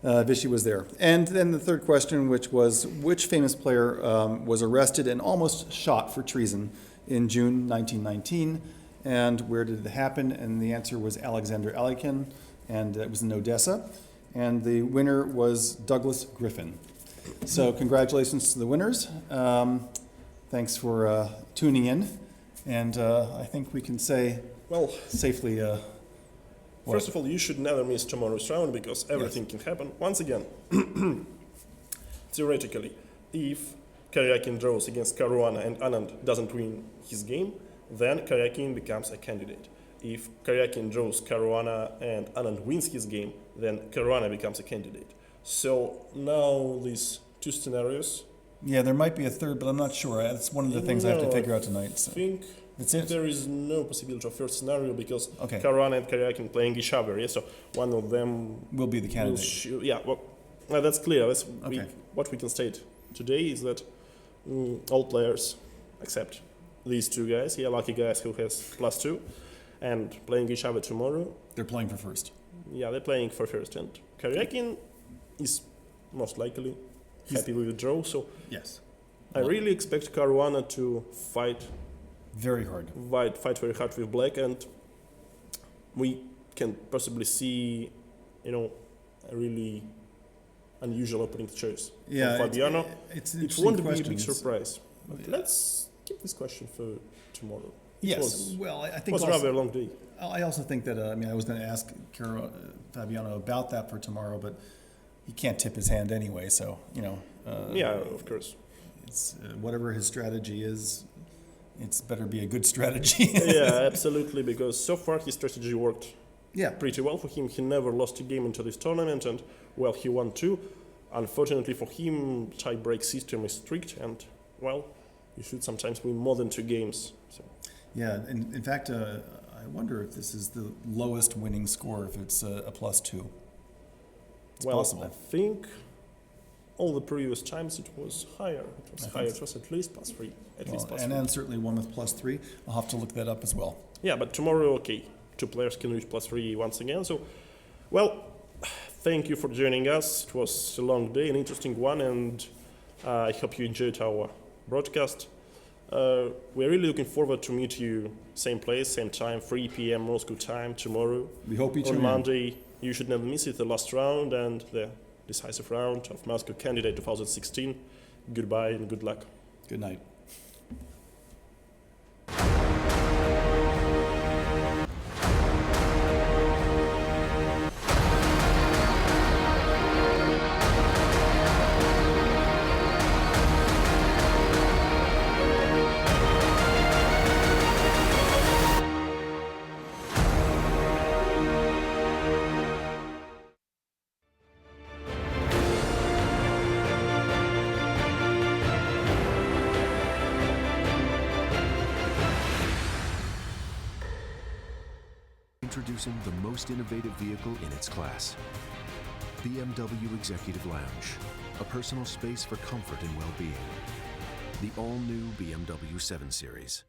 Vishy was there. And then the third question, which was, which famous player was arrested and almost shot for treason in June 1919, and where did it happen? And the answer was Alexander Alekhine, and it was in Odessa. And the winner was Douglas Griffin. So congratulations to the winners. Thanks for tuning in. And I think we can say, well, safely, first of all, you should never miss tomorrow's round, because everything can happen. Once again, theoretically, if Karjakin draws against Caruana and Anand doesn't win his game, then Karjakin becomes a candidate. If Karjakin draws Caruana and Anand wins his game, then Caruana becomes a candidate. So now these two scenarios. Yeah, there might be a third, but I'm not sure. That's one of the things I have to figure out tonight. So. I think that's it. There is no possibility of first scenario, because okay. Caruana and Karjakin playing each other. Yeah, so one of them will be the candidate. Well, that's clear. Okay. What we can state today is that all players, except these two guys, lucky guys who has +2, and playing each other tomorrow. They're playing for first. Yeah, they're playing for first, and Karjakin is most likely happy with the draw. So yes, I really expect Caruana to fight very hard. Fight very hard with Black, and we can possibly see, a really unusual opening choice from Fabiano. It won't be a big surprise. But let's keep this question for tomorrow. Yes, I think it was rather a long day. I also think that I was going to ask Fabiano about that for tomorrow, but he can't tip his hand anyway. So of course, it's whatever his strategy is. It's better be a good strategy. Yeah, absolutely, because so far his strategy worked pretty well for him. He never lost a game into this tournament, and he won 2. Unfortunately for him, tie-break system is strict, and you should sometimes win more than 2 games. So. Yeah, and in fact, I wonder if this is the lowest winning score, if it's a +2. It's possible. I think all the previous times it was higher. It was at least +3. And then certainly one with +3. I'll have to look that up as well. Yeah, but tomorrow, 2 players can reach +3 once again. So, thank you for joining us. It was a long day, an interesting one, and I hope you enjoyed our broadcast. We're really looking forward to meet you same place, same time, 3 p.m. Moscow time tomorrow. We hope you tune on in. Monday. You should never miss it, the last round and the decisive round of Moscow Candidate 2016. Goodbye and good luck. Good night. Introducing the most innovative vehicle in its class. BMW Executive Lounge, a personal space for comfort and well-being. The all-new BMW 7 Series.